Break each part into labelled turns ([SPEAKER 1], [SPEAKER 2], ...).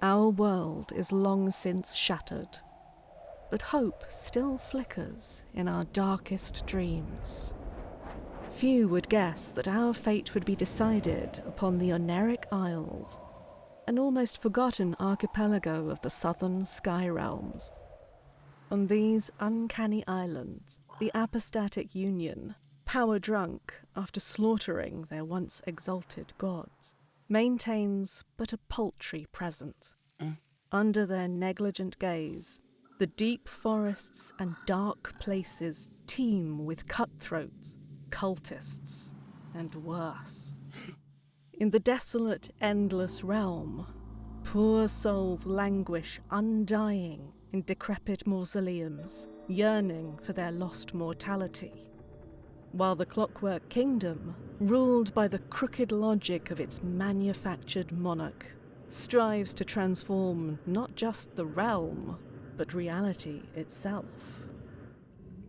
[SPEAKER 1] Our world is long since shattered, but hope still flickers in our darkest dreams. Few would guess that our fate would be decided upon the Oneric Isles, an almost forgotten archipelago of the southern sky realms. On these uncanny islands, the apostatic union, power-drunk after slaughtering their once exalted gods, maintains but a paltry presence. Under their negligent gaze, the deep forests and dark places teem with cutthroats, cultists, and worse. In the desolate, endless realm, poor souls languish undying in decrepit mausoleums, yearning for their lost mortality, while the Clockwork Kingdom, ruled by the crooked logic of its manufactured monarch, strives to transform not just the realm, but reality itself.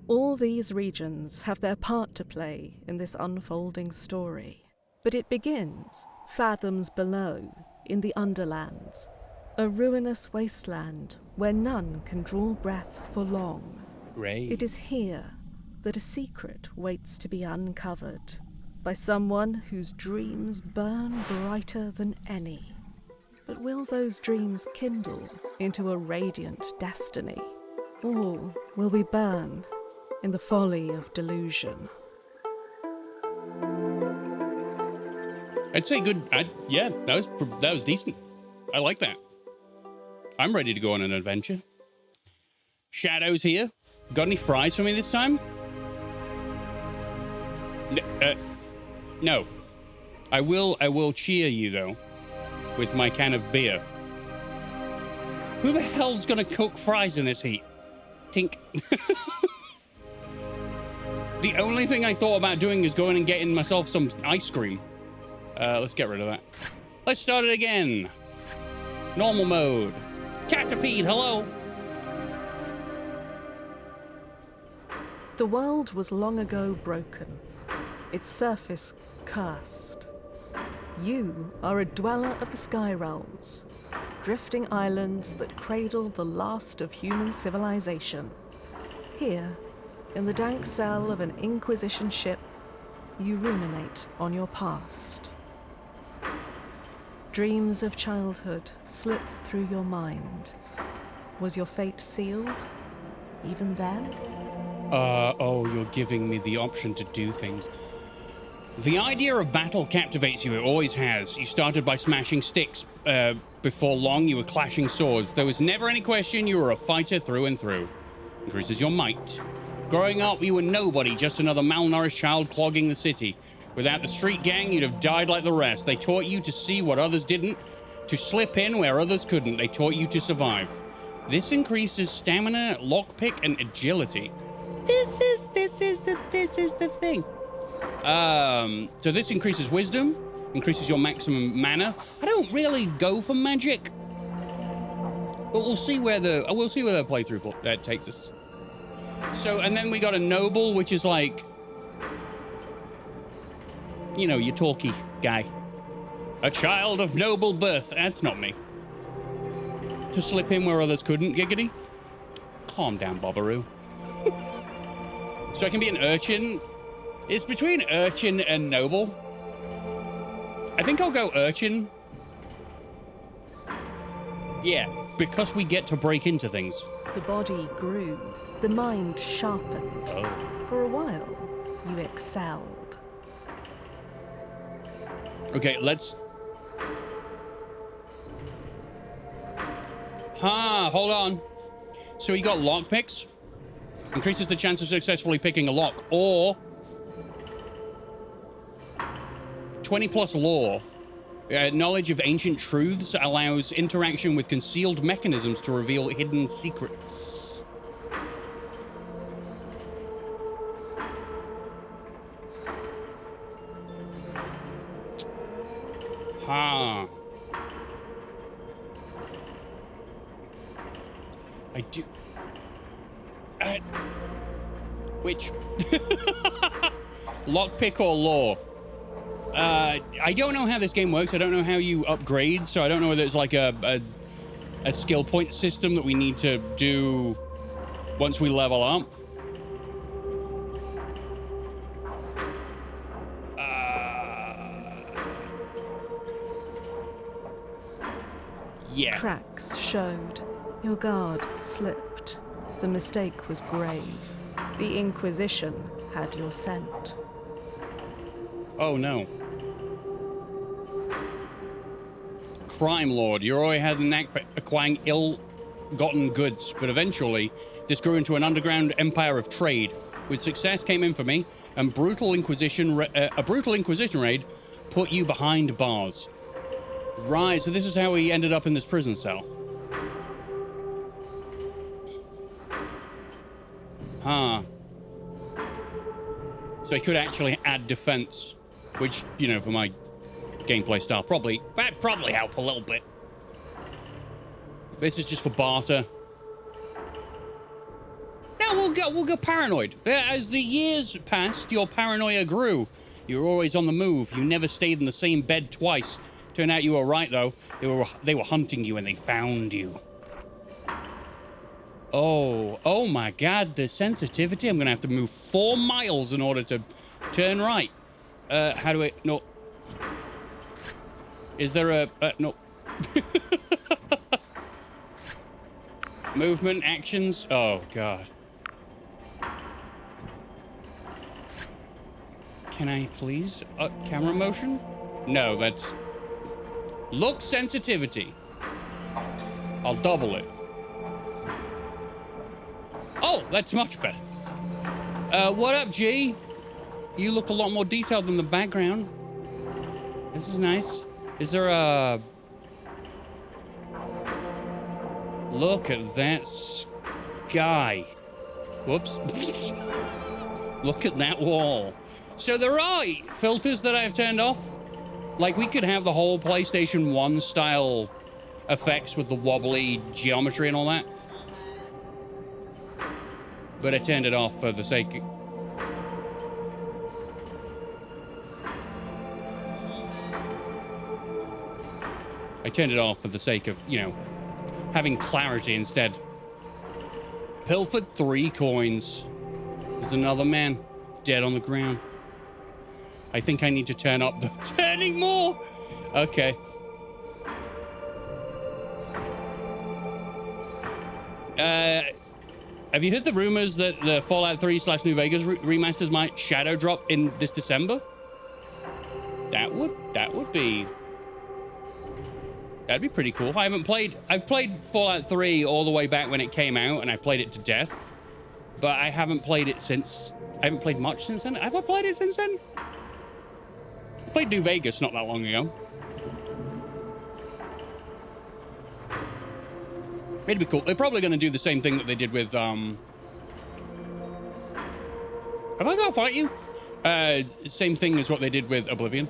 [SPEAKER 1] All these regions have their part to play in this unfolding story, but it begins fathoms below, in the Underlands, a ruinous wasteland where none can draw breath for long.
[SPEAKER 2] Great.
[SPEAKER 1] It is here that a secret waits to be uncovered by someone whose dreams burn brighter than any. But will those dreams kindle into a radiant destiny? Or will we burn in the folly of delusion?
[SPEAKER 2] I'd say good. Yeah, that was decent. I like that. I'm ready to go on an adventure. Shadow's here. Got any fries for me this time? No. I will cheer you though, with my can of beer. Who the hell's gonna cook fries in this heat? Tink. The only thing I thought about doing is going and getting myself some ice cream. Let's get rid of that. Let's start it again. Normal mode. Catapede, hello.
[SPEAKER 1] The world was long ago broken, its surface cursed. You are a dweller of the sky realms, drifting islands that cradle the last of human civilization. Here, in the dank cell of an Inquisition ship, you ruminate on your past. Dreams of childhood slip through your mind. Was your fate sealed, even then?
[SPEAKER 2] Oh, you're giving me the option to do things. The idea of battle captivates you, it always has. You started by smashing sticks. Before long, you were clashing swords. There was never any question you were a fighter through and through. Increases your might. Growing up, you were nobody, just another malnourished child clogging the city. Without the street gang, you'd have died like the rest. They taught you to see what others didn't, to slip in where others couldn't. They taught you to survive. This increases stamina, lockpick, and agility. This is the thing. So this increases wisdom, increases your maximum mana. I don't really go for magic, but we'll see where the playthrough takes us. So, and then we got a noble, which is like, you know, your talky guy. A child of noble birth. That's not me. To slip in where others couldn't, giggity. Calm down, Bobberoo. So I can be an urchin. It's between urchin and noble. I think I'll go urchin. Yeah, because we get to break into things.
[SPEAKER 1] The body grew, the mind sharpened.
[SPEAKER 2] Oh.
[SPEAKER 1] For a while, you excelled.
[SPEAKER 2] Okay, let's... hold on. So we got lockpicks. Increases the chance of successfully picking a lock. Or 20 plus lore. Knowledge of ancient truths allows interaction with concealed mechanisms to reveal hidden secrets. I do... which? Lockpick or lore? I don't know how this game works. I don't know how you upgrade, so I don't know whether it's like a a skill point system that we need to do once we level up. Yeah.
[SPEAKER 1] Cracks showed. Your guard slipped. The mistake was grave. The Inquisition had your scent.
[SPEAKER 2] Oh no. Crime lord. You already had a knack for acquiring ill-gotten goods, but eventually this grew into an underground empire of trade. With success came infamy, and a brutal Inquisition raid put you behind bars. Right, so this is how we ended up in this prison cell. Huh. So I could actually add defense, which, you know, for my gameplay style, that'd probably help a little bit. This is just for barter. Now we'll go paranoid. As the years passed, your paranoia grew. You were always on the move. You never stayed in the same bed twice. Turned out you were right, though. They were hunting you and they found you. Oh my God, the sensitivity. I'm gonna have to move 4 miles in order to turn right. How do I, no. Is there a, no. Movement, actions, oh God. Can I please, camera motion? No, that's, look sensitivity. I'll double it. Oh, that's much better. What up, G? You look a lot more detailed than the background. This is nice. Is there a... Look at that sky. Whoops. Look at that wall. So there are filters that I've turned off. Like, we could have the whole PlayStation 1 style effects with the wobbly geometry and all that. But I turned it off for the sake... I turned it off for the sake of, you know, having clarity instead. Pilfered 3 coins. There's another man dead on the ground. I think I need to turn up the turning more. Okay. Have you heard the rumors that the Fallout 3 / New Vegas remasters might shadow drop in this December? That'd be pretty cool. I've played Fallout 3 all the way back when it came out, and I played it to death. But I haven't played it since. I haven't played much since then. Have I played it since then? I played New Vegas not that long ago. It'd be cool. They're probably going to do the same thing that they did with, Have I got to fight you? Same thing as what they did with Oblivion.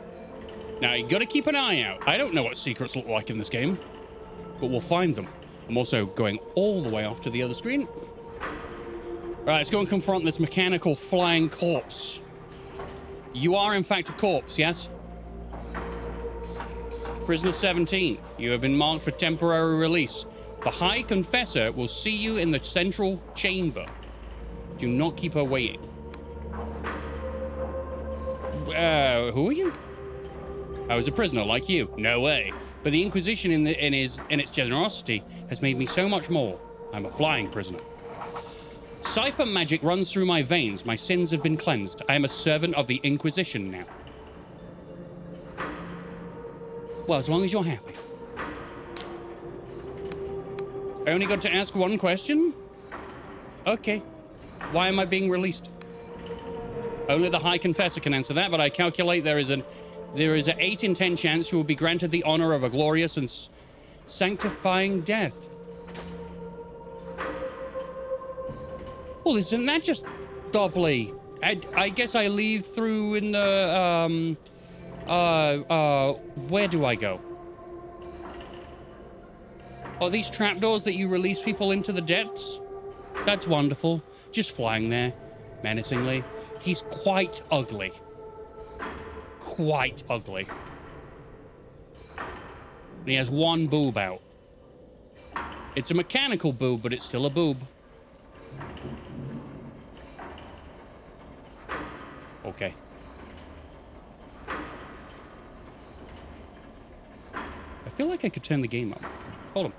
[SPEAKER 2] Now, you got to keep an eye out. I don't know what secrets look like in this game, but we'll find them. I'm also going all the way off to the other screen. All right, let's go and confront this mechanical flying corpse. You are, in fact, a corpse, yes? Prisoner 17, you have been marked for temporary release. The High Confessor will see you in the central chamber. Do not keep her waiting. Who are you? I was a prisoner like you. No way. But the Inquisition in its generosity has made me so much more. I'm a flying prisoner. Cipher magic runs through my veins. My sins have been cleansed. I am a servant of the Inquisition now. Well, as long as you're happy. I only got to ask one question? Okay. Why am I being released? Only the High Confessor can answer that, but I calculate there is an 8 in 10 chance you will be granted the honor of a glorious and sanctifying death. Well, isn't that just lovely? I guess I leave through in the, where do I go? Are these trapdoors that you release people into the depths? That's wonderful. Just flying there, menacingly. He's quite ugly. Quite ugly. And he has one boob out. It's a mechanical boob, but it's still a boob. Okay. I feel like I could turn the game up. Hold on.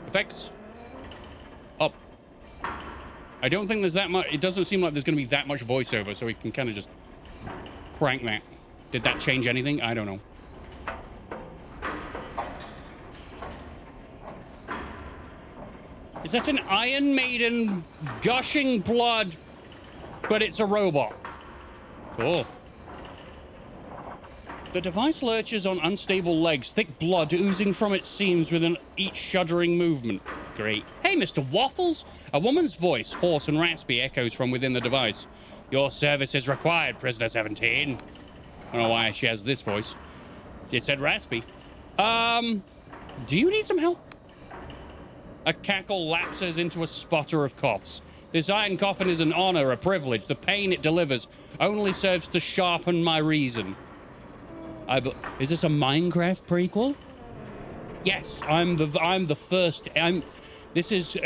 [SPEAKER 2] Effects. Up. I don't think there's that much. It doesn't seem like there's going to be that much voiceover, so we can kind of just crank that. Did that change anything? I don't know. Is that an Iron Maiden gushing blood, but it's a robot? Cool. The device lurches on unstable legs, thick blood oozing from its seams with each shuddering movement. Great. Hey, Mr. Waffles! A woman's voice, hoarse and raspy, echoes from within the device. Your service is required, Prisoner 17. I don't know why she has this voice. It said raspy. Do you need some help? A cackle lapses into a sputter of coughs. This iron coffin is an honor, a privilege. The pain it delivers only serves to sharpen my reason. Is this a Minecraft prequel? Yes, I'm the first. This is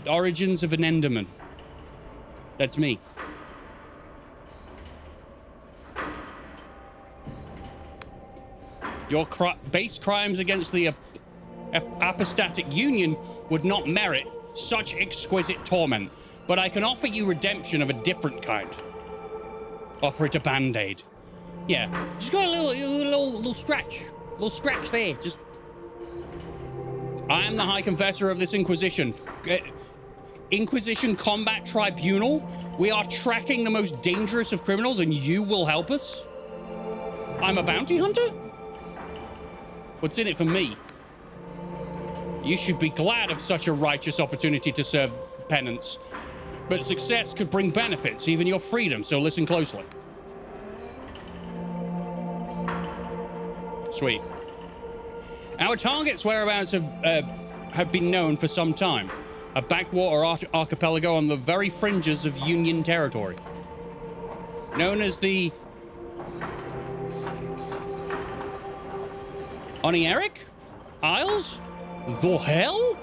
[SPEAKER 2] Origins of an Enderman. That's me. Your base crimes against the apostatic union would not merit such exquisite torment, but I can offer you redemption of a different kind. Offer it a band-aid. Yeah, just got a little scratch. Little scratch there, just... I am the High Confessor of this Inquisition. Inquisition Combat Tribunal? We are tracking the most dangerous of criminals and you will help us? I'm a bounty hunter? What's in it for me? You should be glad of such a righteous opportunity to serve penance. But success could bring benefits, even your freedom, so listen closely. Sweet. Our target's whereabouts have been known for some time. A backwater archipelago on the very fringes of Union territory. Known as the... Onieric? Isles? The hell?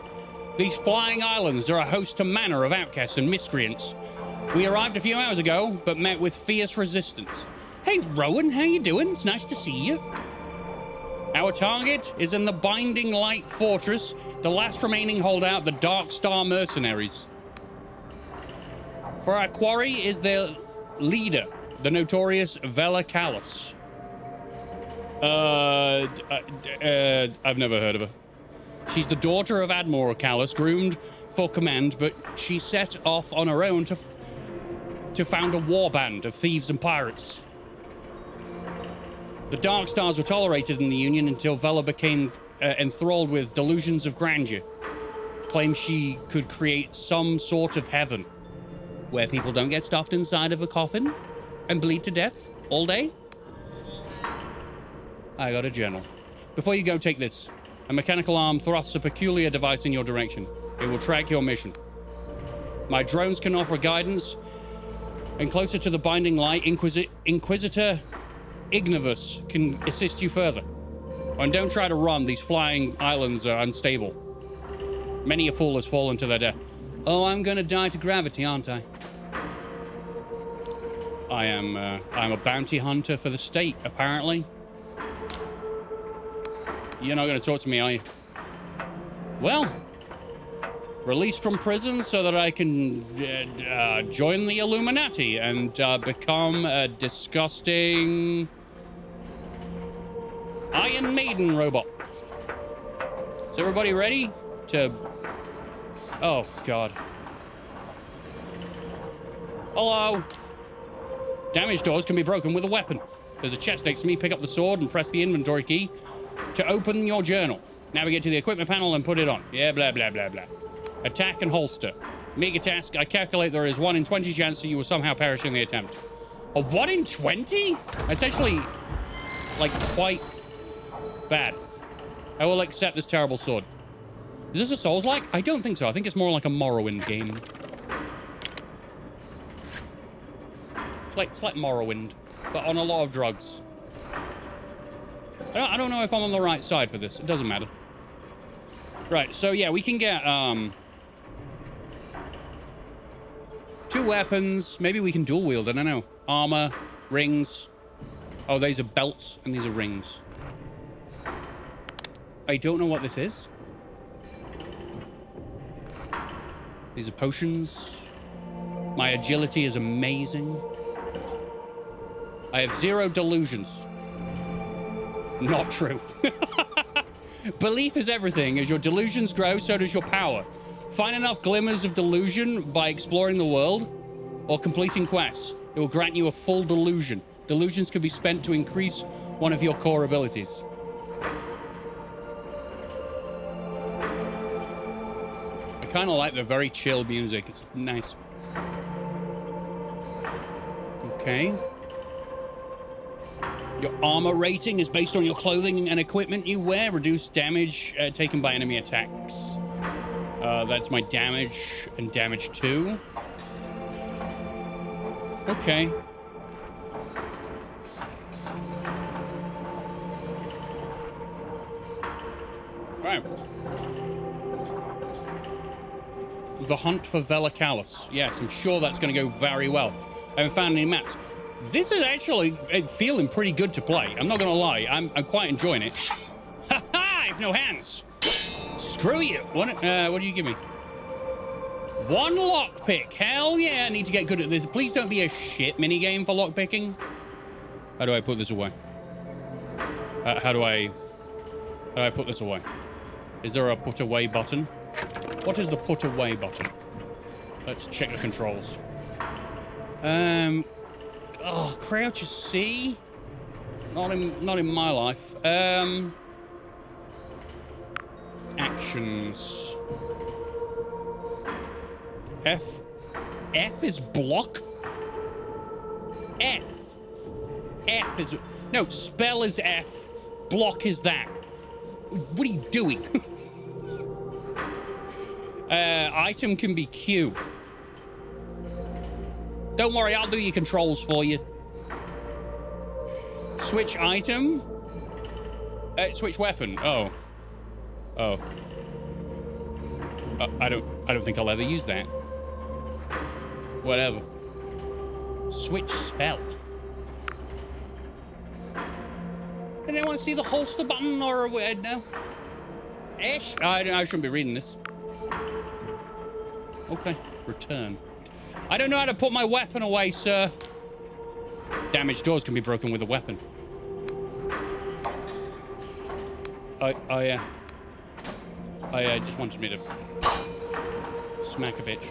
[SPEAKER 2] These flying islands are a host to manner of outcasts and miscreants. We arrived a few hours ago, but met with fierce resistance. Hey, Rowan, how you doing? It's nice to see you. Our target is in the Binding Light Fortress, the last remaining holdout, the Dark Star Mercenaries. For our quarry is their leader, the notorious Vela Callus. I've never heard of her. She's the daughter of Admiral Callus, groomed for command, but she set off on her own to found a warband of thieves and pirates. The Dark Stars were tolerated in the Union until Vela became enthralled with delusions of grandeur. Claimed she could create some sort of heaven, where people don't get stuffed inside of a coffin and bleed to death all day. I got a journal. Before you go, take this. A mechanical arm thrusts a peculiar device in your direction. It will track your mission. My drones can offer guidance, and closer to the Binding Light, Inquisitor Ignavus can assist you further. And don't try to run, these flying islands are unstable. Many a fool has fallen to their death. Oh, I'm gonna die to gravity, aren't I? I'm a bounty hunter for the state, apparently. You're not gonna talk to me, are you? Well, released from prison so that I can join the Illuminati and become a disgusting Iron Maiden robot. Is everybody ready to... Oh, God. Hello. Damaged doors can be broken with a weapon. There's a chest next to me. Pick up the sword and press the inventory key to open your journal. Navigate to the equipment panel and put it on. Yeah, blah, blah, blah, blah. Attack and holster. Mega task. I calculate there is 1 in 20 chance that you will somehow perish in the attempt. A 1 in 20? That's actually, like, quite bad. I will accept this terrible sword. Is this a Souls-like? I don't think so. I think it's more like a Morrowind game. It's like Morrowind, but on a lot of drugs. I don't know if I'm on the right side for this. It doesn't matter. Right, so yeah, we can get, 2 weapons. Maybe we can dual wield, I don't know. Armor, rings. Oh, these are belts, and these are rings. I don't know what this is. These are potions. My agility is amazing. I have 0 delusions. Not true. Belief is everything. As your delusions grow, so does your power. Find enough glimmers of delusion by exploring the world or completing quests. It will grant you a full delusion. Delusions can be spent to increase one of your core abilities. I kind of like the very chill music. It's nice. Okay. Your armor rating is based on your clothing and equipment you wear. Reduced damage taken by enemy attacks. That's my damage and damage 2. Okay. Right. The hunt for Velicalis. Yes, I'm sure that's going to go very well. I haven't found any maps. This is actually feeling pretty good to play. I'm not going to lie. I'm quite enjoying it. Ha ha! I have no hands. Screw you. What do you give me? 1 lockpick. Hell yeah, I need to get good at this. Please don't be a shit minigame for lockpicking. How do I put this away? How do I put this away? Is there a put away button? What is the put away button? Let's check the controls. Oh, crouch is C. Not in my life. Actions. F is block. F is no, spell is F. Block is that. What are you doing? Item can be Q. Don't worry, I'll do your controls for you. Switch item. Switch weapon. Oh. I don't think I'll ever use that. Whatever. Switch spell. Did anyone see the holster button or no? Ish. I shouldn't be reading this. Okay. Return. I don't know how to put my weapon away, sir. Damaged doors can be broken with a weapon. I just wanted me to smack a bitch.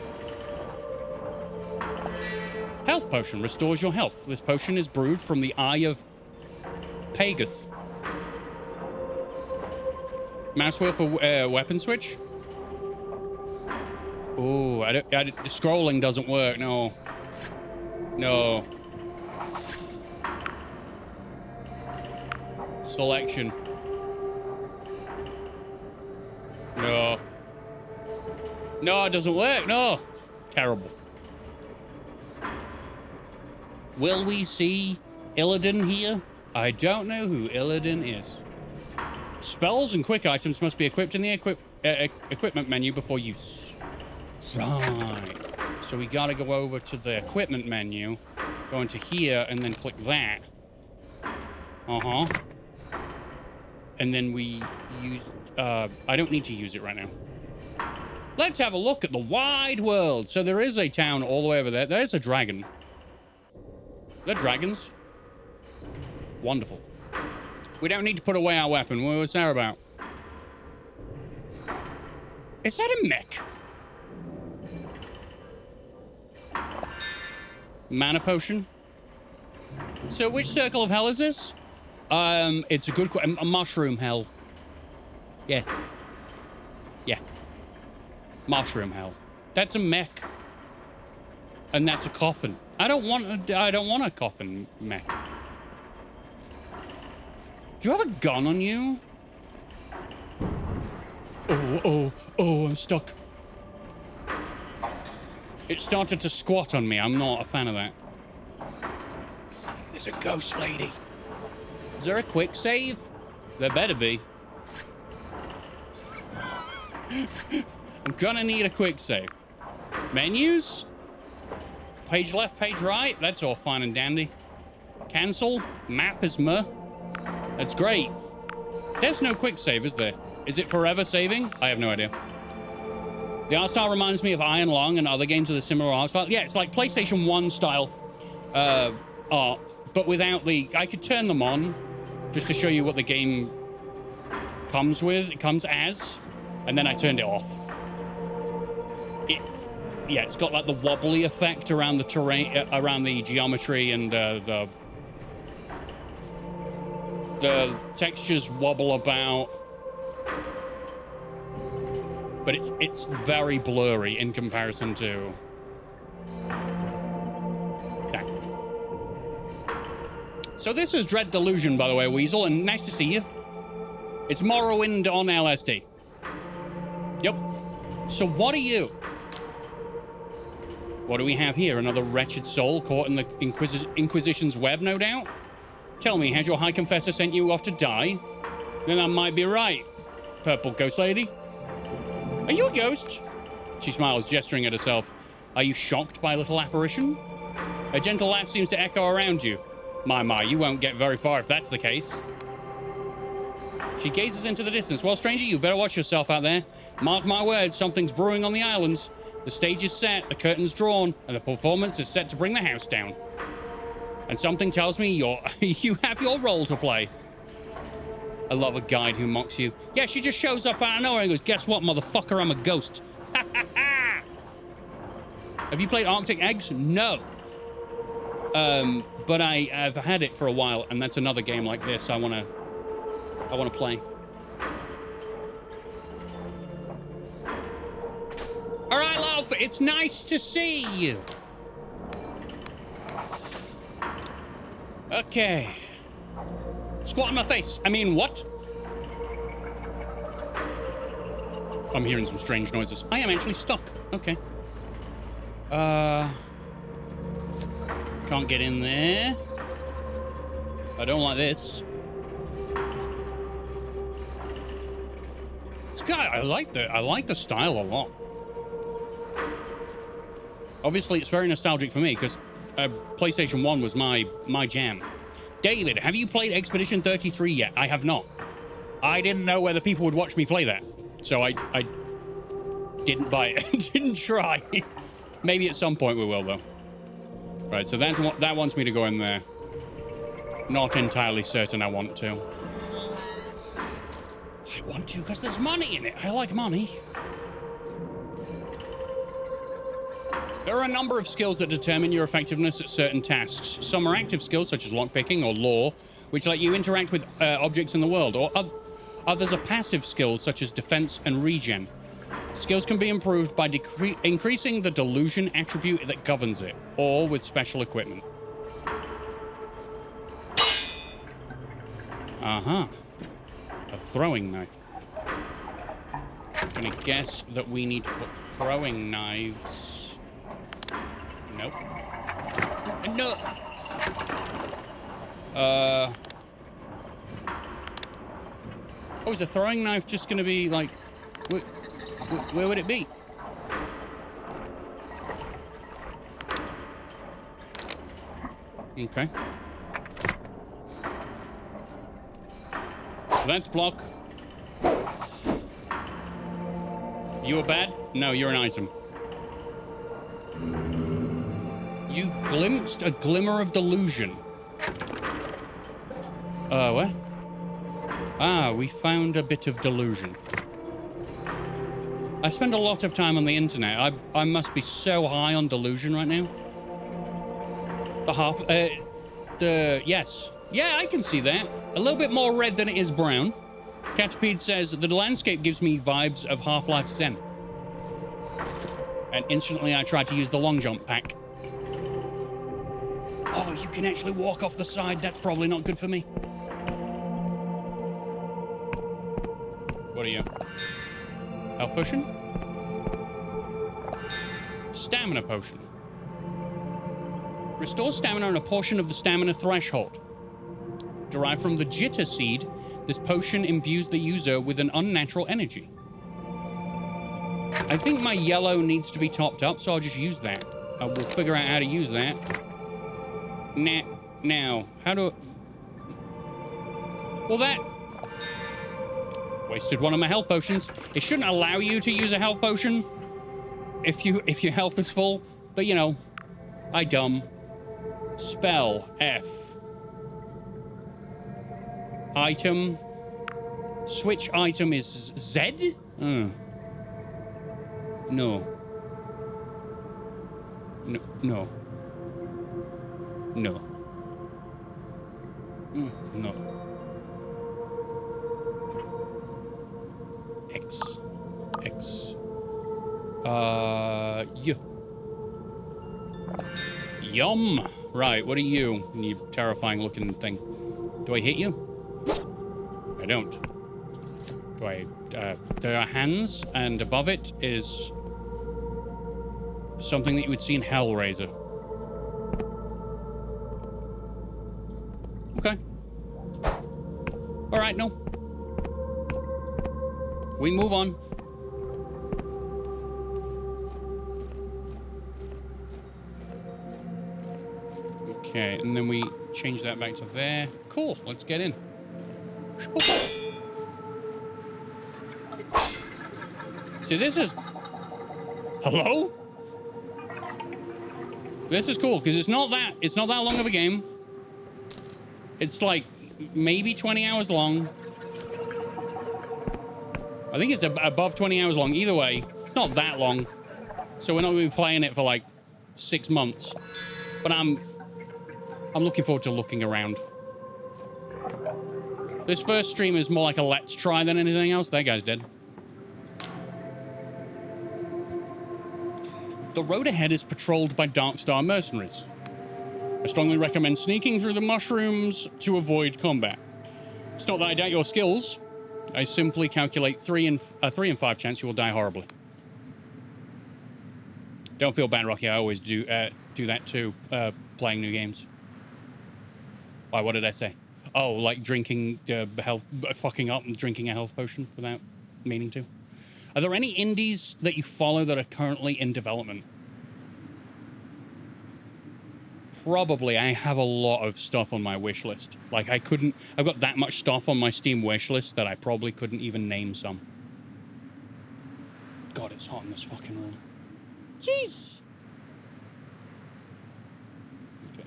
[SPEAKER 2] Health potion restores your health. This potion is brewed from the Eye of Pagath. Mouse wheel for weapon switch. Oh, scrolling doesn't work. No. Selection. No, it doesn't work. No. Terrible. Will we see Illidan here? I don't know who Illidan is. Spells and quick items must be equipped in the equipment menu before use. Right. So we gotta go over to the equipment menu, go into here, and then click that. Uh-huh. And then we use... I don't need to use it right now. Let's have a look at the wide world. So there is a town all the way over there. There's a dragon. They're dragons. Wonderful. We don't need to put away our weapon. What's that about? Is that a mech? Mana potion. So which circle of hell is this? It's a good question. A mushroom hell. Yeah. Mushroom hell. That's a mech. And that's a coffin. I don't want a coffin mech. Do you have a gun on you? Oh, I'm stuck. It started to squat on me. I'm not a fan of that. There's a ghost lady. Is there a quick save? There better be. I'm gonna need a quick save. Menus? Page left, page right? That's all fine and dandy. Cancel? Map is meh? That's great. There's no quick save, is there? Is it forever saving? I have no idea. The art style reminds me of Iron Lung and other games with a similar art style. Yeah, it's like PlayStation 1 style art, but without the... I could turn them on just to show you what the game comes with. It comes as, and then I turned it off. Yeah, it's got like the wobbly effect around the terrain, around the geometry, and the textures wobble about. But it's very blurry in comparison to that. So this is Dread Delusion, by the way, Weasel, and nice to see you. It's Morrowind on LSD. Yep. So what are you? What do we have here? Another wretched soul caught in the Inquisition's web, no doubt? Tell me, has your High Confessor sent you off to die? Then I might be right. Purple Ghost Lady? Are you a ghost? She smiles, gesturing at herself. Are you shocked by a little apparition? A gentle laugh seems to echo around you. My, you won't get very far if that's the case. She gazes into the distance. Well, stranger, you better watch yourself out there. Mark my words, something's brewing on the islands. The stage is set, the curtain's drawn, and the performance is set to bring the house down. And something tells me you have your role to play. I love a guide who mocks you. Yeah, she just shows up out of nowhere and goes, guess what, motherfucker, I'm a ghost. Ha ha ha! Have you played Arctic Eggs? No. But I've had it for a while, and that's another game like this I wanna play. All right, love, it's nice to see you. Okay. Squat in my face. I mean, what? I'm hearing some strange noises. I am actually stuck. Okay. Can't get in there. I don't like this. It's good. I like the style a lot. Obviously, it's very nostalgic for me because PlayStation 1 was my jam. David, have you played Expedition 33 yet? I have not. I didn't know whether people would watch me play that, so I didn't buy it. Didn't try. Maybe at some point we will, though. Right, so that wants me to go in there. Not entirely certain I want to. I want to because there's money in it. I like money. There are a number of skills that determine your effectiveness at certain tasks. Some are active skills, such as lockpicking or lore, which let you interact with objects in the world, or others are passive skills, such as defense and regen. Skills can be improved by increasing the delusion attribute that governs it, or with special equipment. Uh-huh. A throwing knife. I'm gonna guess that we need to put throwing knives... Nope. No. Oh, is the throwing knife just gonna be like... Where would it be? Okay. So that's block. You a bad? No, you're an item. You glimpsed a glimmer of delusion. What? Ah, we found a bit of delusion. I spend a lot of time on the internet. I must be so high on delusion right now. Yes. Yeah, I can see that. A little bit more red than it is brown. Catapede says, the landscape gives me vibes of Half-Life Zen. And instantly I tried to use the long jump pack. Oh, you can actually walk off the side. That's probably not good for me. What are you? Health potion? Stamina potion. Restores stamina on a portion of the stamina threshold. Derived from the jitter seed, this potion imbues the user with an unnatural energy. I think my yellow needs to be topped up, so I'll just use that. We'll figure out how to use that. Now, how do... Well, that... Wasted one of my health potions. It shouldn't allow you to use a health potion if your health is full. But, you know, I dumb. Spell, F. Item. Switch item is Z? No. No. No. No. No. X. Yeah. Yum. Right, what are you? You terrifying looking thing. Do I hit you? I don't. Do I, there are hands, and above it is something that you would see in Hellraiser. Okay. Alright, no. We move on. Okay, and then we change that back to there. Cool, let's get in. See, this is... Hello? This is cool, because it's not that long of a game. It's like maybe 20 hours long. I think it's above 20 hours long. Either way, it's not that long. So we're not going to be playing it for like 6 months. But I'm looking forward to looking around. This first stream is more like a let's try than anything else. That guy's dead. The road ahead is patrolled by Darkstar mercenaries. I strongly recommend sneaking through the mushrooms to avoid combat. It's not that I doubt your skills. I simply calculate 3 and 5 chance you will die horribly. Don't feel bad, Rocky. I always do that too, playing new games. Why, what did I say? Oh, like drinking fucking up and drinking a health potion without meaning to. Are there any indies that you follow that are currently in development? Probably. I have a lot of stuff on my wish list. Like, I've got that much stuff on my Steam wish list that I probably couldn't even name some. God, it's hot in this fucking room. Jesus! Okay.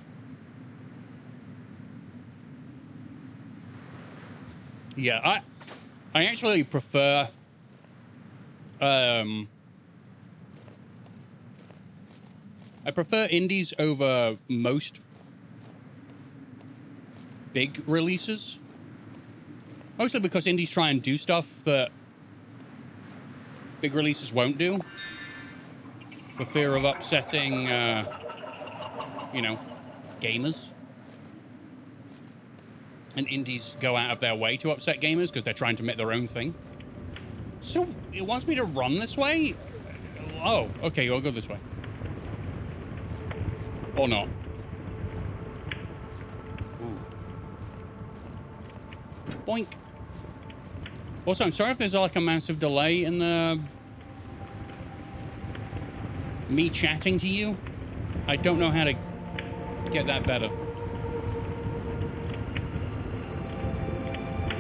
[SPEAKER 2] Yeah, I actually prefer... I prefer indies over most big releases. Mostly because indies try and do stuff that big releases won't do. For fear of upsetting, you know, gamers. And indies go out of their way to upset gamers because they're trying to make their own thing. So, it wants me to run this way? Oh, okay, I'll go this way. Or not. Ooh. Boink. Also, I'm sorry if there's like a massive delay in the... me chatting to you. I don't know how to get that better.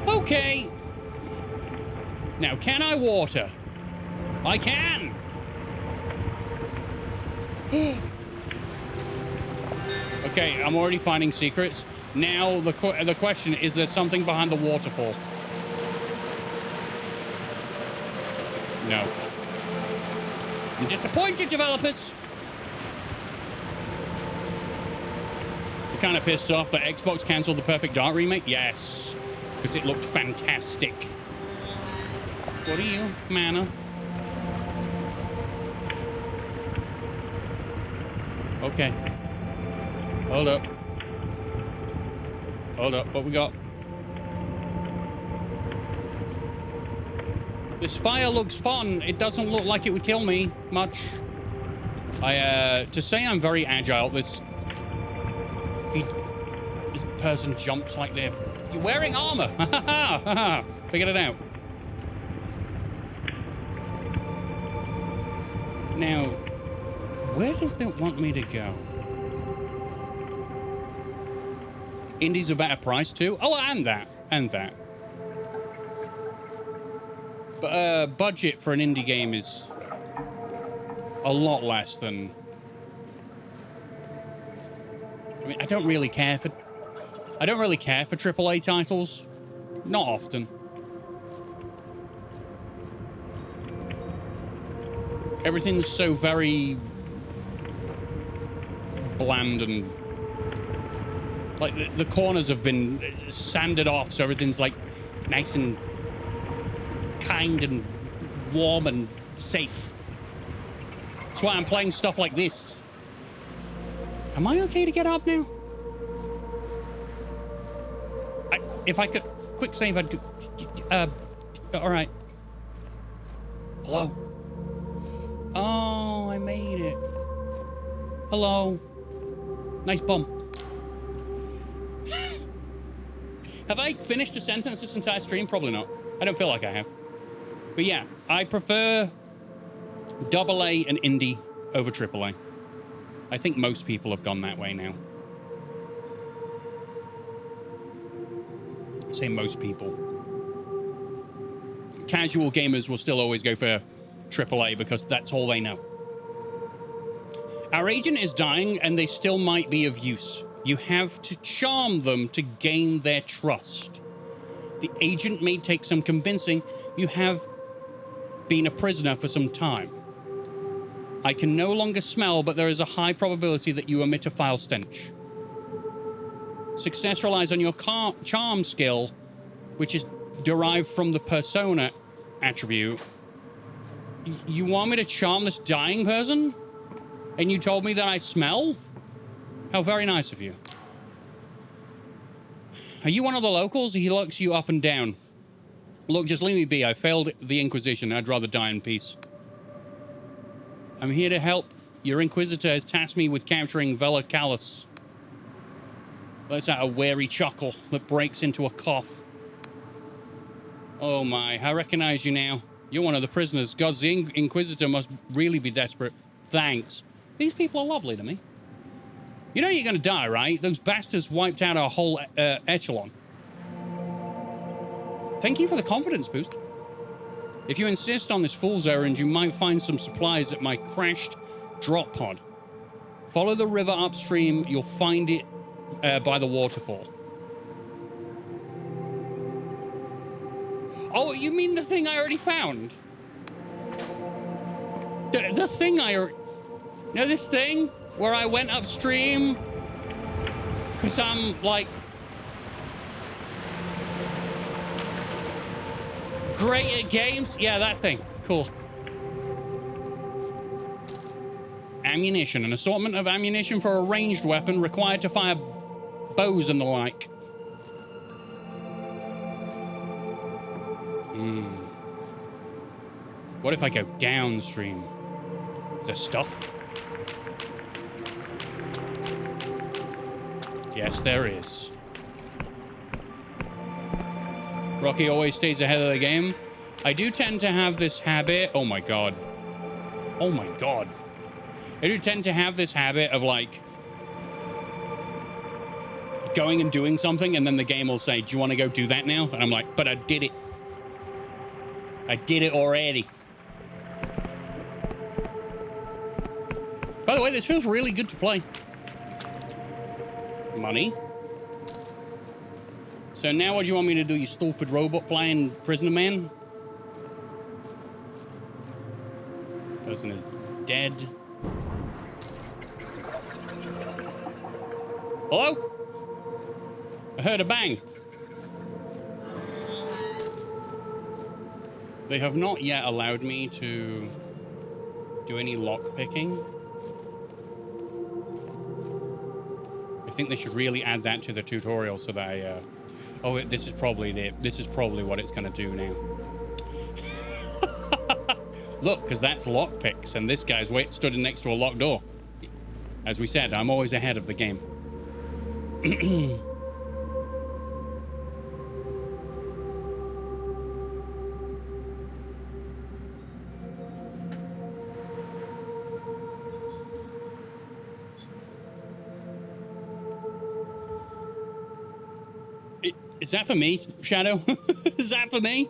[SPEAKER 2] Okay. Now, can I water? I can! Okay, I'm already finding secrets. Now, the question, is there something behind the waterfall? No. I'm disappointed, developers! You're kind of pissed off that Xbox cancelled the Perfect Dark remake? Yes, because it looked fantastic. What are you, Mana? Okay. Hold up. Hold up, what we got? This fire looks fun. It doesn't look like it would kill me much. To say I'm very agile, this person jumps like they're... You're wearing armor! Ha ha ha! Figured it out. Now, where does it want me to go? Indie's a better price too? Oh, and that. And that. But budget for an indie game is a lot less than... I mean, I don't really care for AAA titles. Not often. Everything's so very bland and like the corners have been sanded off, so everything's like nice and kind and warm and safe. That's why I'm playing stuff like this. Am I okay to get up now? If I could quick save, I'd all right. Hello. Oh, I made it. Hello. Nice bum. Have I finished a sentence this entire stream? Probably not. I don't feel like I have. But yeah, I prefer AA and indie over AAA. I think most people have gone that way now. I say most people. Casual gamers will still always go for AAA because that's all they know. Our agent is dying and they still might be of use. You have to charm them to gain their trust. The agent may take some convincing. You have been a prisoner for some time. I can no longer smell, but there is a high probability that you emit a foul stench. Success relies on your charm skill, which is derived from the persona attribute. You want me to charm this dying person? And you told me that I smell? How very nice of you. Are you one of the locals? He looks you up and down. Look, just leave me be. I failed the Inquisition. I'd rather die in peace. I'm here to help. Your Inquisitor has tasked me with capturing Vela Callus. Let's out a wary chuckle that breaks into a cough. Oh my, I recognize you now. You're one of the prisoners. Gods, the Inquisitor must really be desperate. Thanks. These people are lovely to me. You know you're going to die, right? Those bastards wiped out our whole echelon. Thank you for the confidence boost. If you insist on this fool's errand, you might find some supplies at my crashed drop pod. Follow the river upstream. You'll find it by the waterfall. Oh, you mean the thing I already found? The thing I... You know this thing? Where I went upstream? Because I'm, like... great at games? Yeah, that thing. Cool. Ammunition. An assortment of ammunition for a ranged weapon required to fire bows and the like. What if I go downstream? Is there stuff? Yes, there is. Rocky always stays ahead of the game. I do tend to have this habit. Oh my god. Oh my god. I do tend to have this habit of like going and doing something and then the game will say, do you want to go do that now? And I'm like, but I did it. I did it already. By the way, this feels really good to play. Money. So now what do you want me to do, you stupid robot flying prisoner man? Person is dead. Hello? I heard a bang. They have not yet allowed me to do any lock picking. I think they should really add that to the tutorial so that I, oh, this is probably what it's going to do now. Look, because that's lock picks, and this guy's stood next to a locked door. As we said, I'm always ahead of the game. Is that for me, Shadow? Is that for me?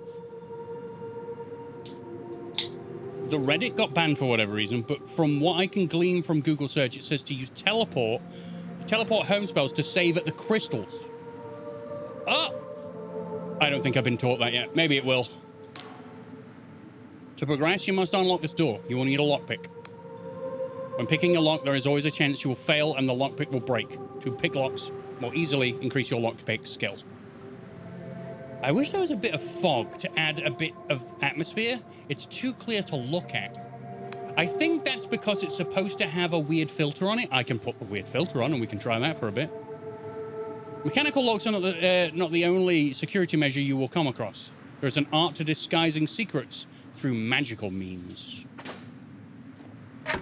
[SPEAKER 2] The Reddit got banned for whatever reason, but from what I can glean from Google search, it says to use teleport home spells to save at the crystals. Oh! I don't think I've been taught that yet. Maybe it will. To progress, you must unlock this door. You will need a lockpick. When picking a lock, there is always a chance you will fail and the lockpick will break. To pick locks more easily, increase your lockpick skill. I wish there was a bit of fog to add a bit of atmosphere. It's too clear to look at. I think that's because it's supposed to have a weird filter on it. I can put the weird filter on and we can try that for a bit. Mechanical locks are not the only security measure you will come across. There's an art to disguising secrets through magical means.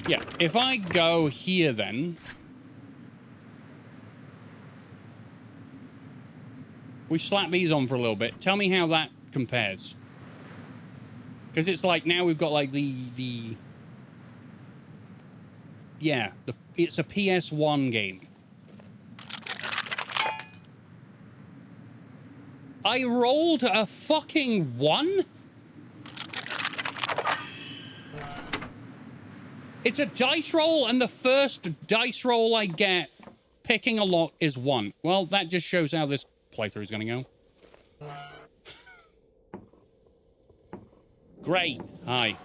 [SPEAKER 2] Yeah, if I go here then... We slap these on for a little bit. Tell me how that compares. Because it's like, now we've got like it's a PS1 game. I rolled a fucking 1? It's a dice roll, and the first dice roll I get picking a lock is 1. Well, that just shows how this playthrough is going to go. Great. Hi.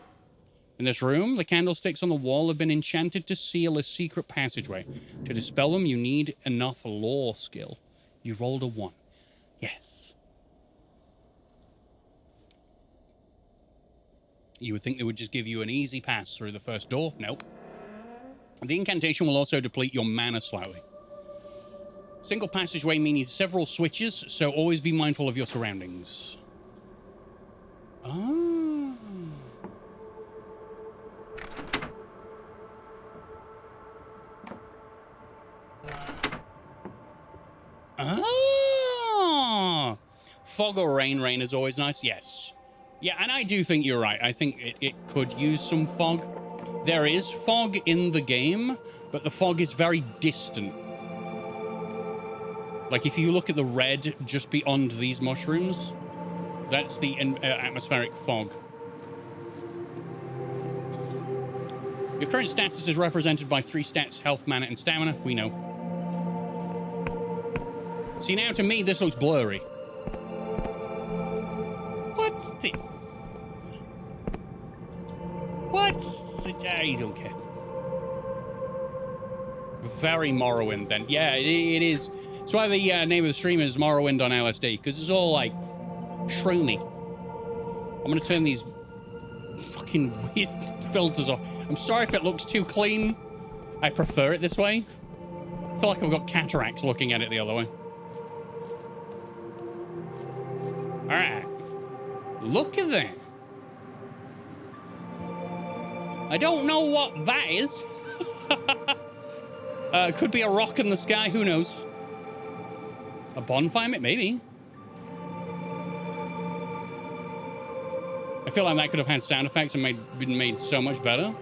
[SPEAKER 2] In this room, the candlesticks on the wall have been enchanted to seal a secret passageway. To dispel them, you need enough lore skill. You rolled a 1. Yes. You would think they would just give you an easy pass through the first door. Nope. The incantation will also deplete your mana slightly. Single passageway meaning several switches, so always be mindful of your surroundings. Oh. Ah. Fog or rain. Rain is always nice. Yes. Yeah, and I do think you're right. I think it could use some fog. There is fog in the game, but the fog is very distant. Like, if you look at the red just beyond these mushrooms, that's the atmospheric fog. Your current status is represented by 3 stats: health, mana, and stamina. We know. See, now to me, this looks blurry. What's this? What's... I don't care. Very Morrowind, then. Yeah, it is. That's why the name of the stream is Morrowind on LSD, because it's all, like, shroomy. I'm going to turn these fucking weird filters off. I'm sorry if it looks too clean. I prefer it this way. I feel like I've got cataracts looking at it the other way. Alright. Look at that. I don't know what that is. Could be a rock in the sky, who knows? A bonfire, maybe. I feel like that could have had sound effects and been made so much better.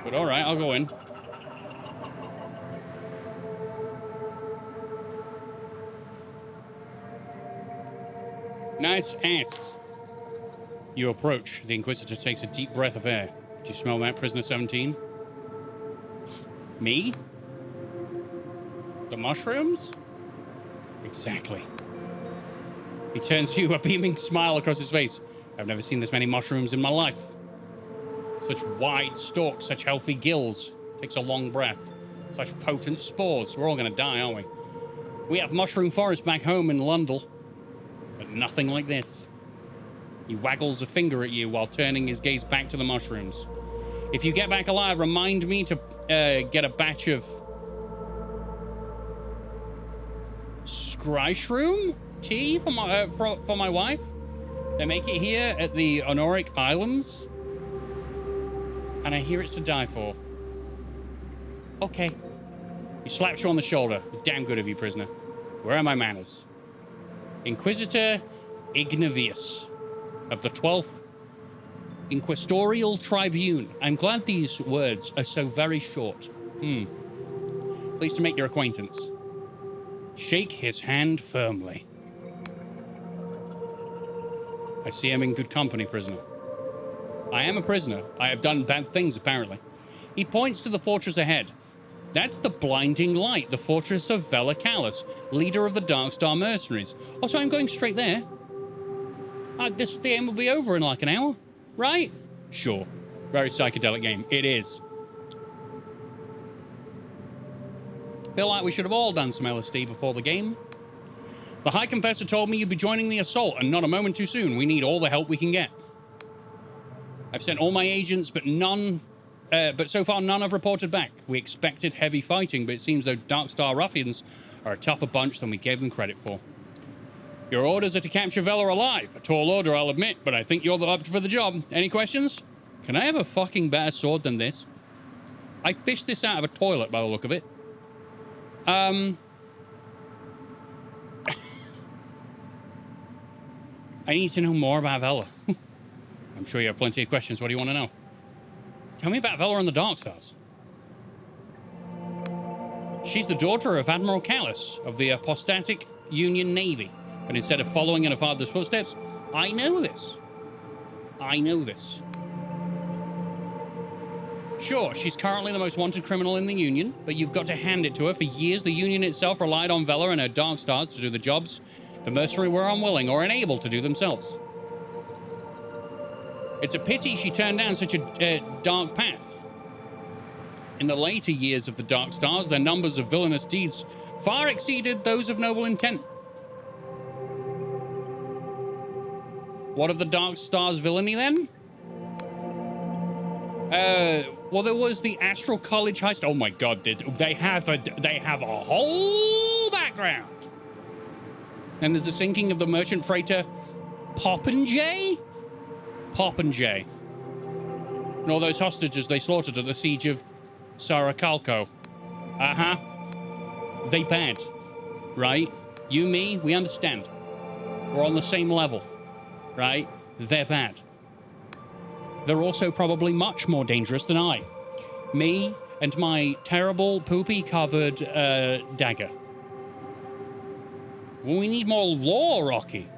[SPEAKER 2] But alright, I'll go in. Nice ass. You approach. The Inquisitor takes a deep breath of air. Do you smell that, Prisoner 17? Me? The mushrooms? Exactly. He turns to you, a beaming smile across his face. I've never seen this many mushrooms in my life. Such wide stalks, such healthy gills. Takes a long breath. Such potent spores. We're all gonna die, aren't we? We have mushroom forests back home in London. But nothing like this. He waggles a finger at you while turning his gaze back to the mushrooms. If you get back alive, remind me to get a batch of scryshroom tea for my wife. They make it here at the Honoric Islands, and I hear it's to die for. Okay. He slaps you on the shoulder. Damn good of you, prisoner. Where are my manners? Inquisitor Ignavius of the 12th Inquisitorial Tribune. I'm glad these words are so very short. Pleased to make your acquaintance. Shake his hand firmly. I see I'm in good company, prisoner. I am a prisoner. I have done bad things, apparently. He points to the fortress ahead. That's the blinding light, the fortress of Vela Callus, leader of the Darkstar mercenaries. Oh, so I'm going straight there. This game will be over in like an hour, right? Sure. Very psychedelic game. It is. Feel like we should have all done some LSD before the game. The High Confessor told me you'd be joining the assault, and not a moment too soon. We need all the help we can get. I've sent all my agents, but so far none have reported back. We expected heavy fighting, but it seems though Darkstar ruffians are a tougher bunch than we gave them credit for. Your orders are to capture Vela alive. A tall order, I'll admit, but I think you're up for the job. Any questions? Can I have a fucking better sword than this? I fished this out of a toilet by the look of it. I need to know more about Vela. I'm sure you have plenty of questions. What do you want to know? Tell me about Vela and the Darkstars. She's the daughter of Admiral Callus of the apostatic Union Navy. But instead of following in her father's footsteps, I know this. Sure, she's currently the most wanted criminal in the Union, but you've got to hand it to her. For years, the Union itself relied on Vela and her Darkstars to do the jobs the mercenary were unwilling or unable to do themselves. It's a pity she turned down such a dark path. In the later years of the Darkstars, their numbers of villainous deeds far exceeded those of noble intent. What of the Darkstars' villainy then? Well, there was the Astral College heist. Oh my God, they have a whole background. Then there's the sinking of the merchant freighter Popinjay. And all those hostages they slaughtered at the siege of Saracalco. They bad, right? You, me, we understand. We're on the same level, right? They're bad. They're also probably much more dangerous than I. Me and my terrible poopy-covered dagger. Well, we need more law, Rocky.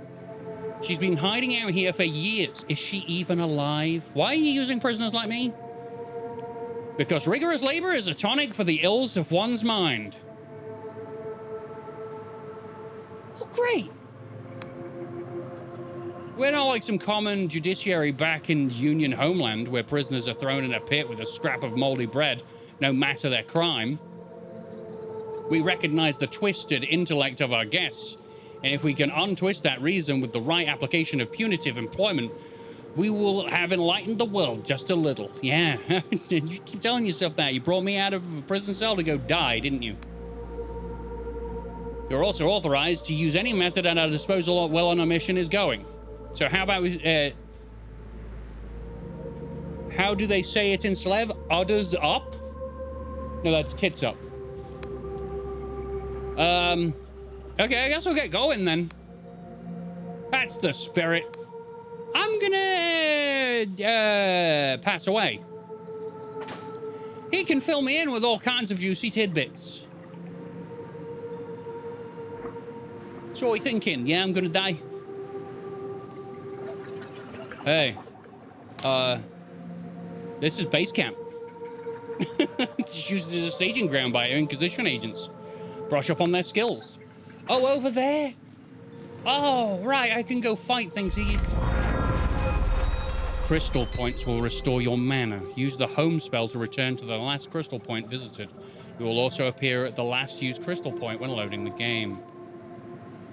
[SPEAKER 2] She's been hiding out here for years. Is she even alive? Why are you using prisoners like me? Because rigorous labor is a tonic for the ills of one's mind. Oh, great. We're not like some common judiciary back in Union homeland where prisoners are thrown in a pit with a scrap of moldy bread, no matter their crime. We recognize the twisted intellect of our guests, and if we can untwist that reason with the right application of punitive employment, we will have enlightened the world just a little. Yeah, you keep telling yourself that. You brought me out of a prison cell to go die, didn't you? You're also authorized to use any method at our disposal while on a mission is going. So how about we, how do they say it in Slav? Udders up? No, that's tits up. Okay, I guess we'll get going then. That's the spirit. I'm gonna, pass away. He can fill me in with all kinds of juicy tidbits. So what are you thinking? Yeah, I'm gonna die. Hey, this is base camp. It's used as a staging ground by Inquisition agents. Brush up on their skills. Oh, over there? Oh, right, I can go fight things here. Crystal points will restore your mana. Use the home spell to return to the last crystal point visited. You will also appear at the last used crystal point when loading the game.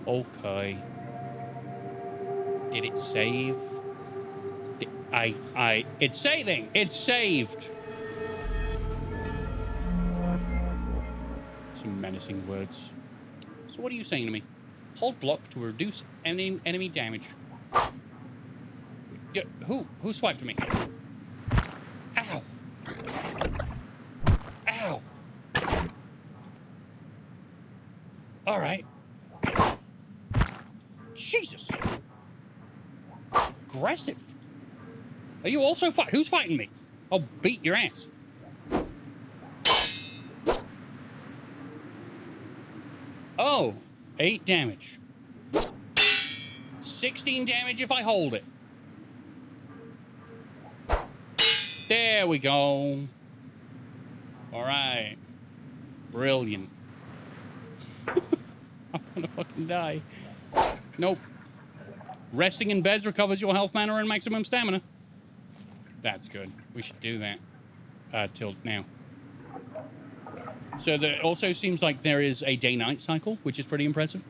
[SPEAKER 2] Okay. Did it save? It's saving! It's saved! Some menacing words. So what are you saying to me? Hold block to reduce enemy damage. Yeah, who swiped me? Ow! Ow! All right. Jesus! Aggressive. Are you also who's fighting me? I'll beat your ass. Oh, Oh, 8 damage. 16 damage if I hold it. There we go. All right. Brilliant. I'm gonna fucking die. Nope. Resting in beds recovers your health, mana, and maximum stamina. That's good. We should do that. Till now. So there also seems like there is a day-night cycle, which is pretty impressive.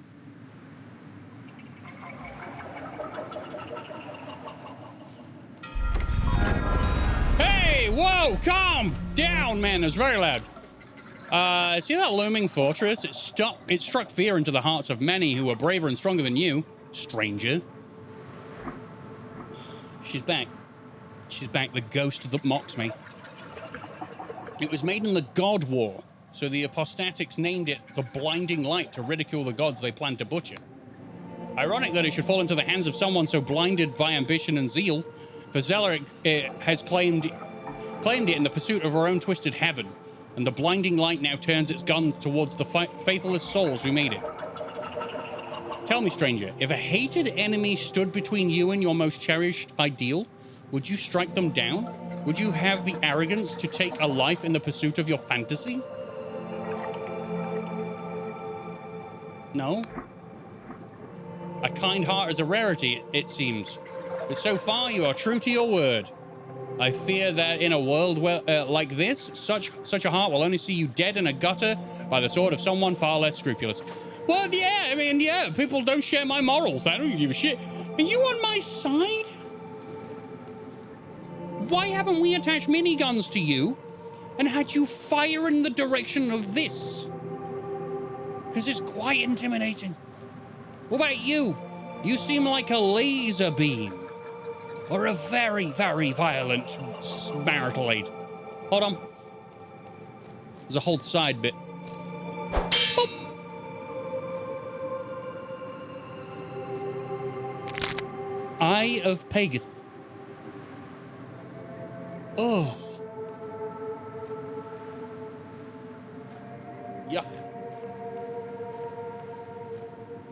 [SPEAKER 2] Hey, whoa, calm down, man. It's very loud. See that looming fortress? It struck fear into the hearts of many who were braver and stronger than you, stranger. She's back. She's back, the ghost that mocks me. It was made in the God War, so the apostatics named it the Blinding Light to ridicule the gods they planned to butcher. Ironic that it should fall into the hands of someone so blinded by ambition and zeal, for Zeller has claimed it in the pursuit of her own twisted heaven, and the Blinding Light now turns its guns towards the faithless souls who made it. Tell me, stranger, if a hated enemy stood between you and your most cherished ideal, would you strike them down? Would you have the arrogance to take a life in the pursuit of your fantasy? No? A kind heart is a rarity, it seems. But so far, you are true to your word. I fear that in a world like this, such a heart will only see you dead in a gutter by the sword of someone far less scrupulous. Well, yeah, I mean, yeah, people don't share my morals. I don't give a shit. Are you on my side? Why haven't we attached miniguns to you and had you fire in the direction of this? Because it's quite intimidating. What about you? You seem like a laser beam. Or a very, very violent marital aid. Hold on. There's a hold side bit. Boop. Eye of Pageth. Oh. Yuck.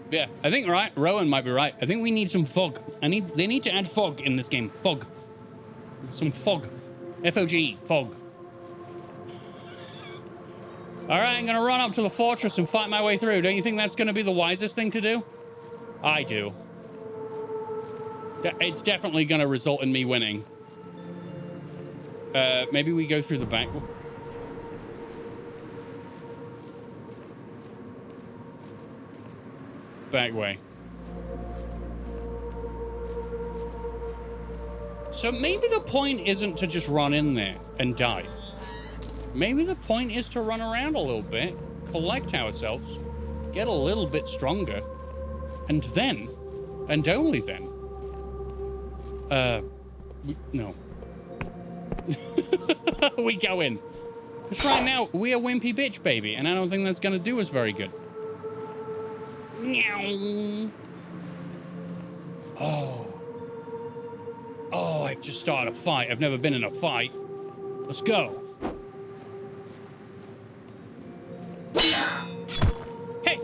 [SPEAKER 2] Yeah, I think Rowan might be right. I think we need some fog. They need to add fog in this game. Fog. Some fog. F-O-G. Fog. All right, I'm gonna run up to the fortress and fight my way through. Don't you think that's gonna be the wisest thing to do? I do. It's definitely gonna result in me winning. Maybe we go through the back. Back way. So maybe the point isn't to just run in there and die. Maybe the point is to run around a little bit, collect ourselves, get a little bit stronger, and then, and only then, no. We go in. Because right now, we are wimpy bitch, baby, and I don't think that's gonna do us very good. Meow. Oh, I've just started a fight. I've never been in a fight. Let's go. Hey.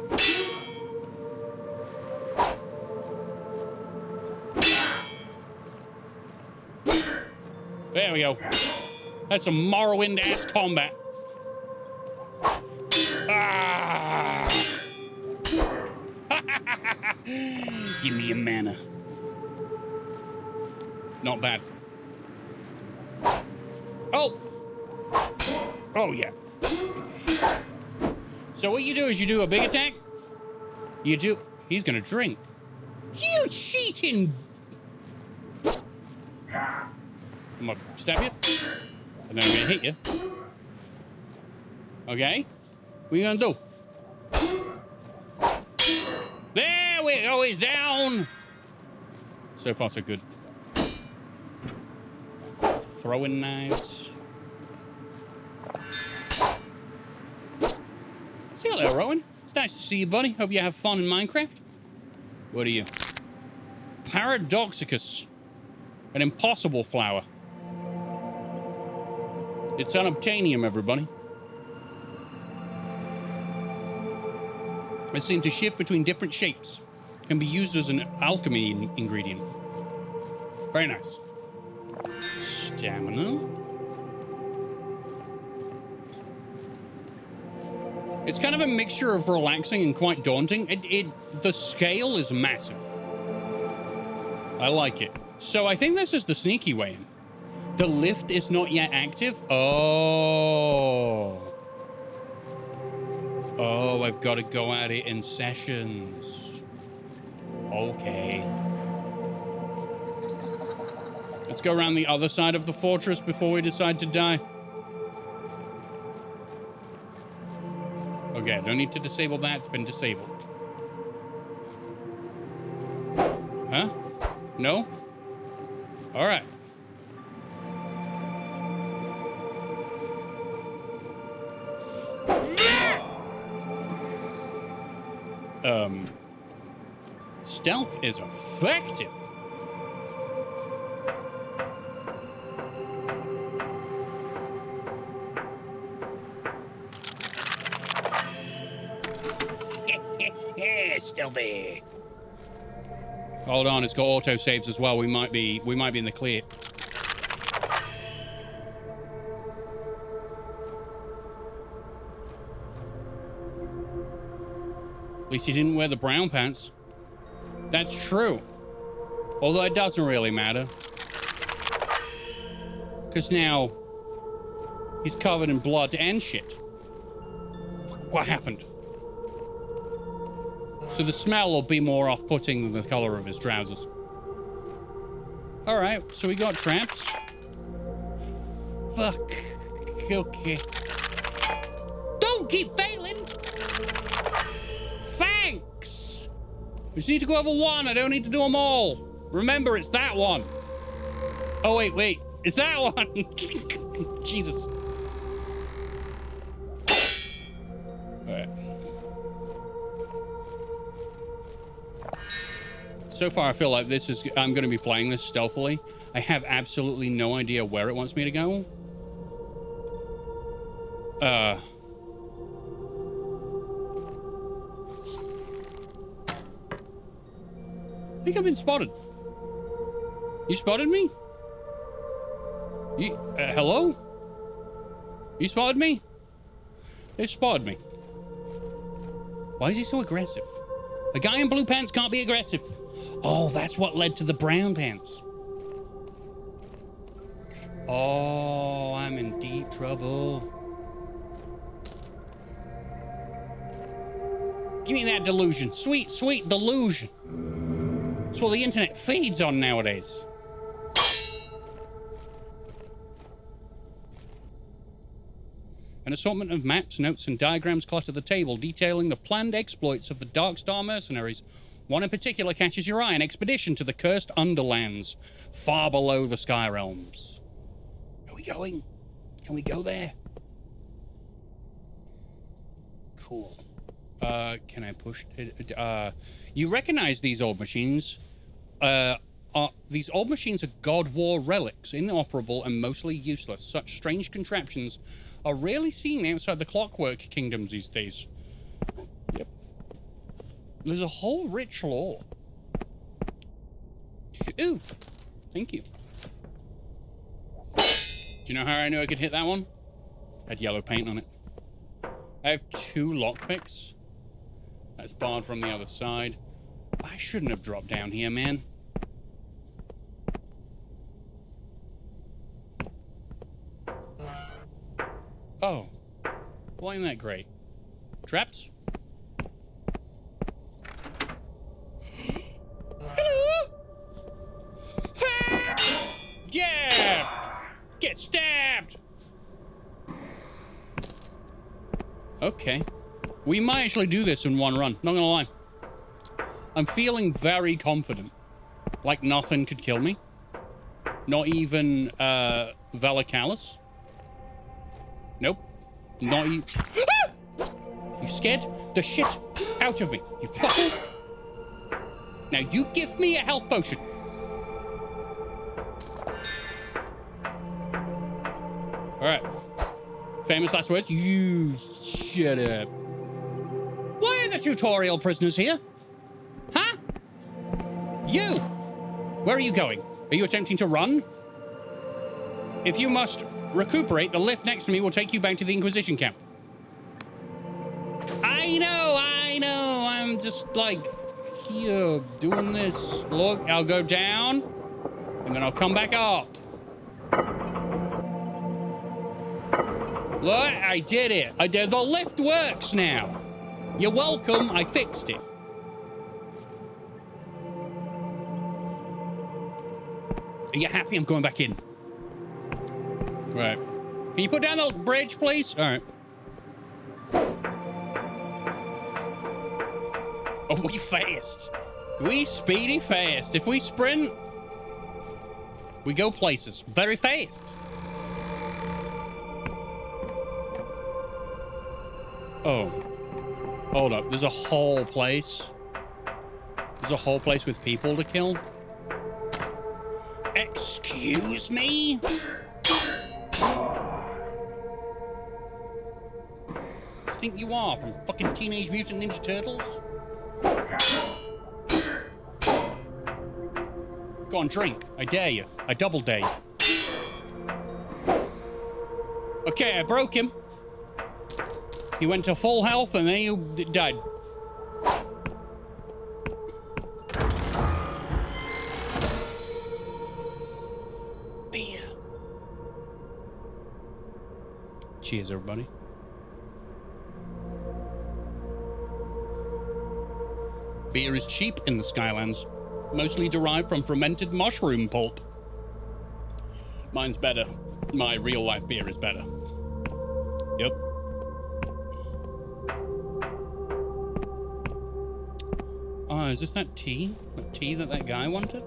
[SPEAKER 2] There we go. That's some Morrowind-ass combat. Ah. Give me your mana. Not bad. Oh! Oh, yeah. So what you do is you do a big attack. You do... He's gonna drink. You cheating... I'm gonna stab you. And then I'm gonna hit you. Okay. What are you gonna do? There we go, he's down. So far, so good. Throwing knives. Say hello, Rowan. It's nice to see you, buddy. Hope you have fun in Minecraft. What are you? Paradoxicus. An impossible flower. It's unobtainium, everybody. that seem to shift between different shapes. Can be used as an alchemy ingredient. Very nice. Stamina. It's kind of a mixture of relaxing and quite daunting. The scale is massive. I like it. So I think this is the sneaky way in. The lift is not yet active. Oh. Oh, I've got to go at it in sessions. Okay. Let's go around the other side of the fortress before we decide to die. Okay, don't need to disable that. It's been disabled. Huh? No? All right. Stealth is effective. Stealthy. Hold on, it's got auto saves as well. We might be in the clear. At least he didn't wear the brown pants. That's true. Although it doesn't really matter. Because now he's covered in blood and shit. What happened? So the smell will be more off-putting than the color of his trousers. All right, so we got traps. Fuck. Okay. Don't keep failing. Thanks. We just need to go over one. I don't need to do them all. Remember, it's that one. Oh, wait. It's that one. Jesus. All right. So far, I feel like I'm going to be playing this stealthily. I have absolutely no idea where it wants me to go. I think I've been spotted. You spotted me? Hello? You spotted me? They spotted me. Why is he so aggressive? A guy in blue pants can't be aggressive. Oh, that's what led to the brown pants. Oh, I'm in deep trouble. Give me that delusion. Sweet, sweet delusion. That's what the internet feeds on nowadays. An assortment of maps, notes, and diagrams clutter the table, detailing the planned exploits of the Darkstar mercenaries. One in particular catches your eye, an expedition to the cursed Underlands, far below the Sky Realms. Are we going? Can we go there? Cool. Can I push it? You recognize these old machines. These old machines are God War relics, inoperable and mostly useless. Such strange contraptions are rarely seen outside the Clockwork Kingdoms these days. Yep. There's a whole rich lore. Ooh, thank you. Do you know how I knew I could hit that one? I had yellow paint on it. I have 2 lockpicks. That's barred from the other side. I shouldn't have dropped down here, man. Oh. Well, ain't that great? Traps? Hello? Yeah! Get stabbed! Okay. We might actually do this in one run, not gonna lie. I'm feeling very confident. Like nothing could kill me. Not even, Valacalis. Nope. Not even... You scared the shit out of me, you fucker. Now you give me a health potion. Alright. Famous last words. You shut up. Why are the tutorial prisoners here. Huh? You! Where are you going? Are you attempting to run? If you must recuperate, the lift next to me will take you back to the Inquisition camp. I know. I'm just like here doing this. Look, I'll go down and then I'll come back up. Look, I did it. The lift works now. You're welcome. I fixed it. Are you happy I'm going back in? Right. Can you put down the bridge, please? All right. Oh, we fast. We speedy fast. If we sprint, we go places very fast. Oh. Hold up. There's a whole place. There's a whole place with people to kill. Excuse me? Think you are from fucking Teenage Mutant Ninja Turtles? Go on, drink. I dare you. I double dare you. Okay, I broke him. He went to full health and then he died. Beer. Cheers, everybody. Beer is cheap in the Skylands, mostly derived from fermented mushroom pulp. Mine's better. My real-life beer is better. Yep. Oh, is this that tea? That tea that guy wanted?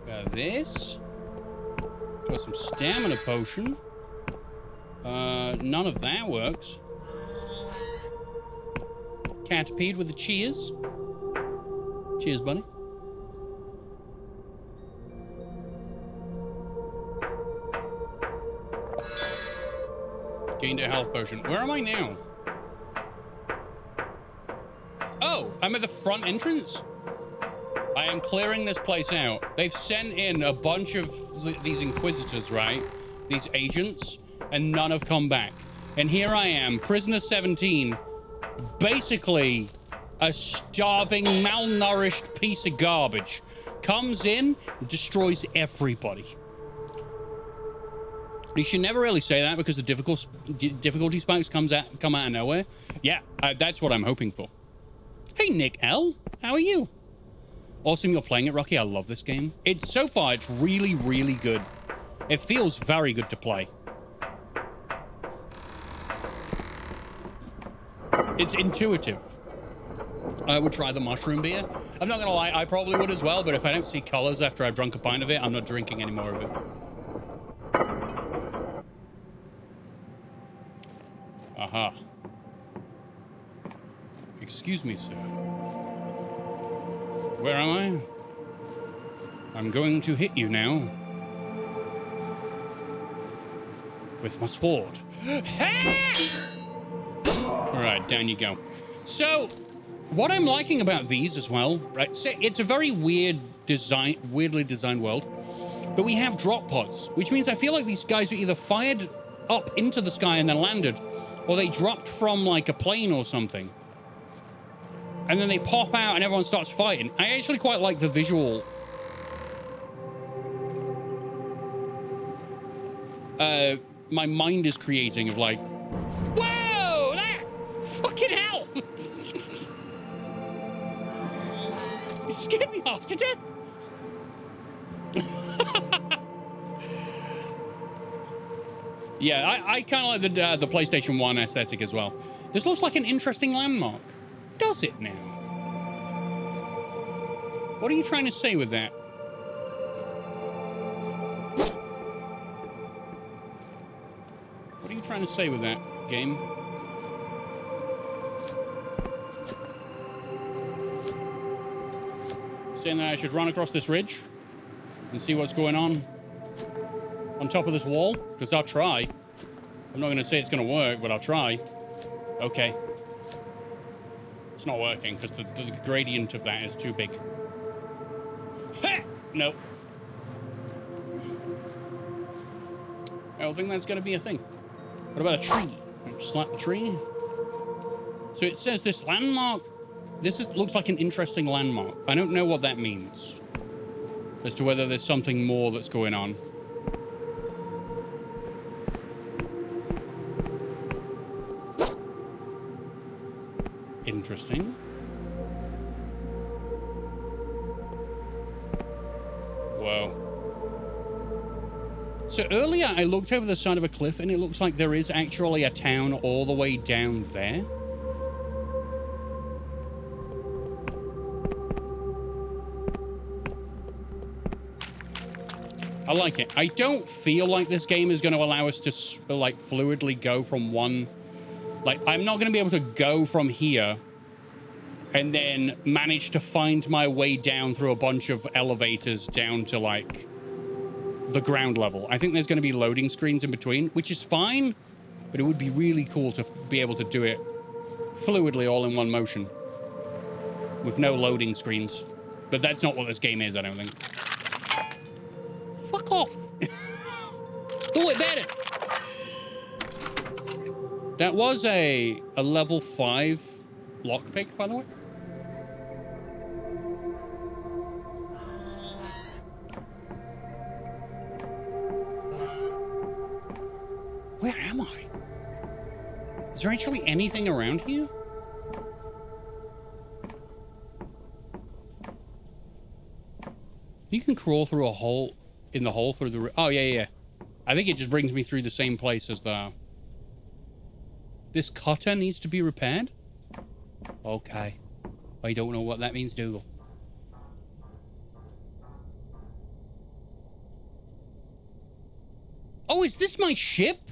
[SPEAKER 2] Got this. Got some stamina potion. None of that works. Catapede with the cheers. Cheers, buddy. Gained a health potion. Where am I now? Oh, I'm at the front entrance. I am clearing this place out. They've sent in a bunch of these inquisitors, right? These agents, and none have come back. And here I am, prisoner 17, basically a starving, malnourished piece of garbage. Comes in, destroys everybody. You should never really say that because the difficulty spikes come out of nowhere. Yeah, that's what I'm hoping for. Hey, Nick L, how are you? Awesome you're playing it, Rocky. I love this game. So far, it's really, really good. It feels very good to play. It's intuitive. I would try the mushroom beer. I'm not gonna lie, I probably would as well, but if I don't see colors after I've drunk a pint of it, I'm not drinking any more of it. Aha. Excuse me, sir. Where am I? I'm going to hit you now. With my sword. Alright, down you go. So, what I'm liking about these as well, right? So it's a very weirdly designed world. But we have drop pods, which means I feel like these guys are either fired up into the sky and then landed, or they dropped from like a plane or something. And then they pop out and everyone starts fighting. I actually quite like the visual. My mind is creating of like, whoa, that fucking hell. It scared me half to death. Yeah, I kind of like the PlayStation 1 aesthetic as well. This looks like an interesting landmark. Does it now? What are you trying to say with that? What are you trying to say with that, game? Saying that I should run across this ridge and see what's going on top of this wall? Because I'll try. I'm not going to say it's going to work, but I'll try. Okay. It's not working because the gradient of that is too big. Ha! No. I don't think that's going to be a thing. What about a tree? Slap the tree. So it says this landmark. Looks like an interesting landmark. I don't know what that means. As to whether there's something more that's going on. Interesting. Whoa. So earlier I looked over the side of a cliff and it looks like there is actually a town all the way down there. I like it. I don't feel like this game is going to allow us to like fluidly go from one... Like, I'm not going to be able to go from here and then manage to find my way down through a bunch of elevators down to, like, the ground level. I think there's going to be loading screens in between, which is fine, but it would be really cool to be able to do it fluidly all in one motion with no loading screens. But that's not what this game is, I don't think. Fuck off. Do it better. That was a level 5 lockpick, by the way. Where am I? Is there actually anything around here? You can crawl through a hole in the hole through the... Oh, yeah. I think it just brings me through the same place as the... This cutter needs to be repaired? Okay. I don't know what that means, Dougal. Oh, is this my ship?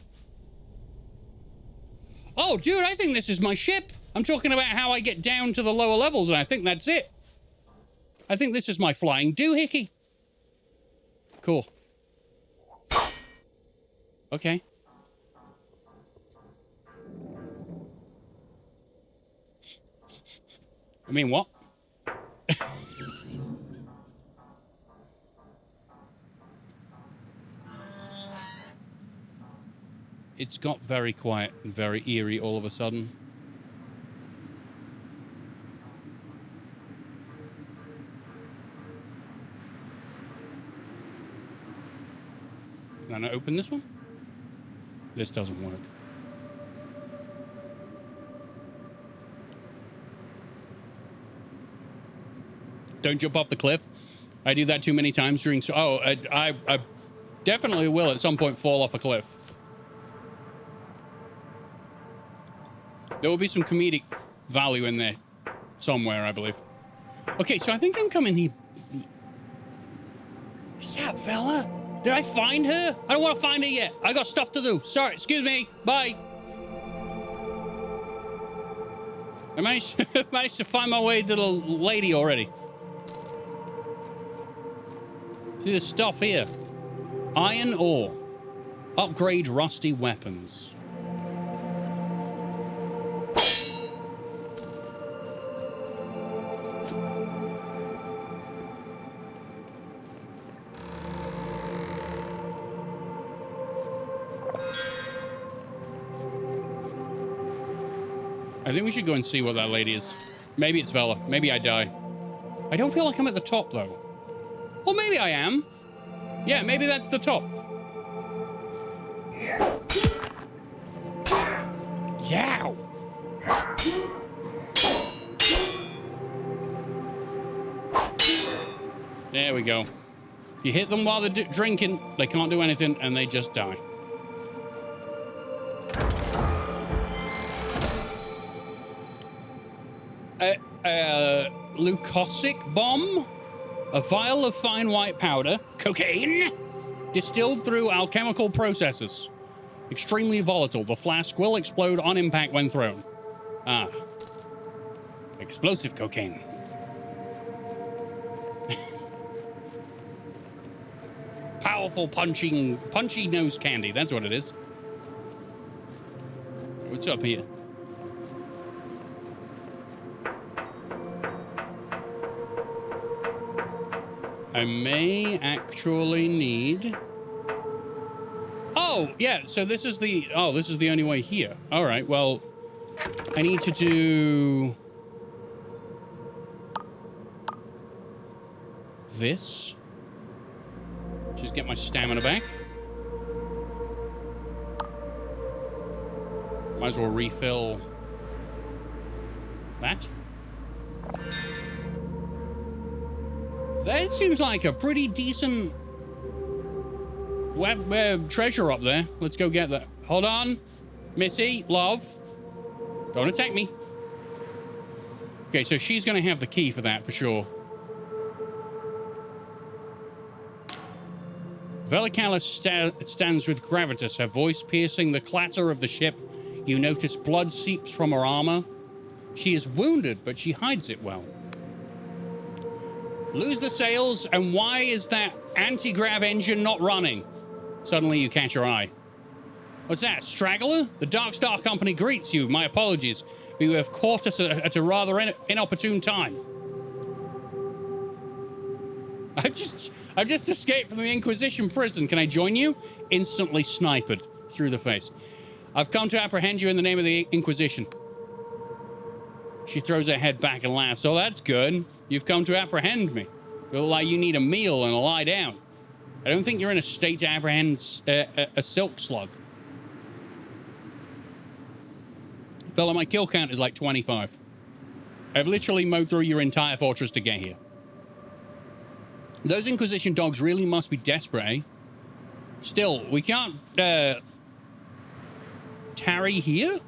[SPEAKER 2] Oh, dude, I think this is my ship. I'm talking about how I get down to the lower levels, and I think that's it. I think this is my flying doohickey. Cool. Okay. I mean, what? It's got very quiet and very eerie all of a sudden. Can I not open this one? This doesn't work. Don't jump off the cliff. I do that too many times during... Oh, I definitely will at some point fall off a cliff. There will be some comedic value in there somewhere, I believe. Okay, so I think I'm coming here. Is that Vela? Did I find her? I don't want to find her yet. I got stuff to do. Sorry, excuse me. Bye. I managed to find my way to the lady already. See the stuff here. Iron ore. Upgrade rusty weapons. I think we should go and see what that lady is. Maybe it's Vela. Maybe I die. I don't feel like I'm at the top, though. Or maybe I am. Yeah, maybe that's the top. Yow! There we go. If you hit them while they're drinking, they can't do anything, and they just die. Leucosic bomb? A vial of fine white powder, cocaine, distilled through alchemical processes. Extremely volatile. The flask will explode on impact when thrown. Ah. Explosive cocaine. Powerful punchy nose candy. That's what it is. What's up here? I may actually need... Oh, yeah, so this is the... Oh, this is the only way here. All right, well, I need to do... this. Just get my stamina back. Might as well refill that. That seems like a pretty decent treasure up there. Let's go get that. Hold on. Missy, love. Don't attack me. Okay, so she's going to have the key for that for sure. Velicala stands with Gravitas, her voice piercing the clatter of the ship. You notice blood seeps from her armor. She is wounded, but she hides it well. Lose the sails, and why is that anti-grav engine not running? Suddenly you catch her eye. What's that, Straggler? The Dark Star Company greets you. My apologies. You have caught us at a rather inopportune time. I've just escaped from the Inquisition prison. Can I join you? Instantly sniped through the face. I've come to apprehend you in the name of the Inquisition. She throws her head back and laughs. Oh, that's good. You've come to apprehend me. You look like you need a meal and a lie down. I don't think you're in a state to apprehend a silk slug. Fella, my kill count is like 25. I've literally mowed through your entire fortress to get here. Those Inquisition dogs really must be desperate, eh? Still, we can't, tarry here?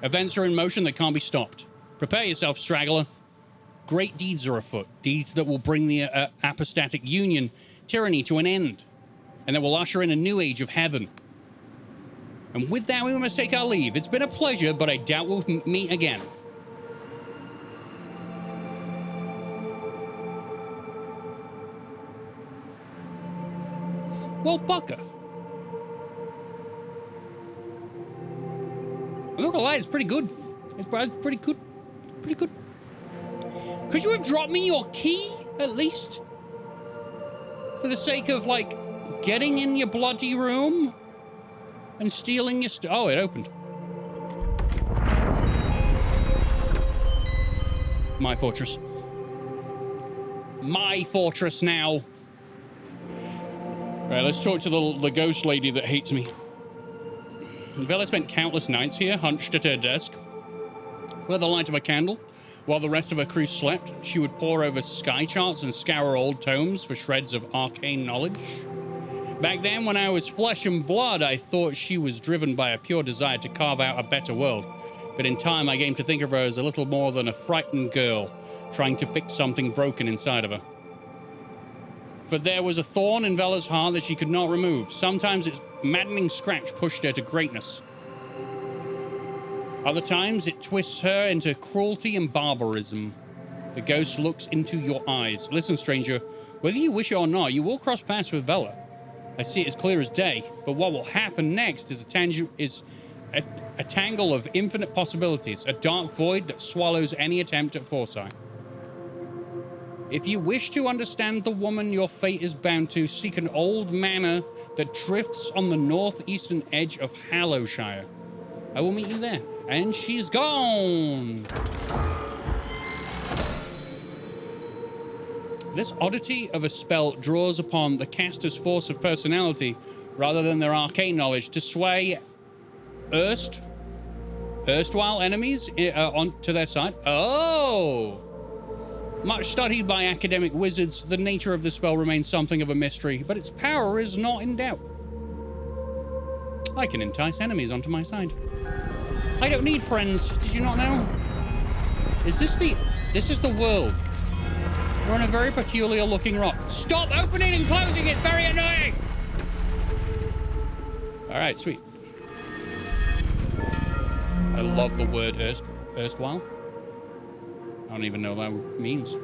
[SPEAKER 2] Events are in motion that can't be stopped. Prepare yourself, Straggler. Great deeds are afoot. Deeds that will bring the apostatic union tyranny to an end. And that will usher in a new age of heaven. And with that, we must take our leave. It's been a pleasure, but I doubt we'll meet again. Well, Bucker. I'm not gonna lie, it's pretty good. It's pretty good. Pretty good. Could you have dropped me your key, at least? For the sake of, like, getting in your bloody room and stealing your stuff. Oh, it opened. My fortress. My fortress now. Right, let's talk to the ghost lady that hates me. Vela spent countless nights here, hunched at her desk. By the light of a candle, while the rest of her crew slept, she would pore over sky charts and scour old tomes for shreds of arcane knowledge. Back then, when I was flesh and blood, I thought she was driven by a pure desire to carve out a better world. But in time, I came to think of her as a little more than a frightened girl, trying to fix something broken inside of her. For there was a thorn in Vela's heart that she could not remove. Sometimes its maddening scratch pushed her to greatness. Other times, it twists her into cruelty and barbarism. The ghost looks into your eyes. Listen, stranger, whether you wish it or not, you will cross paths with Vela. I see it as clear as day, but what will happen next is a tangle of infinite possibilities, a dark void that swallows any attempt at foresight. If you wish to understand the woman your fate is bound to, seek an old manor that drifts on the northeastern edge of Hallowshire. I will meet you there. And she's gone! This oddity of a spell draws upon the caster's force of personality rather than their arcane knowledge to sway erstwhile enemies onto their side. Oh! Much studied by academic wizards, the nature of the spell remains something of a mystery, but its power is not in doubt. I can entice enemies onto my side. I don't need friends, did you not know? This is the world. We're on a very peculiar looking rock. Stop opening and closing, it's very annoying! Alright, sweet. I love the word erstwhile. I don't even know what that means.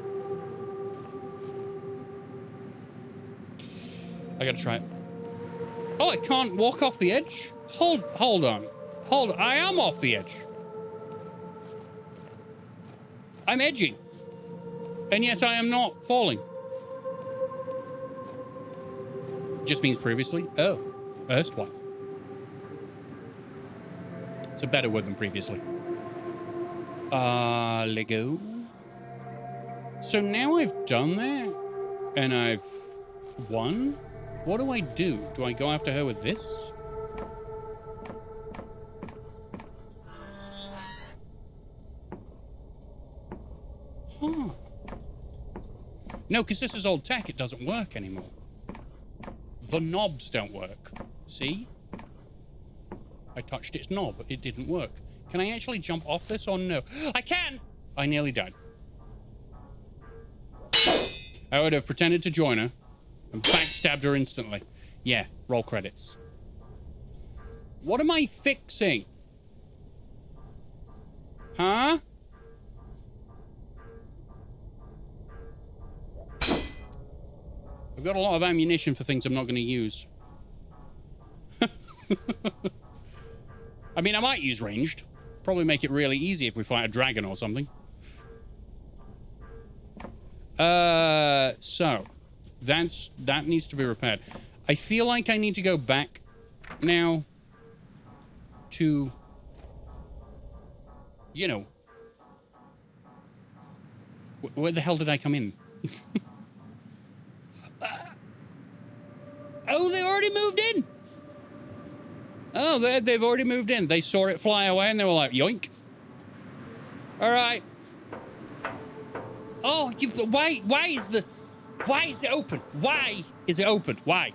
[SPEAKER 2] I gotta try it. Oh, I can't walk off the edge? Hold on. I am off the edge. I'm edging. And yet I am not falling. Just means previously. Oh, erstwhile. It's a better word than previously. Lego. So now I've done that, and I've won. What do I do? Do I go after her with this? Huh. No, because this is old tech. It doesn't work anymore. The knobs don't work. See? I touched its knob. It didn't work. Can I actually jump off this or no? I can! I nearly died. I would have pretended to join her and backstabbed her instantly. Yeah, roll credits. What am I fixing? Huh? I've got a lot of ammunition for things I'm not going to use. I mean, I might use ranged. Probably make it really easy if we fight a dragon or something. So that needs to be repaired. I feel like I need to go back now to, you know, where the hell did I come in? Oh, they already moved in. Oh, they've already moved in. They saw it fly away and they were like, yoink. All right. Oh, why is it open? Why is it open? Why?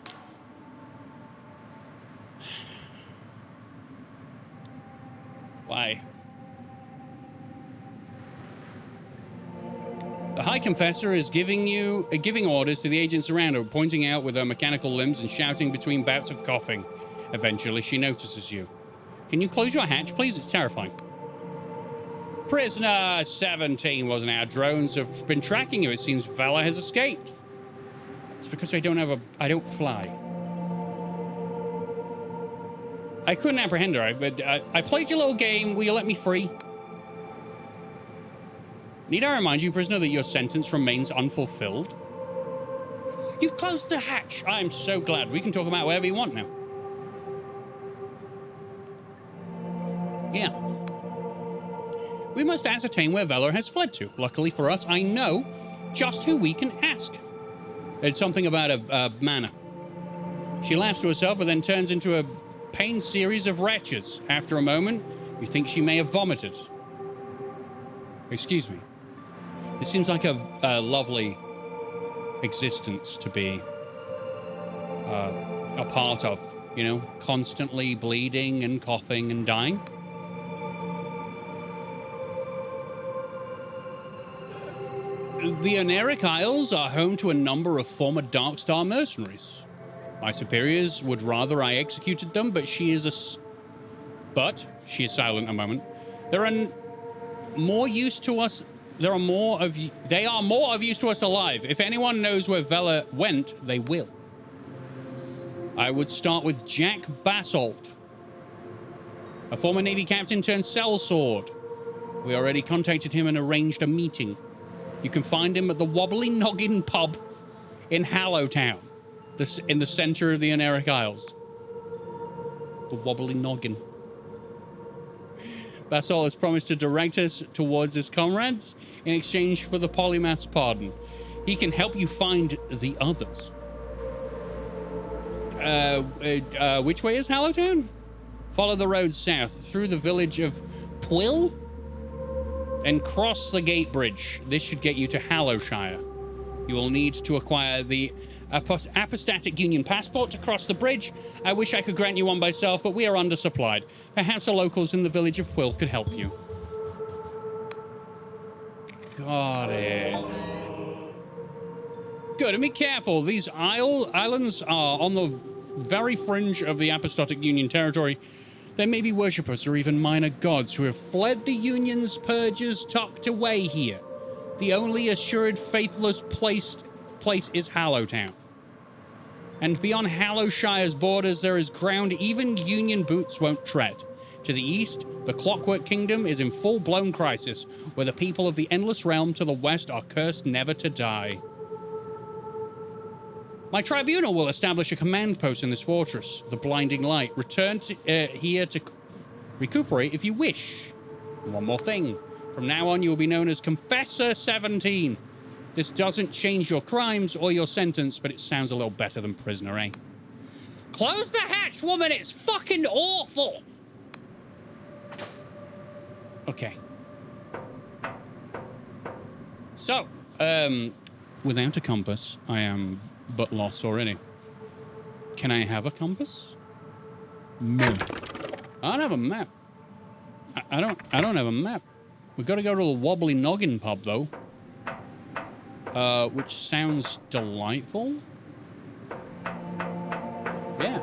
[SPEAKER 2] Why? The High Confessor is giving orders to the agents around her, pointing out with her mechanical limbs and shouting between bouts of coughing. Eventually, she notices you. Can you close your hatch, please? It's terrifying. Prisoner 17 wasn't our drones have been tracking you. It seems Valor has escaped. It's because I don't fly. I couldn't apprehend her. I played your little game. Will you let me free? Need I remind you, prisoner, that your sentence remains unfulfilled? You've closed the hatch. I'm so glad. We can talk about whatever you want now. Yeah. We must ascertain where Valor has fled to. Luckily for us, I know just who we can ask. It's something about a manor. She laughs to herself and then turns into a pained series of retches. After a moment, you think she may have vomited. Excuse me. It seems like a lovely existence to be a part of, you know, constantly bleeding and coughing and dying. The Oneric Isles are home to a number of former Darkstar mercenaries. My superiors would rather I executed them, but she is silent a moment. They are more of use to us alive. If anyone knows where Vela went, they will. I would start with Jack Basalt, a former Navy captain turned sellsword. We already contacted him and arranged a meeting. You can find him at the Wobbly Noggin pub in Hallowtown, in the center of the Oneric Isles. The Wobbly Noggin. Basalt has promised to direct us towards his comrades in exchange for the polymath's pardon. He can help you find the others. Which way is Hallowtown? Follow the road south through the village of Pwill and cross the gate bridge. This should get you to Hallowshire. You will need to acquire the Apostatic Union passport to cross the bridge. I wish I could grant you one myself, but we are undersupplied. Perhaps the locals in the village of Pwill could help you. Got it. Good, and be careful. These islands are on the very fringe of the Apostolic Union territory. There may be worshippers or even minor gods who have fled the Union's purges tucked away here. The only assured faithless place is Hallowtown. And beyond Hallowshire's borders, there is ground even Union boots won't tread. To the east, the Clockwork Kingdom is in full-blown crisis, where the people of the Endless Realm to the west are cursed never to die. My tribunal will establish a command post in this fortress, the Blinding Light. Return to, here to recuperate if you wish. One more thing. From now on, you'll be known as Confessor 17. This doesn't change your crimes or your sentence, but it sounds a little better than prisoner, eh? Close the hatch, woman! It's fucking awful! Okay. So, without a compass, I am but lost already. Can I have a compass? No. I don't have a map. I don't have a map. We've got to go to the Wobbly Noggin pub, though. Which sounds delightful. Yeah.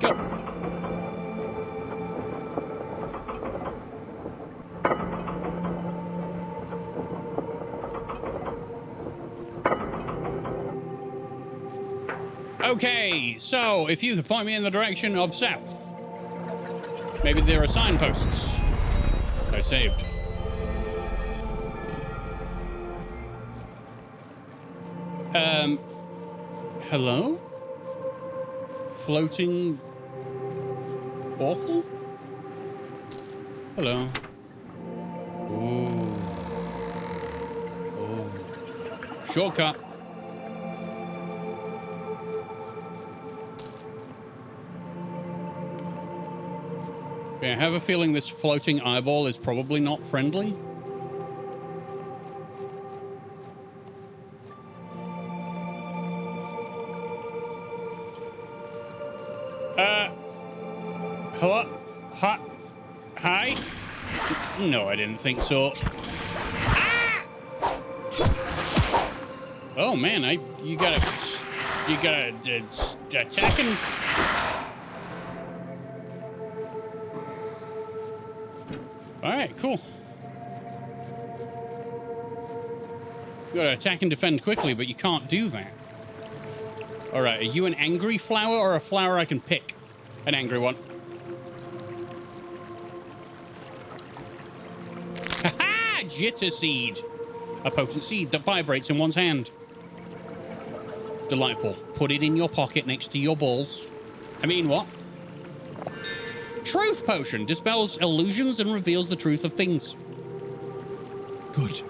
[SPEAKER 2] Go. Okay, so if you could point me in the direction of south. Maybe there are signposts. I saved. Hello? Floating... awful? Hello. Ooh. Oh. Shortcut. Okay, I have a feeling this floating eyeball is probably not friendly. Hello? Hi? No, I didn't think so. Ah! Oh man, you gotta attacking. All right, cool. You gotta attack and defend quickly, but you can't do that. All right, are you an angry flower or a flower I can pick? An angry one. Ha-ha! Jitter seed. A potent seed that vibrates in one's hand. Delightful. Put it in your pocket next to your balls. I mean, what? Truth potion dispels illusions and reveals the truth of things. Good.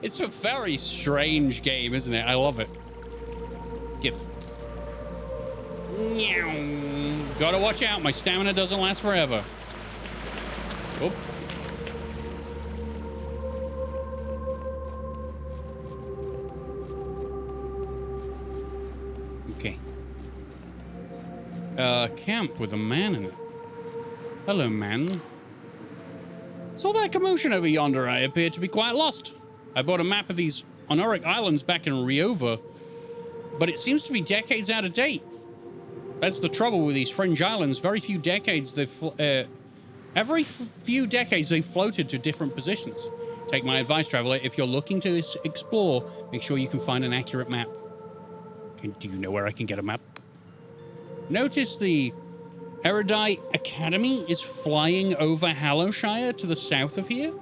[SPEAKER 2] It's a very strange game, isn't it? I love it. Give. Meow. Gotta watch out. My stamina doesn't last forever. Oh. Okay. Camp with a man in it. Hello, man. Saw that commotion over yonder. I appear to be quite lost. I bought a map of these Honoric Islands back in Riova, but it seems to be decades out of date. That's the trouble with these fringe islands. Every few decades they've floated to different positions. Take my advice, traveler. If you're looking to explore, make sure you can find an accurate map. Do you know where I can get a map? Notice the Erudite Academy is flying over Hallowshire to the south of here.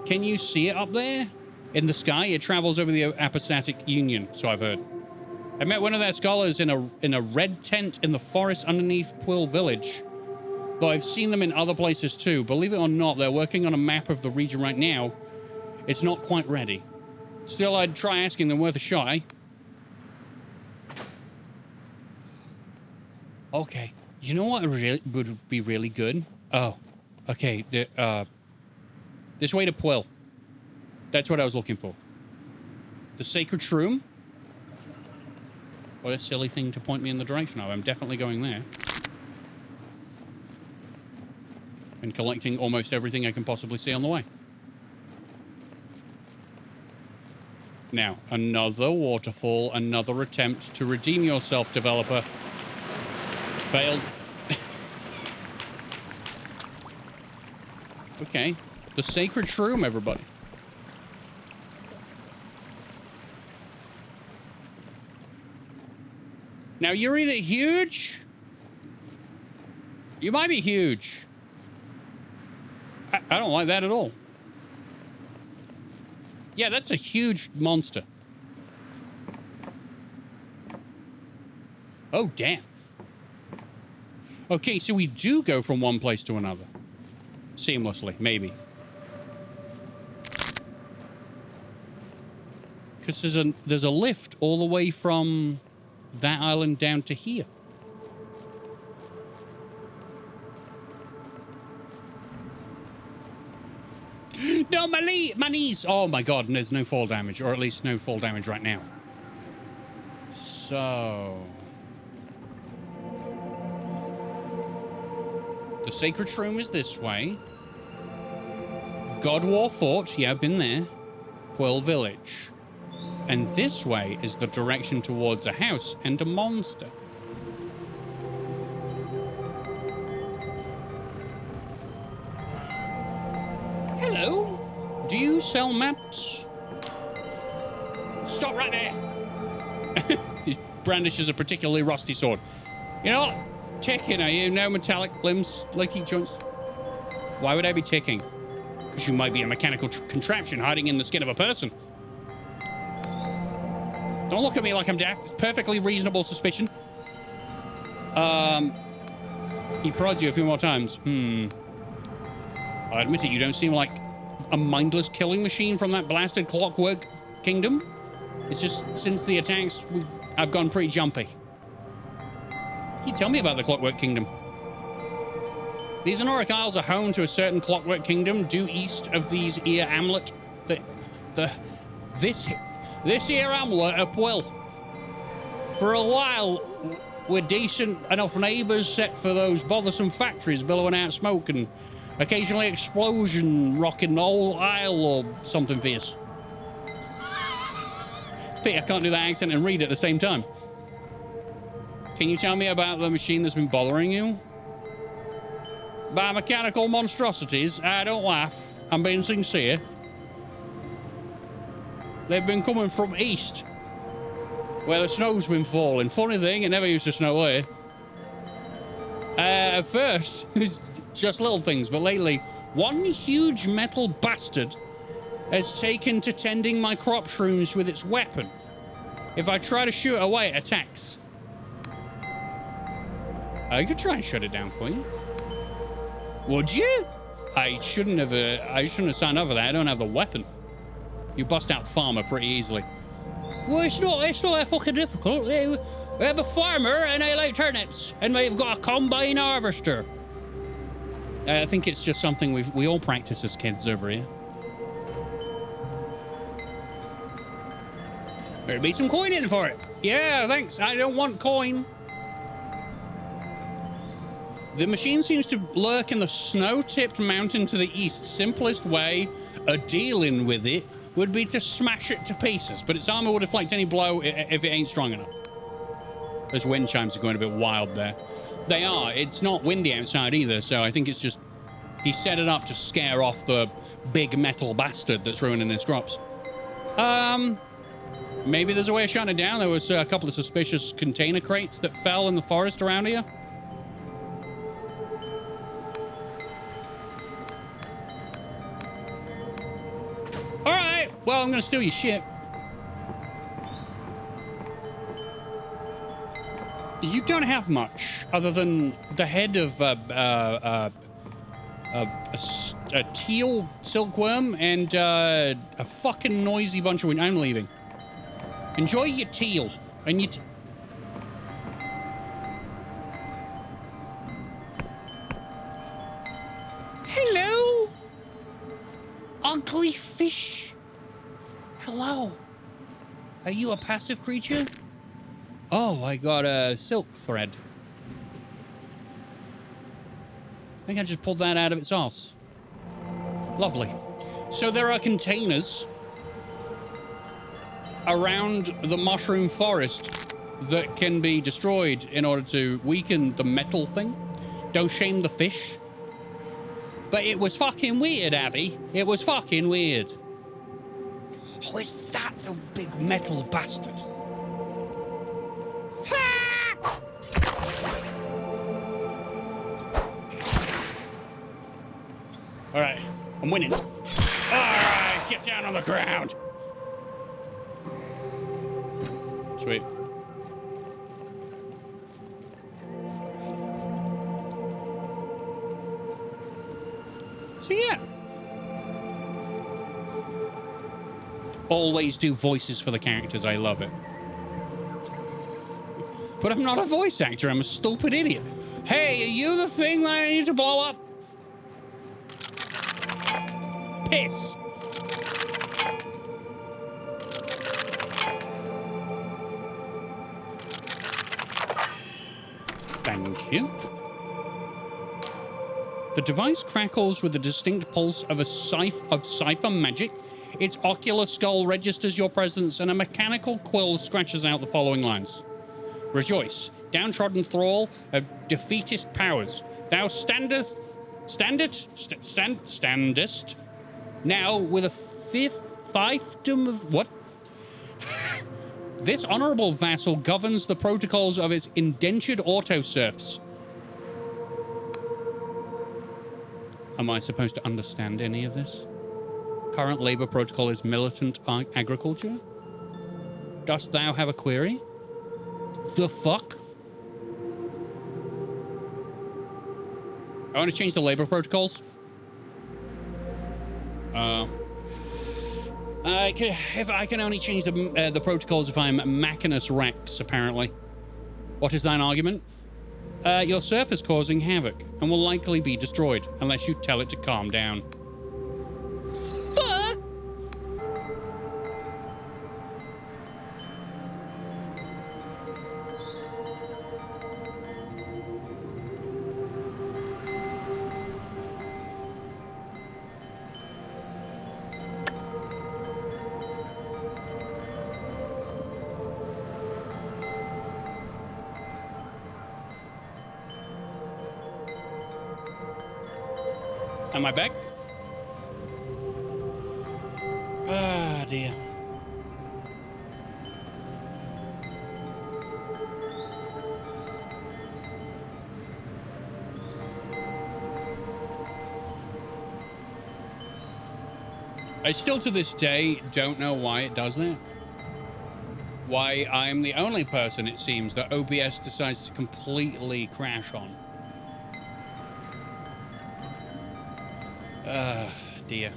[SPEAKER 2] Can you see it up there? In the sky, it travels over the Apostatic Union, so I've heard. I met one of their scholars in a red tent in the forest underneath Quill Village. Though I've seen them in other places too. Believe it or not, they're working on a map of the region right now. It's not quite ready. Still, I'd try asking them worth a shot, eh? Okay. You know what would be really good? Oh. Okay. This way to Quill. That's what I was looking for. The Sacred Shroom? What a silly thing to point me in the direction of. I'm definitely going there. And collecting almost everything I can possibly see on the way. Now, another waterfall, another attempt to redeem yourself, developer. Failed. Okay. The Sacred Shroom, everybody. Now, you're either huge... You might be huge. I don't like that at all. Yeah, that's a huge monster. Oh, damn. Okay, so we do go from one place to another. Seamlessly, maybe. Because there's a lift all the way from that island down to here. No, my knees! Oh my god, and there's no fall damage, or at least no fall damage right now. So... the Sacred Shroom is this way. God War Fort, yeah, I've been there. Pearl Village. And this way is the direction towards a house and a monster. Hello? Do you sell maps? Stop right there! He brandishes a particularly rusty sword. You know what? Ticking, are you? No metallic limbs, leaky joints. Why would I be ticking? Because you might be a mechanical contraption hiding in the skin of a person. Don't look at me like I'm daft. It's perfectly reasonable suspicion. He prods you a few more times. I admit it, you don't seem like a mindless killing machine from that blasted Clockwork Kingdom. It's just since the attacks, I've gone pretty jumpy. You tell me about the Clockwork Kingdom. These Anoric Isles are home to a certain Clockwork Kingdom due east of these here Hamlet. This here Hamlet up well. For a while, we're decent enough neighbours set for those bothersome factories billowing out smoke and occasionally explosion rocking the whole isle or something fierce. It's a pity I can't do that accent and read at the same time. Can you tell me about the machine that's been bothering you? By mechanical monstrosities, I don't laugh. I'm being sincere. They've been coming from east, where the snow's been falling. Funny thing, it never used to snow here. At first, it was just little things, but lately, one huge metal bastard has taken to tending my crop shrooms with its weapon. If I try to shoot it away, it attacks. I could try and shut it down for you. Would you? I shouldn't have signed up for that. I don't have the weapon. You bust out farmer pretty easily. Well, it's not that fucking difficult. I'm a farmer and I like turnips, and we've got a combine harvester. I think it's just something we all practice as kids over here. There'll be some coin in for it. Yeah, thanks. I don't want coin. The machine seems to lurk in the snow-tipped mountain to the east. Simplest way of dealing with it would be to smash it to pieces, but its armor will deflect any blow if it ain't strong enough. Those wind chimes are going a bit wild there. They are. It's not windy outside either, so I think it's just... he set it up to scare off the big metal bastard that's ruining his crops. Maybe there's a way of shutting it down. There was a couple of suspicious container crates that fell in the forest around here. Alright, well, I'm gonna steal your shit. You don't have much other than the head of a teal silkworm and a fucking noisy bunch of wind. I'm leaving. Enjoy your teal and your... Hello? Ugly fish. Hello. Are you a passive creature? Oh, I got a silk thread. I think I just pulled that out of its arse. Lovely. So there are containers around the mushroom forest that can be destroyed in order to weaken the metal thing. Don't shame the fish. But it was fucking weird, Abby. It was fucking weird. Oh, is that the big metal bastard? Ha! All right, I'm winning. All right, get down on the ground. Sweet. So yeah. Always do voices for the characters. I love it. But I'm not a voice actor. I'm a stupid idiot. Hey, are you the thing that I need to blow up? Piss. Thank you. The device crackles with the distinct pulse of a cipher magic. Its ocular skull registers your presence, and a mechanical quill scratches out the following lines. Rejoice, downtrodden thrall of defeatist powers. Thou standest now with a fiefdom of what? This honorable vassal governs the protocols of its indentured autoserfs. Am I supposed to understand any of this? Current labor protocol is militant agriculture? Dost thou have a query? The fuck? I want to change the labor protocols. If I can only change the protocols if I'm Machinus Rex, apparently. What is thine argument? Your surf is causing havoc and will likely be destroyed unless you tell it to calm down. Fuck! Am I back? Ah, dear. I still to this day don't know why it does that. Why I'm the only person, it seems, that OBS decides to completely crash on. Dear.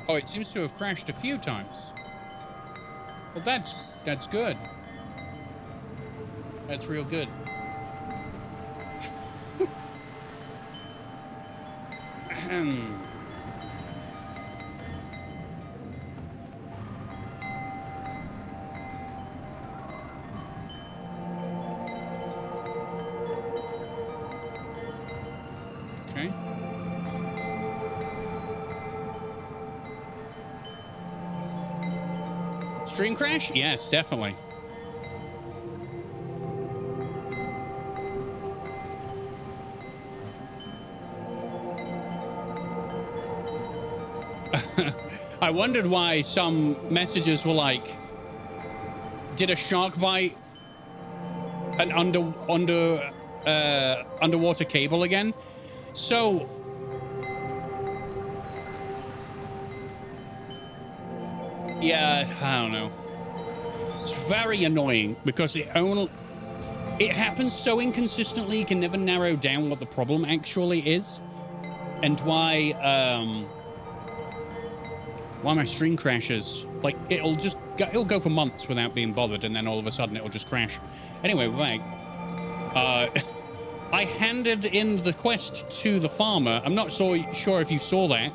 [SPEAKER 2] Oh, it seems to have crashed a few times. Well, that's good. That's real good. Okay. Stream crash? Yes, definitely. I wondered why some messages were like, did a shark bite an underwater cable again? So yeah, I don't know. It's very annoying because it happens so inconsistently you can never narrow down what the problem actually is and why my stream crashes. Like it'll go for months without being bothered, and then all of a sudden it'll just crash. Anyway, we're back. I handed in the quest to the farmer. I'm not so sure if you saw that.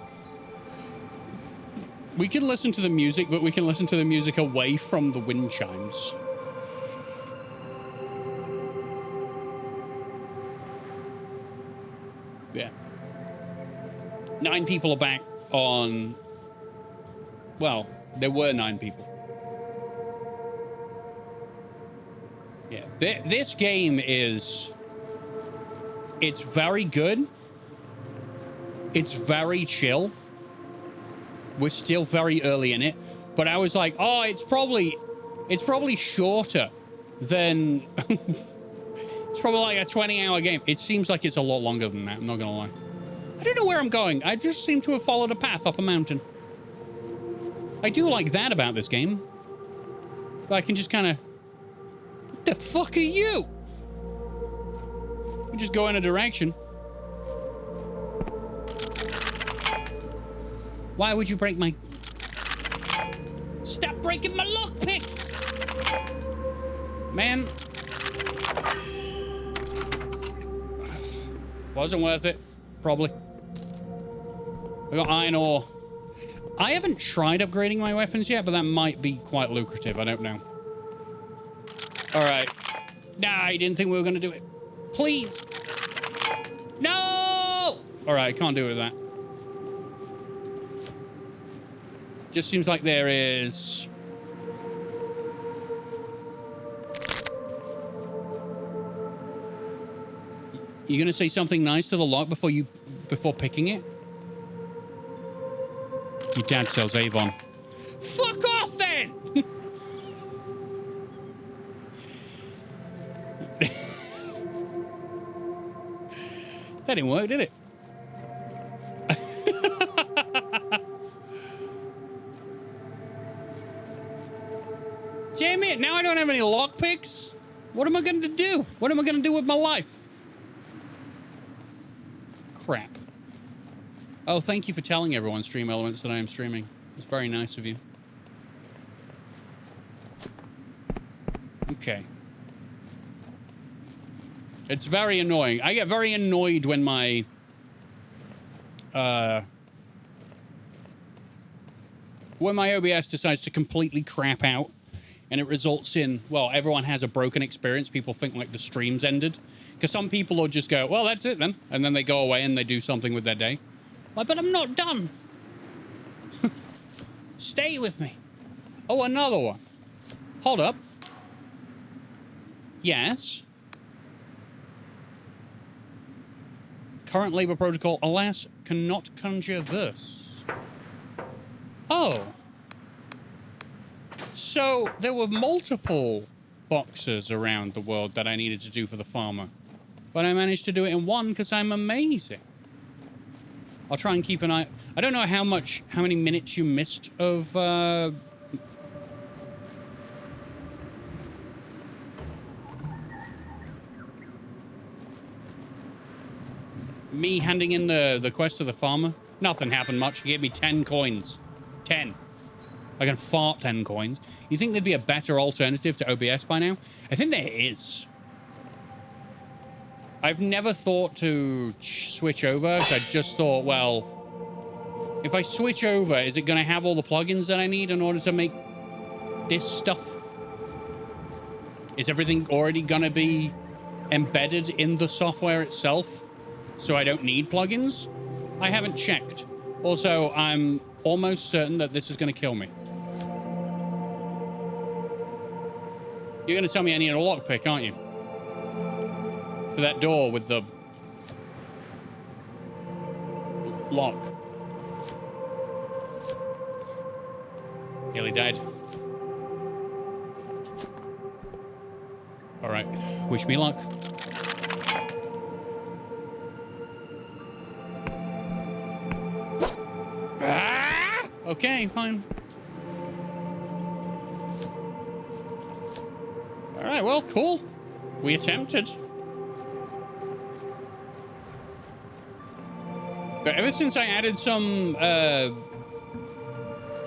[SPEAKER 2] We can listen to the music, but we can listen to the music away from the wind chimes. Yeah. 9 people are back on... Well, there were 9 people. Yeah. This game is... It's very good. It's very chill. We're still very early in it, but I was like, oh, it's probably shorter than it's probably like a 20-hour game. It seems like it's a lot longer than that. I'm not gonna lie. I don't know where I'm going. I just seem to have followed a path up a mountain. I do like that about this game. I can just kind of... What the fuck are you? You just go in a direction. Why would you break my... Stop breaking my lockpicks! Man. Wasn't worth it. Probably. I got iron ore. I haven't tried upgrading my weapons yet, but that might be quite lucrative. I don't know. Alright. Nah, I didn't think we were going to do it. Please. No! Alright, I can't do it with that. Just seems like there is... You gonna say something nice to the lock before picking it? Your dad sells Avon. Fuck off then! That didn't work, did it? Damn it, now I don't have any lockpicks? What am I going to do? What am I going to do with my life? Crap. Oh, thank you for telling everyone, Stream Elements, that I am streaming. It's very nice of you. Okay. It's very annoying. I get very annoyed when my... when my OBS decides to completely crap out. And it results in, well, everyone has a broken experience. People think, like, the stream's ended. Because some people will just go, well, that's it then. And then they go away and they do something with their day. Like, but I'm not done. Stay with me. Oh, another one. Hold up. Yes. Current labor protocol, alas, cannot conjure verse. Oh. So, there were multiple boxes around the world that I needed to do for the farmer. But I managed to do it in one because I'm amazing. I'll try and keep an eye... I don't know how many minutes you missed of, me handing in the quest to the farmer. Nothing happened much. He gave me 10 coins. 10. I can fart 10 coins. You think there'd be a better alternative to OBS by now? I think there is. I've never thought to switch over. I just thought, well, if I switch over, is it going to have all the plugins that I need in order to make this stuff? Is everything already going to be embedded in the software itself, so I don't need plugins? I haven't checked. Also, I'm almost certain that this is going to kill me. You're going to tell me I need a lockpick, aren't you? For that door with the lock. Nearly died. All right. Wish me luck. Ah! Okay, fine. All right, well, cool. We attempted. But ever since I added some, well,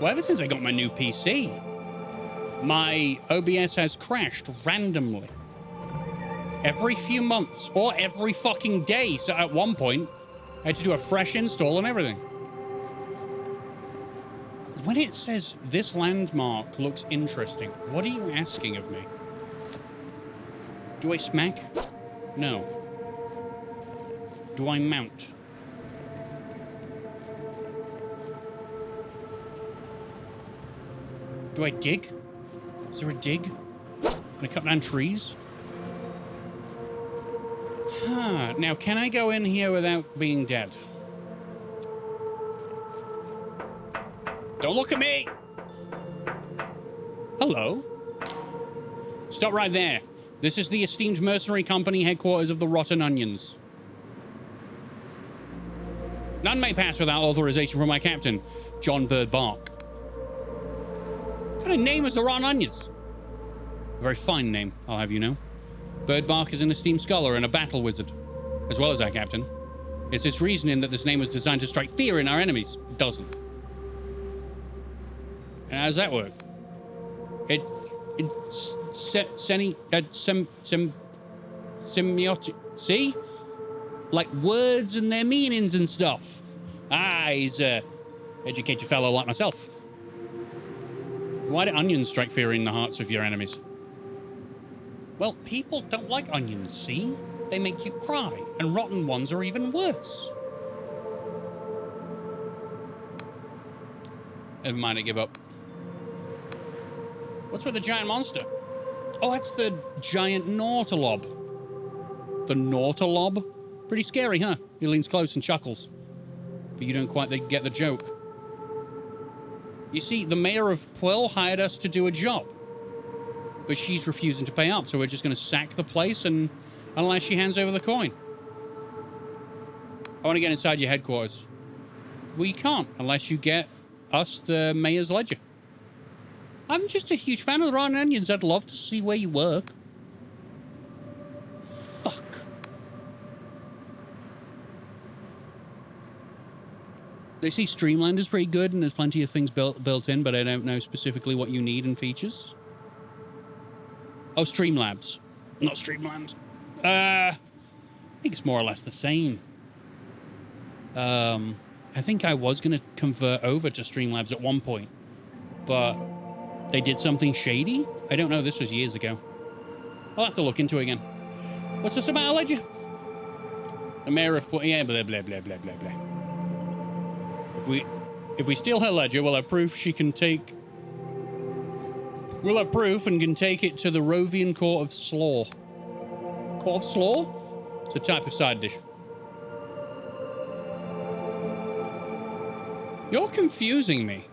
[SPEAKER 2] ever since I got my new PC, my OBS has crashed randomly. Every few months, or every fucking day. So at one point, I had to do a fresh install and everything. When it says, this landmark looks interesting, what are you asking of me? Do I smack? No. Do I mount? Do I dig? Is there a dig? Can I cut down trees? Huh. Now, can I go in here without being dead? Don't look at me! Hello? Stop right there. This is the esteemed mercenary company headquarters of the Rotten Onions. None may pass without authorization from my captain, John Bird Bark. kind of name is the rotten onions? A very fine name, I'll have you know. Birdbark is an esteemed scholar and a battle wizard, as well as our captain. It's this reasoning that this name was designed to strike fear in our enemies. It doesn't. And how does that work? Semiotic. See? Like words and their meanings and stuff. Ah, he's a educated fellow like myself. Why do onions strike fear in the hearts of your enemies? Well, people don't like onions, see? They make you cry, and rotten ones are even worse. Never mind, I give up. What's with the giant monster? Oh, that's the giant Nautolob. The Nautolob? Pretty scary, huh? He leans close and chuckles. But you don't quite get the joke. You see, the mayor of Puel hired us to do a job. But she's refusing to pay up, so we're just going to sack the place and unless she hands over the coin. I want to get inside your headquarters. Well, you can't unless you get us the mayor's ledger. I'm just a huge fan of the rotten onions. I'd love to see where you work. Fuck. They say Streamland is pretty good and there's plenty of things built in, but I don't know specifically what you need and features. Oh, Streamlabs, not Streamland. I think it's more or less the same. I think I was going to convert over to Streamlabs at one point, but they did something shady. I don't know. This was years ago. I'll have to look into it again. What's this about, Ledger? The mayor of... Yeah, blah, blah, blah, blah, blah, blah. If we steal her ledger, we'll have proof she can take... We'll have proof and can take it to the Rovian Court of Slaw. Court of Slaw? It's a type of side dish. You're confusing me.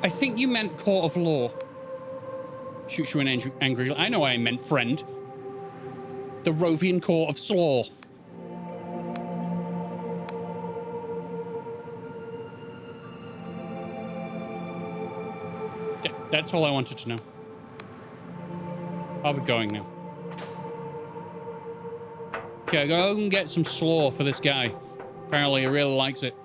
[SPEAKER 2] I think you meant Court of Law. Shoots you an angry... I know I meant friend. The Rovian Court of Slaw. That's all I wanted to know. I'll be going now. Okay, go and get some slaw for this guy. Apparently he really likes it.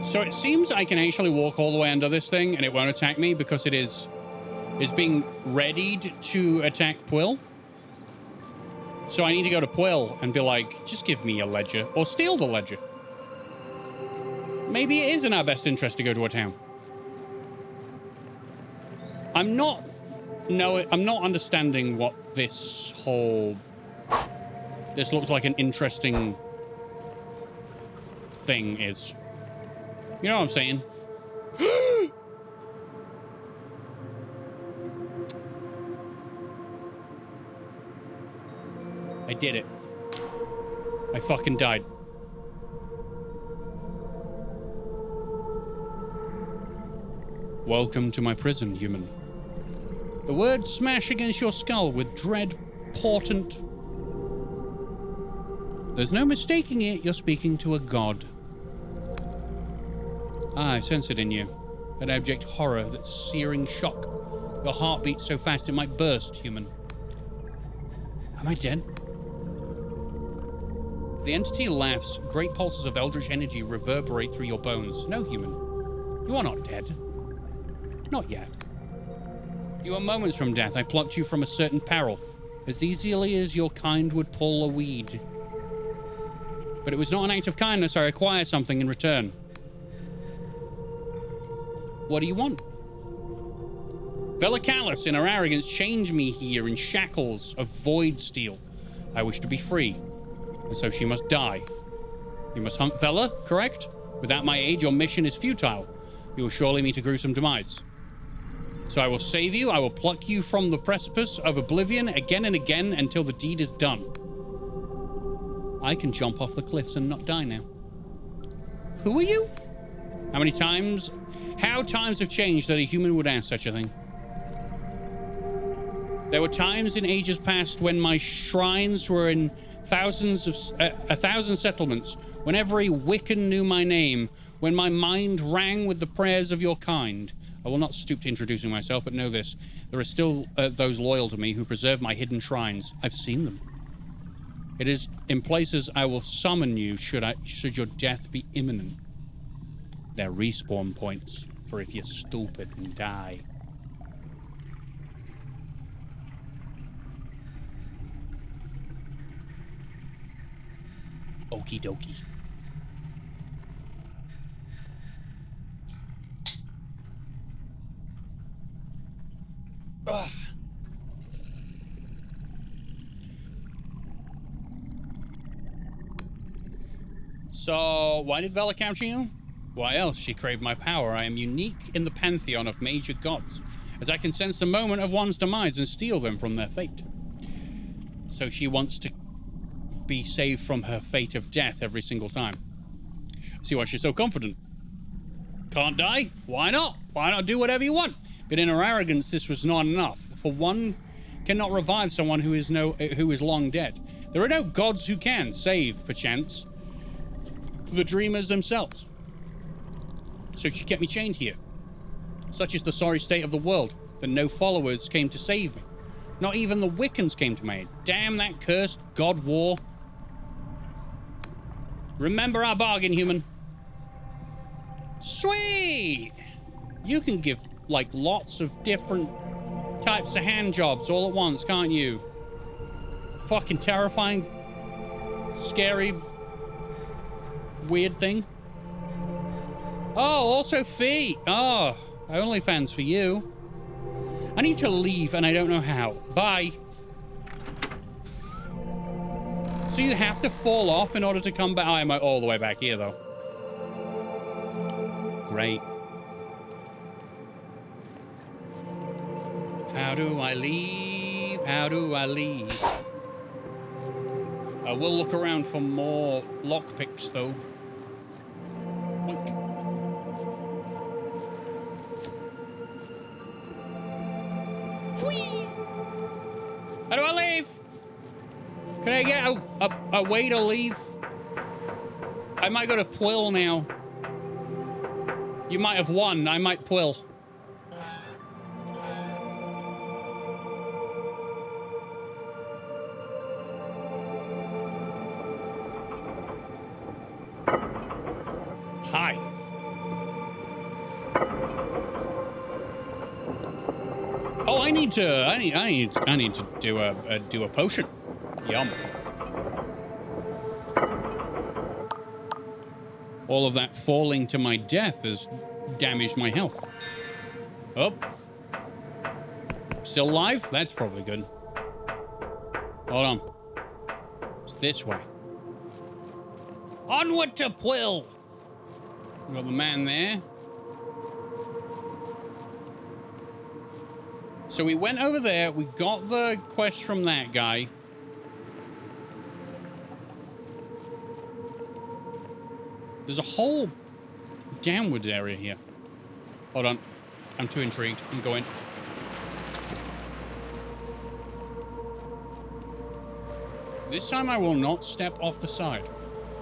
[SPEAKER 2] So it seems I can actually walk all the way under this thing and it won't attack me because it is being readied to attack Puel. So I need to go to Puel and be like, just give me a ledger or steal the ledger. Maybe it is in our best interest to go to a town. I'm not understanding what this whole... This looks like an interesting thing is. You know what I'm saying? I did it. I fucking died. Welcome to my prison, human. The words smash against your skull with dread, portent. There's no mistaking it, you're speaking to a god. Ah, I sense it in you. That abject horror, that searing shock. Your heart beats so fast it might burst, human. Am I dead? The entity laughs. Great pulses of eldritch energy reverberate through your bones. No, human. You are not dead. Not yet. You are moments from death. I plucked you from a certain peril, as easily as your kind would pull a weed. But it was not an act of kindness. I require something in return. What do you want? Velicalis, in her arrogance, chained me here in shackles of void steel. I wish to be free, and so she must die. You must hunt Vela, correct? Without my aid, your mission is futile. You will surely meet a gruesome demise. So I will save you. I will pluck you from the precipice of oblivion again and again until the deed is done. I can jump off the cliffs and not die now. Who are you? How times have changed that a human would ask such a thing. There were times in ages past when my shrines were in a thousand settlements, when every Wiccan knew my name, when my mind rang with the prayers of your kind. I will not stoop to introducing myself, but know this. There are still those loyal to me who preserve my hidden shrines. I've seen them. It is in places I will summon you should your death be imminent. They're respawn points for if you're stupid and die. Okie dokie. Ugh. So, why did Vela capture you? Why else? She craved my power. I am unique in the pantheon of major gods, as I can sense the moment of one's demise and steal them from their fate. So she wants to be saved from her fate of death every single time. See why she's so confident. Can't die? Why not? Why not do whatever you want? But in her arrogance, this was not enough. For one cannot revive someone who is long dead. There are no gods who can save, perchance, the dreamers themselves. So she kept me chained here. Such is the sorry state of the world, that no followers came to save me. Not even the Wiccans came to my aid. Damn that cursed god war. Remember our bargain, human. Sweet! You can give, like, lots of different types of hand jobs all at once, can't you? Fucking terrifying, scary, weird thing. Oh, also feet. Oh, OnlyFans for you. I need to leave and I don't know how. Bye. So you have to fall off in order to come back. I'm all the way back here, though. Great. How do I leave? How do I leave? I will look around for more lockpicks, though. Oink. Whee! How do I leave? Can I get a way to leave? I might go to Quill now. You might have won. I might Quill. Hi. Oh, I need to do a potion. Yum. All of that falling to my death has damaged my health. Oh. Still alive? That's probably good. Hold on. It's this way. Onward to Quill! We got the man there. So we went over there, we got the quest from that guy. There's a whole downwards area here. Hold on. I'm too intrigued. I'm going. This time I will not step off the side.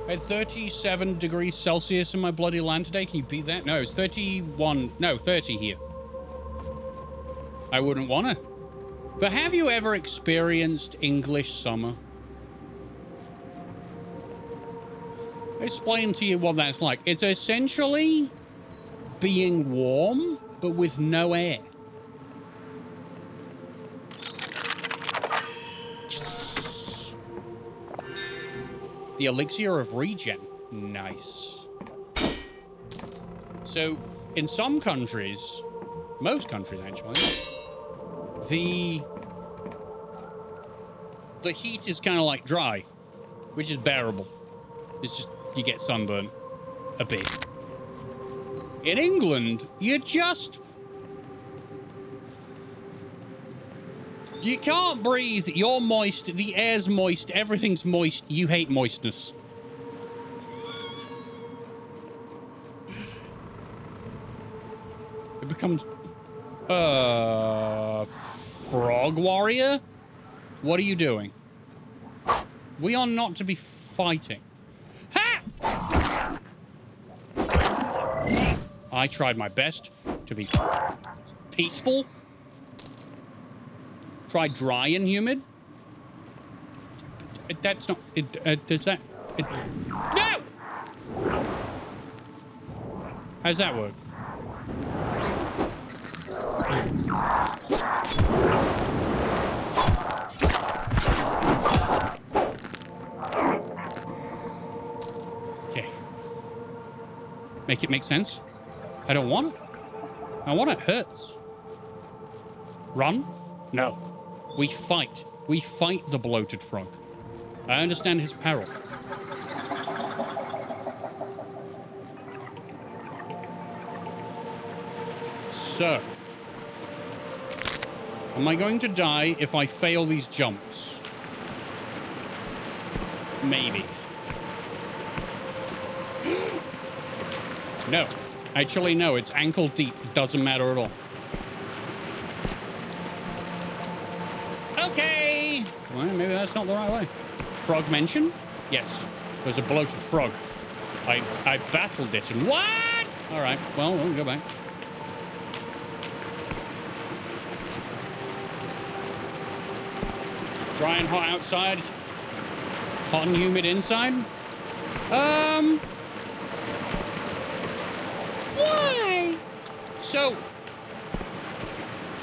[SPEAKER 2] I had 37 degrees Celsius in my bloody land today. Can you beat that? No, it's 31. No, 30 here. I wouldn't want to. But have you ever experienced English summer? I'll explain to you what that's like. It's essentially being warm, but with no air. Yes. The elixir of regen. Nice. So, in some countries, most countries actually, the heat is kind of like dry, which is bearable. It's just you get sunburn a bit. In England, you can't breathe. You're moist. The air's moist. Everything's moist. You hate moistness. It becomes Frog warrior? What are you doing? We are not to be fighting. Ha! I tried my best to be peaceful. Try dry and humid. That's not... does that... no! How's that work? Okay. Make it make sense? I don't want it. I want it hurts. Run? No. We fight. We fight the bloated frog. I understand his peril. So, am I going to die if I fail these jumps? Maybe. No. Actually, no. It's ankle deep. It doesn't matter at all. Okay. Well, maybe that's not the right way. Frog mention? Yes. There's a bloated frog. I battled it and what? All right. Well, we'll go back. Dry and hot outside. Hot and humid inside. Why? So,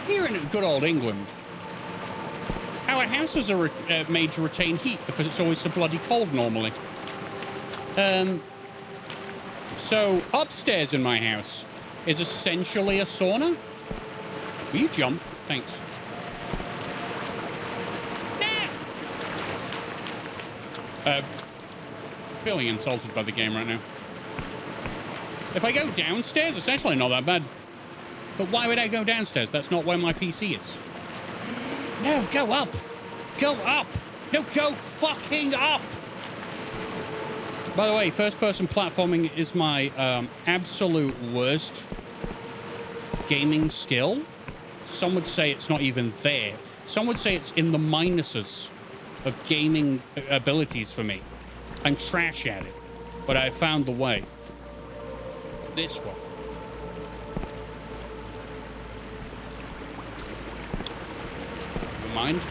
[SPEAKER 2] here in good old England, our houses are made to retain heat because it's always so bloody cold normally. So upstairs in my house is essentially a sauna. Will you jump? Thanks. Feeling insulted by the game right now. If I go downstairs, it's actually not that bad. But why would I go downstairs? That's not where my PC is. No, go up. Go up. No, go fucking up. By the way, first-person platforming is my absolute worst gaming skill. Some would say it's not even there. Some would say it's in the minuses of gaming abilities for me. I'm trash at it, but I found the way. This one. Never mind.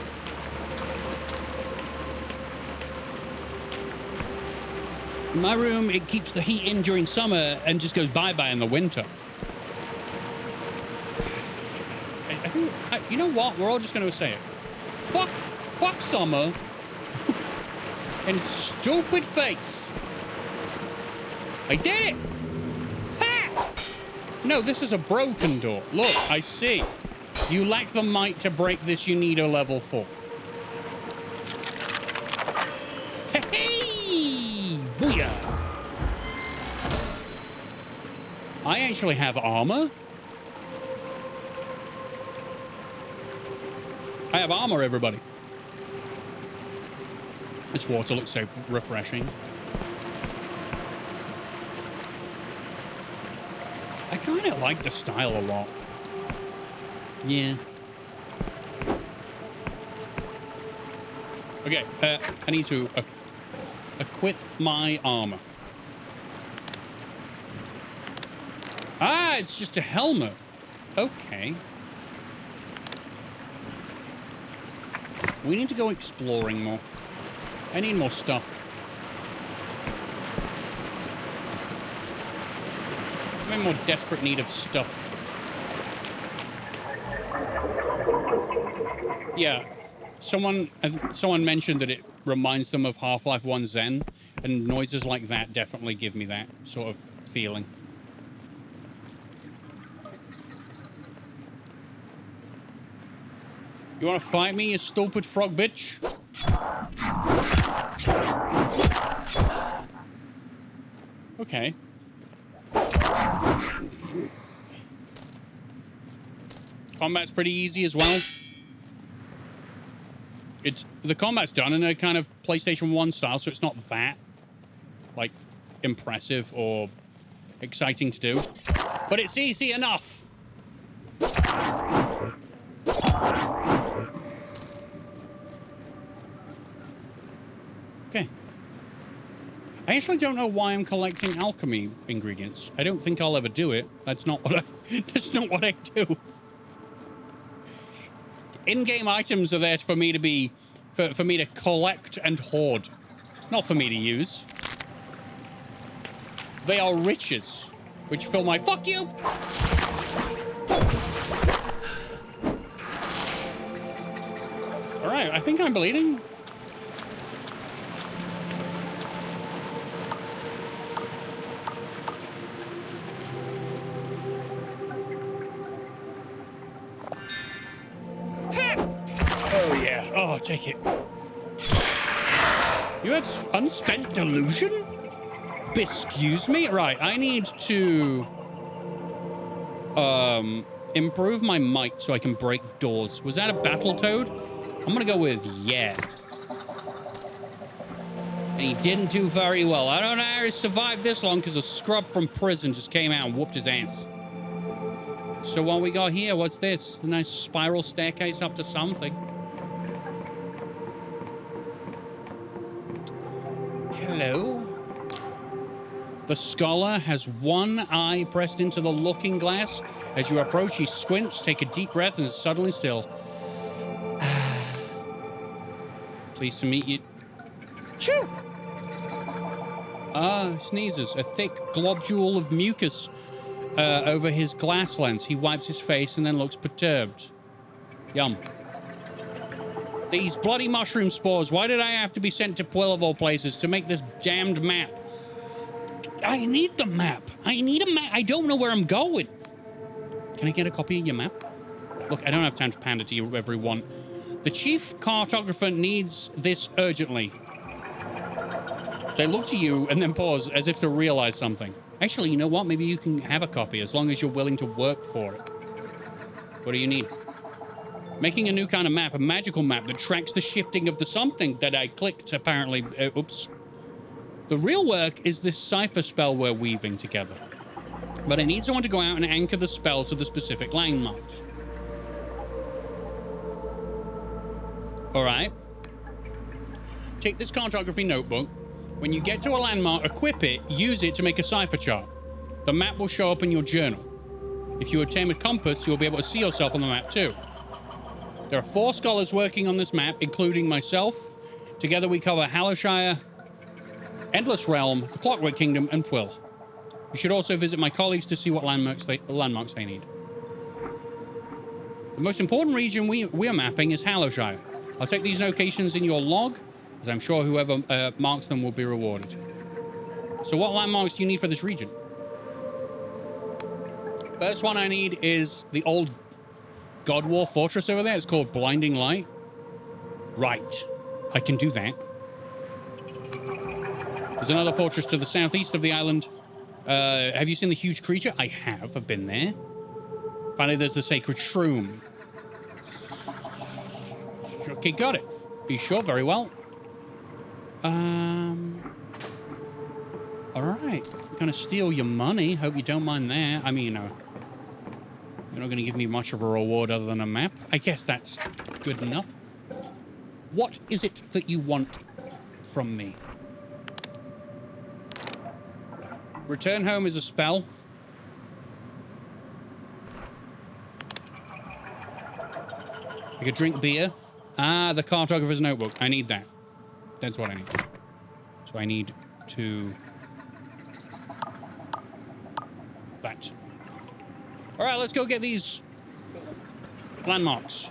[SPEAKER 2] In my room, it keeps the heat in during summer and just goes bye-bye in the winter. I think, you know what? We're all just going to say it. Fuck summer. And its stupid face. I did it! Ha! No, this is a broken door. Look, I see. You lack the might to break this. You need a level 4. Hey! Booyah! I actually have armor. I have armor, everybody. This water looks so refreshing. I kind of like the style a lot. Yeah. Okay, I need to equip my armor. Ah, it's just a helmet. Okay. We need to go exploring more. I need more stuff. I'm in more desperate need of stuff. Yeah. Someone mentioned that it reminds them of Half-Life 1 Zen, and noises like that definitely give me that sort of feeling. You wanna fight me, you stupid frog bitch? Okay. Combat's pretty easy as well. The combat's done in a kind of PlayStation 1 style, so it's not that, like, impressive or exciting to do. But it's easy enough. I actually don't know why I'm collecting alchemy ingredients. I don't think I'll ever do it. That's not what that's not what I do. In-game items are there for me to be, for me to collect and hoard, not for me to use. They are riches, which fill my, fuck you! Alright, I think I'm bleeding. Oh yeah, oh, take it. You have unspent delusion? Excuse me? Right, I need to improve my might so I can break doors. Was that a battle toad? I'm gonna go with yeah. And he didn't do very well. I don't know how he survived this long because a scrub from prison just came out and whooped his ass. So what we got here, what's this? A nice spiral staircase up to something. Hello? The scholar has one eye pressed into the looking glass. As you approach, he squints, take a deep breath, and is suddenly still. Pleased to meet you. Choo! Sneezes. A thick globule of mucus over his glass lens. He wipes his face and then looks perturbed. Yum. These bloody mushroom spores. Why did I have to be sent to Quill of all places to make this damned map? I need the map. I need a map. I don't know where I'm going. Can I get a copy of your map? Look, I don't have time to pander to you, everyone. The chief cartographer needs this urgently. They look to you and then pause as if to realize something. Actually, you know what? Maybe you can have a copy as long as you're willing to work for it. What do you need? Making a new kind of map, a magical map that tracks the shifting of the something that I clicked, apparently. Oops. The real work is this cipher spell we're weaving together. But I need someone to go out and anchor the spell to the specific landmarks. All right. Take this cartography notebook. When you get to a landmark, equip it, use it to make a cipher chart. The map will show up in your journal. If you obtain a compass, you'll be able to see yourself on the map too. There are 4 scholars working on this map, including myself. Together we cover Hallowshire, Endless Realm, the Clockwork Kingdom, and Quill. You should also visit my colleagues to see what landmarks they need. The most important region we're mapping is Hallowshire. I'll take these locations in your log, as I'm sure whoever marks them will be rewarded. So what landmarks do you need for this region? First one I need is the old God War fortress over there. It's called Blinding Light. Right. I can do that. There's another fortress to the southeast of the island. Have you seen the huge creature? I have. I've been there. Finally, there's the sacred shroom. Okay, got it. Are you sure? Very well. All right. I'm gonna steal your money. Hope you don't mind that. I mean, you're not gonna give me much of a reward other than a map. I guess that's good enough. What is it that you want from me? Return home is a spell. I could drink beer. Ah, the cartographer's notebook. I need that. That's what I need. So I need to... that. All right, let's go get these landmarks.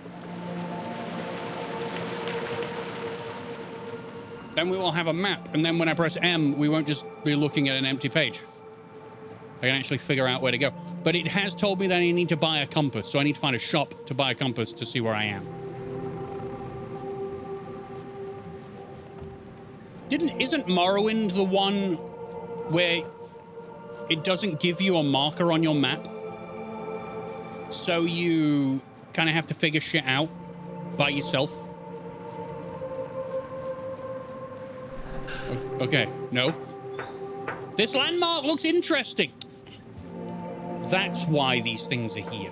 [SPEAKER 2] Then we will have a map, and then when I press M, we won't just be looking at an empty page. I can actually figure out where to go. But it has told me that I need to buy a compass, so I need to find a shop to buy a compass to see where I am. Isn't Morrowind the one where it doesn't give you a marker on your map? So you kind of have to figure shit out by yourself? Okay, no. This landmark looks interesting. That's why these things are here.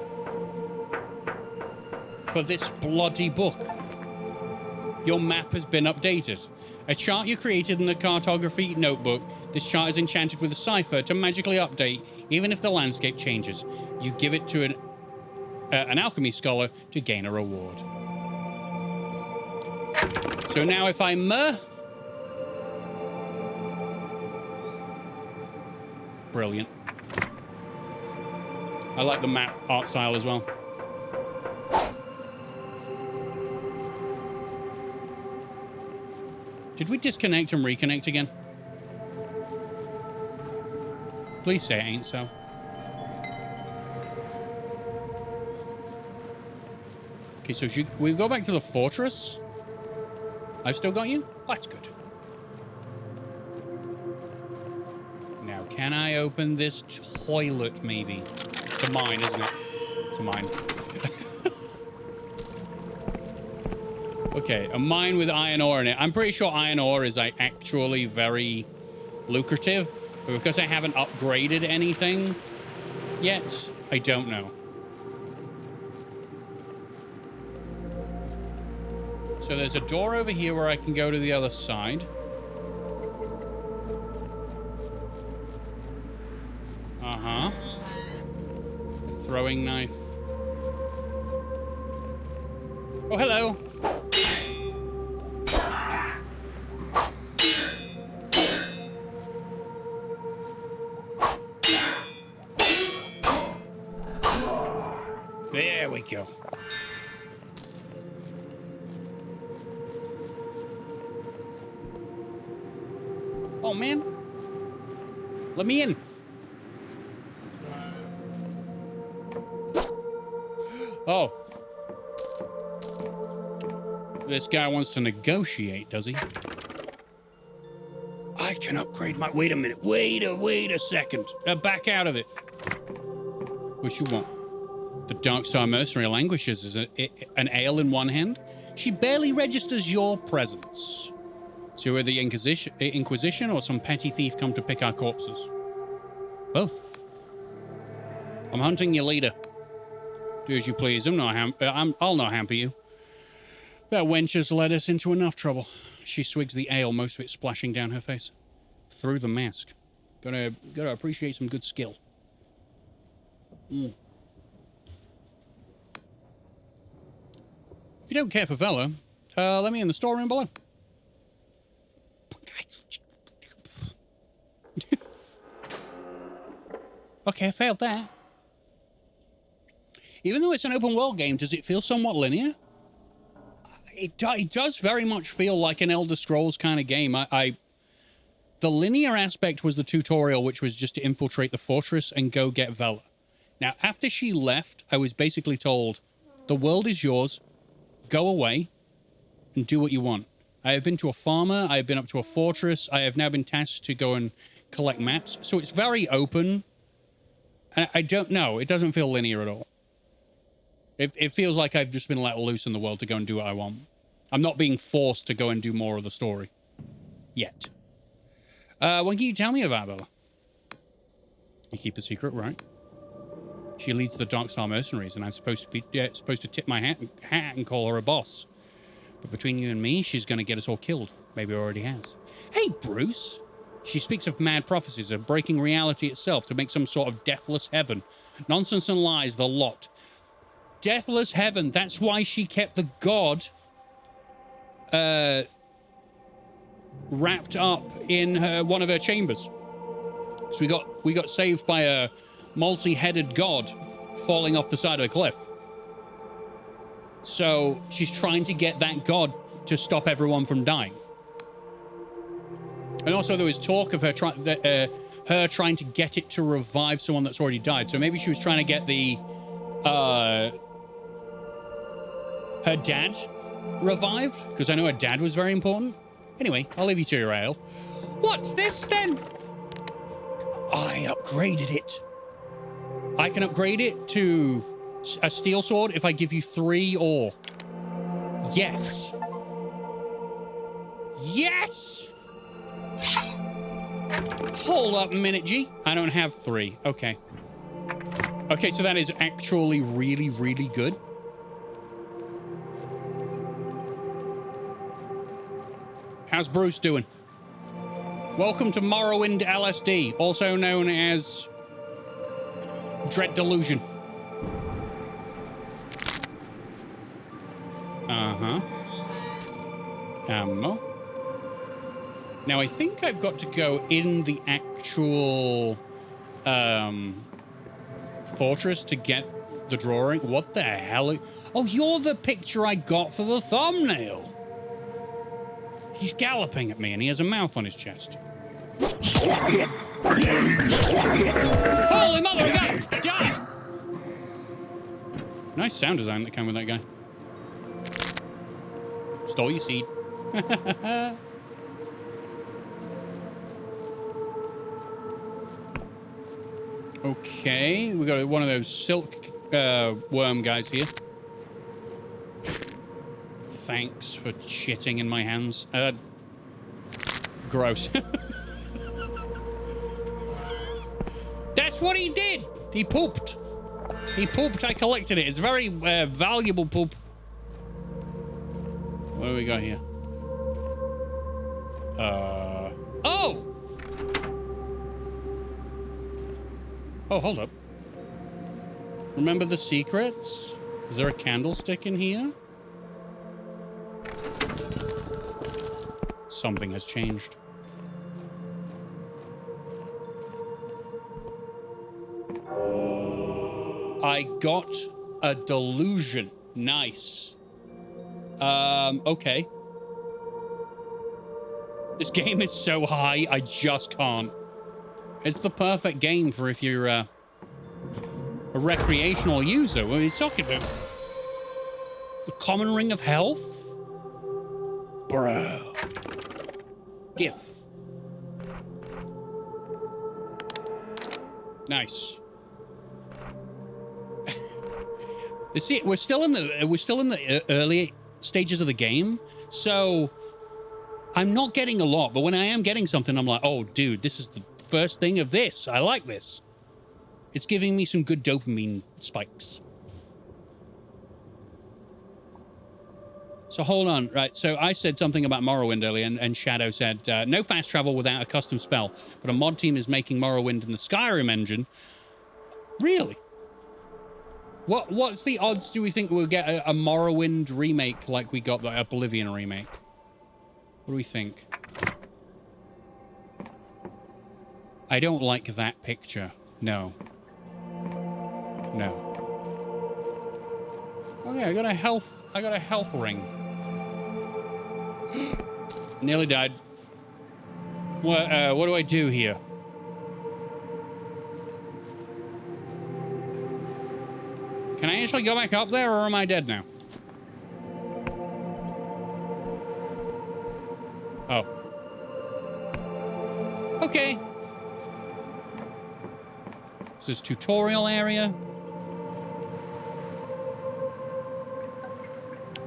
[SPEAKER 2] For this bloody book. Your map has been updated. A chart you created in the cartography notebook. This chart is enchanted with a cipher to magically update, even if the landscape changes. You give it to an alchemy scholar to gain a reward. So now if I Brilliant. I like the map art style as well. Did we disconnect and reconnect again? Please say it ain't so. Okay, so we go back to the fortress. I've still got you? That's good. Now, can I open this toilet, maybe? It's a mine, isn't it? It's a mine. Okay, a mine with iron ore in it. I'm pretty sure iron ore is actually very lucrative, but because I haven't upgraded anything yet, I don't know. So there's a door over here where I can go to the other side. Uh-huh. A throwing knife. Oh, hello. There we go. Oh, man. Let me in. Oh. This guy wants to negotiate, does he? I can upgrade my... Wait a minute. Wait a second. Back out of it. What you want? The Dark Star Mercenary languishes as an ale in one hand. She barely registers your presence. So we're the Inquisition or some petty thief come to pick our corpses? Both. I'm hunting your leader. Do as you please. I'll not hamper you. That wench has led us into enough trouble. She swigs the ale, most of it splashing down her face. Through the mask. Gotta appreciate some good skill. If you don't care for Vela, let me in the storeroom below. Okay, I failed that. Even though it's an open world game, does it feel somewhat linear? It does very much feel like an Elder Scrolls kind of game. The linear aspect was the tutorial, which was just to infiltrate the fortress and go get Vela. Now, after she left, I was basically told, the world is yours, go away, and do what you want. I have been to a farmer, I have been up to a fortress, I have now been tasked to go and collect mats, so it's very open. I don't know, it doesn't feel linear at all. It feels like I've just been let loose in the world to go and do what I want. I'm not being forced to go and do more of the story. Yet. What can you tell me about Bella? You keep the secret, right? She leads the Dark Star Mercenaries, and I'm supposed to tip my hat and call her a boss. But between you and me, she's going to get us all killed. Maybe already has. Hey, Bruce! She speaks of mad prophecies of breaking reality itself to make some sort of deathless heaven. Nonsense and lies, the lot. Deathless heaven. That's why she kept the god wrapped up in one of her chambers. So we got saved by a multi-headed god falling off the side of a cliff. So she's trying to get that god to stop everyone from dying. And also there was talk of her trying to get it to revive someone that's already died. So maybe she was trying to get her dad revived, because I know her dad was very important. Anyway, I'll leave you to your ale. What's this then? I upgraded it. I can upgrade it to a steel sword if I give you 3 ore. Yes. Yes! Hold up a minute, G. I don't have 3. Okay. Okay, so that is actually really, really good. How's Bruce doing? Welcome to Morrowind LSD, also known as Dread Delusion. Uh-huh. Ammo. Now, I think I've got to go in the actual fortress to get the drawing. What the hell? Oh, you're the picture I got for the thumbnail. He's galloping at me and he has a mouth on his chest. Holy mother of God! Die! Nice sound design that came with that guy. Stole your seed. Okay, we got one of those silk worm guys here. Thanks for shitting in my hands. Gross. That's what he did. He pooped. He pooped. I collected it. It's very valuable poop. What do we got here? Oh! Oh, hold up. Remember the secrets? Is there a candlestick in here? Something has changed. I got a delusion. Nice. Okay. This game is so high, I just can't. It's the perfect game for if you're a recreational user. What are you talking about? The common ring of health? Bro. Give. Nice. See, we're still in the early stages of the game, so I'm not getting a lot. But when I am getting something, I'm like, oh, dude, this is the first thing of this. I like this. It's giving me some good dopamine spikes. So hold on, right? So I said something about Morrowind earlier, and Shadow said no fast travel without a custom spell, but a mod team is making Morrowind in the Skyrim engine. Really? What's the odds do we think we'll get a Morrowind remake like we got the Oblivion remake? What do we think? I don't like that picture. No. No. Okay, I got a health ring. Nearly died. What do I do here? Can I actually go back up there, or am I dead now? Oh. Okay. This is tutorial area.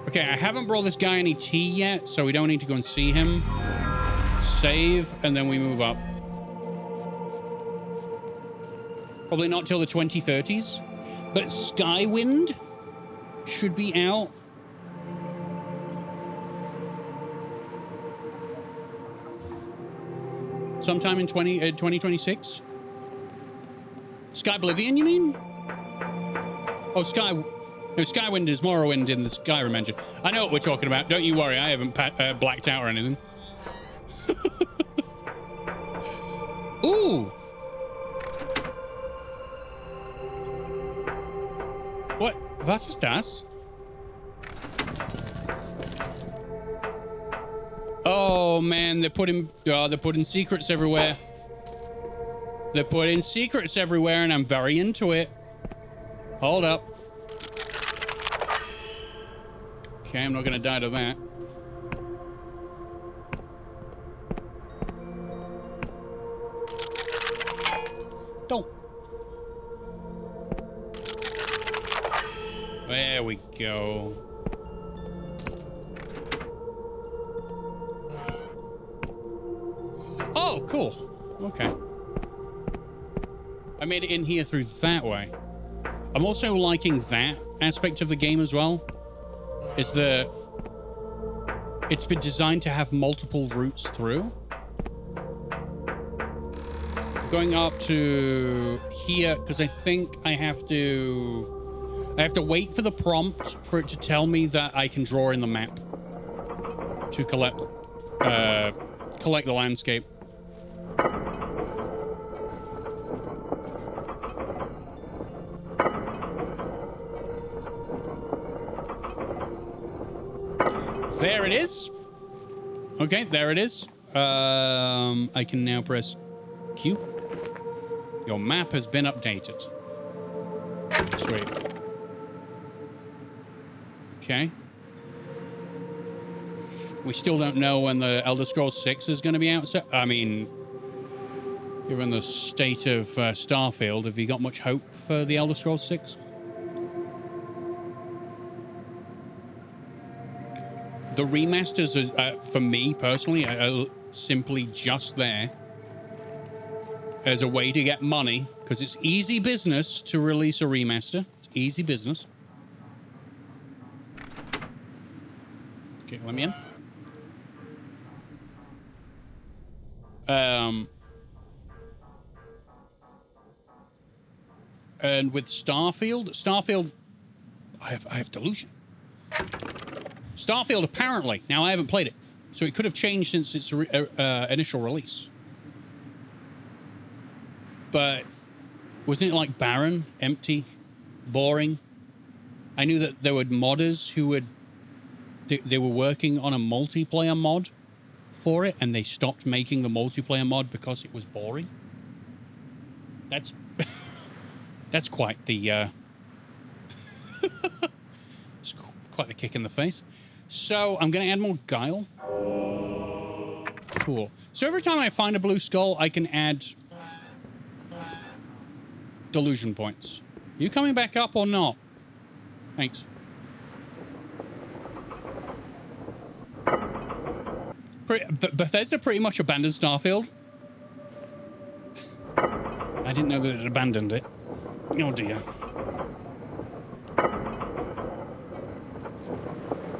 [SPEAKER 2] Okay, I haven't brought this guy any tea yet, so we don't need to go and see him. Save, and then we move up. Probably not till the 2030s. But Skywind should be out. Sometime in 2026? Sky Oblivion, you mean? Oh, no, Skywind is Morrowind in the Skyrim engine. I know what we're talking about. Don't you worry. I haven't blacked out or anything. Ooh. What? Was ist das? Oh man, they're putting secrets everywhere. They're putting secrets everywhere, and I'm very into it. Hold up. Okay, I'm not gonna die to that. Don't. There we go. Oh, cool. Okay. I made it in here through that way. I'm also liking that aspect of the game as well. It's It's been designed to have multiple routes through. Going up to here because I think I have to wait for the prompt for it to tell me that I can draw in the map to collect the landscape. There it is. Okay, there it is. I can now press Q. Your map has been updated. Sweet. Okay. We still don't know when the Elder Scrolls 6 is going to be out. So, I mean, given the state of Starfield, have you got much hope for the Elder Scrolls 6? The remasters, are, for me personally, are simply just there as a way to get money, because it's easy business to release a remaster. It's easy business. Okay, let me in. And with Starfield, I have Delusion. Starfield, apparently, now I haven't played it, so it could have changed since its initial release. But wasn't it like barren, empty, boring? I knew that there were modders who would, they were working on a multiplayer mod for it, and they stopped making the multiplayer mod because it was boring. That's that's quite the it's quite the kick in the face. So I'm going to add more guile. Cool. So every time I find a blue skull, I can add delusion points. You coming back up or not? Thanks. Bethesda pretty much abandoned Starfield. I didn't know that it abandoned it. Oh dear.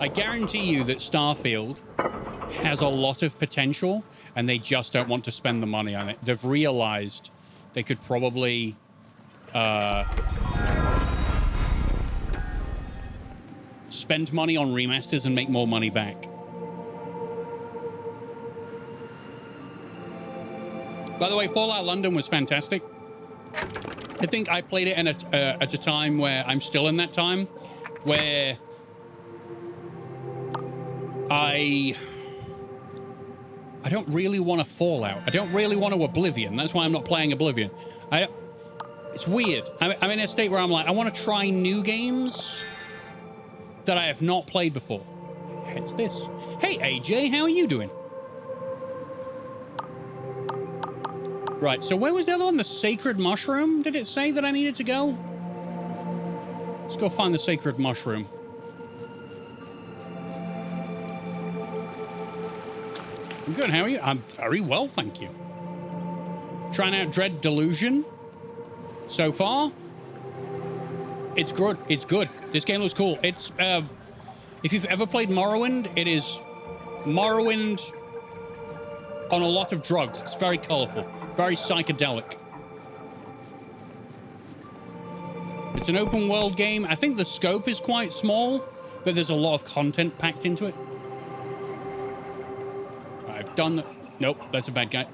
[SPEAKER 2] I guarantee you that Starfield has a lot of potential and they just don't want to spend the money on it. They've realized they could probably spend money on remasters and make more money back. By the way, Fallout London was fantastic. I think I played it at a time where I'm still in that time where I don't really want a Fallout. I don't really want to Oblivion. That's why I'm not playing Oblivion. It's weird. I'm in a state where I'm like, I want to try new games that I have not played before. Hence this. Hey, AJ, how are you doing? Right, so where was the other one? The Sacred Mushroom? Did it say that I needed to go? Let's go find the Sacred Mushroom. I'm good, how are you? I'm very well, thank you. Trying out Dread Delusion. So far, it's good. It's good. This game looks cool. It's, if you've ever played Morrowind, it is Morrowind on a lot of drugs. It's very colorful, very psychedelic. It's an open world game. I think the scope is quite small, but there's a lot of content packed into it. I've done... Nope, that's a bad guy.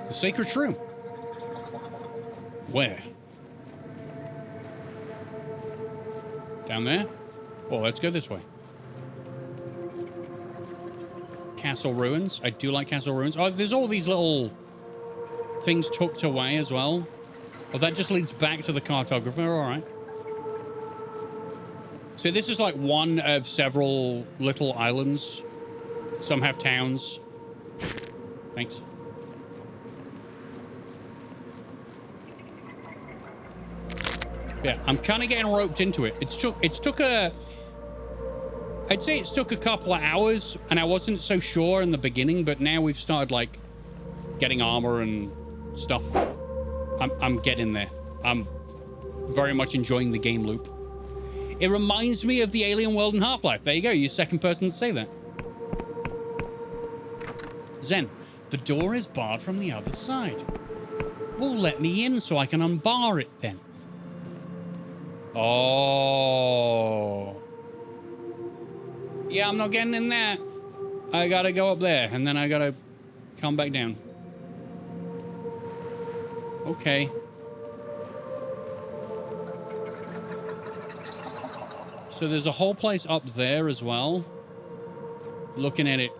[SPEAKER 2] The Sacred Shroom. Where? Down there? Well, let's go this way. Castle Ruins. I do like Castle Ruins. Oh, there's all these little things tucked away as well. Oh, that just leads back to the cartographer. All right. So this is like one of several little islands. Some have towns. Thanks. Yeah, I'm kind of getting roped into it. I'd say it's took a couple of hours, and I wasn't so sure in the beginning, but now we've started, like, getting armor and stuff. I'm getting there. I'm very much enjoying the game loop. It reminds me of the alien world in Half-Life. There you go, you're second person to say that. Zen, the door is barred from the other side. Well, let me in so I can unbar it then. Oh. Yeah, I'm not getting in there. I gotta go up there, and then I gotta come back down. Okay. So there's a whole place up there as well. Looking at it,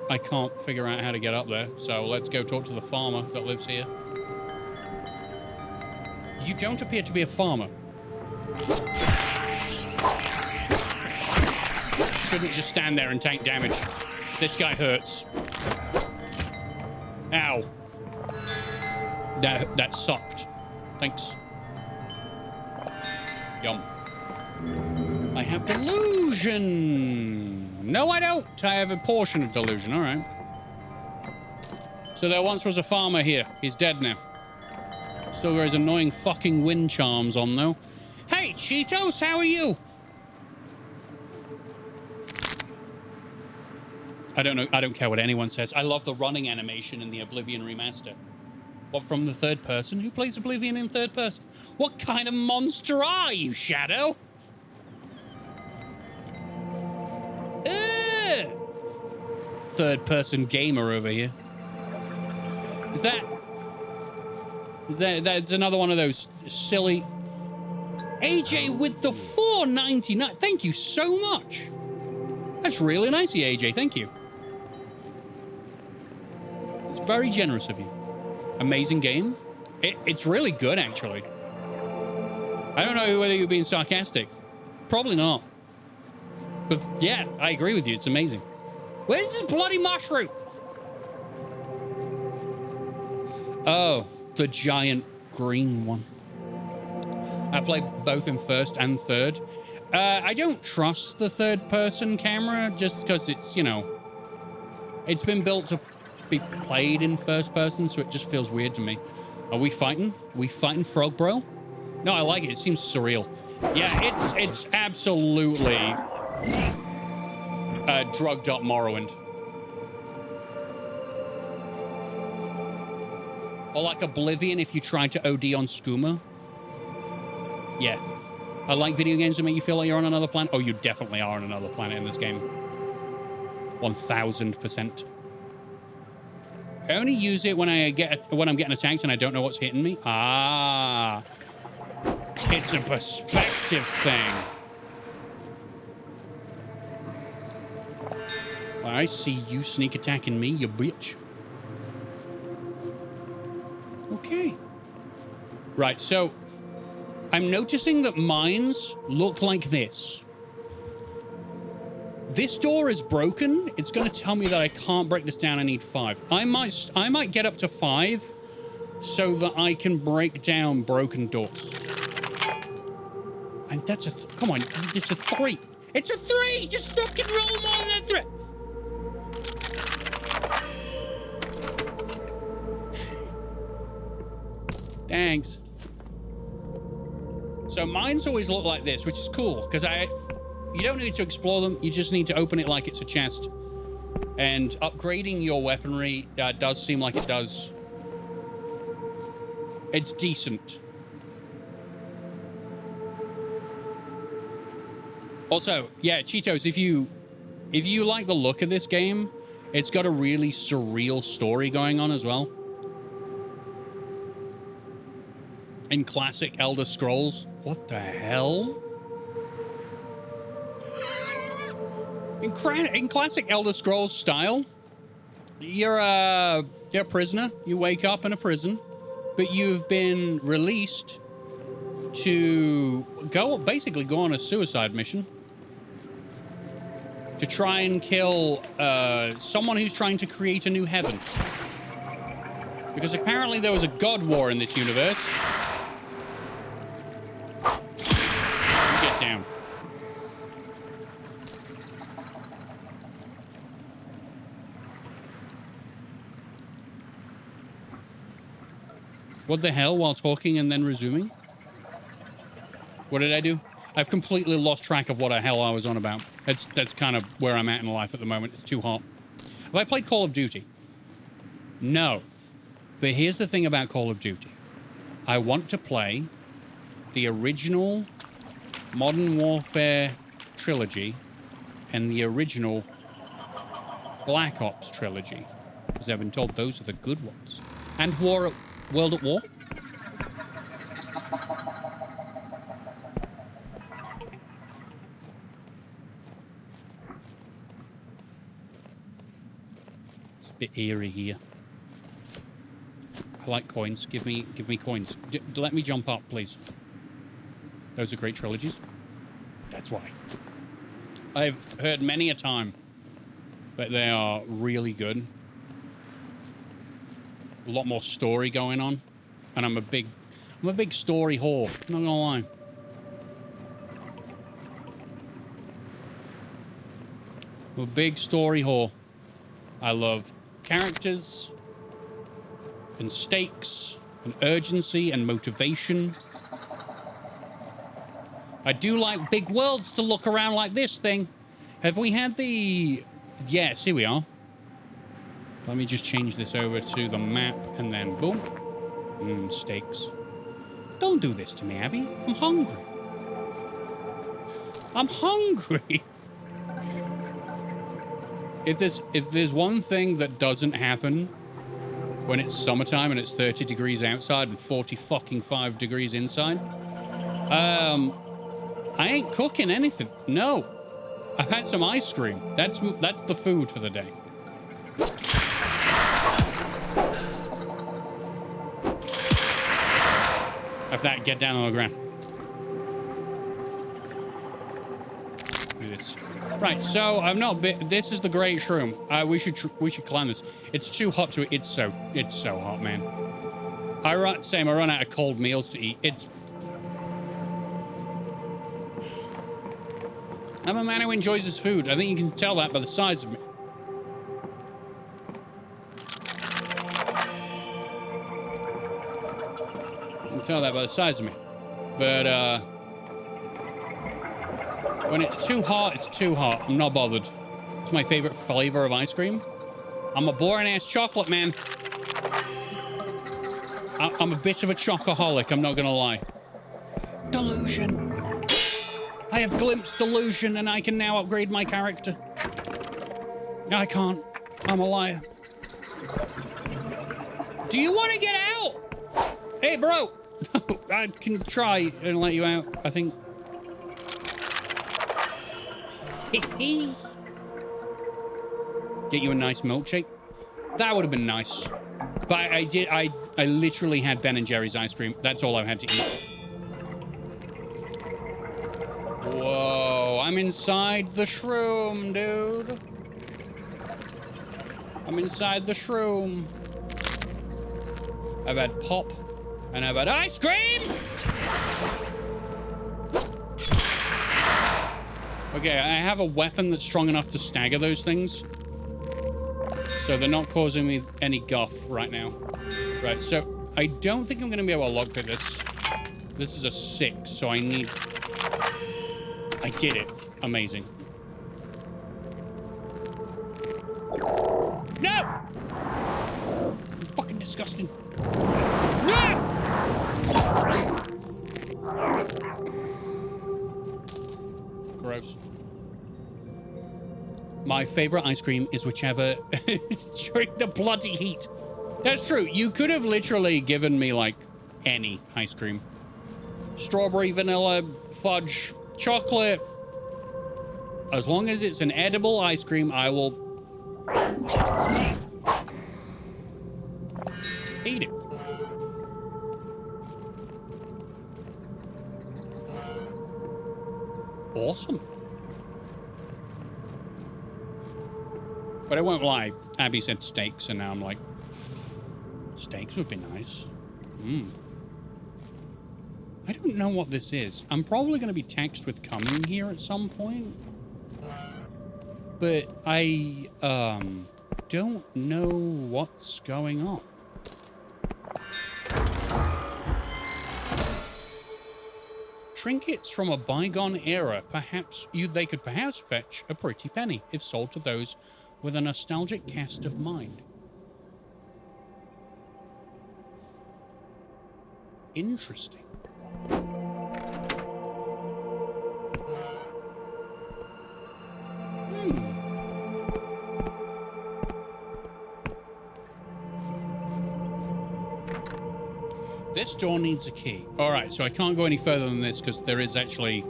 [SPEAKER 2] I can't figure out how to get up there. So let's go talk to the farmer that lives here. You don't appear to be a farmer. Shouldn't just stand there and take damage. This guy hurts. Ow. That sucked. Thanks. Yum. I have delusion. No, I don't. I have a portion of delusion. All right. So there once was a farmer here. He's dead now. Still got his annoying fucking wind charms on, though. Hey, Cheetos, how are you? I don't know. I don't care what anyone says. I love the running animation in the Oblivion remaster. What, from the third person? Who plays Oblivion in third person? What kind of monster are you, Shadow? Third person gamer over here. That's another one of those silly... AJ with the $4.99. Thank you so much. That's really nice of you, AJ. Thank you. It's very generous of you. Amazing game. It's really good, actually. I don't know whether you're being sarcastic. Probably not. But yeah, I agree with you. It's amazing. Where's this bloody mushroom? Oh, the giant green one. I played both in first and third. I don't trust the third person camera just because it's, you know, it's been built to be played in first person, so it just feels weird to me. Are we fighting? Are we fighting Frog Bro? No, I like it. It seems surreal. Yeah, it's absolutely drugged up Morrowind. Or like Oblivion if you tried to OD on skooma. Yeah. I like video games that make you feel like you're on another planet. Oh, you definitely are on another planet in this game. 1000%. I only use it when I'm getting attacked and I don't know what's hitting me. Ah. It's a perspective thing. I see you sneak attacking me, you bitch. Okay. Right, so I'm noticing that mines look like this. This door is broken. It's going to tell me that I can't break this down. I need 5. I might get up to 5 so that I can break down broken doors. And that's a... Come on, it's a 3. It's a 3! Just fucking roll more than a 3! Thanks. So mines always look like this, which is cool, because you don't need to explore them, you just need to open it like it's a chest. And upgrading your weaponry does seem like it does. It's decent. Also, yeah, Cheetos, if you like the look of this game, it's got a really surreal story going on as well. In classic Elder Scrolls. What the hell? In classic Elder Scrolls style, you're a prisoner. You wake up in a prison, but you've been released to basically go on a suicide mission to try and kill someone who's trying to create a new heaven. Because apparently there was a god war in this universe. Get down. What the hell, while talking and then resuming? What did I do? I've completely lost track of what the hell I was on about. That's kind of where I'm at in life at the moment. It's too hot. Have I played Call of Duty? No. But here's the thing about Call of Duty. I want to play the original Modern Warfare trilogy and the original Black Ops trilogy. Because I've been told those are the good ones. And World at War. It's a bit eerie here. I like coins. Give me coins. Let me jump up, please. Those are great trilogies. That's why. I've heard many a time that they are really good. A lot more story going on, and I'm a big story whore. I'm not gonna lie. I'm a big story whore. I love characters and stakes and urgency and motivation. I do like big worlds to look around like this thing. Have we had the... Yes, here we are. Let me just change this over to the map and then boom. Stakes. Don't do this to me, Abby. I'm hungry. I'm hungry. If there's one thing that doesn't happen when it's summertime and it's 30 degrees outside and 45 degrees inside, I ain't cooking anything. No. I've had some ice cream. That's the food for the day. Have that, get down on the ground. Do this. Right, so I've not been... This is the great shroom. We should climb this. It's too hot to... It's so hot, man. I run out of cold meals to eat. I'm a man who enjoys his food. I think you can tell that by the size of me. You can tell that by the size of me. But, when it's too hot, it's too hot. I'm not bothered. It's my favorite flavor of ice cream. I'm a boring-ass chocolate man. I'm a bit of a chocoholic, I'm not gonna lie. Delusion. I have glimpsed delusion and I can now upgrade my character. No, I can't. I'm a liar. Do you want to get out? Hey, bro. No, I can try and let you out, I think. Get you a nice milkshake. That would have been nice. But I literally had Ben and Jerry's ice cream. That's all I've had to eat. Whoa, I'm inside the shroom, dude. I'm inside the shroom. I've had pop, and I've had ice cream! Okay, I have a weapon that's strong enough to stagger those things. So they're not causing me any guff right now. Right, so I don't think I'm going to be able to lockpick this. This is a 6, so I need... I did it. Amazing. No! It's fucking disgusting. No! Gross. My favorite ice cream is whichever is during the bloody heat. That's true. You could have literally given me, like, any ice cream. Strawberry, vanilla, fudge, chocolate. As long as it's an edible ice cream, I will eat it. Awesome. But I won't lie. Abby said steaks, and now I'm like, steaks would be nice. I don't know what this is. I'm probably going to be taxed with coming here at some point. But I, don't know what's going on. Trinkets from a bygone era. They could perhaps fetch a pretty penny if sold to those with a nostalgic cast of mind. Interesting. This door needs a key. Alright, so I can't go any further than this because there is actually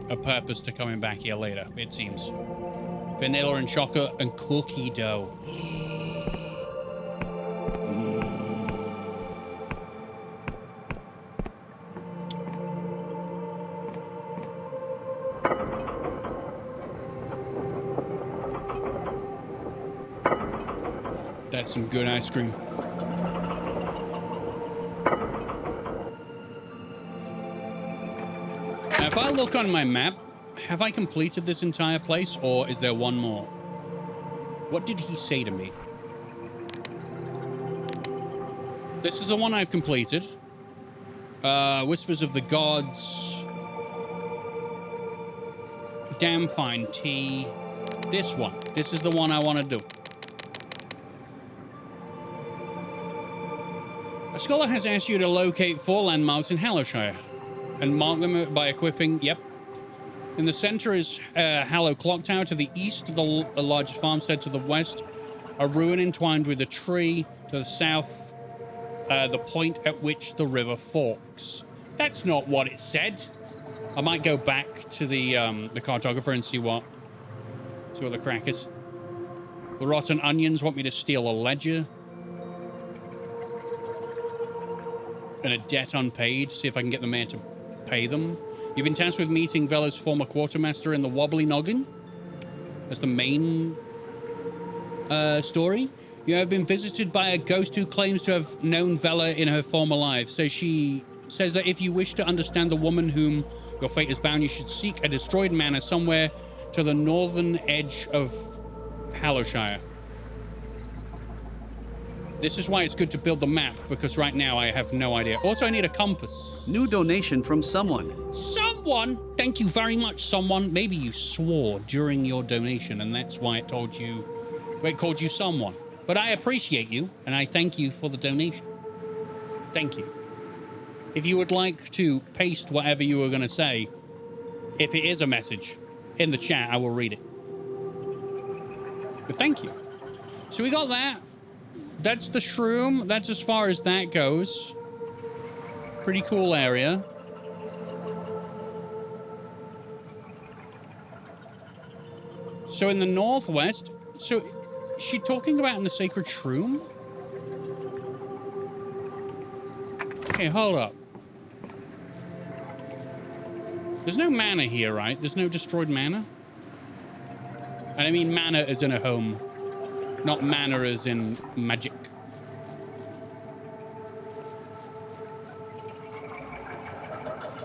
[SPEAKER 2] a purpose to coming back here later, it seems. Vanilla and chocolate and cookie dough. That's some good ice cream. Now, if I look on my map, have I completed this entire place, or is there one more? What did he say to me? This is the one I've completed. Whispers of the Gods. Damn fine tea. This one. This is the one I want to do. A scholar has asked you to locate 4 landmarks in Hallowshire and mark them by equipping, yep. In the center is Hallow Clock Tower. To the east, the largest farmstead. To the west, a ruin entwined with a tree. To the south, the point at which the river forks. That's not what it said. I might go back to the cartographer and see what the crack is. The rotten onions want me to steal a ledger. And a debt unpaid. See if I can get the mayor to pay them. You've been tasked with meeting Vela's former quartermaster in the Wobbly Noggin. That's the main story. You have been visited by a ghost who claims to have known Vela in her former life. So she says that if you wish to understand the woman whom your fate is bound, you should seek a destroyed manor somewhere to the northern edge of Hallowshire. This is why it's good to build the map, because right now I have no idea. Also, I need a compass.
[SPEAKER 3] New donation from someone.
[SPEAKER 2] Someone? Thank you very much, someone. Maybe you swore during your donation, and that's why it called you someone. But I appreciate you, and I thank you for the donation. Thank you. If you would like to paste whatever you were going to say, if it is a message, in the chat, I will read it. But thank you. So we got that. That's the shroom. That's as far as that goes. Pretty cool area. So in the northwest, so is she talking about in the sacred shroom? Okay, hold up. There's no mana here, right? There's no destroyed mana? And I mean mana as in a home. Not mana as in magic.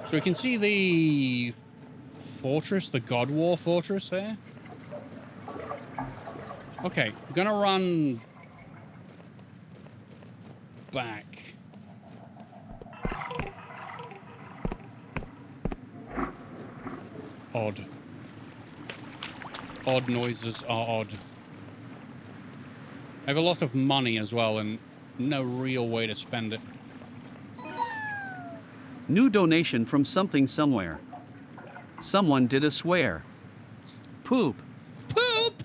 [SPEAKER 2] So we can see the fortress, the God War fortress there. Okay, gonna run back. Odd. Odd noises are odd. I have a lot of money as well, and no real way to spend it.
[SPEAKER 3] New donation from something somewhere. Someone did a swear. Poop.
[SPEAKER 2] Poop?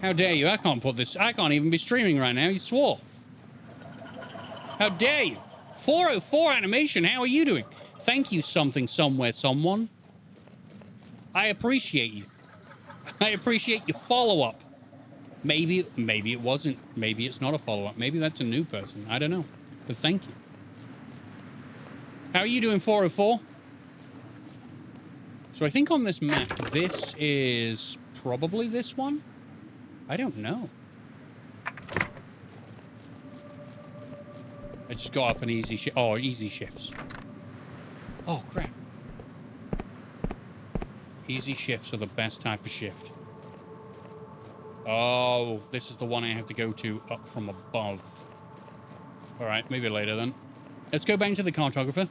[SPEAKER 2] How dare you? I can't put this. I can't even be streaming right now. You swore. How dare you? 404 animation. How are you doing? Thank you, something somewhere someone. I appreciate you. I appreciate your follow-up. Maybe it wasn't. Maybe it's not a follow-up. Maybe that's a new person. I don't know. But thank you. How are you doing, 404? So I think on this map, this is probably this one? I don't know. I just got off an easy shift. Oh, easy shifts. Oh, crap. Easy shifts are the best type of shift. Oh, this is the one I have to go to up from above. All right, maybe later then. Let's go back to the cartographer.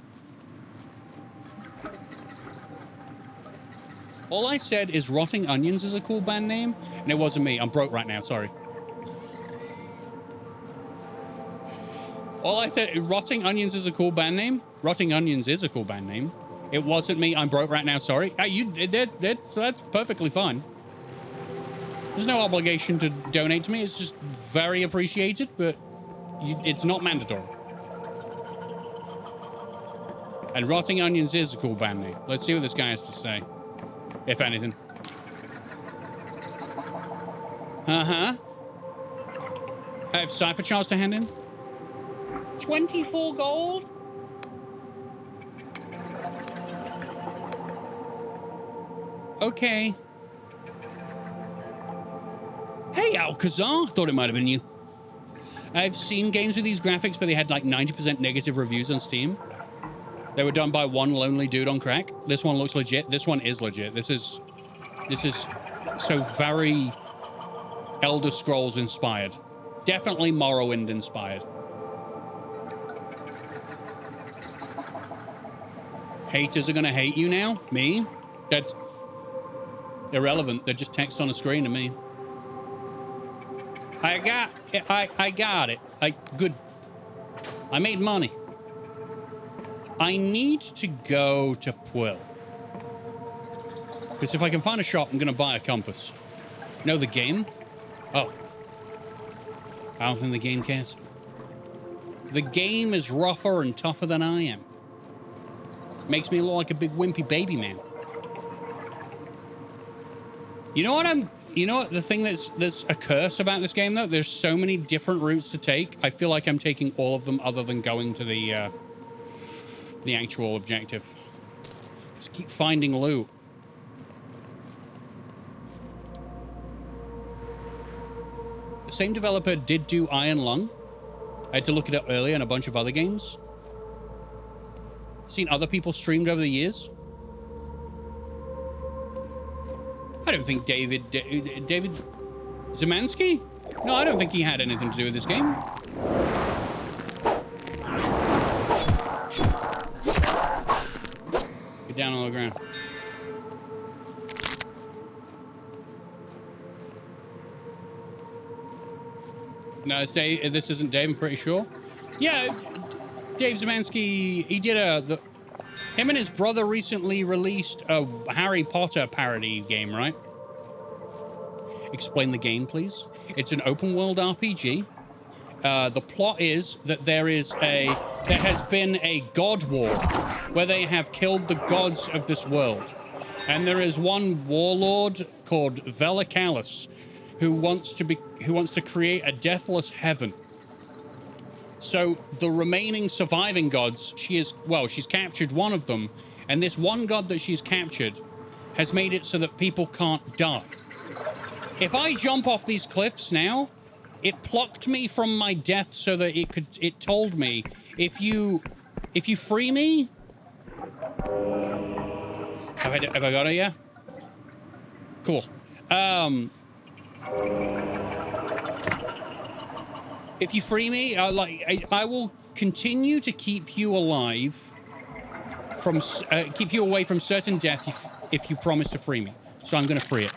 [SPEAKER 2] All I said is Rotting Onions is a cool band name, and it wasn't me. I'm broke right now, sorry. All I said is Rotting Onions is a cool band name. Rotting Onions is a cool band name. It wasn't me. I'm broke right now, sorry. That's perfectly fine. There's no obligation to donate to me. It's just very appreciated, but it's not mandatory. And Rotting Onions is a cool band name. Let's see what this guy has to say. If anything. Uh-huh. I have cipher charts to hand in. 24 gold? Okay. Hey, Alcazar. Thought it might have been you. I've seen games with these graphics, but they had like 90% negative reviews on Steam. They were done by one lonely dude on crack. This one looks legit. This one is legit. This is so very Elder Scrolls inspired. Definitely Morrowind inspired. Haters are gonna hate you now? Me? That's irrelevant. They're just text on a screen to me. I got it. Good. I made money. I need to go to Puel. Because if I can find a shop, I'm going to buy a compass. Know the game? Oh. I don't think the game cares. The game is rougher and tougher than I am. Makes me look like a big wimpy baby man. You know what the thing that's a curse about this game though? There's so many different routes to take. I feel like I'm taking all of them other than going to the actual objective. Just keep finding loot. The same developer did do Iron Lung. I had to look it up earlier and a bunch of other games. Seen other people streamed over the years. I don't think David Zemansky? No, I don't think he had anything to do with this game. Get down on the ground. No, it's Dave. This isn't Dave, I'm pretty sure. Yeah, Dave Zemansky, he did him and his brother recently released a Harry Potter parody game, right? Explain the game, please. It's an open world RPG. The plot is that there has been a god war where they have killed the gods of this world. And there is one warlord called Velicalis who wants to create a deathless heaven. So the remaining surviving gods, she's captured one of them, and this one god that she's captured has made it so that people can't die. If I jump off these cliffs now, it plucked me from my death so that it told me, if you free me. Have I got it? Yeah. Cool. If you free me, I will continue to keep you alive from keep you away from certain death if you promise to free me. So I'm gonna free it.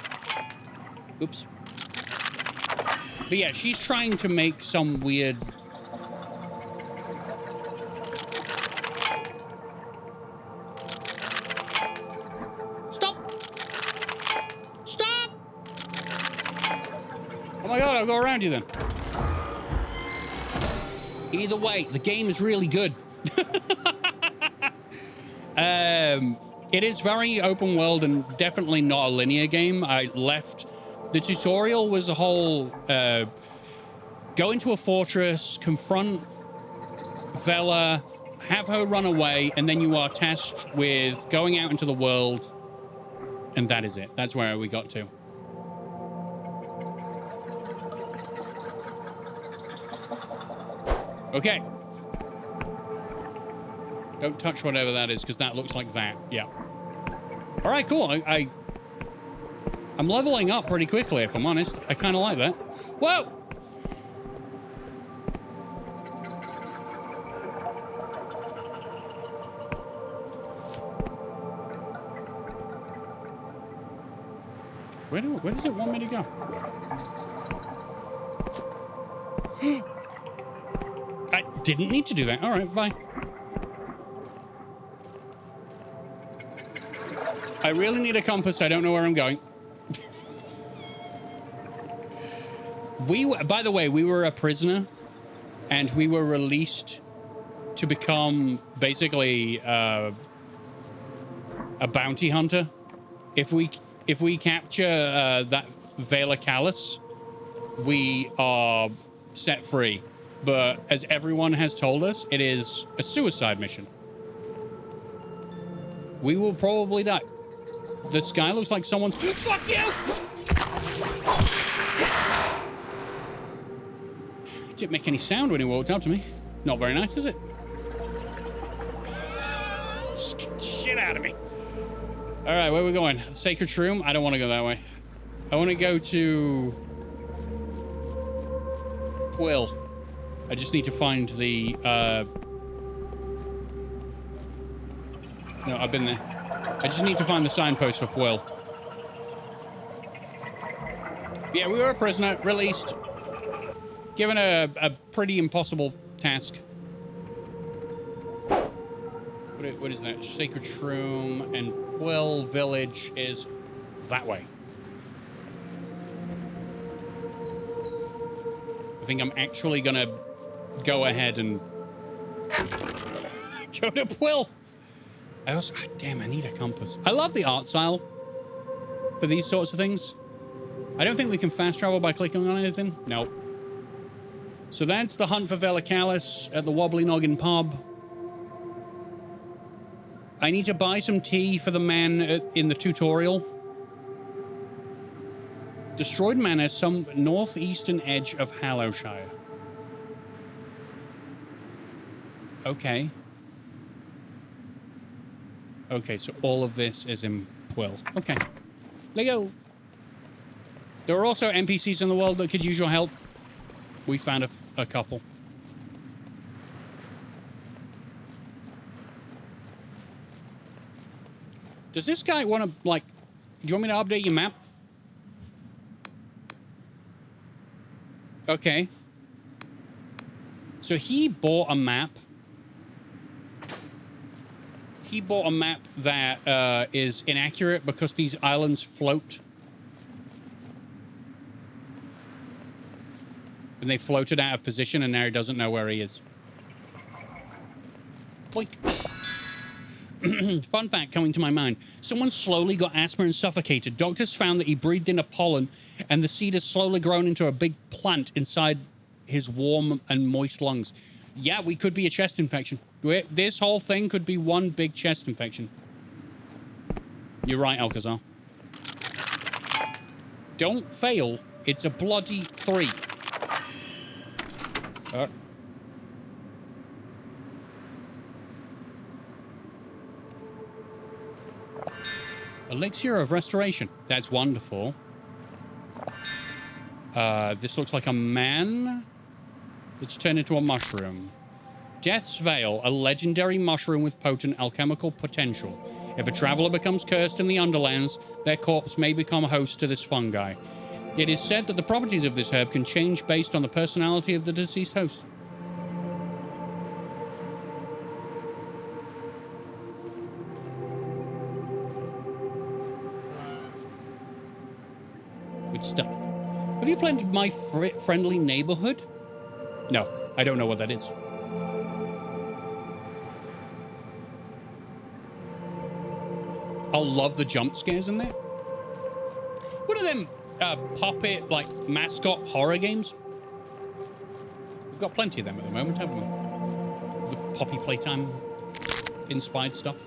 [SPEAKER 2] Oops. But yeah, she's trying to make some weird. Stop! Stop! Oh my god, I'll go around you then. Either way, the game is really good. It is very open world and definitely not a linear game. I left. The tutorial was a whole go into a fortress, confront Vela, have her run away, and then you are tasked with going out into the world. And that is it. That's where we got to. Okay. Don't touch whatever that is, because that looks like that. Yeah. All right, cool. I'm leveling up pretty quickly, if I'm honest. I kind of like that. Whoa! Where does it want me to go? I didn't need to do that. All right, bye. I really need a compass. I don't know where I'm going. By the way, we were a prisoner, and we were released to become basically a bounty hunter. If we capture that Vela Callus, we are set free. But as everyone has told us, it is a suicide mission. We will probably die. The sky looks like someone's... Fuck you! Didn't make any sound when he walked up to me. Not very nice, is it? Scared the shit out of me. All right, where are we going? Sacred Shroom? I don't want to go that way. I want to go to... Quill. I just need to find the... No, I've been there. I just need to find the signpost for Quill. Yeah, we were a prisoner, released. Given a pretty impossible task. What is that? Sacred Shroom and Quill Village is that way. I think I'm actually gonna go ahead and go to Quill. Damn, I need a compass. I love the art style for these sorts of things. I don't think we can fast travel by clicking on anything. No. So that's the hunt for Velicalis at the Wobbly Noggin pub. I need to buy some tea for the man in the tutorial. Destroyed Manor, some northeastern edge of Hallowshire. Okay. Okay, so all of this is in Quill. Okay. Lego. There are also NPCs in the world that could use your help. We found a couple. Does this guy want to, like... Do you want me to update your map? Okay. So he bought a map. He bought a map that is inaccurate because these islands float. And they floated out of position, and now he doesn't know where he is. Boink. Fun fact coming to my mind. Someone slowly got asthma and suffocated. Doctors found that he breathed in a pollen, and the seed has slowly grown into a big plant inside his warm and moist lungs. Yeah, we could be a chest infection. This whole thing could be one big chest infection. You're right, Alcazar. Don't fail. It's a bloody 3. Elixir of Restoration. That's wonderful. This looks like a man that's turned into a mushroom. Death's Veil, a legendary mushroom with potent alchemical potential. If a traveler becomes cursed in the Underlands, their corpse may become host to this fungi. It is said that the properties of this herb can change based on the personality of the deceased host. Good stuff. Have you played My Friendly Neighborhood? No, I don't know what that is. I love the jump scares in there. What are them puppet, like, mascot horror games? We've got plenty of them at the moment, haven't we? The Poppy Playtime inspired stuff.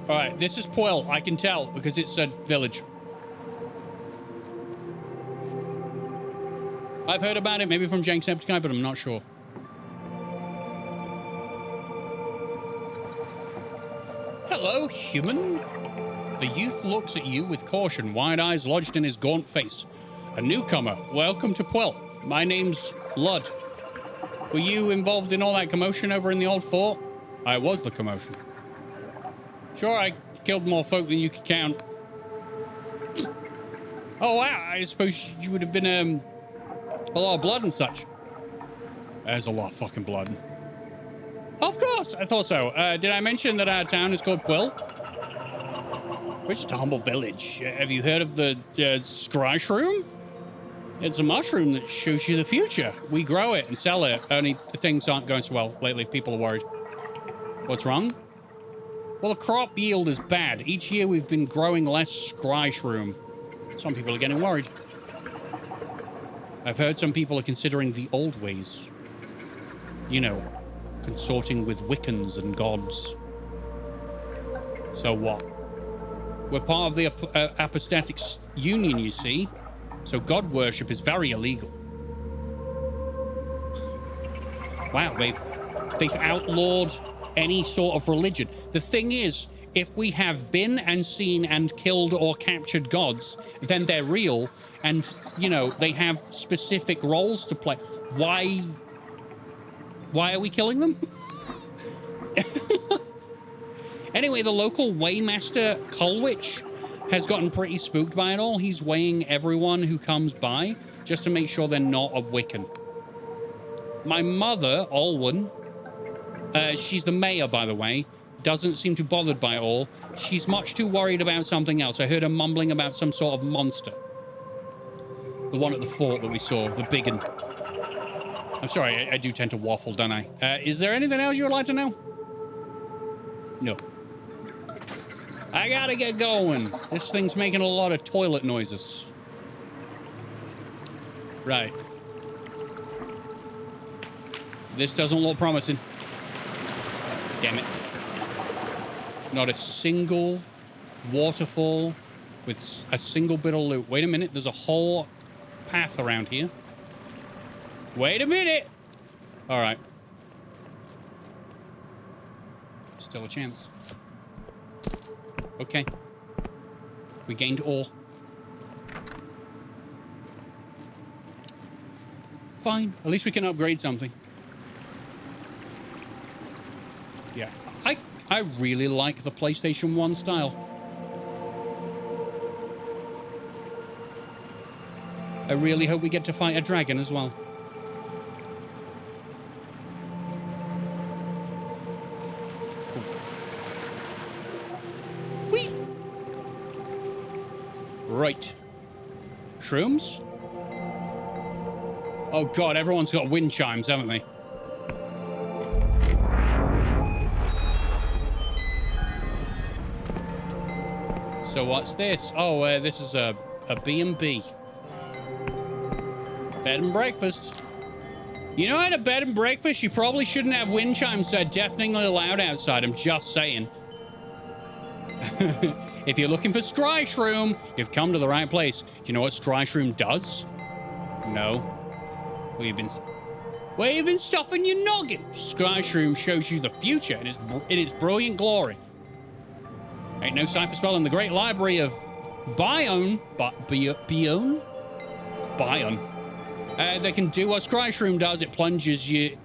[SPEAKER 2] Alright, this is Quill, I can tell, because it's a village. I've heard about it, maybe from Jacksepticeye, but I'm not sure. Hello, human. The youth looks at you with caution, wide eyes lodged in his gaunt face. A newcomer, welcome to Quill. My name's Ludd. Were you involved in all that commotion over in the old fort? I was the commotion. Sure, I killed more folk than you could count. Oh, wow. I suppose you would have been, a lot of blood and such. There's a lot of fucking blood. Of course, I thought so. Did I mention that our town is called Quill? Which is a humble village. Have you heard of the scry shroom? It's a mushroom that shows you the future. We grow it and sell it, only things aren't going so well lately. People are worried. What's wrong? Well, the crop yield is bad. Each year we've been growing less scry shroom. Some people are getting worried. I've heard some people are considering the old ways. You know, consorting with Wiccans and gods. So what? We're part of the apostatic union, you see. So god worship is very illegal. Wow, they've outlawed any sort of religion. The thing is, if we have been and seen and killed or captured gods, then they're real, and, you know, they have specific roles to play. Why are we killing them? Anyway, the local weighmaster, Colwich, has gotten pretty spooked by it all. He's weighing everyone who comes by just to make sure they're not a Wiccan. My mother, Olwen, she's the mayor, by the way, doesn't seem too bothered by it all. She's much too worried about something else. I heard her mumbling about some sort of monster. The one at the fort that we saw, the big one. I'm sorry, I do tend to waffle, don't I? Is there anything else you would like to know? No. I gotta get going. This thing's making a lot of toilet noises. Right. This doesn't look promising. Damn it. Not a single waterfall with a single bit of loot. Wait a minute, there's a whole path around here. Wait a minute! Alright. Still a chance. Okay. We gained ore. Fine. At least we can upgrade something. Yeah. I really like the PlayStation 1 style. I really hope we get to fight a dragon as well. Cool. Whee! Right. Shrooms? Oh god, everyone's got wind chimes, haven't they? So what's this? Oh, this is a B&B. Bed and breakfast. You know, at a bed and breakfast, you probably shouldn't have wind chimes deafeningly loud outside. I'm just saying. If you're looking for Scry Shroom, you've come to the right place. Do you know what Scry Shroom does? No. Where you've been stuffing your noggin. Scry Shroom shows you the future in its brilliant glory. Ain't no cipher spell in the great library of Bion. They can do what Scry Shroom does. It plunges you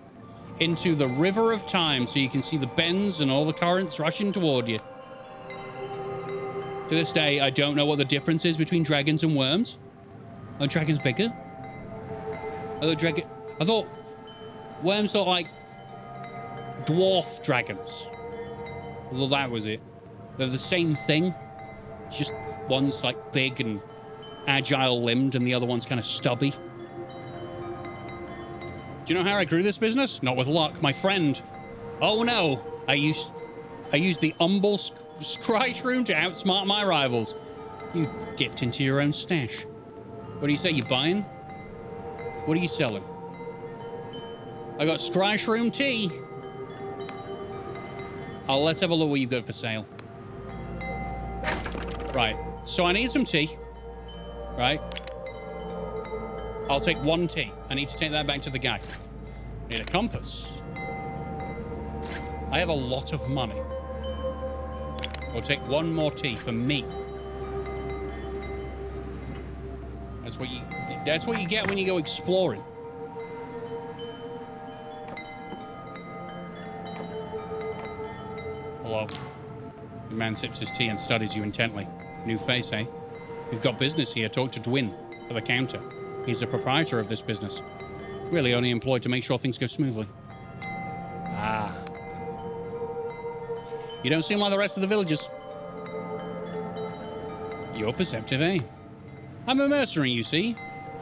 [SPEAKER 2] into the river of time so you can see the bends and all the currents rushing toward you. To this day, I don't know what the difference is between dragons and worms. Are dragons bigger? I thought worms look like dwarf dragons. Although that was it. They're the same thing. It's just one's like big and agile limbed and the other one's kind of stubby. Do you know how I grew this business? Not with luck. My friend. Oh no. I used the humble Scry Shroom to outsmart my rivals. You dipped into your own stash. What do you say? You buying? What are you selling? I got Scry Shroom tea. Oh, let's have a look what you've got for sale. Right. So I need some tea. Right. I'll take one tea. I need to take that back to the guy. I need a compass. I have a lot of money. I'll take one more tea for me. That's what you get when you go exploring. Hello. The man sips his tea and studies you intently. New face, eh? We've got business here. Talk to Dwin at the counter. He's the proprietor of this business. Really only employed to make sure things go smoothly. Ah. You don't seem like the rest of the villagers. You're perceptive, eh? I'm a mercenary, you see.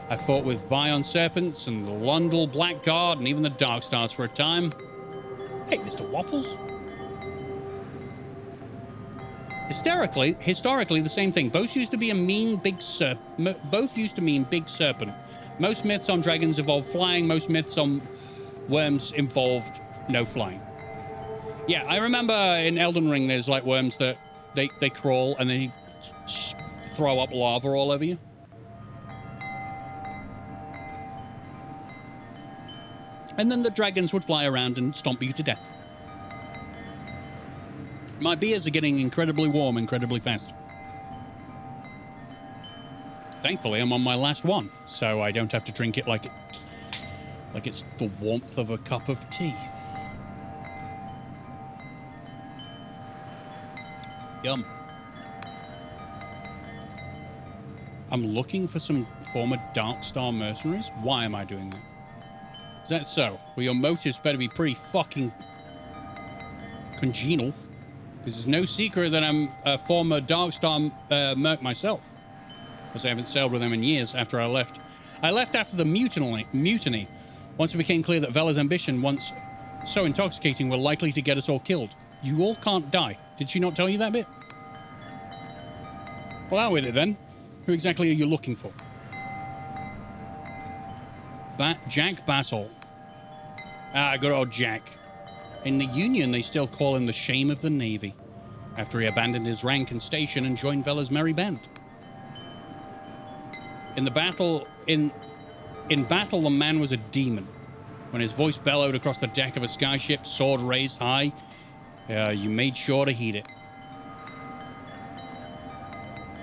[SPEAKER 2] I fought with Bion Serpents and the Lundal Blackguard and even the Dark Stars for a time. Hey, Mr. Waffles. Historically, the same thing. Both used to be a mean big serpent. Both used to mean big serpent. Most myths on dragons involve flying. Most myths on worms involved no flying. Yeah, I remember in Elden Ring, there's like worms that they crawl and they throw up lava all over you. And then the dragons would fly around and stomp you to death. My beers are getting incredibly warm incredibly fast. Thankfully, I'm on my last one, so I don't have to drink it like it's the warmth of a cup of tea. Yum. I'm looking for some former Dark Star mercenaries. Why am I doing that? Is that so? Well, your motives better be pretty fucking congenial. Because there's no secret that I'm a former Dark Star merc myself. Because I haven't sailed with them in years after I left. I left after the mutiny. Once it became clear that Vela's ambition, once so intoxicating, were likely to get us all killed. You all can't die. Did she not tell you that bit? Well, out with it then. Who exactly are you looking for? Jack Basel. Ah, good old Jack. In the Union, they still call him the shame of the Navy, after he abandoned his rank and station and joined Vela's merry band. In battle, the man was a demon. When his voice bellowed across the deck of a skyship, sword raised high, you made sure to heed it.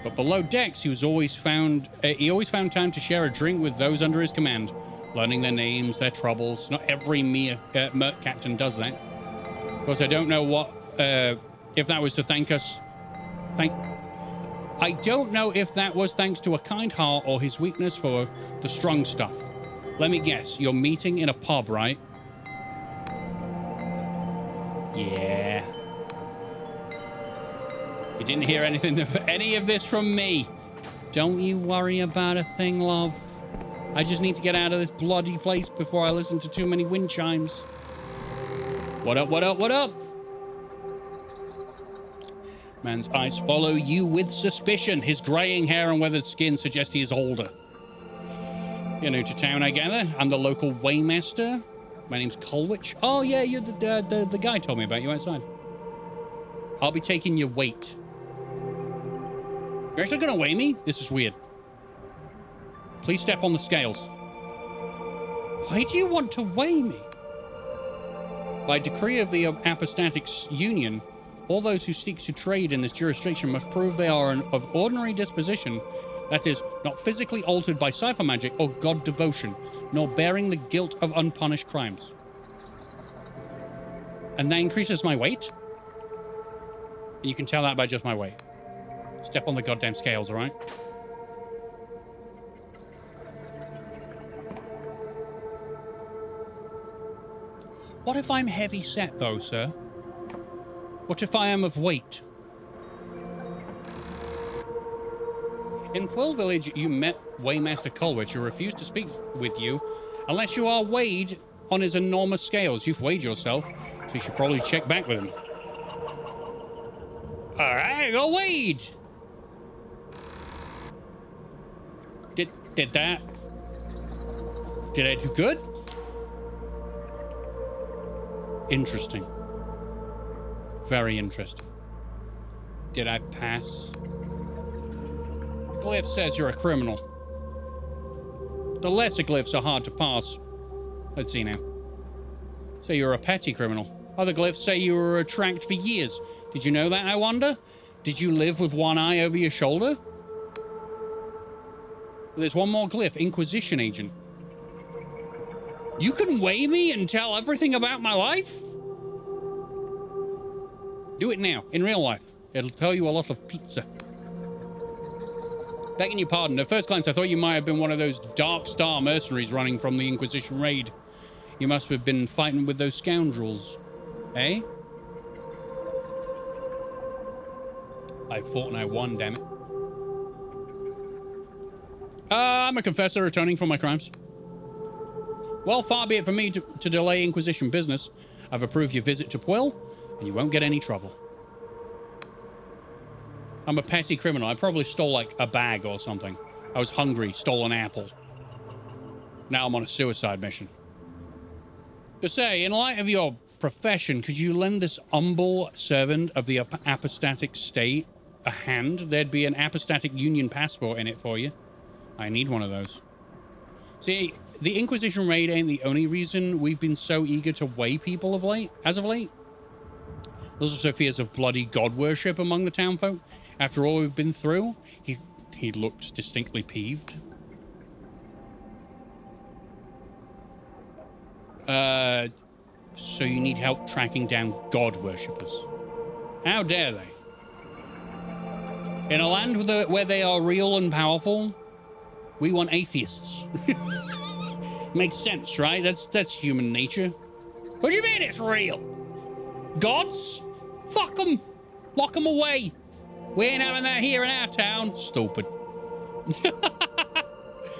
[SPEAKER 2] But below decks, he always found time to share a drink with those under his command, learning their names, their troubles. Not every merc captain does that. Of course, I don't know what if that was to I don't know if that was thanks to a kind heart or his weakness for the strong stuff. Let me guess, you're meeting in a pub, right? Yeah. You didn't hear any of this from me. Don't you worry about a thing, love. I just need to get out of this bloody place before I listen to too many wind chimes. What up, what up, what up? Man's eyes follow you with suspicion. His graying hair and weathered skin suggest he is older. You're new to town, I gather. I'm the local waymaster. My name's Colwich. Oh, yeah, you're the guy told me about you outside. I'll be taking your weight. You're actually gonna weigh me? This is weird. Please step on the scales. Why do you want to weigh me? By decree of the Apostatic Union, all those who seek to trade in this jurisdiction must prove they are of ordinary disposition, that is, not physically altered by cipher magic or god devotion, nor bearing the guilt of unpunished crimes. And that increases my weight? And you can tell that by just my weight. Step on the goddamn scales, all right? What if I'm heavy set, though, sir? What if I am of weight? In Quill Village, you met Waymaster Colwich, who refused to speak with you unless you are weighed on his enormous scales. You've weighed yourself, so you should probably check back with him. All right, go weighed. Did I do good? Interesting. Very interesting. Did I pass? The glyph says you're a criminal. The lesser glyphs are hard to pass. Let's see now. Say you're a petty criminal. Other glyphs say you were tracked for years. Did you know that, I wonder? Did you live with one eye over your shoulder? There's one more glyph, Inquisition Agent. You can weigh me and tell everything about my life? Do it now, in real life. It'll tell you a lot of pizza. Begging your pardon, at first glance I thought you might have been one of those Dark Star mercenaries running from the Inquisition raid. You must have been fighting with those scoundrels. Eh? I fought and I won, damn it. I'm a confessor atoning for my crimes. Well, far be it from me to delay Inquisition business. I've approved your visit to Pwyll, and you won't get any trouble. I'm a petty criminal. I probably stole, like, a bag or something. I was hungry, stole an apple. Now I'm on a suicide mission. To say, in light of your profession, could you lend this humble servant of the apostatic state a hand? There'd be an apostatic union passport in it for you. I need one of those. See, the Inquisition raid ain't the only reason we've been so eager to weigh people as of late. There's also fears of bloody god worship among the townfolk. After all we've been through, he looks distinctly peeved. So you need help tracking down god worshippers. How dare they? In a land where they are real and powerful, we want atheists. Makes sense, right? That's human nature. What do you mean it's real? Gods? Fuck them. Lock them away. We ain't having that here in our town. Stupid.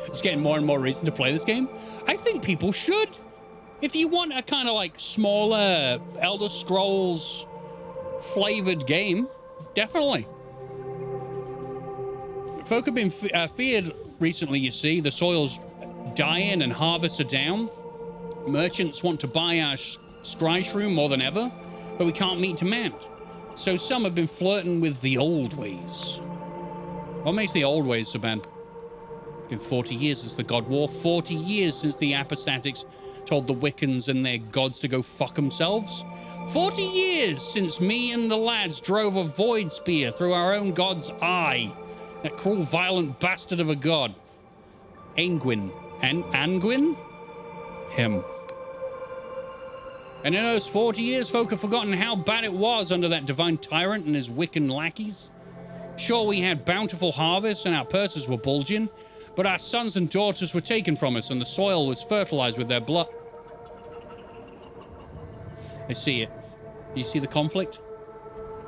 [SPEAKER 2] It's getting more and more reason to play this game. I think people should. If you want a kind of like smaller Elder Scrolls flavored game, definitely. Folk have been feared recently, you see. The soil's dying and harvests are down. Merchants want to buy our scry shroom more than ever, but we can't meet demand. So some have been flirting with the old ways. What makes the old ways so bad? It's been 40 years since the God War, 40 years since the apostatics told the Wiccans and their gods to go fuck themselves. 40 years since me and the lads drove a void spear through our own god's eye. That cruel, violent bastard of a god. Angwin. Angwin? Him. And in those 40 years, folk have forgotten how bad it was under that divine tyrant and his Wiccan lackeys. Sure, we had bountiful harvests and our purses were bulging, but our sons and daughters were taken from us and the soil was fertilized with their blood. I see it. You see the conflict?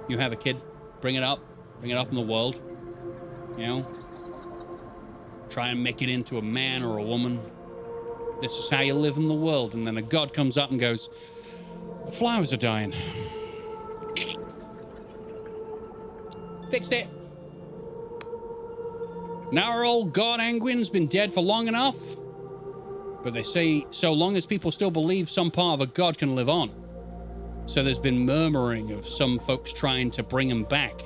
[SPEAKER 2] You have a kid. Bring it up in the world. You know? Try and make it into a man or a woman. This is how you live in the world. And then a god comes up and goes, the flowers are dying. Fixed it. Now our old god Angwin's been dead for long enough. But they say so long as people still believe some part of a god can live on. So there's been murmuring of some folks trying to bring him back.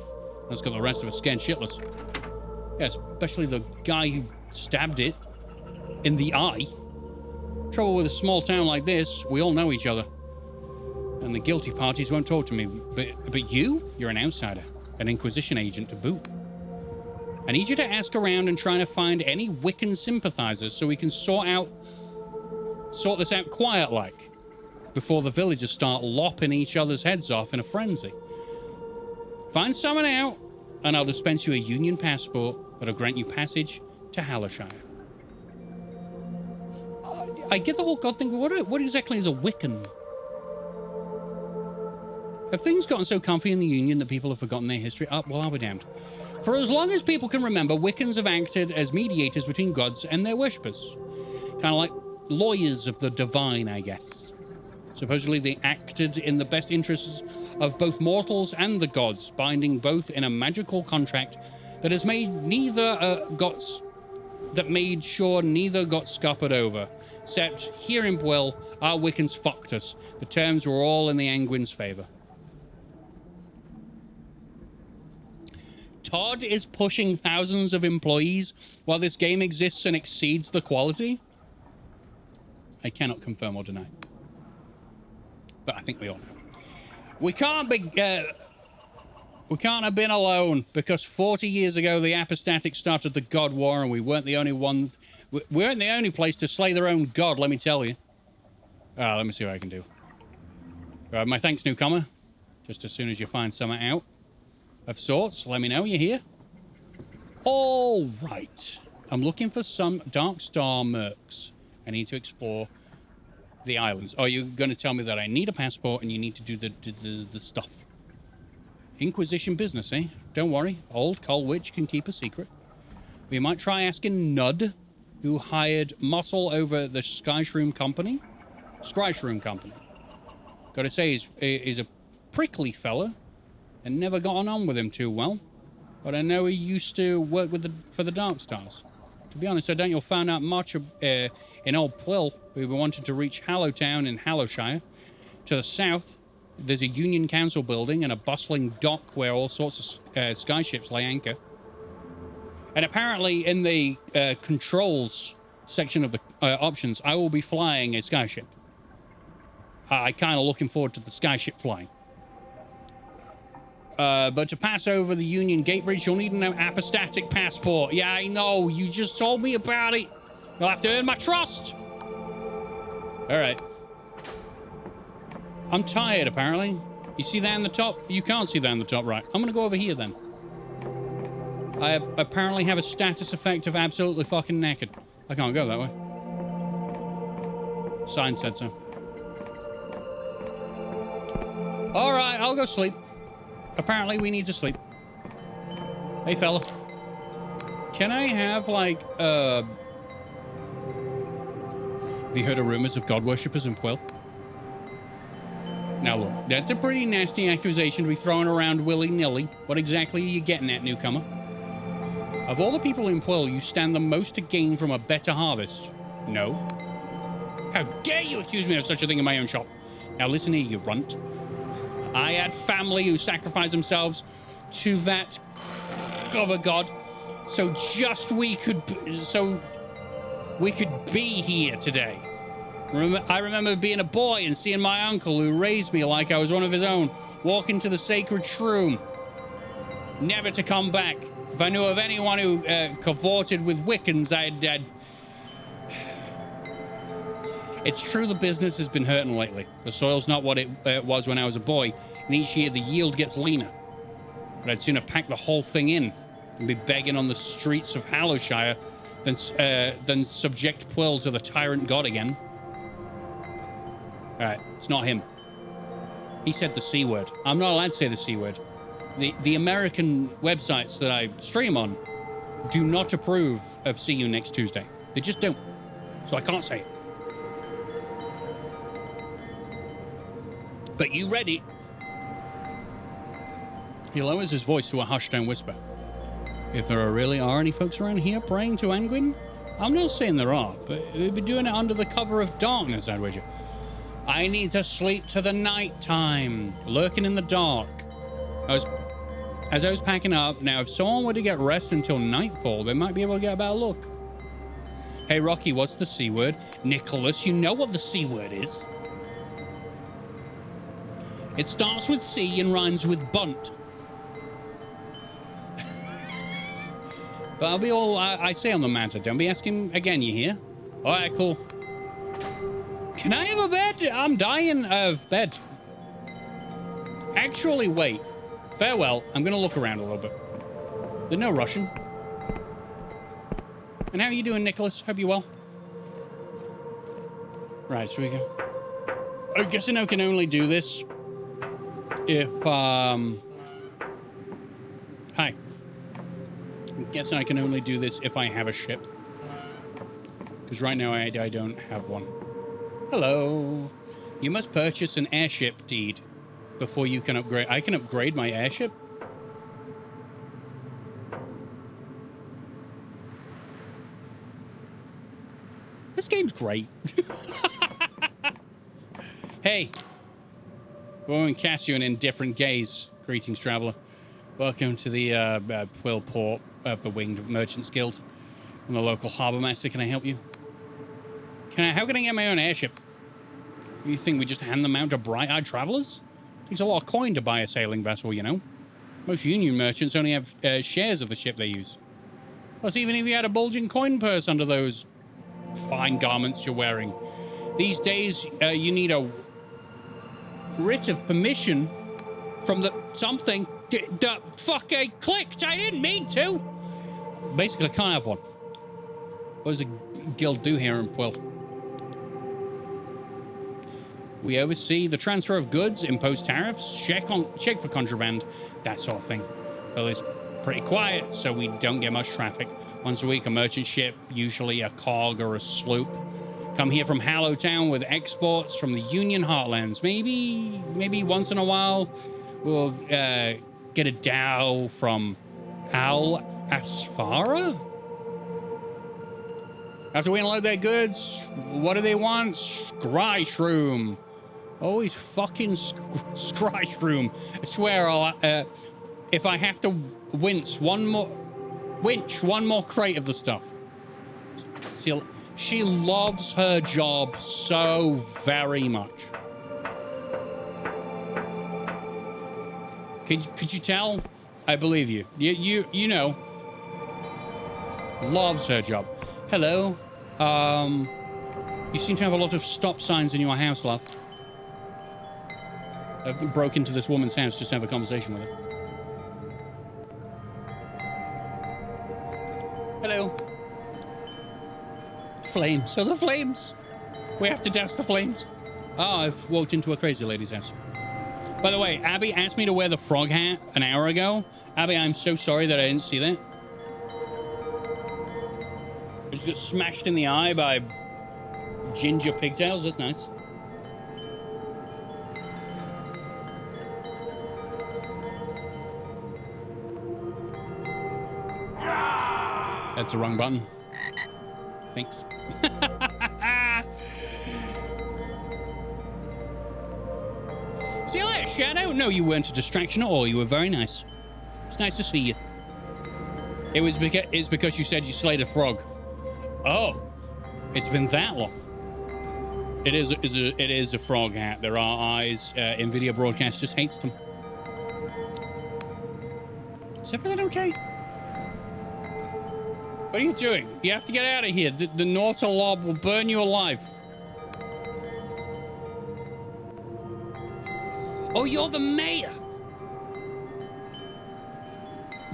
[SPEAKER 2] That's got the rest of us scared shitless. Yeah, especially the guy who stabbed it in the eye. Trouble with a small town like this, we all know each other. And the guilty parties won't talk to me. But you're an outsider, an Inquisition agent to boot. I need you to ask around and try to find any Wiccan sympathizers so we can sort this out quiet-like, before the villagers start lopping each other's heads off in a frenzy. Find someone out, and I'll dispense you a Union passport that'll grant you passage to Hallershire. I get the whole god thing, but what exactly is a Wiccan? Have things gotten so comfy in the Union that people have forgotten their history? Well, I'll be damned. For as long as people can remember, Wiccans have acted as mediators between gods and their worshippers. Kind of like lawyers of the divine, I guess. Supposedly they acted in the best interests of both mortals and the gods, binding both in a magical contract that has made made sure neither got scuppered over. Except here in Pwyll, our Wiccans fucked us. The terms were all in the Angwin's favor. Todd is pushing thousands of employees while this game exists and exceeds the quality? I cannot confirm or deny. But I think we all know. We can't have been alone, because 40 years ago the apostatics started the God War and we weren't the only place to slay their own god, let me tell you. Let me see what I can do. My thanks, newcomer. Just as soon as you find something out, of sorts. Let me know you're here. All right. I'm looking for some Dark Star mercs. I need to explore the islands. Oh, you're going to tell me that I need a passport and you need to do the stuff. Inquisition business, eh? Don't worry. Old Coal Witch can keep a secret. We might try asking Nud, who hired Muscle over the Skyshroom Company. Skyshroom Company. Gotta say, he's a prickly fella and never gotten on with him too well. But I know he used to work for the Dark Stars. To be honest, I don't you'll find out much in Old Plill. We were wanting to reach Hallowtown in Hallowshire. To the south, there's a Union Council building and a bustling dock where all sorts of skyships lay anchor. And apparently in the controls section of the options, I will be flying a skyship. I kind of looking forward to the skyship flying. But to pass over the Union Gate Bridge, you'll need an apostatic passport. Yeah, I know. You just told me about it. You'll have to earn my trust. All right. I'm tired, apparently. You see that in the top? You can't see that in the top right. I'm going to go over here, then. I apparently have a status effect of absolutely fucking knackered. I can't go that way. Sign said so. All right, I'll go sleep. Apparently, we need to sleep. Hey, fella. Can I have, like, Have you heard of rumors of god worshippers in Quill? Now, look, that's a pretty nasty accusation to be thrown around willy-nilly. What exactly are you getting at, newcomer? Of all the people in Quill, you stand the most to gain from a better harvest. No. How dare you accuse me of such a thing in my own shop? Now, listen here, you runt. I had family who sacrificed themselves to that of a god, so we could be here today. I remember being a boy and seeing my uncle, who raised me like I was one of his own, walk into the sacred shroom, never to come back. If I knew of anyone who cavorted with Wiccans, I'd It's true the business has been hurting lately. The soil's not what it was when I was a boy, and each year the yield gets leaner. But I'd sooner pack the whole thing in and be begging on the streets of Hallowshire than subject Quill to the tyrant god again. All right, it's not him. He said the C word. I'm not allowed to say the C word. The American websites that I stream on do not approve of see you next Tuesday. They just don't. So I can't say it. But you read it. He lowers his voice to a hushed down whisper. If there really are any folks around here praying to Angwin, I'm not saying there are, but we'd be doing it under the cover of darkness, I'd wager. I need to sleep to the night time, lurking in the dark. As I was packing up, now if someone were to get rest until nightfall, they might be able to get a better look. Hey Rocky, what's the C word? Nicholas, you know what the C word is. It starts with C and rhymes with bunt. But I'll be all I say on the matter. Don't be asking again, you hear? All right, cool. Can I have a bed? I'm dying of bed. Actually, wait. Farewell. I'm going to look around a little bit. There's no rushing. And how are you doing, Nicholas? Hope you're well. Right, so we go. I guess I can only do this if, Hi. I'm guessing I can only do this if I have a ship. Because right now I don't have one. Hello. You must purchase an airship deed before you can upgrade. I can upgrade my airship? This game's great. Hey. Woman casts you an indifferent gaze. Greetings, traveler. Welcome to the Quill Port of the Winged Merchants Guild. I'm the local harbour master. Can I help you? How can I get my own airship? You think we just hand them out to bright-eyed travelers? Takes a lot of coin to buy a sailing vessel, you know. Most Union merchants only have shares of the ship they use. Plus, even if you had a bulging coin purse under those fine garments you're wearing, these days you need a writ of permission from the something The fuck, I clicked. I didn't mean to. Basically, I can't have one. What does a guild do here in Quill? We oversee the transfer of goods, impose tariffs, check for contraband, that sort of thing. Well, it's pretty quiet, so we don't get much traffic. Once a week, a merchant ship, usually a cog or a sloop, come here from Hallowtown with exports from the Union Heartlands. Maybe once in a while, we'll get a dhow from Al Asfara. After we unload their goods, what do they want? Scry shroom. Always fucking scry shroom. I swear I'll, if I have to winch one more crate of the stuff. She loves her job so very much. Could you tell? I believe you. You know. Loves her job. Hello. You seem to have a lot of stop signs in your house, love. I've broke into this woman's house just to have a conversation with her. Hello. Flames. Oh, the flames. We have to douse the flames. Oh, I've walked into a crazy lady's house. By the way, Abby asked me to wear the frog hat an hour ago. Abby, I'm so sorry that I didn't see that. I just got smashed in the eye by ginger pigtails. That's nice. That's the wrong button. Thanks. See you later, Shadow. No, you weren't a distraction at all. You were very nice. It's nice to see you. It's because you said you slayed a frog. Oh, it's been that long. It is a frog hat. There are eyes. NVIDIA Broadcast just hates them. Is everything okay? What are you doing? You have to get out of here. The Nautalob will burn you alive. Oh, you're the mayor.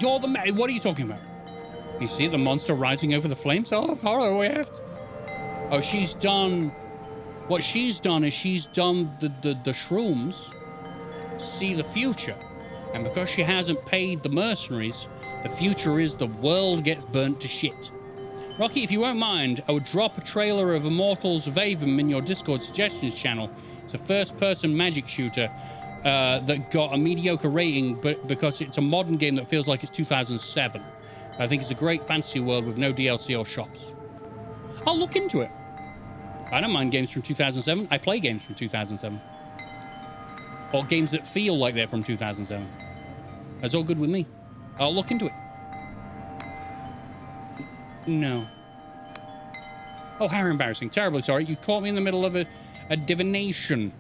[SPEAKER 2] You're the mayor. What are you talking about? You see the monster rising over the flames? Oh, horror, we have to... Oh, she's done... What she's done is she's done the shrooms to see the future. And because she hasn't paid the mercenaries, the future is the world gets burnt to shit. Rocky, if you won't mind, I would drop a trailer of Immortals of Avon in your Discord suggestions channel. It's a first-person magic shooter that got a mediocre rating but because it's a modern game that feels like it's 2007. I think it's a great fantasy world with no DLC or shops. I'll look into it. I don't mind games from 2007. I play games from 2007. Or games that feel like they're from 2007. That's all good with me. I'll look into it. No. Oh, how embarrassing. Terribly sorry. You caught me in the middle of a divination.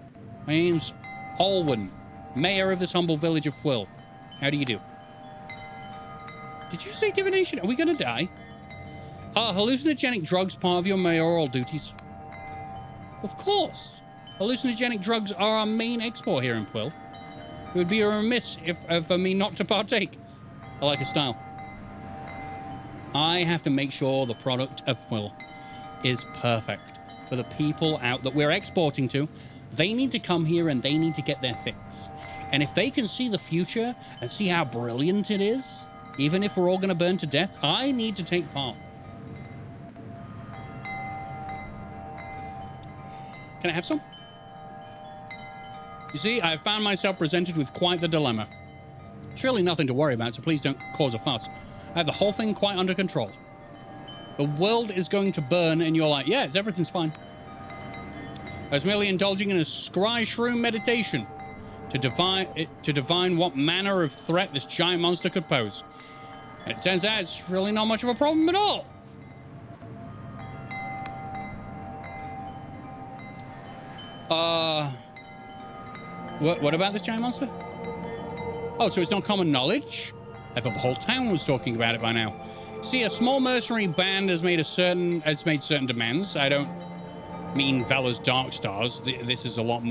[SPEAKER 2] My name's Alwyn, mayor of this humble village of Quill. How do you do? Did you say divination? Are we gonna die? Are hallucinogenic drugs part of your mayoral duties? Of course. Hallucinogenic drugs are our main export here in Quill. It would be remiss for me not to partake. I like his style. I have to make sure the product of Quill is perfect for the people out that we're exporting to. They need to come here and they need to get their fix. And if they can see the future and see how brilliant it is, even if we're all going to burn to death, I need to take part. Can I have some? You see, I have found myself presented with quite the dilemma. Surely nothing to worry about, so please don't cause a fuss. I have the whole thing quite under control. The world is going to burn, and you're like, yes, everything's fine. I was merely indulging in a scry shroom meditation to divine what manner of threat this giant monster could pose. And it turns out it's really not much of a problem at all. What about this giant monster? Oh, so it's not common knowledge? I thought the whole town was talking about it by now. See, a small mercenary band has made certain demands. I don't mean Vala's Dark Stars. This is a lot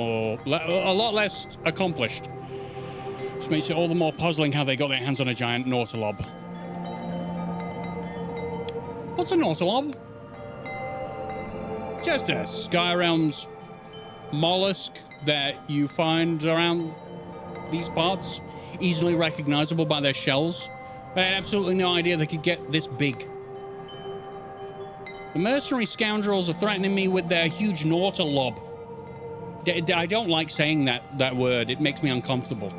[SPEAKER 2] less accomplished. Which makes it all the more puzzling how they got their hands on a giant nautolob. What's a nautolob? Just a Sky Realms mollusk that you find around these parts, easily recognizable by their shells. But I had absolutely no idea they could get this big. The mercenary scoundrels are threatening me with their huge nautolob. I don't like saying that word. It makes me uncomfortable.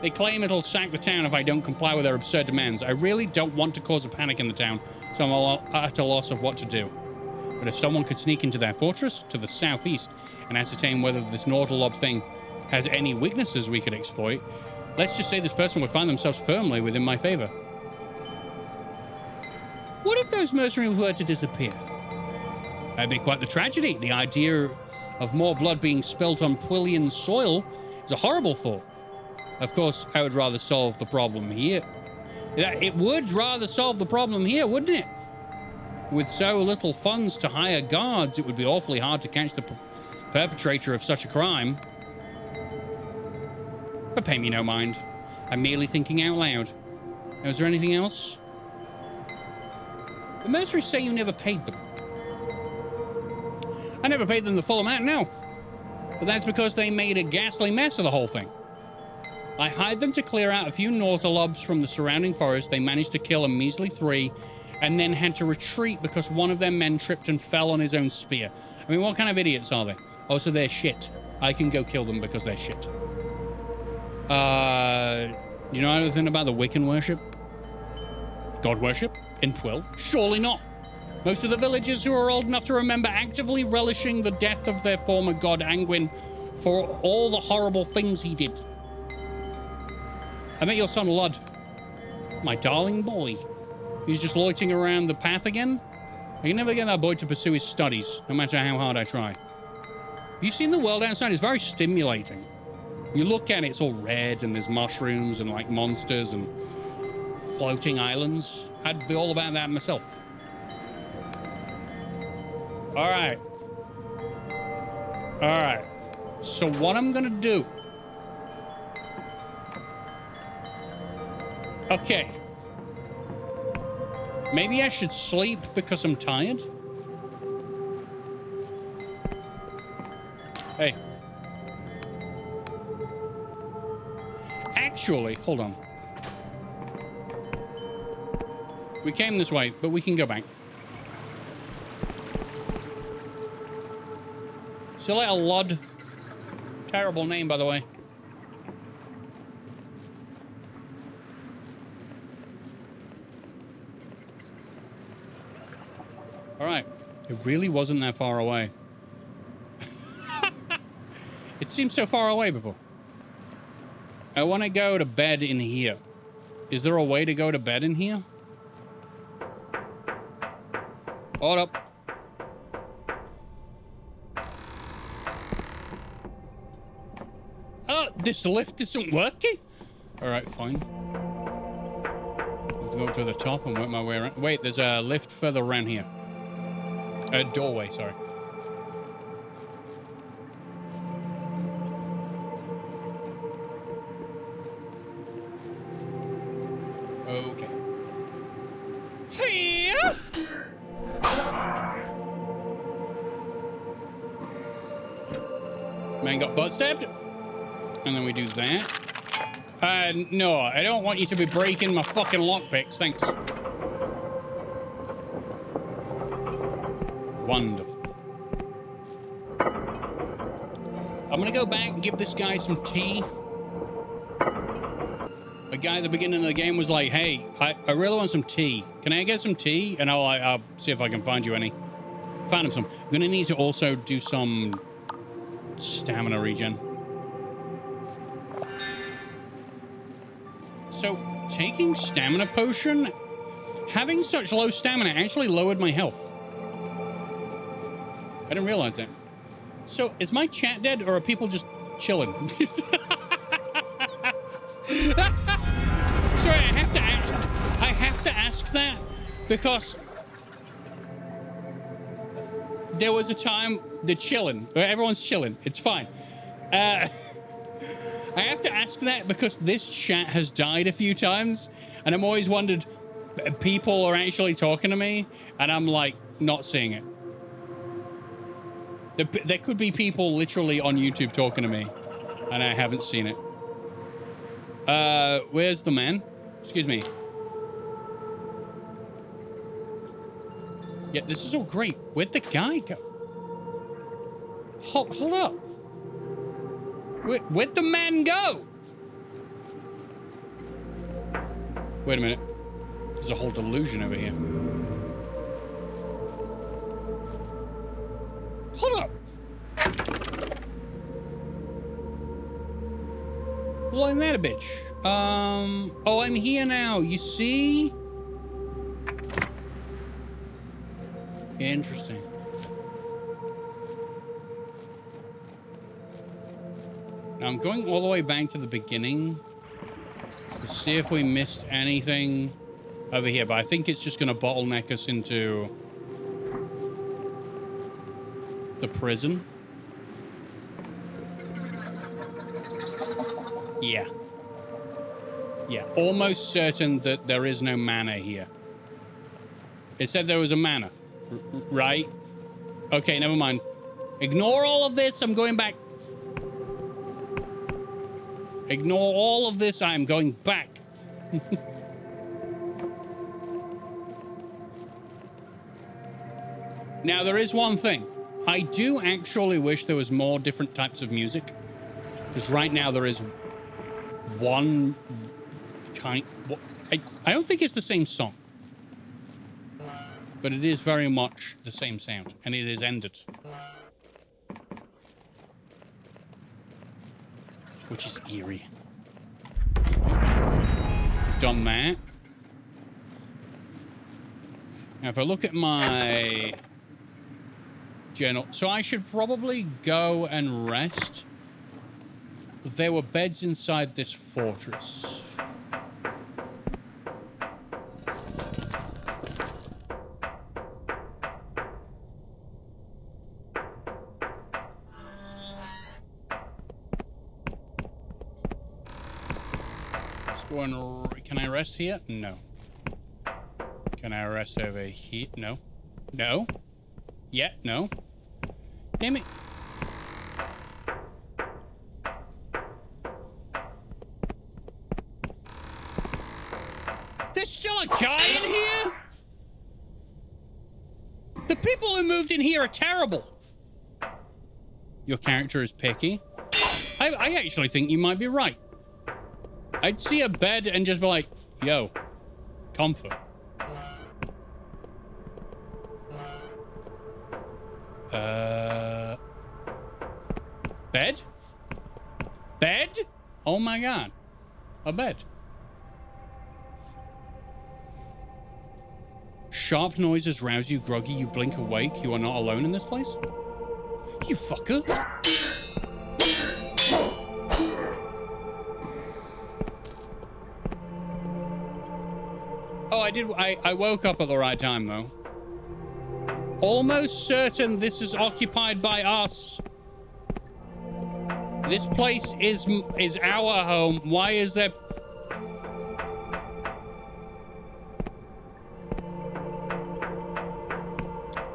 [SPEAKER 2] They claim it'll sack the town if I don't comply with their absurd demands. I really don't want to cause a panic in the town, so I'm at a loss of what to do. But if someone could sneak into their fortress to the southeast and ascertain whether this nautolob thing has any weaknesses we could exploit, let's just say this person would find themselves firmly within my favor. What if those mercenaries were to disappear? That'd be quite the tragedy. The idea of more blood being spilt on Pwillian soil is a horrible thought. Of course, I would rather solve the problem here. It would rather solve the problem here, wouldn't it? With so little funds to hire guards, it would be awfully hard to catch the perpetrator of such a crime. But pay me no mind. I'm merely thinking out loud. Now, is there anything else? The mercenaries say you never paid them. I never paid them the full amount, no. But that's because they made a ghastly mess of the whole thing. I hired them to clear out a few nautolobs from the surrounding forest. They managed to kill a measly 3 and then had to retreat because one of their men tripped and fell on his own spear. I mean, what kind of idiots are they? Oh, so they're shit. I can go kill them because they're shit. You know anything about the Wiccan worship? God worship? In Pwyll? Surely not. Most of the villagers who are old enough to remember actively relishing the death of their former god Angwin for all the horrible things he did. I met your son Ludd, my darling boy. He's just loitering around the path again. I can never get that boy to pursue his studies, no matter how hard I try. Have you seen the world outside? It's very stimulating. You look at it, it's all red, and there's mushrooms and like monsters and floating islands. I'd be all about that myself. All right. All right. So what I'm gonna do... Okay. Maybe I should sleep because I'm tired? Hey. Actually, hold on. We came this way, but we can go back. See you later, Ludd. Terrible name, by the way. All right. It really wasn't that far away. It seemed so far away before. I want to go to bed in here. Is there a way to go to bed in here? Hold up. Oh, this lift isn't working? All right, fine. I'll go to the top and work my way around. Wait, there's a lift further around here. A doorway, sorry. Okay. Hey! Man got butt stabbed. And then we do that. No, I don't want you to be breaking my fucking lockpicks, thanks. Wonderful. I'm gonna go back and give this guy some tea. The guy at the beginning of the game was like, hey, I really want some tea. Can I get some tea? And I'll see if I can find you any. Found him some. I'm gonna need to also do some stamina regen. So, taking stamina potion, having such low stamina actually lowered my health. I didn't realize that. So, is my chat dead or are people just chilling? Sorry, I have to ask that because there was a time they're chilling. Everyone's chilling. It's fine. I have to ask that because this chat has died a few times, and I'm always wondered, people are actually talking to me, and I'm like not seeing it. There could be people literally on YouTube talking to me, and I haven't seen it. Where's the man? Excuse me. Yeah, this is all great. Where'd the guy go? Hold up. Where'd the man go? Wait a minute. There's a whole delusion over here. Hold up. Blowing that a bitch. Oh, I'm here now. You see? Interesting. Now I'm going all the way back to the beginning to see if we missed anything over here, but I think it's just going to bottleneck us into the prison. Yeah. Yeah, almost certain that there is no mana here. It said there was a mana, right? Okay, never mind. Ignore all of this, I'm going back. Ignore all of this, I'm going back. Now, there is one thing. I do actually wish there was more different types of music. Because right now there is one kind... I don't think it's the same song. But it is very much the same sound. And it is ended. Which is eerie. We've done that. Now, if I look at my journal... So I should probably go and rest. There were beds inside this fortress. Let's go and... Can I rest here? No. Can I rest over here? No. No. Yeah, no. Damn it. There's still a guy in here? The people who moved in here are terrible. Your character is picky. I actually think you might be right. I'd see a bed and just be like, yo, comfort. Bed? Bed? Oh my god. A bed. Sharp noises rouse you, groggy, you blink awake. You are not alone in this place? You fucker. Oh, I woke up at the right time, though. Almost certain this is occupied by us. This place is our home. Why is there...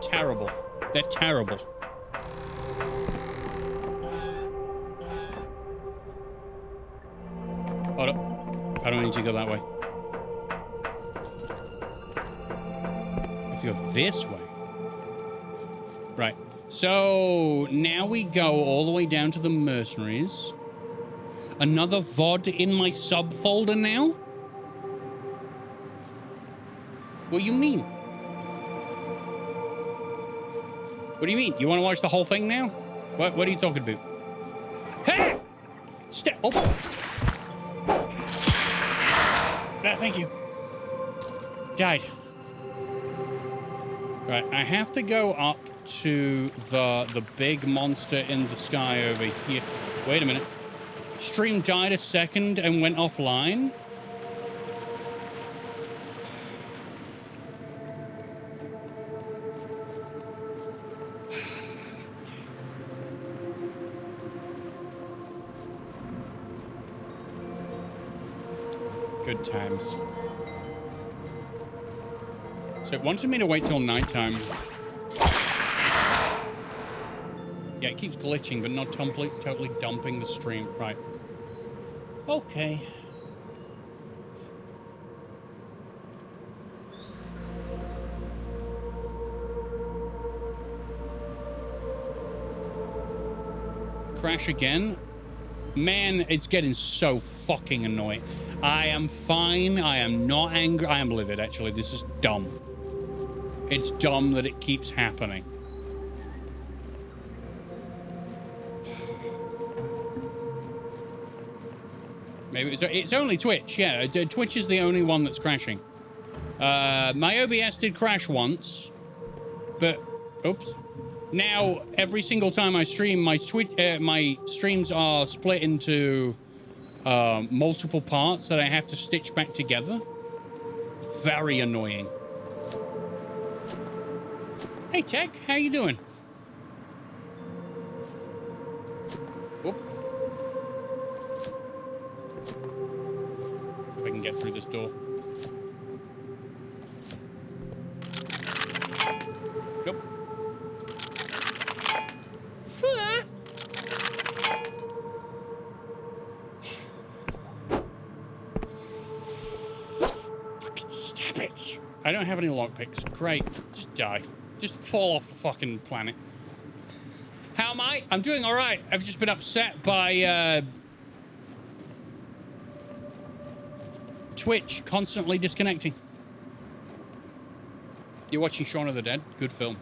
[SPEAKER 2] Terrible. They're terrible. Hold up. I don't need to go that way. If you're this way. Right. So now we go all the way down to the mercenaries. Another VOD in my subfolder now? What do you mean? What do you mean? You want to watch the whole thing now? What are you talking about? Hey! Step. Oh. Ah, thank you. Died. Right, I have to go up to the big monster in the sky over here. Wait a minute. Stream died a second and went offline. Good times. So it wanted me to wait till nighttime. Yeah, it keeps glitching, but not totally dumping the stream. Right. Okay. Crash again. Man, it's getting so fucking annoying. I am fine. I am not angry. I am livid, actually. This is dumb. It's dumb that it keeps happening. Maybe it's only Twitch. Yeah, Twitch is the only one that's crashing. My OBS did crash once, but oops. Now every single time I stream, my streams are split into multiple parts that I have to stitch back together. Very annoying. Hey Tech, how you doing? Whoop. If I can get through this door. Nope. Fucking stop it. I don't have any lockpicks. Great. Just die. Just fall off the fucking planet. How am I? I'm doing all right. I've just been upset by Twitch constantly disconnecting. You're watching Shaun of the Dead? Good film.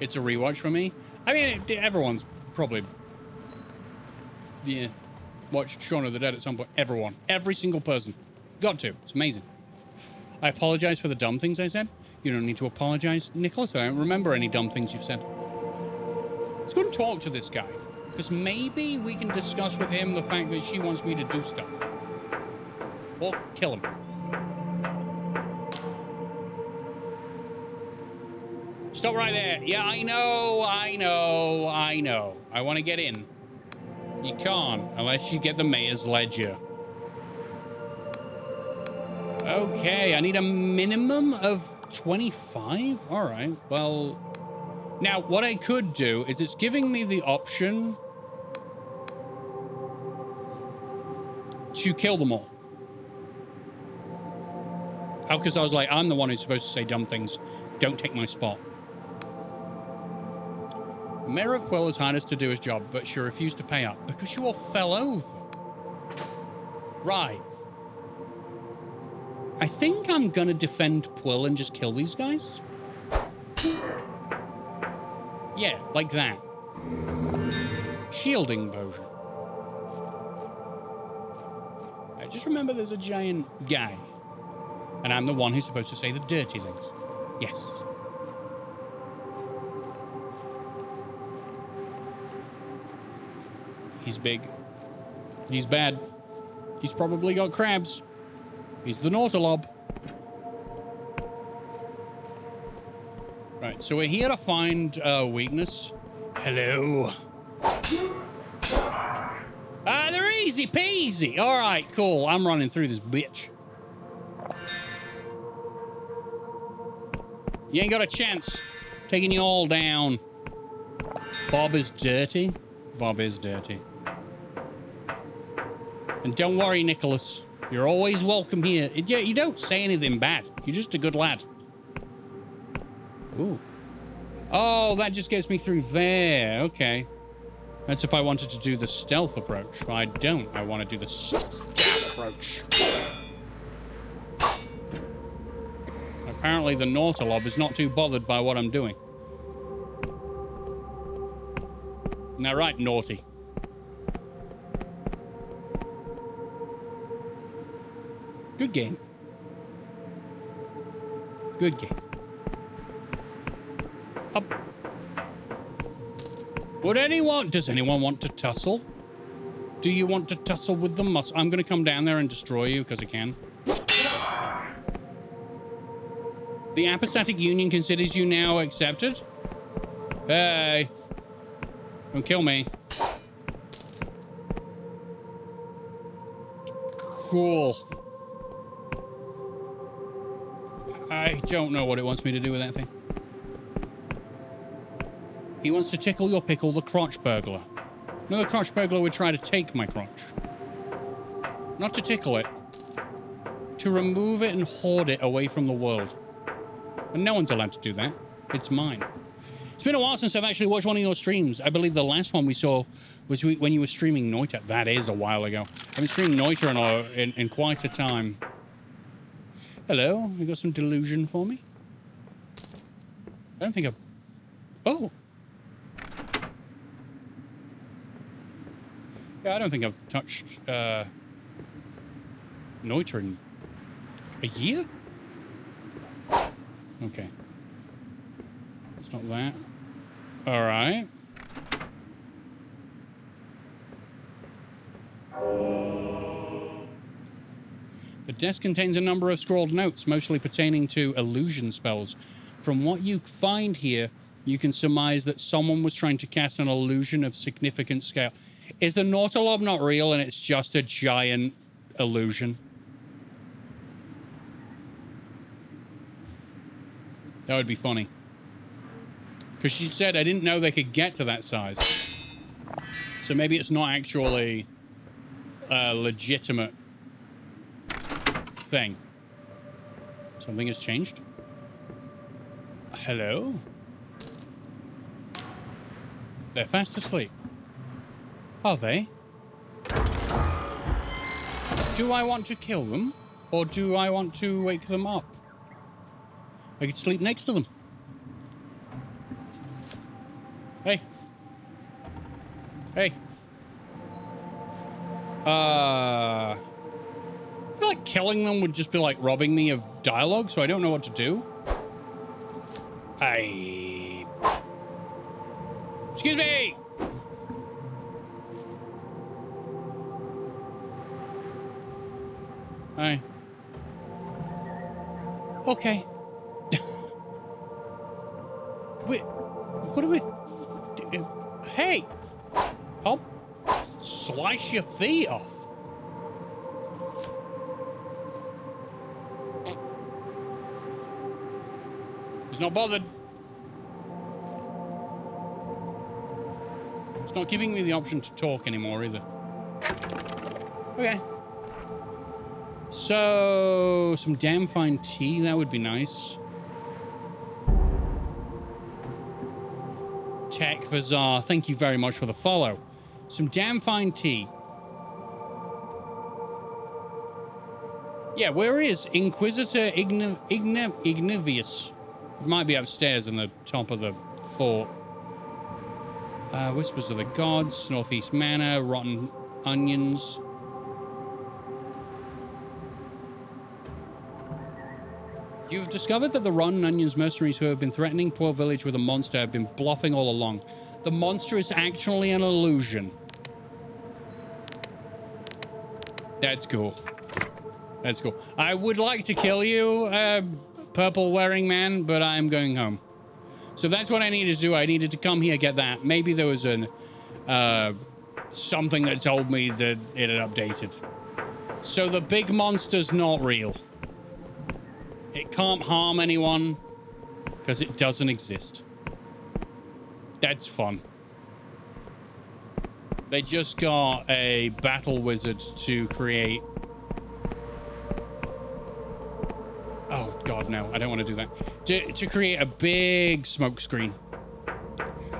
[SPEAKER 2] It's a rewatch for me. I mean, everyone's probably, yeah, watched Shaun of the Dead at some point. Everyone. Every single person. Got to. It's amazing. I apologize for the dumb things I said. You don't need to apologize, Nicholas. I don't remember any dumb things you've said. Let's go and talk to this guy. Because maybe we can discuss with him the fact that she wants me to do stuff. Or kill him. Stop right there. Yeah, I know. I want to get in. You can't unless you get the mayor's ledger. Okay, I need a minimum of 25? All right, well... Now, what I could do is it's giving me the option to kill them all. Oh, because I was like, I'm the one who's supposed to say dumb things. Don't take my spot. The Mayor of Quill has hired us to do his job, but she refused to pay up because you all fell over. Right. I think I'm gonna defend Quill and just kill these guys. Yeah, like that. Shielding potion. I just remember there's a giant guy. And I'm the one who's supposed to say the dirty things. Yes. He's big. He's bad. He's probably got crabs. He's the Nautilob. Right, so we're here to find weakness. Hello. They're easy peasy. All right, cool. I'm running through this bitch. You ain't got a chance. Taking you all down. Bob is dirty. Bob is dirty. And don't worry, Nicholas. You're always welcome here. You don't say anything bad. You're just a good lad. Ooh. Oh, that just gets me through there. Okay. That's if I wanted to do the stealth approach. I don't. I want to do the stealth approach. Apparently the Nautilob is not too bothered by what I'm doing. Isn't that right, naughty? Good game. Good game. Up. Does anyone want to tussle? Do you want to tussle with the muscle? I'm gonna come down there and destroy you because I can. The apathetic union considers you now accepted? Hey. Don't kill me. Cool. I don't know what it wants me to do with that thing. He wants to tickle your pickle, the crotch burglar. No, the crotch burglar would try to take my crotch. Not to tickle it. To remove it and hoard it away from the world. And no one's allowed to do that. It's mine. It's been a while since I've actually watched one of your streams. I believe the last one we saw was when you were streaming Noita. That is a while ago. I've been streaming Noita in quite a time. Hello, you got some delusion for me? I don't think I've... Oh! Yeah, I don't think I've touched Noita in a year? Okay. It's not that. Alright. The desk contains a number of scrawled notes, mostly pertaining to illusion spells. From what you find here, you can surmise that someone was trying to cast an illusion of significant scale. Is the Nautolob not real and it's just a giant illusion? That would be funny. Because she said, I didn't know they could get to that size. So maybe it's not actually a legitimate thing. Something has changed. Hello? They're fast asleep. Are they? Do I want to kill them? Or do I want to wake them up? I could sleep next to them. Hey. Hey. I feel like killing them would just be like robbing me of dialogue, so I don't know what to do. Excuse me! Hi. Okay. Wait, what are we... Hey! I'll slice your feet off. He's not bothered. It's not giving me the option to talk anymore either. Okay. So, some damn fine tea, that would be nice. Tech Vazar, thank you very much for the follow. Some damn fine tea. Yeah, where is Inquisitor Ignavius? It might be upstairs in the top of the fort. Whispers of the Gods, Northeast Manor, Rotten Onions. You've discovered that the Rotten Onions mercenaries who have been threatening poor village with a monster have been bluffing all along. The monster is actually an illusion. That's cool. That's cool. I would like to kill you, purple-wearing man, but I'm going home. So that's what I needed to do. I needed to come here, get that. Maybe there was an something that told me that it had updated. So the big monster's not real. It can't harm anyone because it doesn't exist. That's fun. They just got a battle wizard to create... Oh, God, no. I don't want to do that. To create a big smoke screen.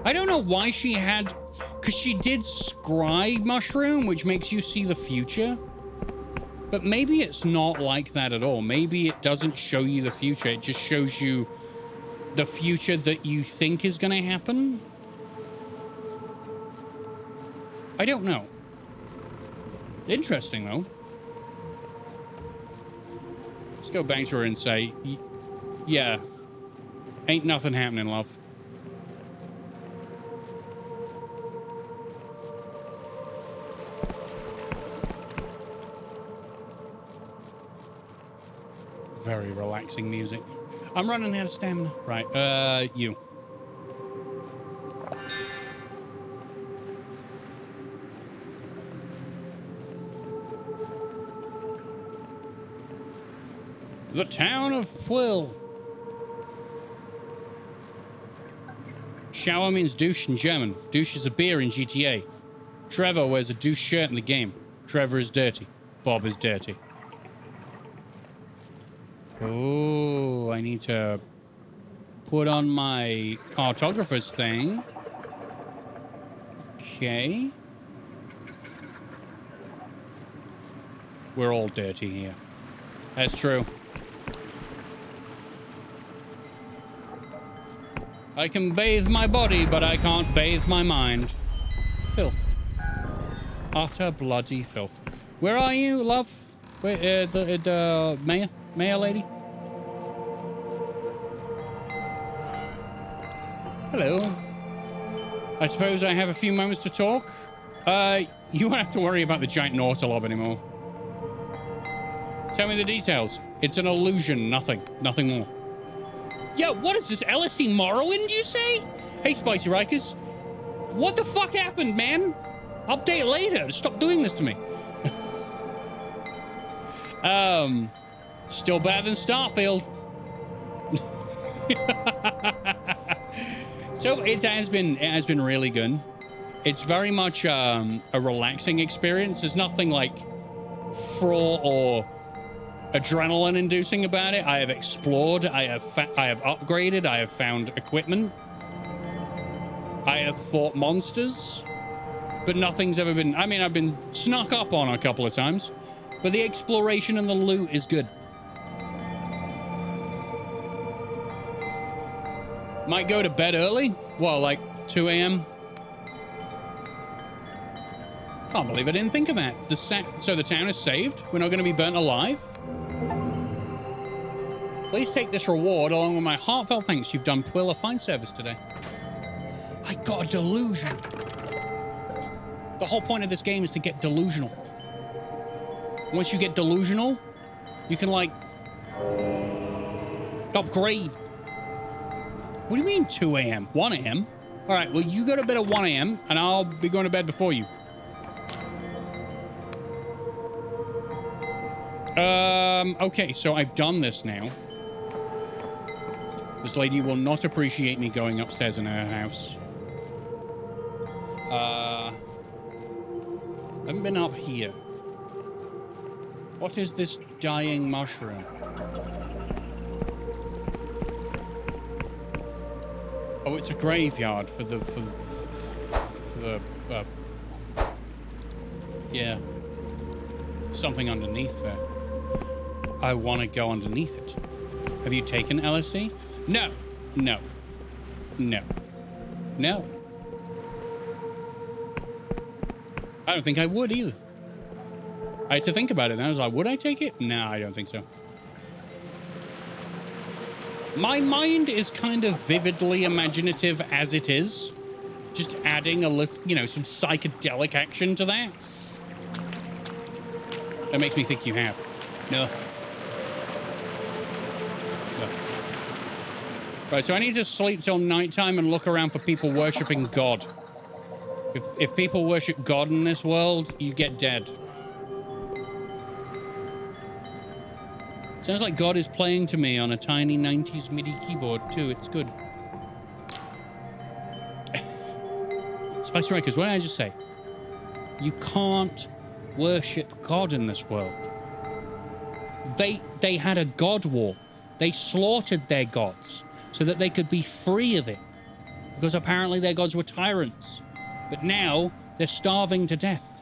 [SPEAKER 2] I don't know why she had... Because she did Scry Mushroom, which makes you see the future. But maybe it's not like that at all. Maybe it doesn't show you the future. It just shows you the future that you think is going to happen. I don't know. Interesting, though. Let's go back to her and say, yeah, ain't nothing happening, love. Very relaxing music. I'm running out of stamina. Right, you. The town of Quill. Shower means douche in German. Douche is a beer in GTA. Trevor wears a douche shirt in the game. Trevor is dirty. Bob is dirty. Oh, I need to put on my cartographer's thing. Okay. We're all dirty here. That's true. I can bathe my body, but I can't bathe my mind. Filth. Utter bloody filth. Where are you, love? Wait, Mayor lady? Hello. I suppose I have a few moments to talk? You won't have to worry about the giant Nautolob anymore. Tell me the details. It's an illusion, nothing more. Yo, what is this, LSD Morrowind, you say? Hey, Spicy Rikers. What the fuck happened, man? Update later. Stop doing this to me. Still better than Starfield. So it has been really good. It's very much a relaxing experience. There's nothing like fraud or adrenaline inducing about it. I have explored, I have upgraded, I have found equipment, I have fought monsters, but nothing's ever been, I mean, I've been snuck up on a couple of times, but the exploration and the loot is good. Might go to bed early. Well, like 2 a.m. Can't believe I didn't think of that. So the town is saved? We're not going to be burnt alive? Please take this reward along with my heartfelt thanks. You've done Twill a fine service today. I got a delusion. The whole point of this game is to get delusional. Once you get delusional, you can, like, upgrade. What do you mean 2 a.m.? 1 a.m.? All right, well, you go to bed at 1 a.m., and I'll be going to bed before you. Okay, so I've done this now. This lady will not appreciate me going upstairs in her house. I haven't been up here. What is this dying mushroom? Oh, it's a graveyard for the yeah. Something underneath there. I want to go underneath it. Have you taken LSD? No. No. No. No. I don't think I would either. I had to think about it, and I was like, would I take it? No, I don't think so. My mind is kind of vividly imaginative as it is. Just adding a little, you know, some psychedelic action to that. That makes me think you have. No. No. Right, so I need to sleep till nighttime and look around for people worshipping God. If people worship God in this world, you get dead. Sounds like God is playing to me on a tiny 90s MIDI keyboard, too. It's good. Spicy Rikers, what did I just say? You can't worship God in this world. They had a God war. They slaughtered their gods so that they could be free of it. Because apparently their gods were tyrants. But now they're starving to death.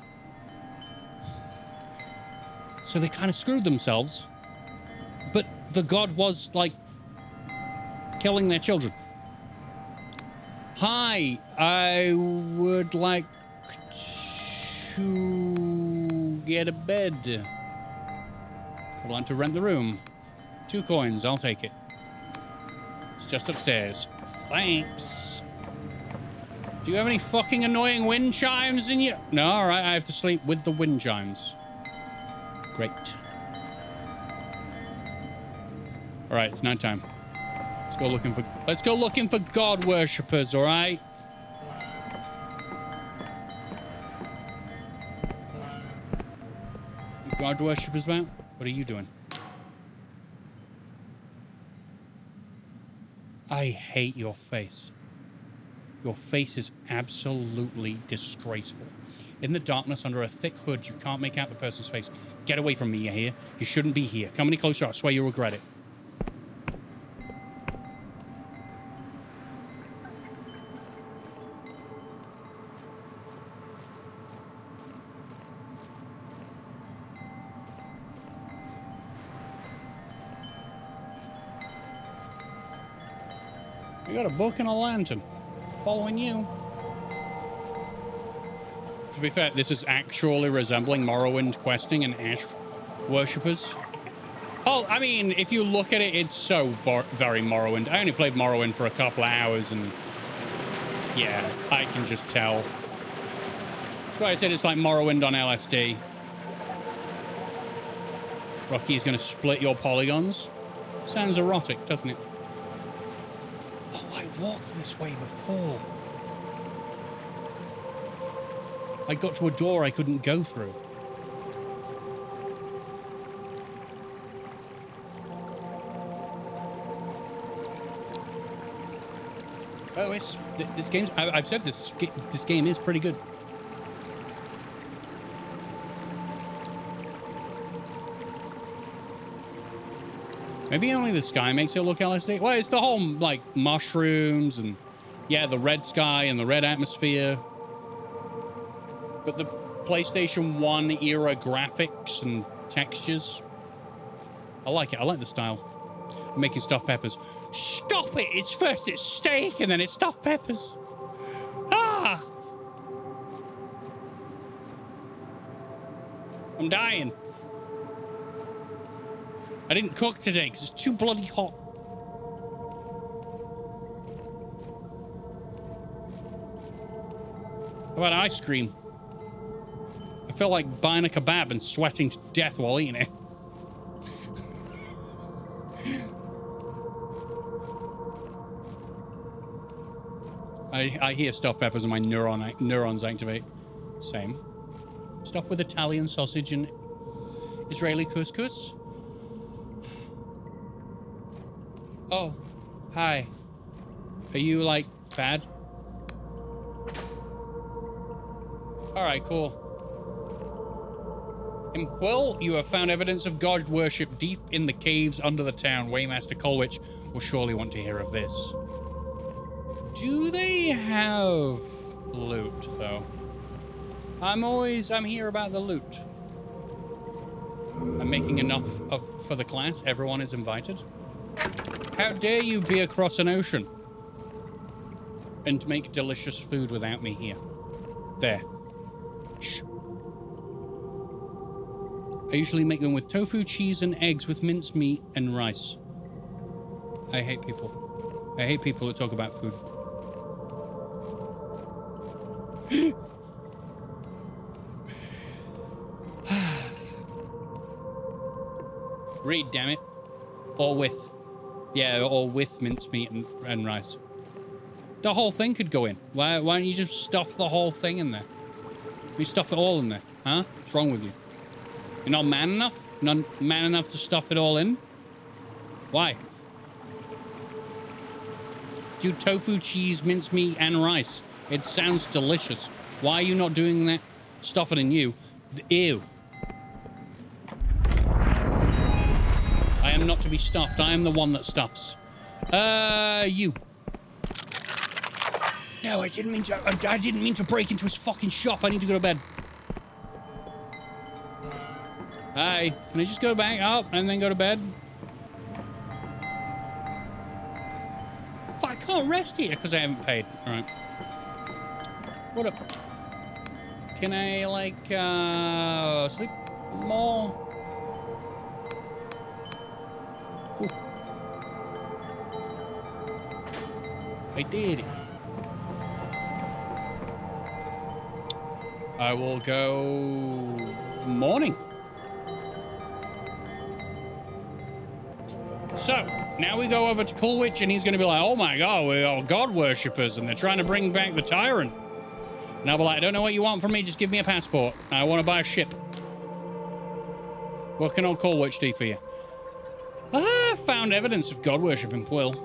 [SPEAKER 2] So they kind of screwed themselves. But the god was, like, killing their children. Hi, I would like to get a bed. I'd like to rent the room. 2 coins, I'll take it. It's just upstairs. Thanks. Do you have any fucking annoying wind chimes in you? No, all right, I have to sleep with the wind chimes. Great. All right, it's nighttime. Let's go looking for God worshippers, all right? God worshippers, man? What are you doing? I hate your face. Your face is absolutely disgraceful. In the darkness, under a thick hood, you can't make out the person's face. Get away from me, you hear? You shouldn't be here. Come any closer, I swear you'll regret it. I got a book and a lantern. Following you. To be fair, this is actually resembling Morrowind questing and Ash worshippers. Oh, I mean, if you look at it, it's so very Morrowind. I only played Morrowind for a couple of hours, and yeah, I can just tell. That's why I said it's like Morrowind on LSD. Rocky's gonna split your polygons. Sounds erotic, doesn't it? Oh, I walked this way before. I got to a door I couldn't go through. Oh, this game. I've said this. This game is pretty good. Maybe only the sky makes it look LSD. Well, it's the whole like mushrooms and yeah, the red sky and the red atmosphere. But the PlayStation 1 era graphics and textures, I like it. I like the style. I'm making stuffed peppers. Stop it! It's first it's steak and then it's stuffed peppers. Ah! I'm dying. I didn't cook today because it's too bloody hot. How about ice cream? I felt like buying a kebab and sweating to death while eating it. I hear stuffed peppers and my neurons activate. Same. Stuffed with Italian sausage and Israeli couscous. Oh, hi. Are you, like, bad? Alright, cool. In Quill, you have found evidence of god worship deep in the caves under the town. Waymaster Colwich will surely want to hear of this. Do they have loot, though? I'm here about the loot. I'm making enough for the class. Everyone is invited. How dare you be across an ocean and make delicious food without me here? There. Shh. I usually make them with tofu, cheese, and eggs with mincemeat and rice. I hate people. I hate people that talk about food. Read, damn it. Or with. Yeah, or with mincemeat and rice. The whole thing could go in. Why don't you just stuff the whole thing in there? You stuff it all in there, huh? What's wrong with you? You're not man enough? Not man enough to stuff it all in? Why? Do tofu, cheese, mincemeat, and rice. It sounds delicious. Why are you not doing that? Stuff it in you. Ew. I am not to be stuffed. I am the one that stuffs. You. No, I didn't mean to break into his fucking shop. I need to go to bed. Hi. Can I just go back up and then go to bed? I can't rest here because I haven't paid. All right. What up? Can I, like, sleep more? Cool. I did it. I will go morning. So, now we go over to Coolwich and he's going to be like, oh my god, we're all god worshippers and they're trying to bring back the tyrant. And I'll be like, I don't know what you want from me, just give me a passport. I want to buy a ship. What can old Coolwich do for you? Ah, found evidence of god worship in Quill.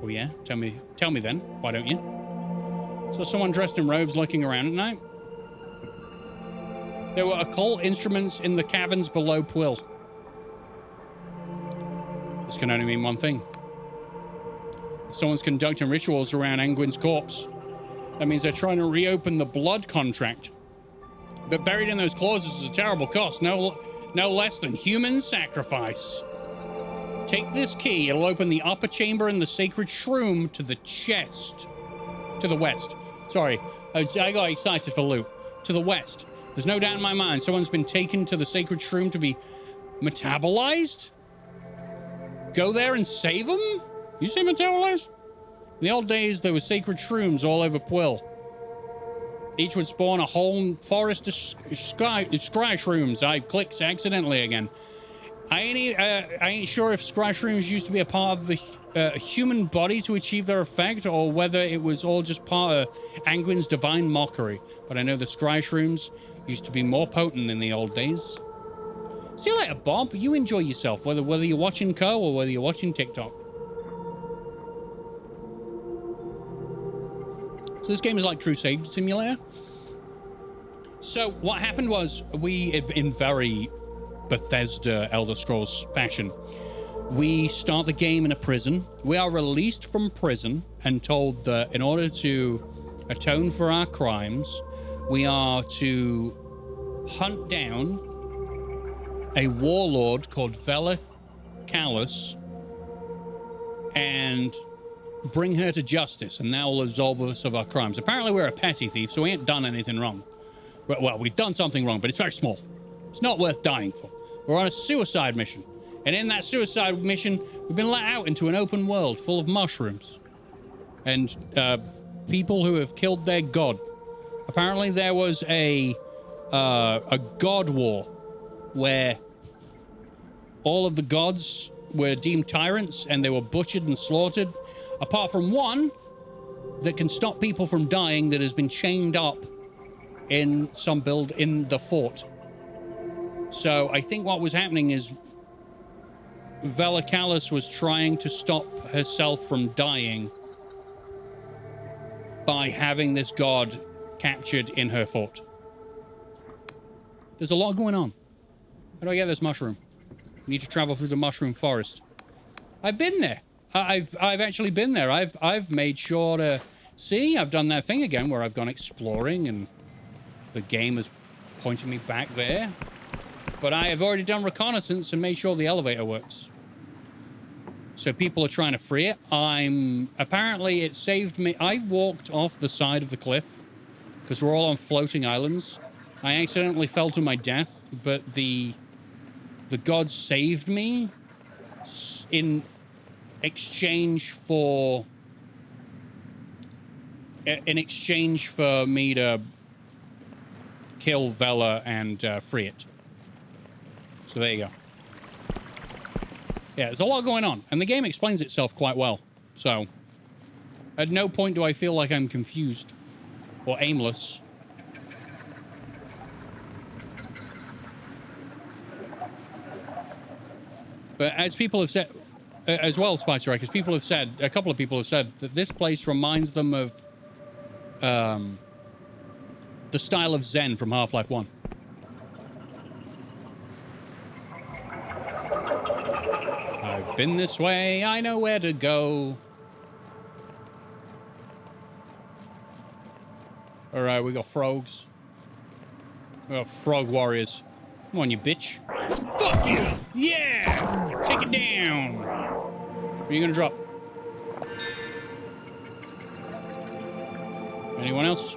[SPEAKER 2] Oh yeah? Tell me then. Why don't you? So someone dressed in robes looking around at night. There were occult instruments in the caverns below Pwyll. This can only mean one thing. Someone's conducting rituals around Engwyn's corpse. That means they're trying to reopen the blood contract. But buried in those clauses is a terrible cost, no less than human sacrifice. Take this key, it'll open the upper chamber in the sacred shroom to the chest. To the west. Sorry, I got excited for loot. To the west. There's no doubt in my mind someone's been taken to the sacred shroom to be metabolized? Go there and save them? You say metabolized? In the old days, there were sacred shrooms all over Pwyll. Each would spawn a whole forest of scry shrooms. I clicked accidentally again. I ain't sure if scry shrooms used to be a part of the human body to achieve their effect, or whether it was all just part of Angwin's divine mockery. But I know the scry shrooms used to be more potent in the old days. See you later, Bob. You enjoy yourself, whether you're watching Co or whether you're watching TikTok. So this game is like Crusade Simulator. So what happened was, we, in very Bethesda Elder Scrolls fashion, we start the game in a prison. We are released from prison and told that in order to atone for our crimes, we are to hunt down a warlord called Vela Callus and bring her to justice, and that will absolve us of our crimes. Apparently we're a petty thief, so we ain't done anything wrong. Well, we've done something wrong, but it's very small. It's not worth dying for. We're on a suicide mission, and in that suicide mission, we've been let out into an open world full of mushrooms and people who have killed their god. Apparently there was a god war where all of the gods were deemed tyrants and they were butchered and slaughtered, apart from one that can stop people from dying, that has been chained up in some build in the fort. So I think what was happening is Vela Callus was trying to stop herself from dying by having this god captured in her fort. There's a lot going on. How do I get this mushroom? I need to travel through the mushroom forest. I've been there. I've actually been there. I've made sure to see. I've done that thing again where I've gone exploring and the game has pointed me back there. But I have already done reconnaissance and made sure the elevator works. So people are trying to free it. Apparently it saved me. I walked off the side of the cliff because we're all on floating islands. I accidentally fell to my death, but the gods saved me in exchange for me to kill Vela and free it. So there you go. Yeah, there's a lot going on, and the game explains itself quite well. So at no point do I feel like I'm confused or aimless. But as people have said, as well, Spicer, because people have said, a couple of people have said that this place reminds them of the style of Zen from Half-Life 1. I've been this way, I know where to go. Alright, we got frogs. We got frog warriors. Come on, you bitch. Fuck you! Yeah! Take it down! Where are you gonna drop? Anyone else?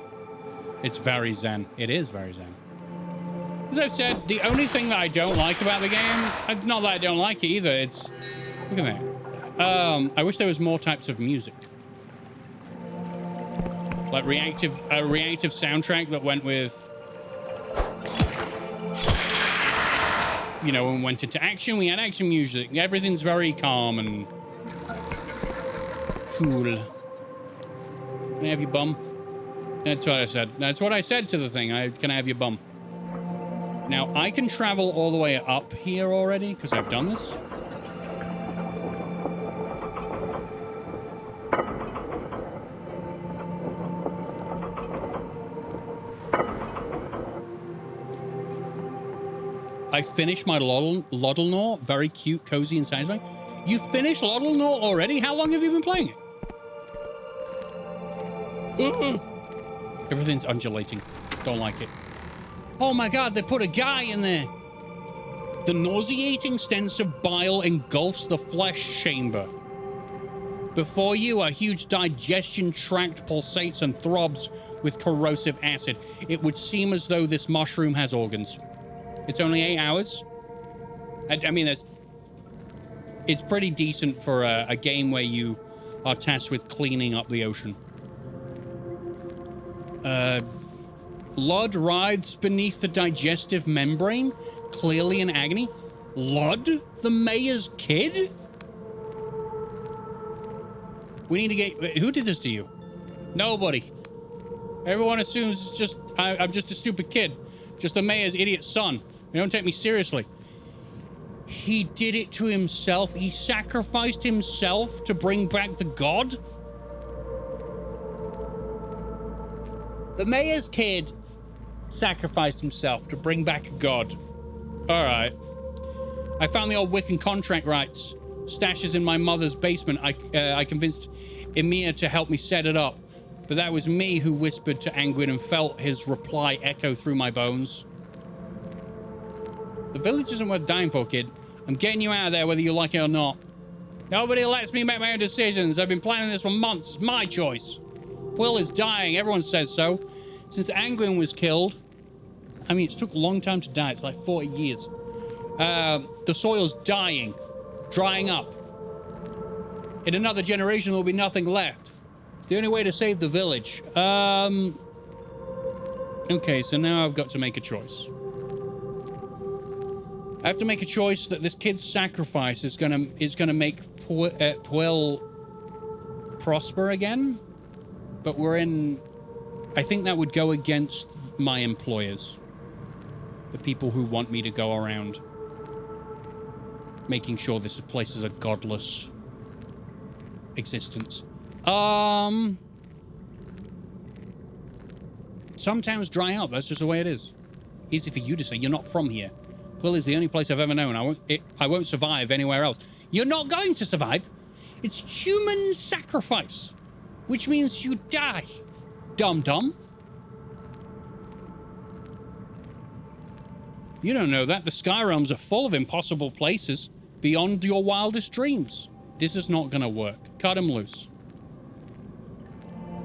[SPEAKER 2] It's very Zen. It is very Zen. As I've said, the only thing that I don't like about the game, not that I don't like it either, it's... Look at that. I wish there was more types of music. Like a reactive soundtrack that went with... You know, when we went into action, we had action music. Everything's very calm and cool. Can I have your bum? That's what I said. That's what I said to the thing. Can I have your bum? Now, I can travel all the way up here already, because I've done this. I finished my Lodelnor. Very cute, cozy, and satisfying. You finished Lodelnor already? How long have you been playing it? Everything's undulating. Don't like it. Oh my god, they put a guy in there. The nauseating stench of bile engulfs the flesh chamber. Before you, a huge digestion tract pulsates and throbs with corrosive acid. It would seem as though this mushroom has organs. It's only 8 hours. I mean, it's pretty decent for a game where you are tasked with cleaning up the ocean. Lud writhes beneath the digestive membrane, clearly in agony. Lud? The mayor's kid? We need to get... Who did this to you? Nobody. Everyone assumes it's just... I'm just a stupid kid. Just the mayor's idiot son. They don't take me seriously. He did it to himself. He sacrificed himself to bring back the god? The mayor's kid sacrificed himself to bring back a god. All right. I found the old Wiccan contract rights. Stashes in my mother's basement. I convinced Emir to help me set it up. But that was me who whispered to Angwin and felt his reply echo through my bones. The village isn't worth dying for, kid. I'm getting you out of there whether you like it or not. Nobody lets me make my own decisions. I've been planning this for months. It's my choice. Will is dying. Everyone says so. Since Angwin was killed... I mean, it took a long time to die. It's like 40 years. The soil's dying. Drying up. In another generation, there'll be nothing left. It's the only way to save the village. Okay, so now I've got to make a choice. I have to make a choice that this kid's sacrifice is gonna make Puel prosper again. But we're in... I think that would go against my employers. The people who want me to go around making sure this place is a godless existence. Some towns dry up. That's just the way it is. Easy for you to say. You're not from here. Puel is the only place I've ever known. I won't survive anywhere else. You're not going to survive. It's human sacrifice, which means you die. Dum-dum. You don't know that. The Sky Realms are full of impossible places beyond your wildest dreams. This is not gonna work. Cut him loose.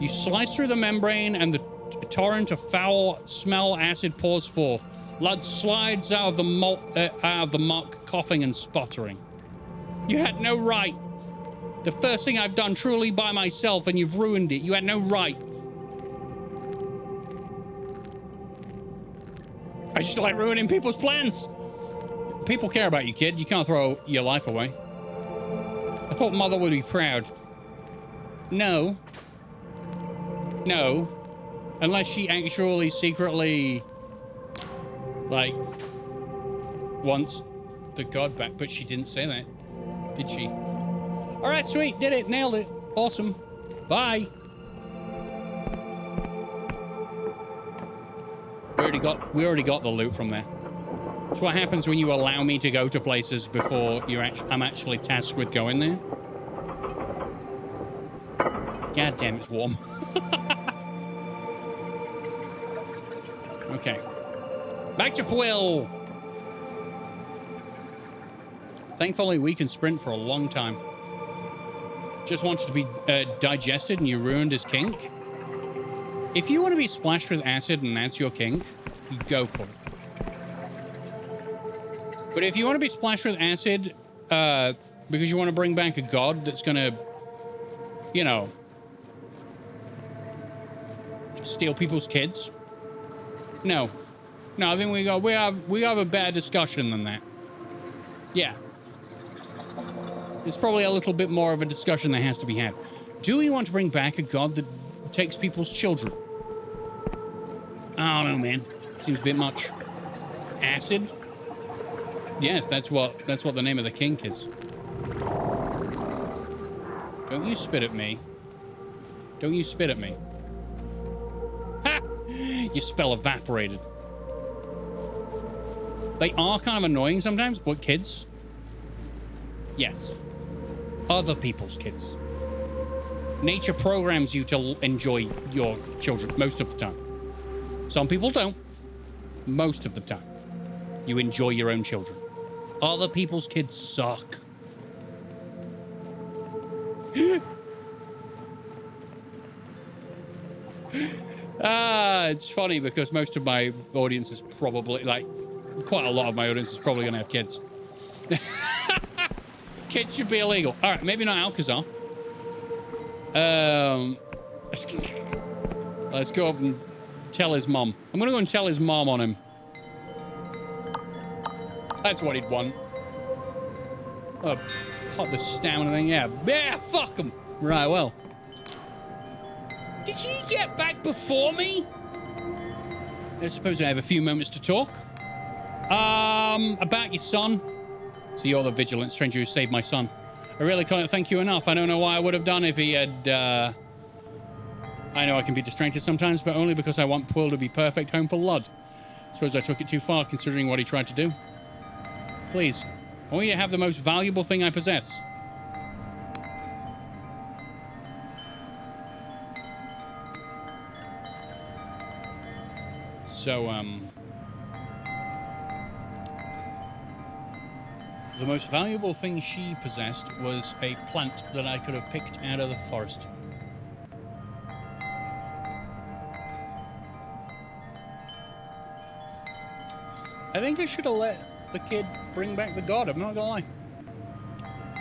[SPEAKER 2] You slice through the membrane and the torrent of foul smell acid pours forth. Blood slides out of the muck, coughing and sputtering. You had no right. The first thing I've done truly by myself, and you've ruined it. You had no right. I just like ruining people's plans. People care about you, kid. You can't throw your life away. I thought Mother would be proud. No. No. Unless she actually secretly, like, wants the god back. But she didn't say that, did she? All right, sweet. Did it. Nailed it. Awesome. Bye. We already got the loot from there. That's what happens when you allow me to go to places before I'm actually tasked with going there. God damn, it's warm. Okay. Back to Puel. Thankfully, we can sprint for a long time. Just wanted to be digested and you ruined his kink. If you want to be splashed with acid and that's your kink, you go for it. But if you want to be splashed with acid because you want to bring back a god that's going to, you know, steal people's kids, no. No, I think we have a better discussion than that. Yeah. It's probably a little bit more of a discussion that has to be had. Do we want to bring back a god that takes people's children? I don't know, man. Seems a bit much. Acid? Yes, that's what the name of the kink is. Don't you spit at me. Don't you spit at me. Ha! Your spell evaporated. They are kind of annoying sometimes. What, kids? Yes. Other people's kids. Nature programs you to enjoy your children most of the time. Some people don't. Most of the time. You enjoy your own children. Other people's kids suck. It's funny because most of my audience is probably, like, quite a lot of my audience is probably going to have kids. Kids should be illegal. All right, maybe not Alcazar. Let's go up and tell his mom. I'm going to go and tell his mom on him. That's what he'd want. Pop the stamina thing. Yeah, fuck him. Right, well. Did he get back before me? I suppose I have a few moments to talk. About your son. So you're the vigilant stranger who saved my son. I really can't thank you enough. I don't know why I would have done if he had, I know I can be distracted sometimes, but only because I want Quill to be perfect home for Lud. Suppose I took it too far, considering what he tried to do. Please, I want you to have the most valuable thing I possess. So, the most valuable thing she possessed was a plant that I could have picked out of the forest. I think I should have let the kid bring back the god, I'm not gonna lie.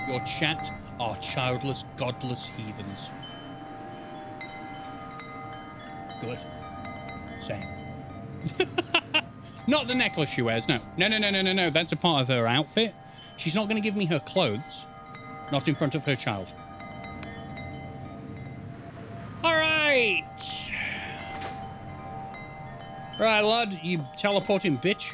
[SPEAKER 2] Your chat are childless, godless heathens. Good. Same. Not the necklace she wears, no. No. That's a part of her outfit. She's not going to give me her clothes. Not in front of her child. All right. Right, Lud, you teleporting bitch.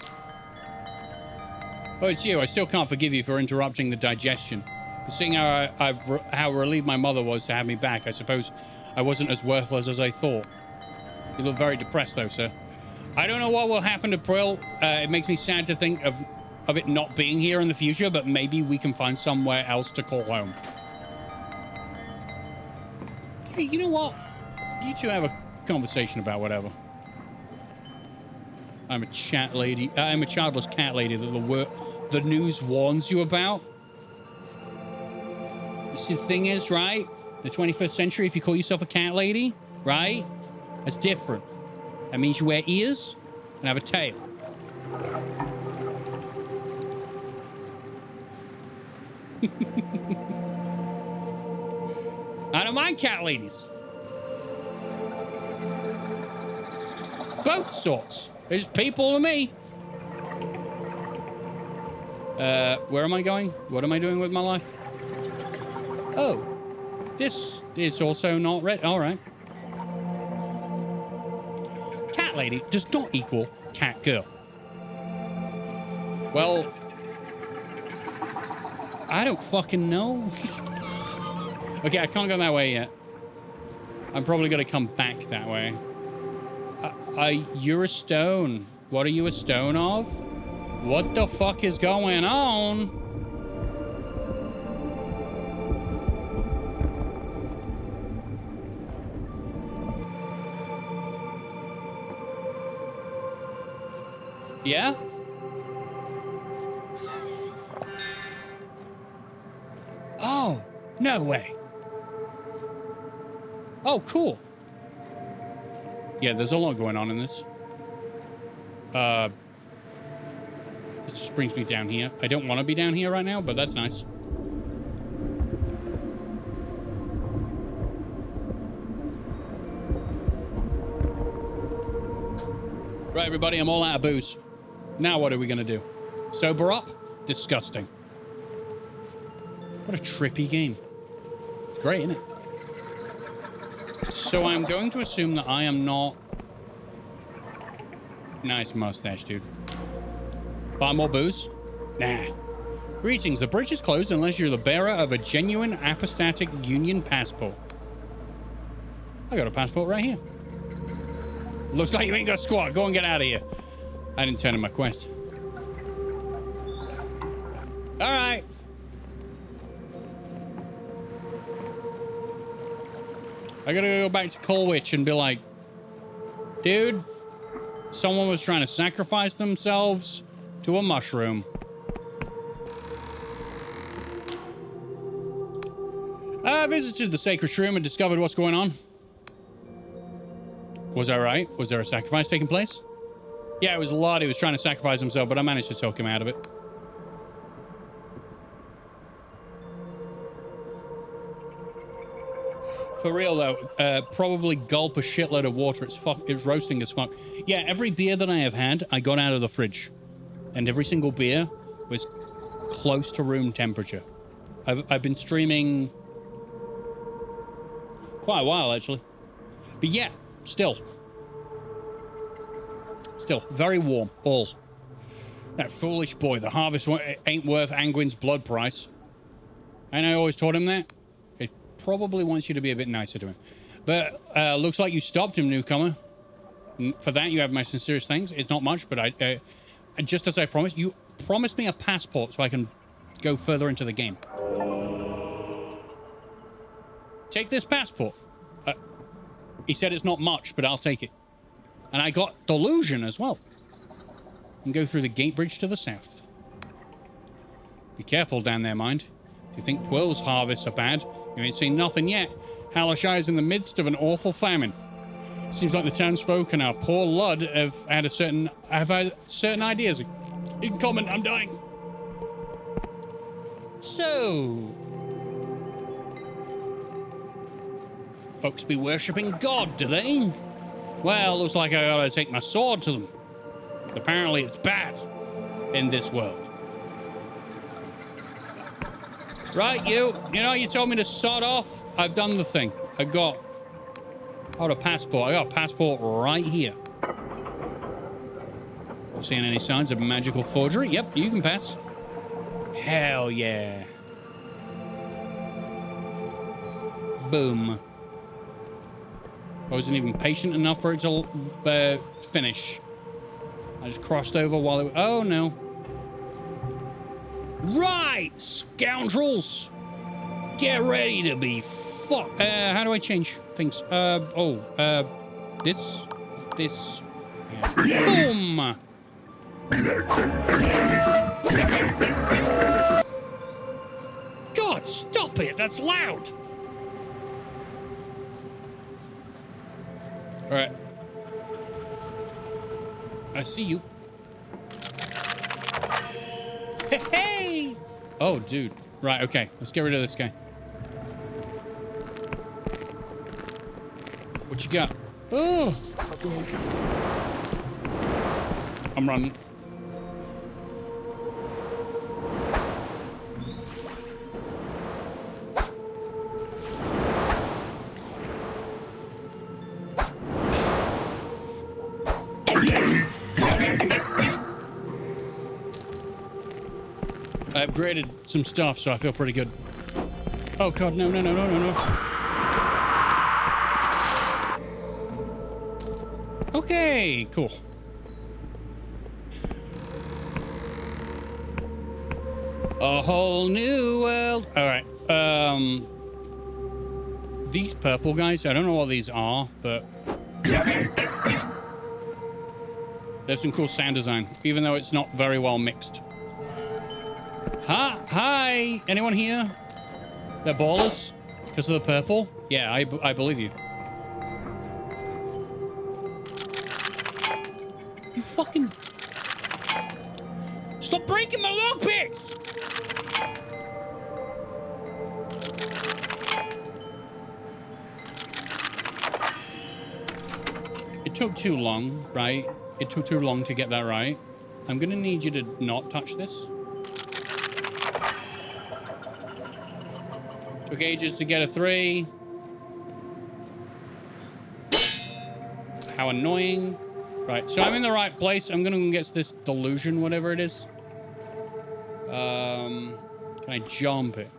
[SPEAKER 2] Oh, it's you. I still can't forgive you for interrupting the digestion. But seeing how relieved my mother was to have me back, I suppose I wasn't as worthless as I thought. You look very depressed, though, sir. I don't know what will happen to Brill. It makes me sad to think of it not being here in the future, but maybe we can find somewhere else to call home. Hey, you know what? You two have a conversation about whatever. I'm a chat lady. I'm a childless cat lady that the news warns you about. You see, the thing is, right? The 21st century, if you call yourself a cat lady, right? That's different. That means you wear ears and have a tail. I don't mind cat ladies. Both sorts. There's people to me. Where am I going? What am I doing with my life? Oh, this is also not red. All right. Cat lady does not equal cat girl. Well, I don't fucking know. Okay, I can't go that way yet. I'm probably gonna come back that way. You're a stone. What are you a stone of? What the fuck is going on? Yeah? Oh, no way. Oh, cool. Yeah, there's a lot going on in this. This just brings me down here. I don't want to be down here right now, but that's nice. Right, everybody, I'm all out of booze. Now what are we gonna do? Sober up? Disgusting. What a trippy game. It's great, isn't it? So I'm going to assume that I am not... Nice mustache, dude. Buy more booze? Nah. Greetings, the bridge is closed unless you're the bearer of a genuine apostatic union passport. I got a passport right here. Looks like you ain't got squat. Go and get out of here. I didn't turn in my quest. All right. I gotta go back to Colwich and be like, dude, someone was trying to sacrifice themselves to a mushroom. I visited the sacred shroom and discovered what's going on. Was I right? Was there a sacrifice taking place? Yeah, it was a lot. He was trying to sacrifice himself, but I managed to talk him out of it. For real though, probably gulp a shitload of water. It's roasting as fuck. Yeah, every beer that I have had, I got out of the fridge. And every single beer was close to room temperature. I've been streaming quite a while, actually. But yeah, still very warm, all. That foolish boy, the harvest ain't worth Angwin's blood price. And I always taught him that. It probably wants you to be a bit nicer to him. But looks like you stopped him, newcomer. For that, you have my sincerest thanks. It's not much, but I just as I promised, you promised me a passport so I can go further into the game. Take this passport. He said it's not much, but I'll take it. And I got Delusion as well. And go through the gate bridge to the south. Be careful down there, mind. If you think Quill's harvests are bad, you ain't seen nothing yet. Halishai's in the midst of an awful famine. Seems like the townsfolk and our poor Lud have had certain ideas in common. I'm dying. So, folks be worshipping God, do they? Well, looks like I gotta take my sword to them. Apparently it's bad in this world. Right, you know, you told me to sod off. I've done the thing. I got a passport. I got a passport right here. Seeing any signs of magical forgery? Yep, you can pass. Hell yeah. Boom. I wasn't even patient enough for it to finish. I just crossed over while it... Oh, no. Right, scoundrels. Get ready to be fucked. How do I change things? This. Boom. God, stop it. That's loud. All right. I see you. Hey! Oh, dude. Right, okay. Let's get rid of this guy. What you got? Oh! I'm running. I upgraded some stuff, so I feel pretty good. Oh god, no. Okay, cool. A whole new world. All right. These purple guys, I don't know what these are, but there's some cool sound design, even though it's not very well mixed. Hi, anyone here? They're ballers because of the purple? Yeah, I believe you. You fucking... Stop breaking my lockpicks! It took too long, right? It took too long to get that right. I'm gonna need you to not touch this. Took ages to get a 3. How annoying. Right, so I'm in the right place. I'm gonna get this delusion, whatever it is. Can I jump it?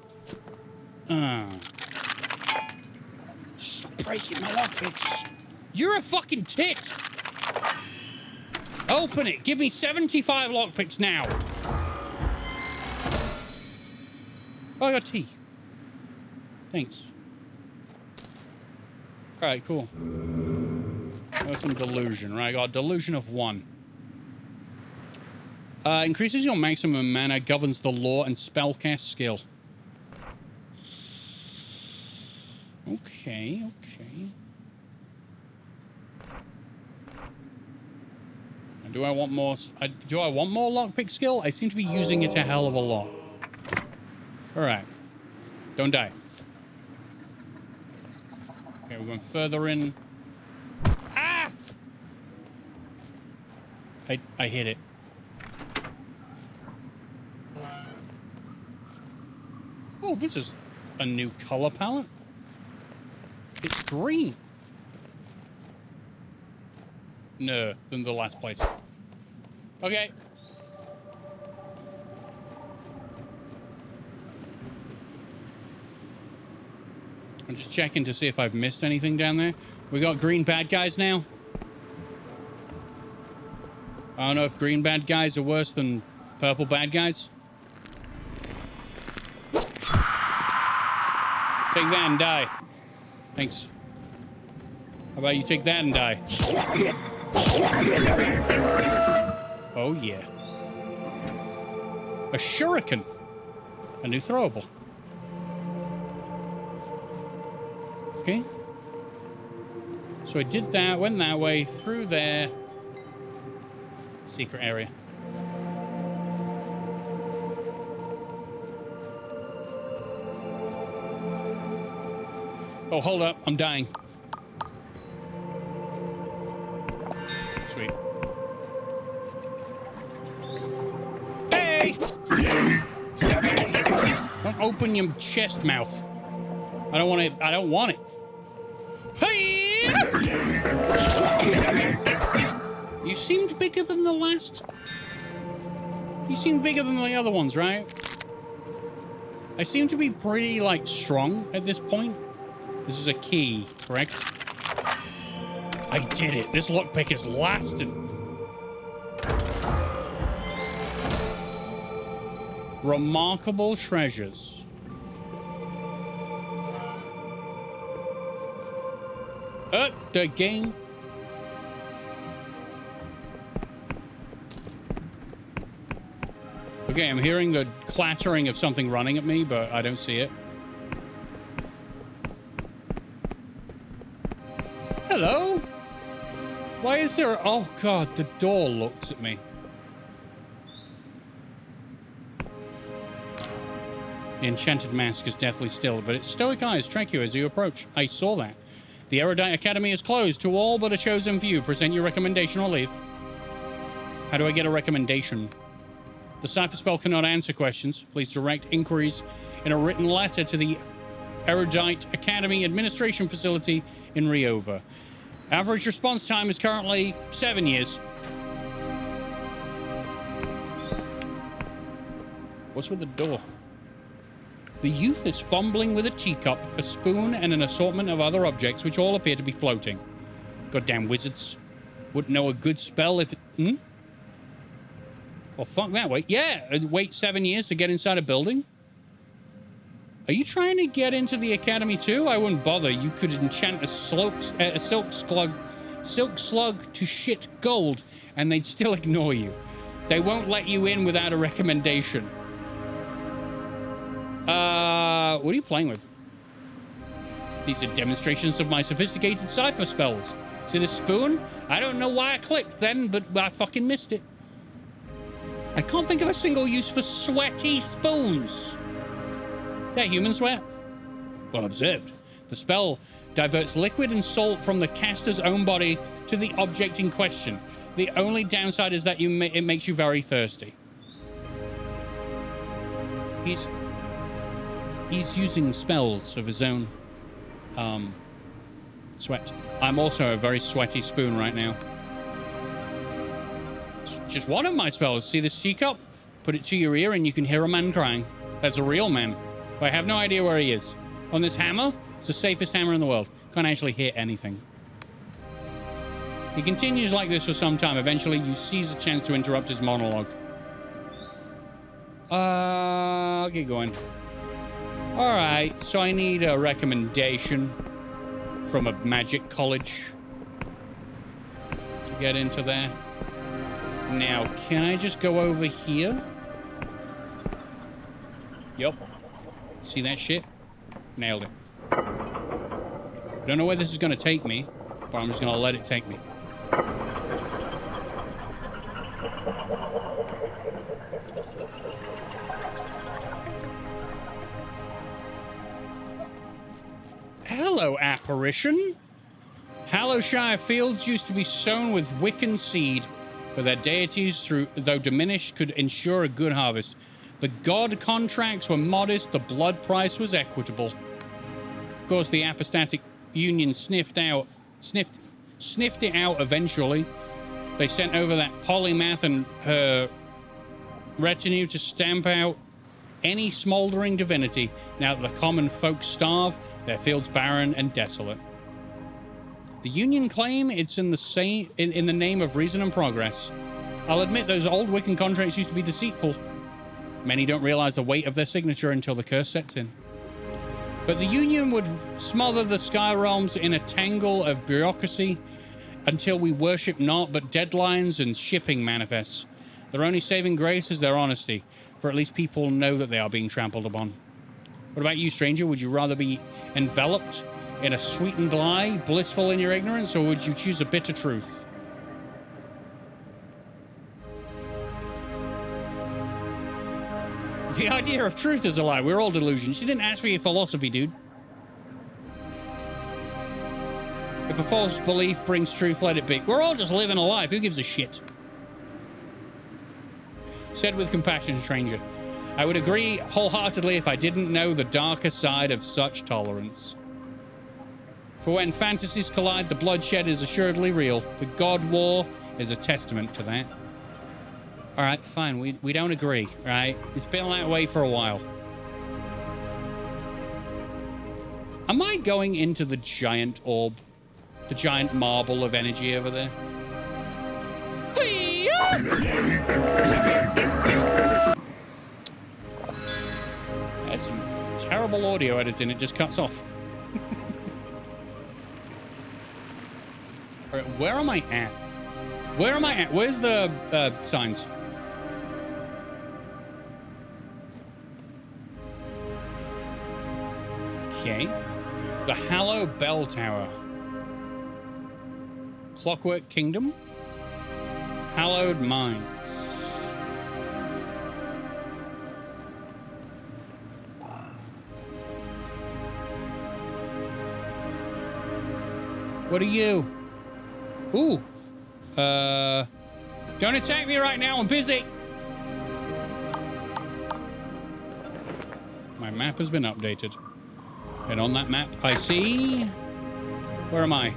[SPEAKER 2] Stop breaking my lockpicks. You're a fucking tit. Open it. Give me 75 lockpicks now. Oh, I got tea. Thanks. Alright, cool. Got some delusion, right? I got delusion of 1. Increases your maximum mana, governs the lore and spellcast skill. Okay, okay. And do I want more? Do I want more lockpick skill? I seem to be using it a hell of a lot. All right, don't die. Okay, we're going further in. Ah! I hit it. Oh, this is a new color palette. It's green. No, than the last place. Okay. I'm just checking to see if I've missed anything down there. We got green bad guys now. I don't know if green bad guys are worse than purple bad guys. Take that and die. Thanks. How about you take that and die? Oh, yeah. A shuriken. A new throwable. Okay. So I did that, went that way, through there. Secret area. Oh, hold up. I'm dying. Sweet. Hey! Don't open your chest mouth. I don't want it. I don't want it. Hey! You seemed bigger than the last. You seemed bigger than the other ones, right? I seem to be pretty, like, strong at this point. This is a key, correct? I did it. This lockpick is lasting. Remarkable treasures. The game. Okay, I'm hearing the clattering of something running at me, but I don't see it. Hello? Why is there... Oh, God, the door looks at me. The enchanted mask is deathly still, but its stoic eyes track you as you approach. I saw that. The Erudite Academy is closed to all but a chosen few. Present your recommendation or leave. How do I get a recommendation? The cipher spell cannot answer questions. Please direct inquiries in a written letter to the Erudite Academy Administration Facility in Riova. Average response time is currently 7 years. What's with the door? The youth is fumbling with a teacup, a spoon, and an assortment of other objects which all appear to be floating. Goddamn wizards. Wouldn't know a good spell if it... Well, fuck that. Wait. Yeah, wait 7 years to get inside a building? Are you trying to get into the academy too? I wouldn't bother. You could enchant a silk slug to shit gold, and they'd still ignore you. They won't let you in without a recommendation. What are you playing with? These are demonstrations of my sophisticated cipher spells. See this spoon? I don't know why I clicked then, but I fucking missed it. I can't think of a single use for sweaty spoons. Is that human sweat? Well observed. The spell diverts liquid and salt from the caster's own body to the object in question. The only downside is that it makes you very thirsty. He's using spells of his own sweat. I'm also a very sweaty spoon right now. It's just one of my spells. See this teacup? Put it to your ear and you can hear a man crying. That's a real man. I have no idea where he is. On this hammer, it's the safest hammer in the world. Can't actually hit anything. He continues like this for some time. Eventually, you seize a chance to interrupt his monologue. Get going. Alright, so I need a recommendation from a magic college to get into there. Now, can I just go over here? Yup. See that shit? Nailed it. I don't know where this is going to take me, but I'm just going to let it take me. Hello, apparition. Hallowshire fields used to be sown with Wiccan seed, for their deities, though diminished, could ensure a good harvest. The god contracts were modest, the blood price was equitable. Of course, the apostatic union sniffed it out eventually. They sent over that polymath and her retinue to stamp out any smoldering divinity. Now that the common folk starve, their fields barren and desolate. The Union claim it's in the name of reason and progress. I'll admit those old Wiccan contracts used to be deceitful. Many don't realize the weight of their signature until the curse sets in. But the Union would smother the sky realms in a tangle of bureaucracy until we worship not but deadlines and shipping manifests. Their only saving grace is their honesty, for at least people know that they are being trampled upon. What about you, stranger? Would you rather be enveloped in a sweetened lie, blissful in your ignorance, or would you choose a bitter truth? The idea of truth is a lie. We're all delusions. She didn't ask for your philosophy, dude. If a false belief brings truth, let it be. We're all just living a life. Who gives a shit? Said with compassion, stranger. I would agree wholeheartedly if I didn't know the darker side of such tolerance. For when fantasies collide, the bloodshed is assuredly real. The God War is a testament to that. All right, fine. We don't agree, right? It's been that way for a while. Am I going into the giant orb? The giant marble of energy over there? There's some terrible audio editing. It just cuts off. All right, where am I at? Where am I at? Where's the signs? Okay. The Hallow Bell Tower. Clockwork Kingdom. Hallowed Mines. What are you? Ooh. Don't attack me right now. I'm busy. My map has been updated. And on that map, I see... Where am I?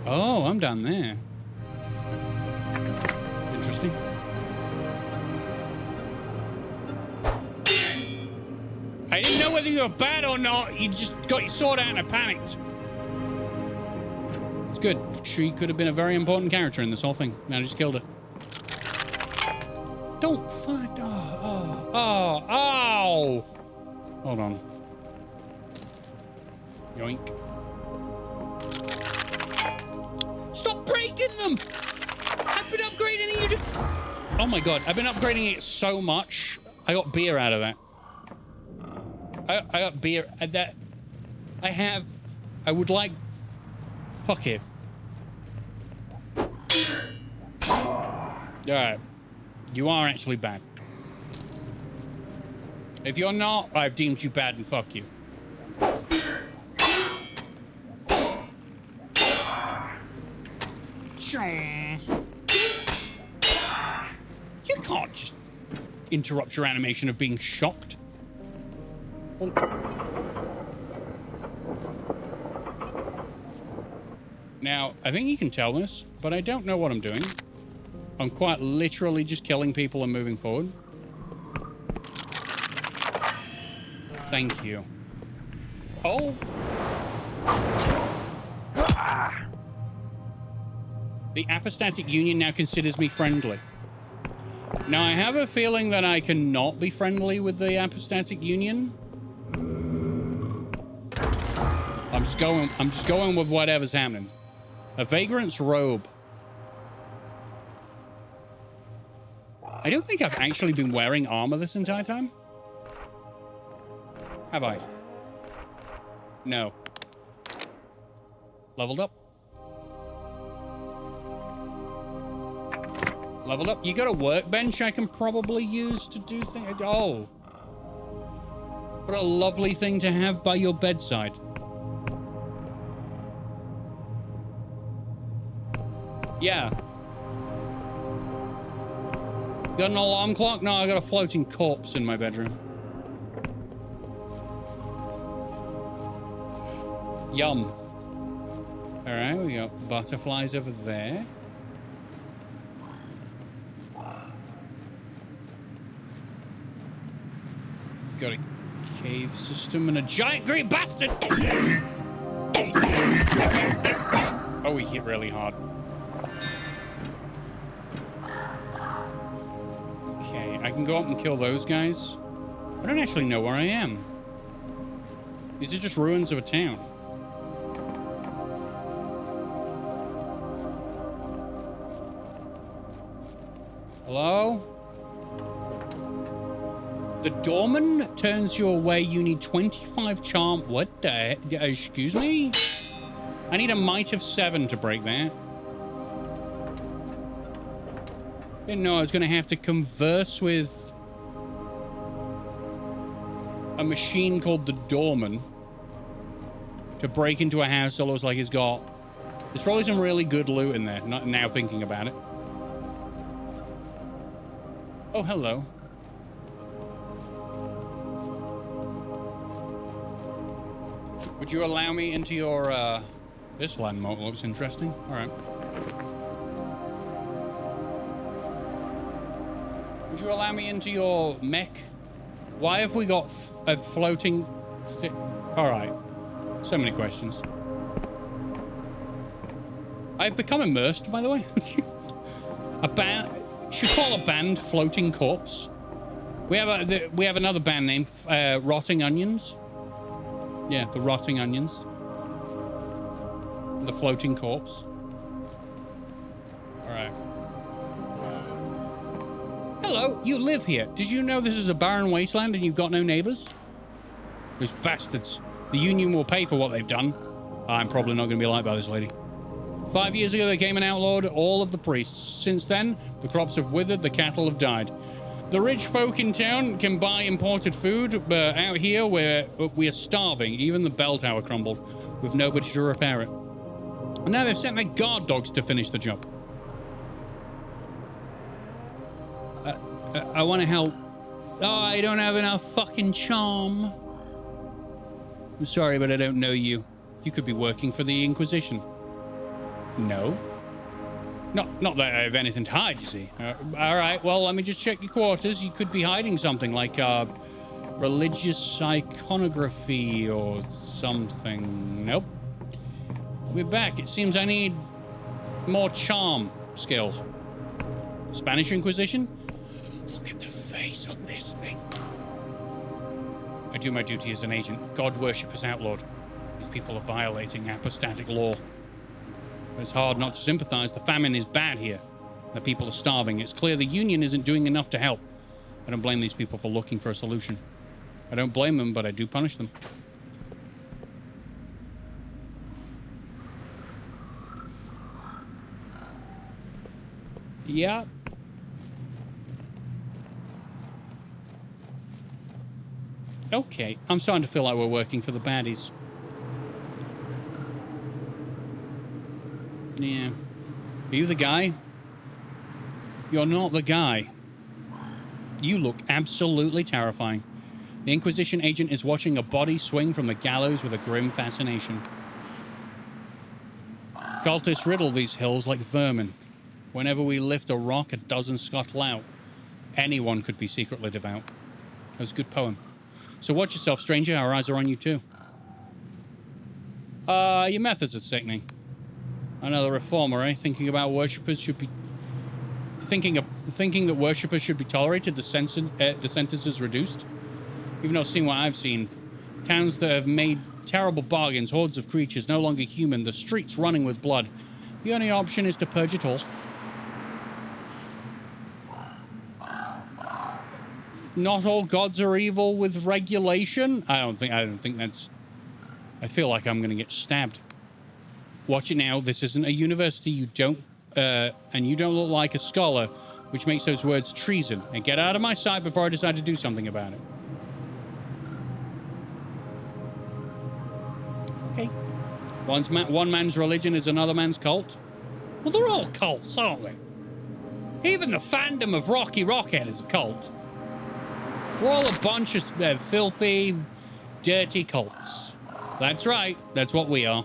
[SPEAKER 2] Oh, I'm down there. Interesting. I didn't know whether you were bad or not. You just got your sword out and I panicked. It's good. She could have been a very important character in this whole thing. Now I just killed her. Don't fight. Oh. Hold on. Yoink. Stop breaking them! I've been upgrading you to... Oh my god, I've been upgrading it so much. I got beer out of that. I got beer. That... I would like... Fuck you. Alright. You are actually bad. If you're not, I've deemed you bad and fuck you. You can't just interrupt your animation of being shocked. Now, I think you can tell this, but I don't know what I'm doing. I'm quite literally just killing people and moving forward. Thank you. Oh. The Apostatic Union now considers me friendly. Now, I have a feeling that I cannot be friendly with the Apostatic Union. I'm just going with whatever's happening. A vagrant's robe. I don't think I've actually been wearing armor this entire time. Have I? No. Leveled up. Leveled up. You got a workbench I can probably use to do things. Oh. What a lovely thing to have by your bedside. Yeah. Got an alarm clock? No, I got a floating corpse in my bedroom. Yum. Alright, we got butterflies over there. Got a cave system and a giant green bastard! Oh, we hit really hard. Okay, I can go up and kill those guys. I don't actually know where I am. These are just ruins of a town. Hello? The doorman turns you away. You need 25 charm. What the heck? Excuse me? I need a might of 7 to break that. Didn't know I was going to have to converse with a machine called the doorman to break into a house that looks like it's got... There's probably some really good loot in there, not now thinking about it. Oh, hello. Would you allow me into your, This landmark looks interesting. All right. Would you allow me into your mech? Why have we got a floating... All right. So many questions. I've become immersed, by the way. A band... Should call a band Floating Corpse. We have another band named Rotting Onions. Yeah, the Rotting Onions. The Floating Corpse. Alright. Hello, you live here. Did you know this is a barren wasteland and you've got no neighbors? Those bastards. The Union will pay for what they've done. I'm probably not going to be liked by this lady. 5 years ago, they came and outlawed all of the priests. Since then, the crops have withered, the cattle have died. The rich folk in town can buy imported food, but out here, we are starving. Even the bell tower crumbled, with nobody to repair it. And now they've sent their guard dogs to finish the job. I want to help. Oh, I don't have enough fucking charm. I'm sorry, but I don't know you. You could be working for the Inquisition. No. Not that I have anything to hide, you see. All right, well, let me just check your quarters. You could be hiding something like religious iconography or something. Nope. I'll be back. It seems I need more charm skill. Spanish Inquisition? Look at the face on this thing. I do my duty as an agent. God worship is outlawed. These people are violating apostatic law. But it's hard not to sympathize. The famine is bad here. The people are starving. It's clear the Union isn't doing enough to help. I don't blame these people for looking for a solution. I don't blame them, but I do punish them. Yeah. Okay, I'm starting to feel like we're working for the baddies. Yeah. Are you the guy? You're not the guy. You look absolutely terrifying. The Inquisition agent is watching a body swing from the gallows with a grim fascination. Cultists riddle these hills like vermin. Whenever we lift a rock, a dozen scuttle out. Anyone could be secretly devout. That was a good poem. So watch yourself, stranger. Our eyes are on you too. Your methods are sickening. Another reformer, eh? Thinking about worshippers should be thinking that worshippers should be tolerated, the sentences reduced. Even though seeing what I've seen, towns that have made terrible bargains, hordes of creatures no longer human, the streets running with blood. The only option is to purge it all. Not all gods are evil with regulation. I don't think that's. I feel like I'm gonna get stabbed. Watch it now. This isn't a university. You don't, and you don't look like a scholar, which makes those words treason. And get out of my sight before I decide to do something about it. Okay. One man's religion is another man's cult. Well, they're all cults, aren't they? Even the fandom of Rockhead is a cult. We're all a bunch of filthy, dirty cults. That's right. That's what we are.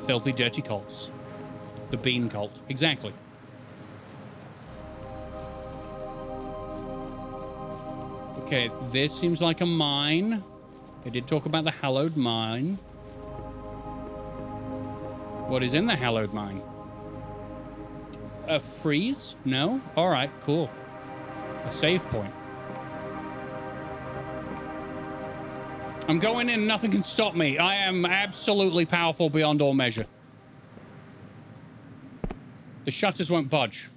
[SPEAKER 2] Filthy, dirty cults. The bean cult. Exactly. Okay, this seems like a mine. I did talk about the hallowed mine. What is in the hallowed mine? A freeze? No? Alright, cool. A save point. I'm going in, nothing can stop me. I am absolutely powerful beyond all measure. The shutters won't budge.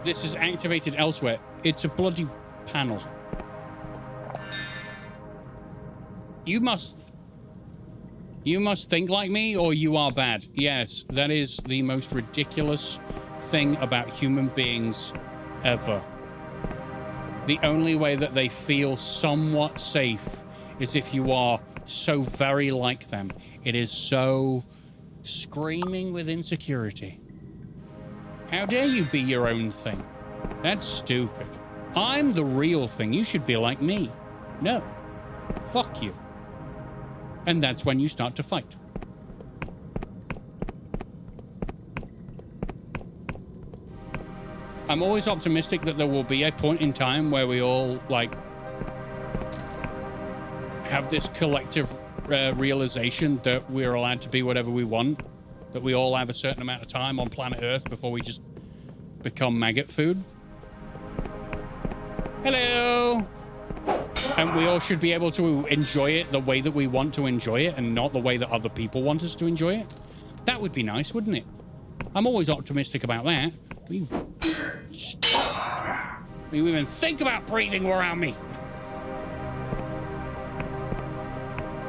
[SPEAKER 2] This is activated elsewhere. It's a bloody panel. You must think like me, or you are bad. Yes, that is the most ridiculous thing about human beings ever. The only way that they feel somewhat safe is if you are so very like them. It is so screaming with insecurity. How dare you be your own thing? That's stupid. I'm the real thing. You should be like me. No. Fuck you. And that's when you start to fight. I'm always optimistic that there will be a point in time where we all, like, have this collective realization that we're allowed to be whatever we want, that we all have a certain amount of time on planet Earth before we just become maggot food. Hello! And we all should be able to enjoy it the way that we want to enjoy it and not the way that other people want us to enjoy it. That would be nice, wouldn't it? I'm always optimistic about that. Do you even think about breathing around me?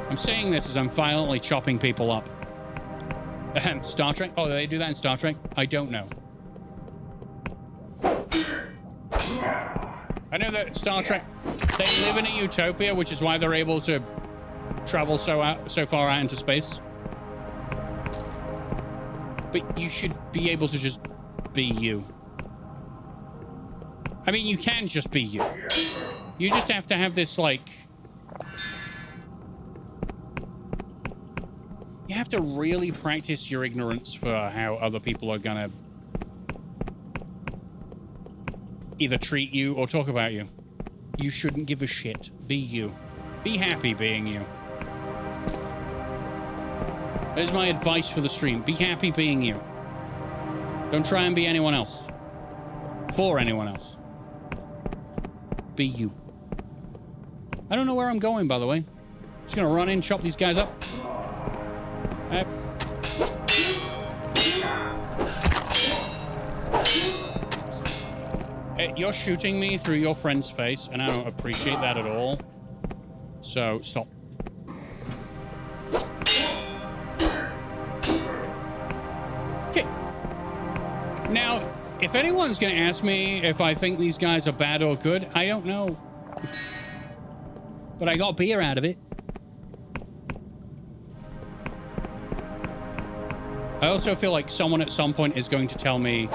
[SPEAKER 2] I'm saying this as I'm violently chopping people up. Star Trek? Oh, do they do that in Star Trek? I don't know. I know that Star Trek, they live in a utopia, which is why they're able to travel so far out into space. But you should be able to just be you. I mean, you can just be you. You just have to have this, like... You have to really practice your ignorance for how other people are gonna either treat you or talk about you. You shouldn't give a shit. Be you. Be happy being you. There's my advice for the stream. Be happy being you. Don't try and be anyone else. For anyone else. Be you. I don't know where I'm going, by the way. Just gonna run in, chop these guys up. You're shooting me through your friend's face, and I don't appreciate that at all. So, stop. Okay. Now, if anyone's going to ask me if I think these guys are bad or good, I don't know. But I got beer out of it. I also feel like someone at some point is going to tell me,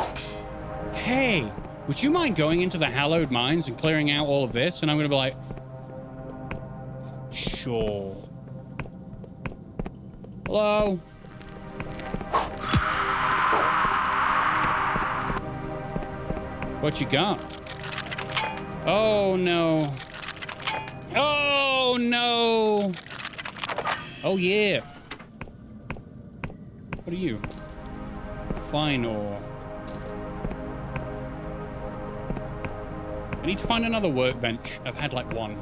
[SPEAKER 2] hey, would you mind going into the hallowed mines and clearing out all of this? And I'm going to be like, sure. Hello? What you got? Oh, no. Oh, no. Oh, yeah. What are you? Fine ore. I need to find another workbench. I've had like one.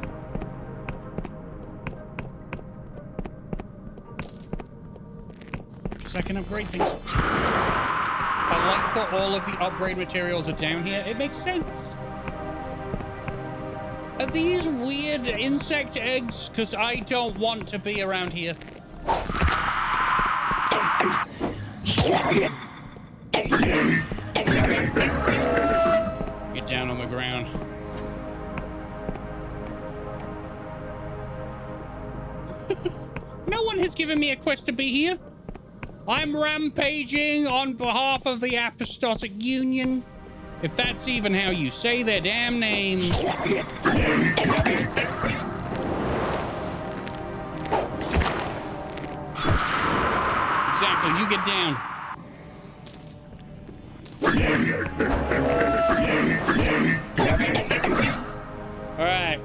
[SPEAKER 2] Because I can upgrade things. I like that all of the upgrade materials are down here. It makes sense. Are these weird insect eggs? Because I don't want to be around here. Get down on the ground. No one has given me a quest to be here. I'm rampaging on behalf of the Apostolic Union. If that's even how you say their damn name. Exactly, you get down. All right.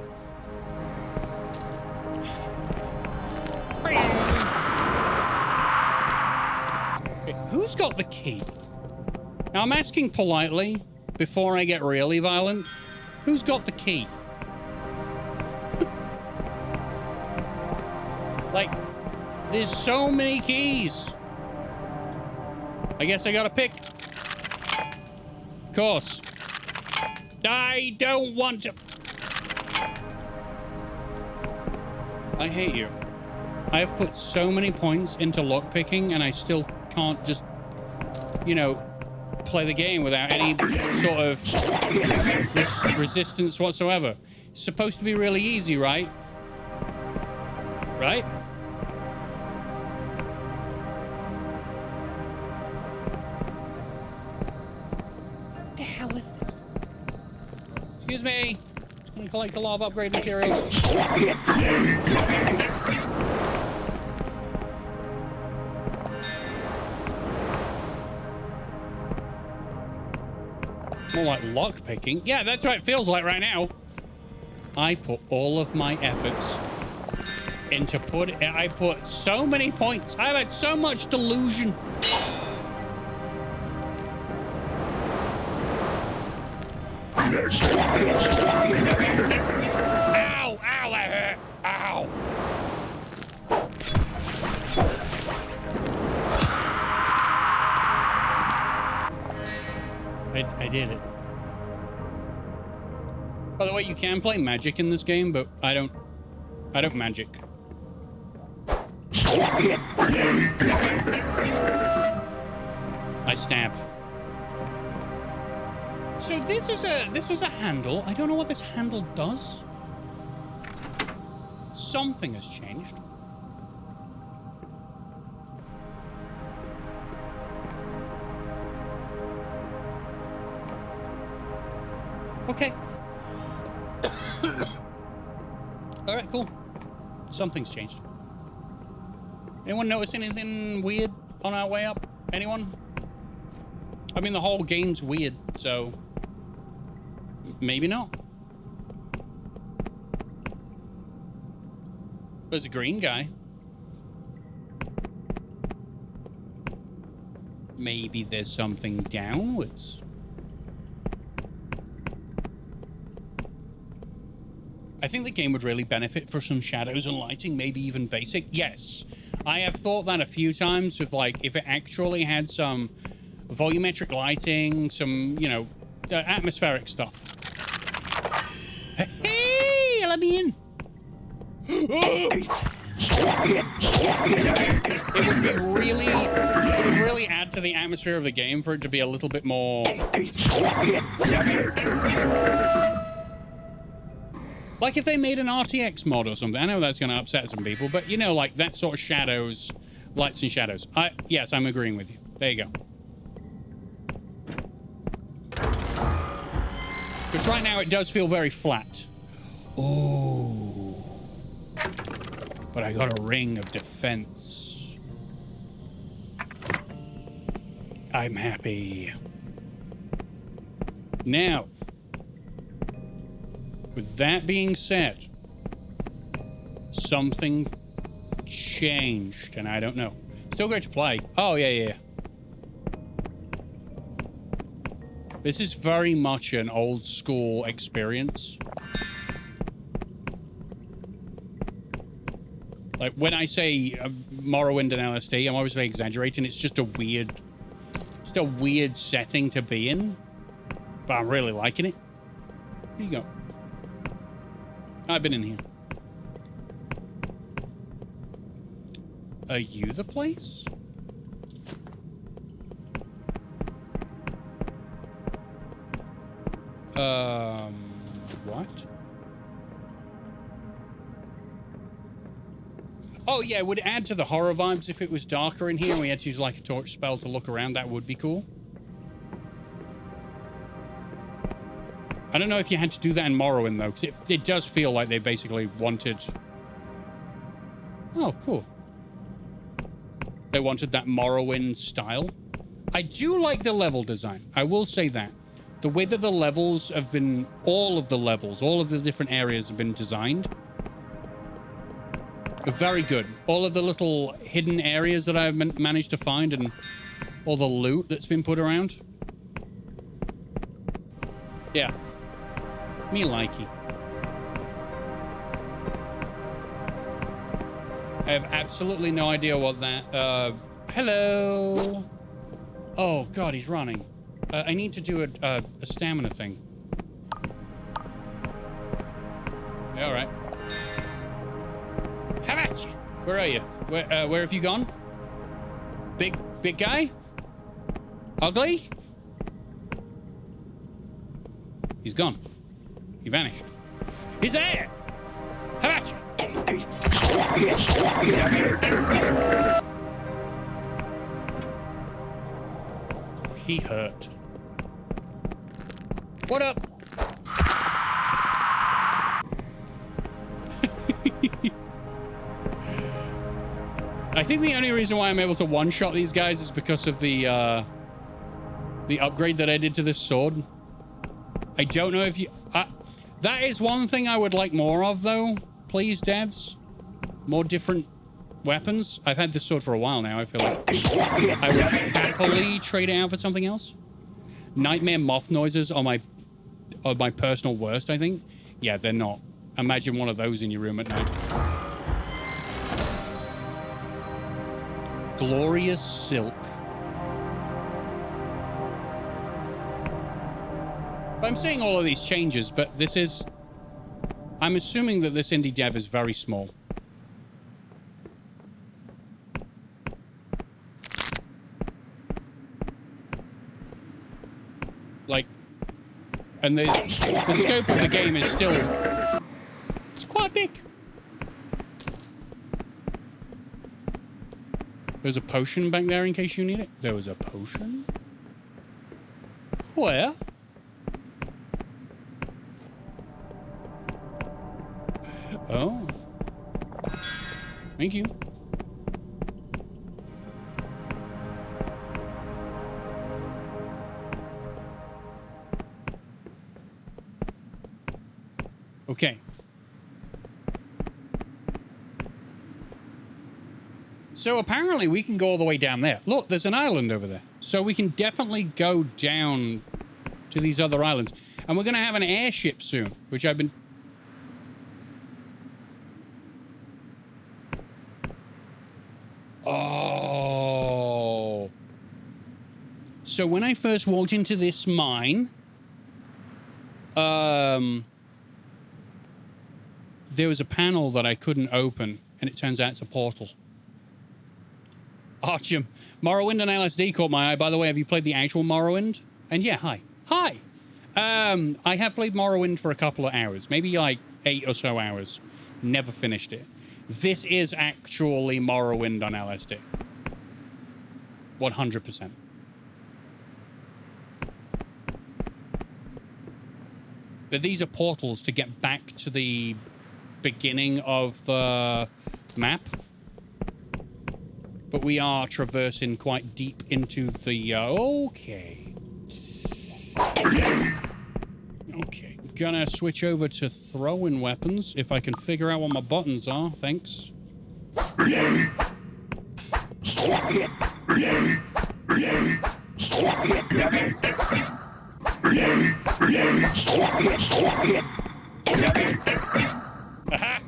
[SPEAKER 2] Who's got the key? Now I'm asking politely, before I get really violent, who's got the key? Like, there's so many keys. I guess I gotta pick. Of course. I don't want to. I hate you. I have put so many points into lockpicking and I still can't just, you know, play the game without any sort of resistance whatsoever. It's supposed to be really easy, right? Right? What the hell is this? Excuse me. Just gonna collect a lot of upgrade materials. More like lockpicking. Yeah, that's what it feels like right now. I put all of my efforts into I put so many points. I've had so much delusion. Ow! Ow! That hurt! Ow! I did it. By the way, you can play magic in this game, but I don't magic. I stab. So this is a handle. I don't know what this handle does. Something has changed. Okay. All right, cool. Something's changed. Anyone notice anything weird on our way up? Anyone? I mean, the whole game's weird, so maybe not. There's a green guy. Maybe there's something downwards. I think the game would really benefit for some shadows and lighting, maybe even basic. Yes, I have thought that a few times with, like, if it actually had some volumetric lighting, some, you know, atmospheric stuff. Hey, let me in. It would really add to the atmosphere of the game for it to be a little bit more. Like if they made an RTX mod or something. I know that's going to upset some people, but you know, like that sort of shadows, lights and shadows. Yes, I'm agreeing with you. There you go. Because right now it does feel very flat. Ooh. But I got a ring of defense. I'm happy. Now, with that being said, something changed, and I don't know. Still great to play. Oh, yeah. This is very much an old school experience. Like, when I say Morrowind and LSD, I'm obviously exaggerating. It's just a weird setting to be in. But I'm really liking it. Here you go. I've been in here. Are you the place? What? Oh, yeah, it would add to the horror vibes if it was darker in here and we had to use, like, a torch spell to look around. That would be cool. I don't know if you had to do that in Morrowind, though, because it does feel like they basically wanted... Oh, cool. They wanted that Morrowind style. I do like the level design. I will say that. The way that the levels have been... All of the different areas have been designed are very good. All of the little hidden areas that I've managed to find and all the loot that's been put around. Yeah. Me likey. I have absolutely no idea what that... hello? Oh, God, he's running. I need to do a stamina thing. Yeah, all right. How about you? Where are you? Where have you gone? Big guy? Ugly? He's gone. He vanished. He's there! How about you? He hurt. What up? I think the only reason why I'm able to one-shot these guys is because of the upgrade that I did to this sword. I don't know if you... that is one thing I would like more of, though. Please, devs. More different weapons. I've had this sword for a while now. I feel like I would happily trade it out for something else. Nightmare moth noises are my personal worst, I think. Yeah, they're not. Imagine one of those in your room at night. Glorious silk. I'm saying all of these changes, but this is... I'm assuming that this indie dev is very small. Like... And the scope of the game is still... It's quite big. There's a potion back there in case you need it. There was a potion? Where? Oh. Thank you. Okay. So apparently we can go all the way down there. Look, there's an island over there. So we can definitely go down to these other islands. And we're going to have an airship soon, which I've been... Oh. So when I first walked into this mine, there was a panel that I couldn't open, and it turns out it's a portal. Artyom, Morrowind and LSD caught my eye. By the way, have you played the actual Morrowind? And yeah, hi. Hi! I have played Morrowind for a couple of hours, maybe like 8 or so hours. Never finished it. This is actually Morrowind on LSD. 100%. But these are portals to get back to the beginning of the map. But we are traversing quite deep into the... okay. Okay. Gonna switch over to throwing weapons if I can figure out what my buttons are. Thanks. Aha!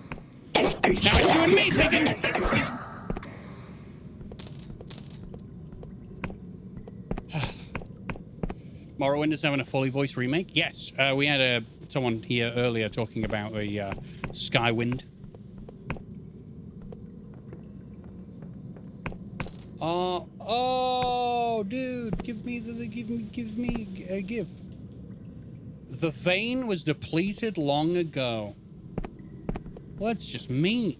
[SPEAKER 2] Now it's you and me, Piggin! Morrowind is having a fully voiced remake? Yes. We had someone here earlier talking about a Skywind. Oh, dude, give me a gift. The vein was depleted long ago. Well, that's just mean.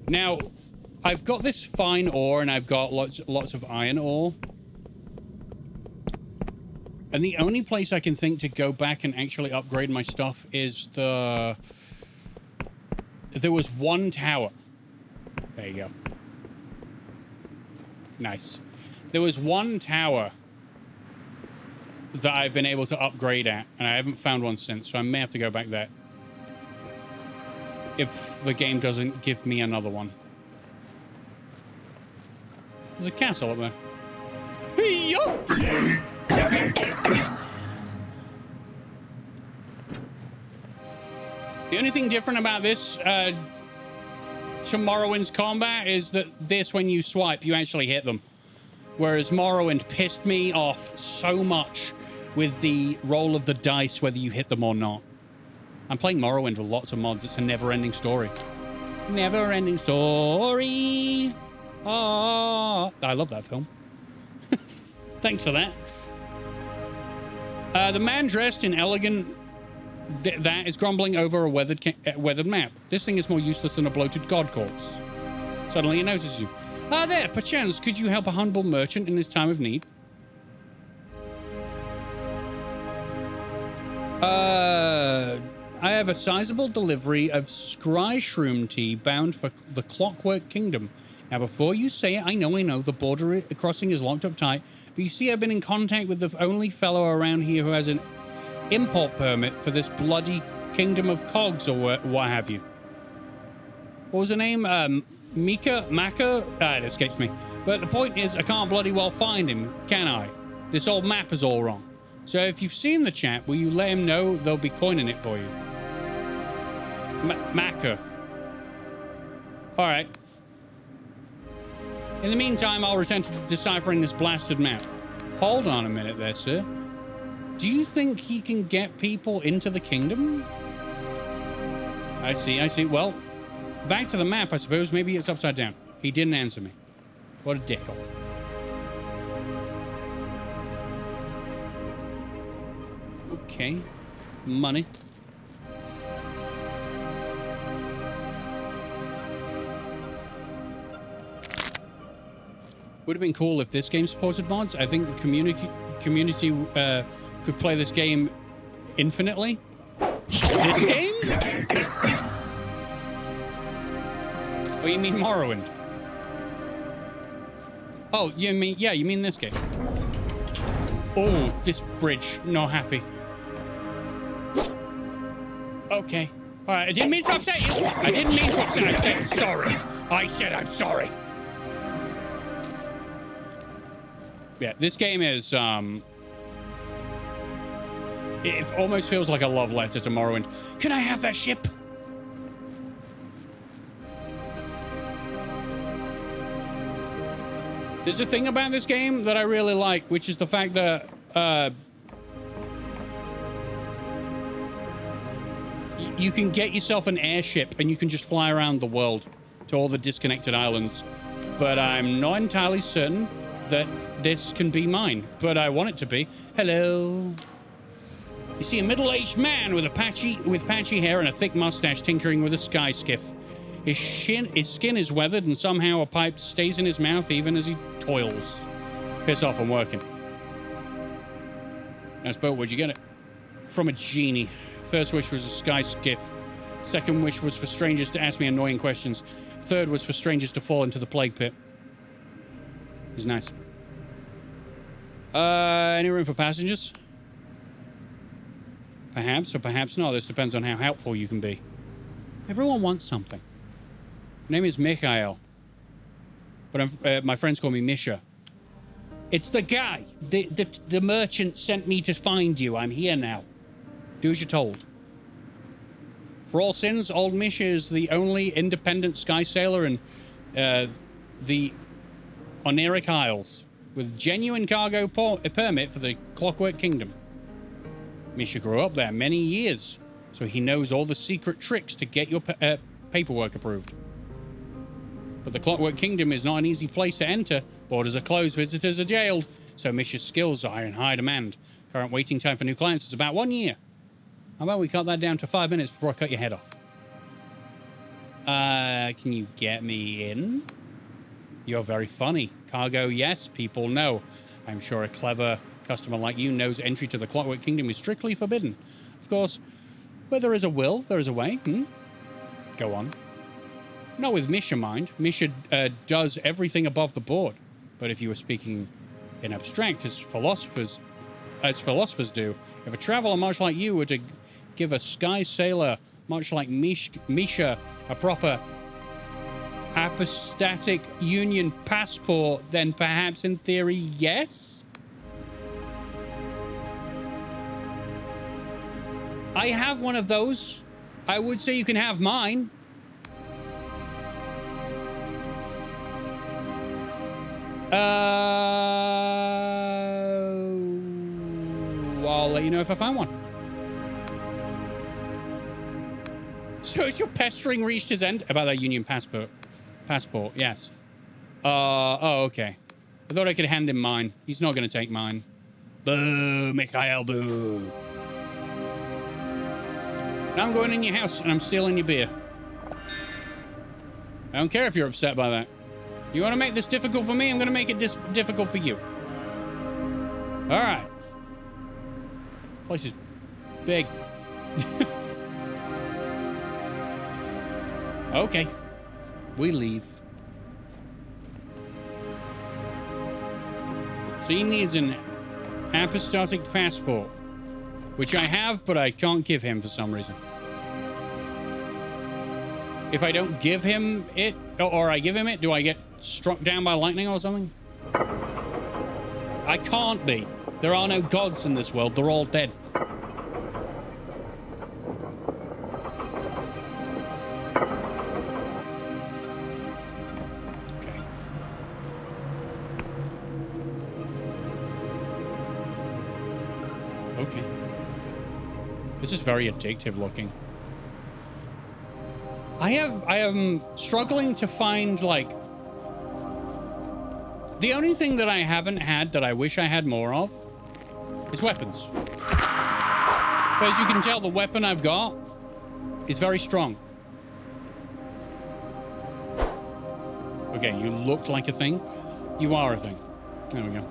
[SPEAKER 2] Now, I've got this fine ore and I've got lots of iron ore. And the only place I can think to go back and actually upgrade my stuff is there was one tower. There you go. Nice. There was one tower that I've been able to upgrade at, and I haven't found one since, so I may have to go back there. If the game doesn't give me another one. There's a castle up there. Hey-yo! The only thing different about this to Morrowind's combat is that this, when you swipe, you actually hit them. Whereas Morrowind pissed me off so much with the roll of the dice, whether you hit them or not. I'm playing Morrowind with lots of mods. It's a never-ending story. Never-ending story. Oh, I love that film. Thanks for that. The man dressed in elegant... that is grumbling over a weathered map. This thing is more useless than a bloated god corpse. Suddenly he notices you. Ah, there, perchance, could you help a humble merchant in his time of need? I have a sizable delivery of scry shroom tea bound for the Clockwork Kingdom. Now, before you say it, I know, the border crossing is locked up tight, but you see I've been in contact with the only fellow around here who has an import permit for this bloody Kingdom of Cogs or what have you. What was her name? Maka? It escapes me. But the point is, I can't bloody well find him, can I? This old map is all wrong. So if you've seen the chat, will you let him know? They'll be coining it for you. Maka. Alright. In the meantime, I'll return to deciphering this blasted map. Hold on a minute there, sir. Do you think he can get people into the kingdom? I see. Well, back to the map, I suppose. Maybe it's upside down. He didn't answer me. What a dickhole. Okay. Money. Would have been cool if this game supported mods. I think the community could play this game infinitely. This game? Oh, you mean Morrowind? Oh, you mean this game? Oh, this bridge. Not happy. Okay. All right, I didn't mean to upset you. I said sorry. I said I'm sorry. Yeah, this game is, it almost feels like a love letter to Morrowind. Can I have that ship? There's a thing about this game that I really like, which is the fact that, you can get yourself an airship and you can just fly around the world to all the disconnected islands. But I'm not entirely certain that this can be mine, but I want it to be. Hello. You see a middle-aged man with patchy hair and a thick mustache tinkering with a sky skiff. His skin is weathered and somehow a pipe stays in his mouth even as he toils. Piss off, I'm working. Nice boat, where'd you get it? From a genie. First wish was a sky skiff. Second wish was for strangers to ask me annoying questions. Third was for strangers to fall into the plague pit. He's nice. Any room for passengers? Perhaps or perhaps not. This depends on how helpful you can be. Everyone wants something. My name is Mikhail. but my friends call me Misha. It's the guy. The merchant sent me to find you. I'm here now. Do as you're told. For all sins, old Misha is the only independent sky sailor in the Oniric Isles with genuine cargo permit for the Clockwork Kingdom. Misha grew up there many years, so he knows all the secret tricks to get your paperwork approved. But the Clockwork Kingdom is not an easy place to enter. Borders are closed, visitors are jailed, so Misha's skills are in high demand. Current waiting time for new clients is about 1 year. How about we cut that down to 5 minutes before I cut your head off? Can you get me in? You're very funny. Cargo, yes. People, no. I'm sure a clever customer like you knows entry to the Clockwork Kingdom is strictly forbidden. Of course, where there is a will, there is a way. Go on. Not with Misha, mind. Misha does everything above the board. But if you were speaking in abstract, as philosophers do, if a traveler much like you were to give a sky sailor much like Misha a proper apostatic union passport, then perhaps in theory, yes? I have one of those. I would say you can have mine. I'll let you know if I find one. So has your pestering reached his end? About that union passport, yes. Oh, okay. I thought I could hand him mine. He's not going to take mine. Boo, Mikhail, boo. Now I'm going in your house and I'm stealing your beer. I don't care if you're upset by that. You want to make this difficult for me? I'm going to make it difficult for you. All right. Place is big. Okay. We leave. So he needs an apostatic passport, which I have, but I can't give him for some reason. If I don't give him it, or I give him it, do I get struck down by lightning or something? I can't be. There are no gods in this world. They're all dead. Okay. Okay. This is very addictive looking. I am struggling to find, like, the only thing that I haven't had that I wish I had more of is weapons. But as you can tell, the weapon I've got is very strong. Okay, you look like a thing. You are a thing. There we go.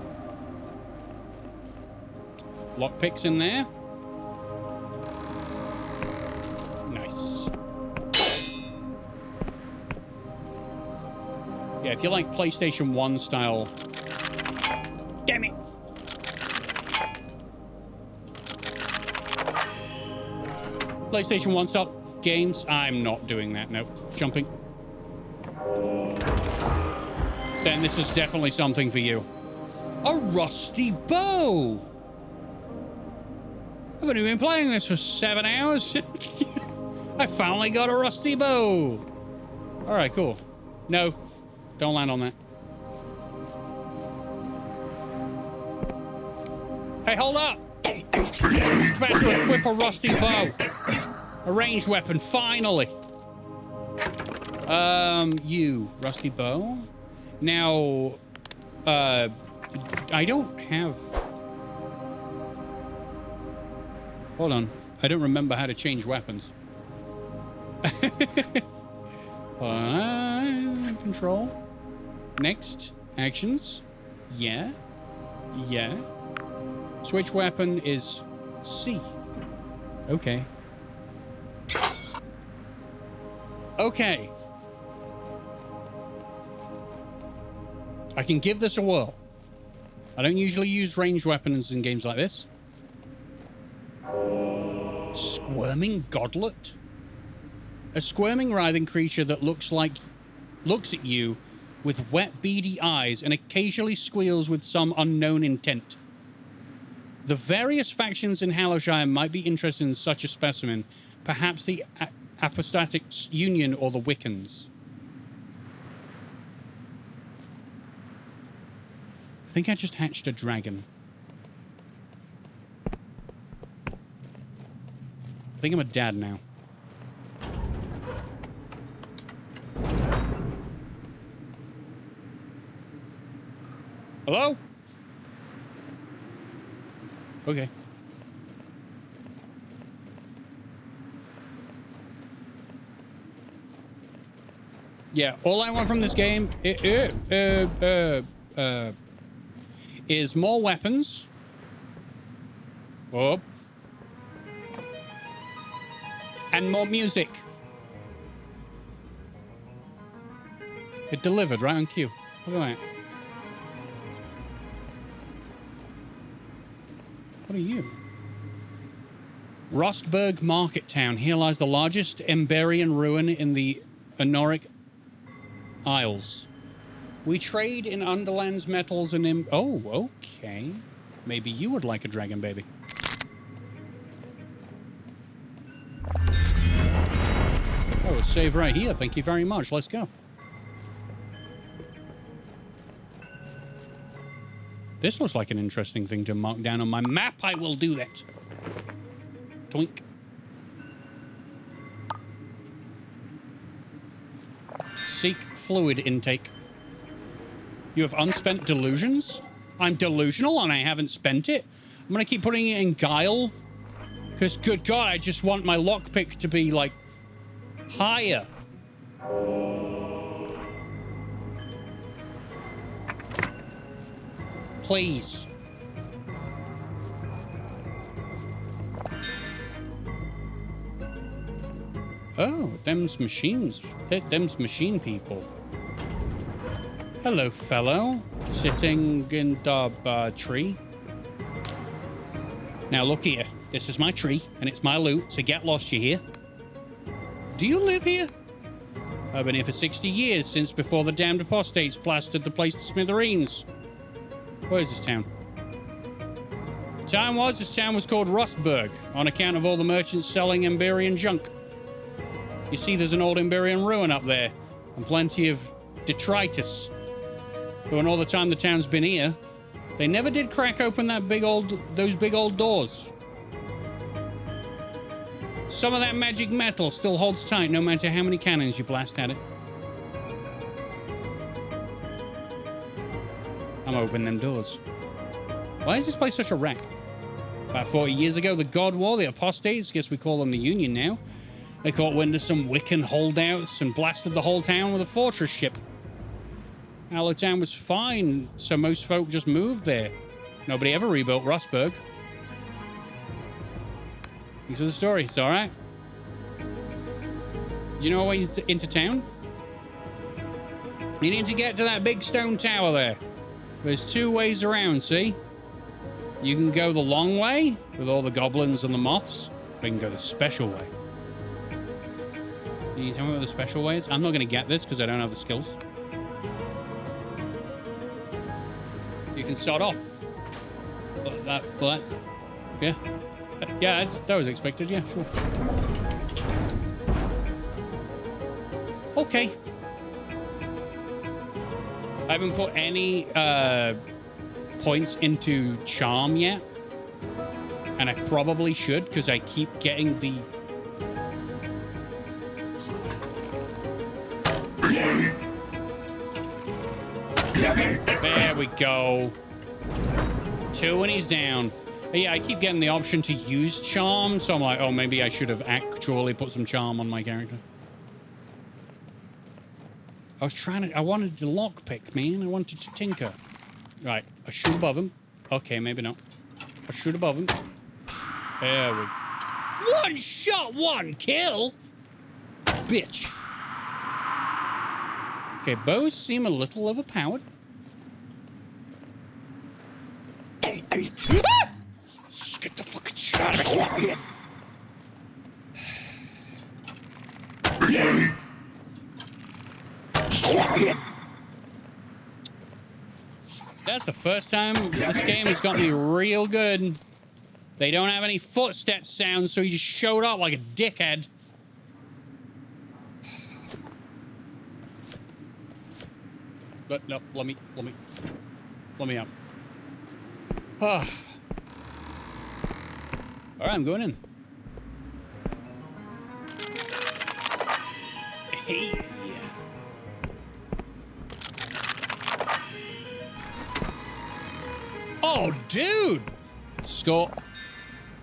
[SPEAKER 2] Lockpicks in there. Nice. Yeah, if you like PlayStation 1 style... Damn it! PlayStation 1 style games, I'm not doing that, nope. Jumping. Then this is definitely something for you. A rusty bow! I've only been playing this for 7 hours. I finally got a rusty bow. Alright, cool. No. Don't land on that. Hey, hold up! I'm just about to equip a rusty bow. A ranged weapon, finally. You. Rusty bow? Now, I don't have... Hold on. I don't remember how to change weapons. Control. Next. Actions. Yeah. Yeah. Switch weapon is C. Okay. Okay. I can give this a whirl. I don't usually use ranged weapons in games like this. Squirming godlet? A squirming, writhing creature that looks at you with wet, beady eyes and occasionally squeals with some unknown intent. The various factions in Hallowshire might be interested in such a specimen, perhaps the Apostatic Union or the Wiccans. I think I just hatched a dragon. I think I'm a dad now. Hello? Okay. Yeah, all I want from this game is more weapons. Oh. And more music. It delivered right on cue. Look at that. What are you? Rostburg Market Town. Here lies the largest Emberian ruin in the Honoric Isles. We trade in Underland's metals and oh, okay. Maybe you would like a dragon baby. Oh, save right here. Thank you very much. Let's go. This looks like an interesting thing to mark down on my map. I will do that. Twink. Seek fluid intake. You have unspent delusions? I'm delusional and I haven't spent it? I'm gonna keep putting it in guile. Because, good God, I just want my lockpick to be, like, higher. Please. Oh, them's machines. Them's machine people. Hello, fellow. Sitting in the tree. Now, look here. This is my tree, and it's my loot, so get lost, you hear? Do you live here? I've been here for 60 years, since before the damned apostates plastered the place to smithereens. Where is this town? This town was called Rostburg, on account of all the merchants selling Emberian junk. You see, there's an old Emberian ruin up there, and plenty of detritus. But in all the time the town's been here, they never did crack open those big old doors. Some of that magic metal still holds tight no matter how many cannons you blast at it. I'm opening them doors. Why is this place such a wreck? About 40 years ago, the God War, the apostates, guess we call them the Union now, they caught wind of some Wiccan holdouts and blasted the whole town with a fortress ship. Our town was fine, so most folk just moved there. Nobody ever rebuilt Rostburg. Thanks for the story, it's alright. You know a way into town? You need to get to that big stone tower there. There's two ways around, see? You can go the long way, with all the goblins and the moths, or you can go the special way. Can you tell me what the special way is? I'm not going to get this, because I don't have the skills. You can start off. That's... Yeah. Yeah, that was expected, yeah, sure. Okay. I haven't put any points into charm yet. And I probably should, because I keep getting the... There we go. 2 and he's down. Yeah, I keep getting the option to use charm, so I'm like, oh, maybe I should have actually put some charm on my character. I wanted to lockpick, man. I wanted to tinker. Right, I shoot above him. Okay, maybe not. I shoot above him. There we go. 1 shot, 1 kill? Bitch. Okay, bows seem a little overpowered. Ah! Get the fucking shit out of me. That's the first time this game has got me real good. They don't have any footsteps sounds, so he just showed up like a dickhead. But no, let me up. All right, I'm going in. Hey. Oh, dude! Score.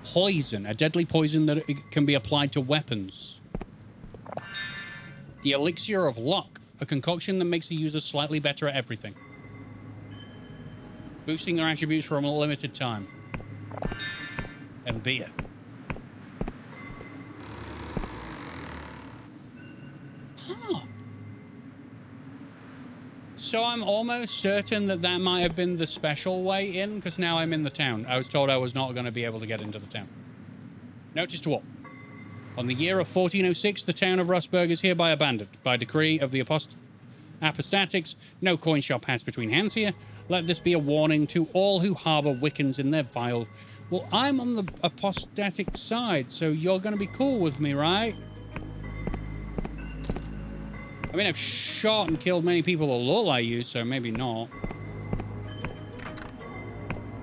[SPEAKER 2] Poison. A deadly poison that it can be applied to weapons. The Elixir of Luck. A concoction that makes the user slightly better at everything. Boosting their attributes for a limited time. And beer. Huh. So I'm almost certain that that might have been the special way in, because now I'm in the town. I was told I was not going to be able to get into the town. Notice to all. On the year of 1406, the town of Rustburg is hereby abandoned. By decree of the apostatics, no coin shall pass between hands here. Let this be a warning to all who harbour Wiccans in their vile... Well, I'm on the apostatic side, so you're going to be cool with me, right? I mean, I've shot and killed many people that look like you, so maybe not.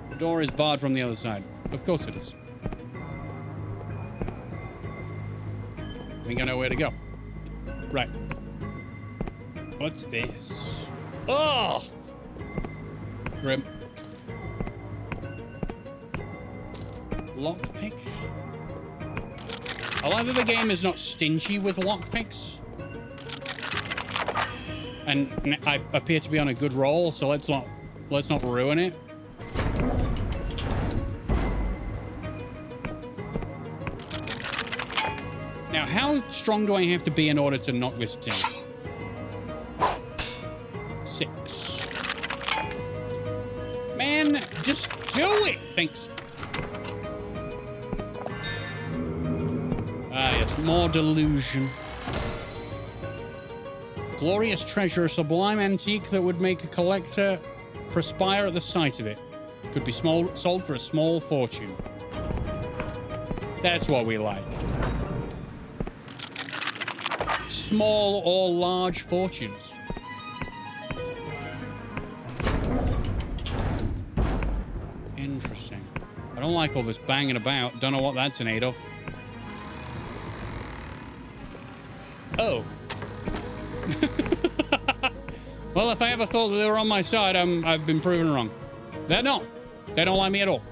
[SPEAKER 2] The door is barred from the other side. Of course it is. I think I know where to go. Right. What's this? Oh! Grim. Lockpick? I like that the game is not stingy with lockpicks. And I appear to be on a good roll, so let's not ruin it. Now, how strong do I have to be in order to knock this down? 6. Man, just do it! Thanks. Ah, yes, more delusion. Glorious treasure, a sublime antique that would make a collector perspire at the sight of it. Could be sold for a small fortune. That's what we like. Small or large fortunes. Interesting. I don't like all this banging about. Don't know what that's in aid of. Oh. Well, if I ever thought that they were on my side, I've been proven wrong. They're not. They don't like me at all.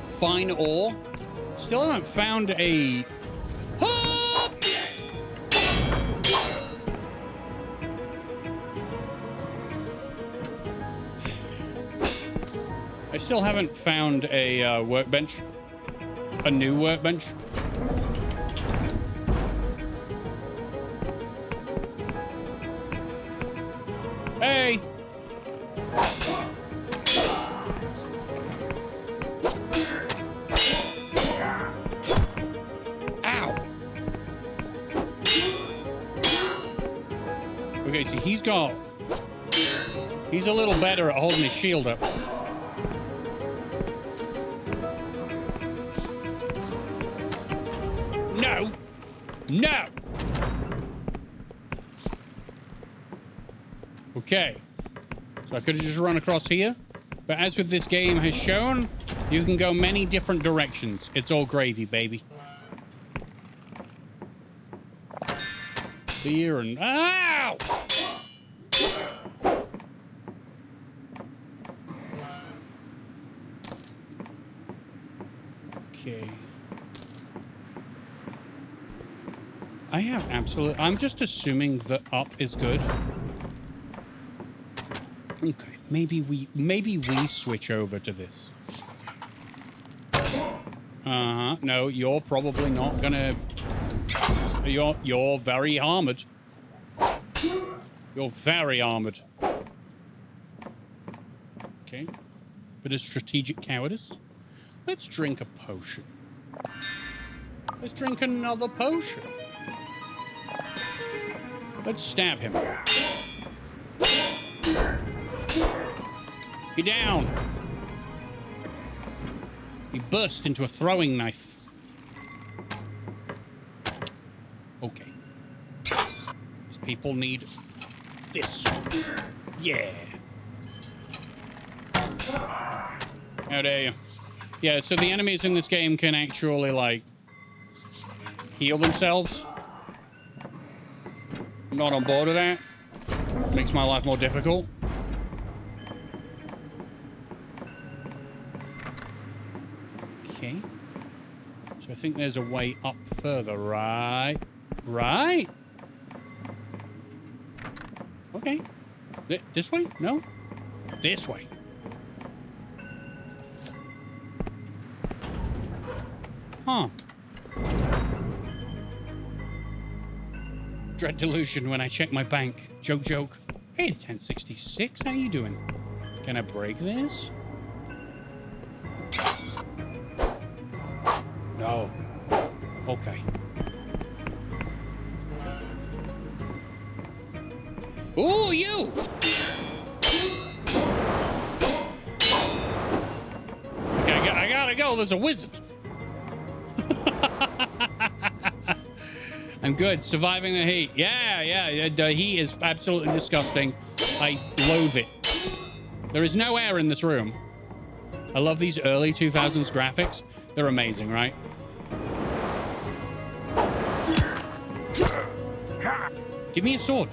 [SPEAKER 2] Fine ore. Still haven't found a... Ah! I still haven't found a workbench. A new workbench. Hey! Ow! Okay, see, he's a little better at holding his shield up. No! No! Okay. So I could have just run across here. But as with this game has shown, you can go many different directions. It's all gravy, baby. Beer and... Ow! Okay. I have absolute... I'm just assuming that up is good. Okay, maybe we switch over to this. No, you're probably not gonna... You're very armored. You're very armored. Okay. Bit of strategic cowardice. Let's drink a potion. Let's drink another potion. Let's stab him. You're down. He burst into a throwing knife. Okay. These people need this. Yeah. How dare you? Yeah, so the enemies in this game can actually, like, heal themselves. I'm not on board with that. Makes my life more difficult. Okay. So I think there's a way up further, right? Right? Okay. This way? No? This way. Huh. Dread delusion when I check my bank. Joke, joke. Hey, 1066, how you doing? Can I break this? No. Okay. Ooh, you! Okay, I gotta go. There's a wizard. I'm good. Surviving the heat. Yeah. The heat is absolutely disgusting. I loathe it. There is no air in this room. I love these early 2000s graphics. They're amazing, right? Give me a sword.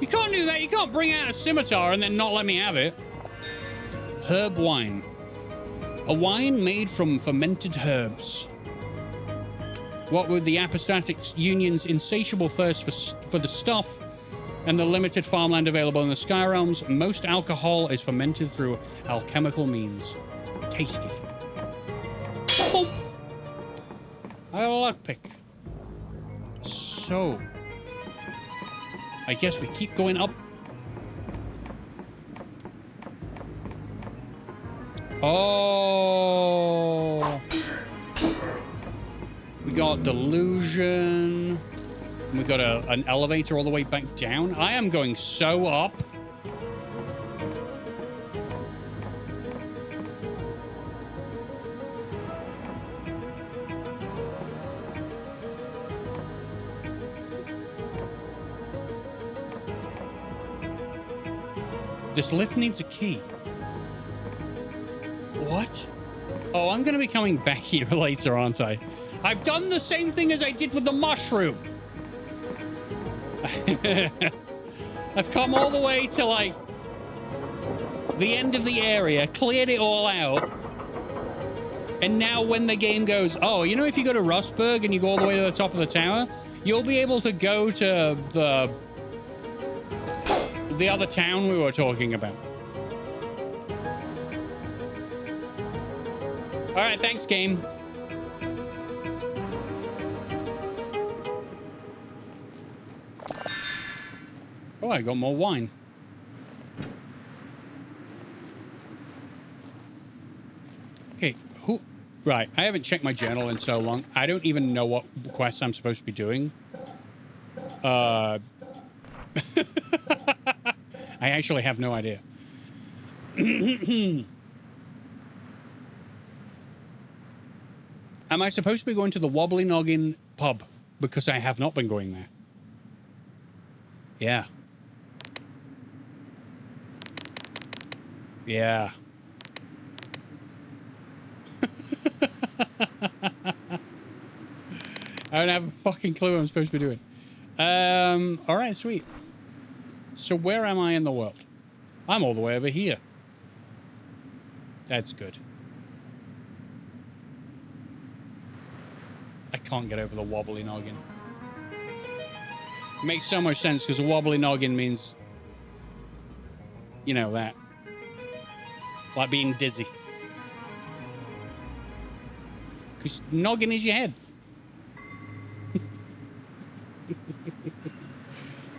[SPEAKER 2] You can't do that. You can't bring out a scimitar and then not let me have it. Herb wine. A wine made from fermented herbs. What with the apostatic union's insatiable thirst for the stuff and the limited farmland available in the Sky Realms, most alcohol is fermented through alchemical means. Tasty. Boop. I got a lockpick. So, I guess we keep going up. Oh. We got delusion. We got an elevator all the way back down. I am going so up. This lift needs a key. What? Oh, I'm going to be coming back here later, aren't I? I've done the same thing as I did with the mushroom. I've come all the way to, like, the end of the area, cleared it all out. And now when the game goes, oh, you know, if you go to Rustburg and you go all the way to the top of the tower, you'll be able to go to the other town we were talking about. All right, thanks, game. Oh, I got more wine. Okay, who? Right, I haven't checked my journal in so long. I don't even know what quests I'm supposed to be doing. I actually have no idea. Am I supposed to be going to the Wobbly Noggin pub? Because I have not been going there. Yeah. Yeah. I don't have a fucking clue what I'm supposed to be doing. All right, sweet. So where am I in the world? I'm all the way over here. That's good. I can't get over the Wobbly Noggin. It makes so much sense because a Wobbly Noggin means, you know, that. Like being dizzy. Because noggin is your head.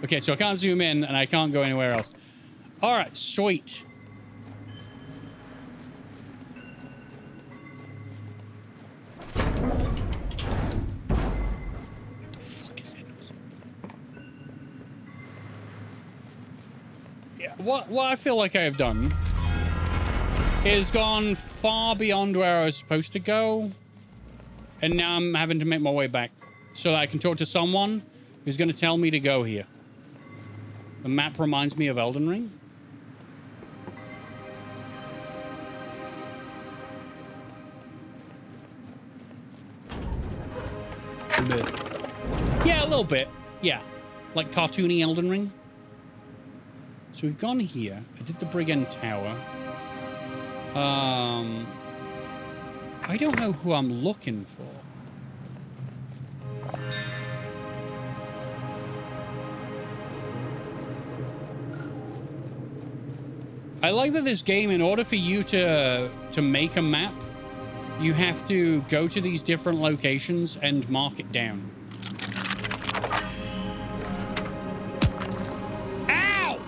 [SPEAKER 2] Okay, so I can't zoom in and I can't go anywhere else. All right, sweet. The fuck is that? Yeah. what I feel like I have done is gone far beyond where I was supposed to go, and now I'm having to make my way back so that I can talk to someone who's going to tell me to go here. The map reminds me of Elden Ring. Yeah, a little bit. Yeah, like cartoony Elden Ring. So we've gone here. I did the Brigand Tower. I don't know who I'm looking for. I like that this game, in order for you to make a map, you have to go to these different locations and mark it down. Ow!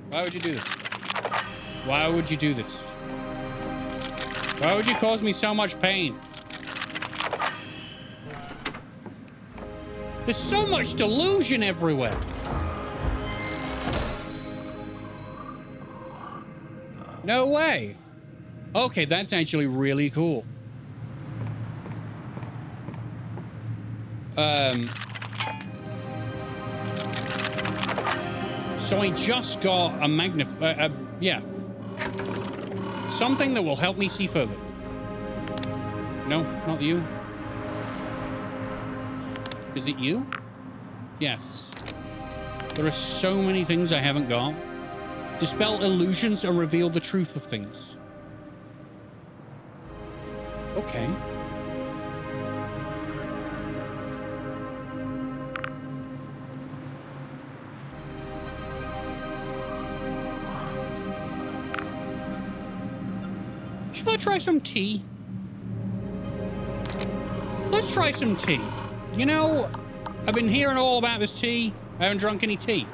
[SPEAKER 2] Why would you do this? Why would you do this? Why would you cause me so much pain? There's so much delusion everywhere. No way. Okay, that's actually really cool. So I just got a yeah. Something that will help me see further. No, not you. Is it you? Yes. There are so many things I haven't got. Dispel illusions and reveal the truth of things. Okay. Should I try some tea? Let's try some tea. You know, I've been hearing all about this tea. I haven't drunk any tea.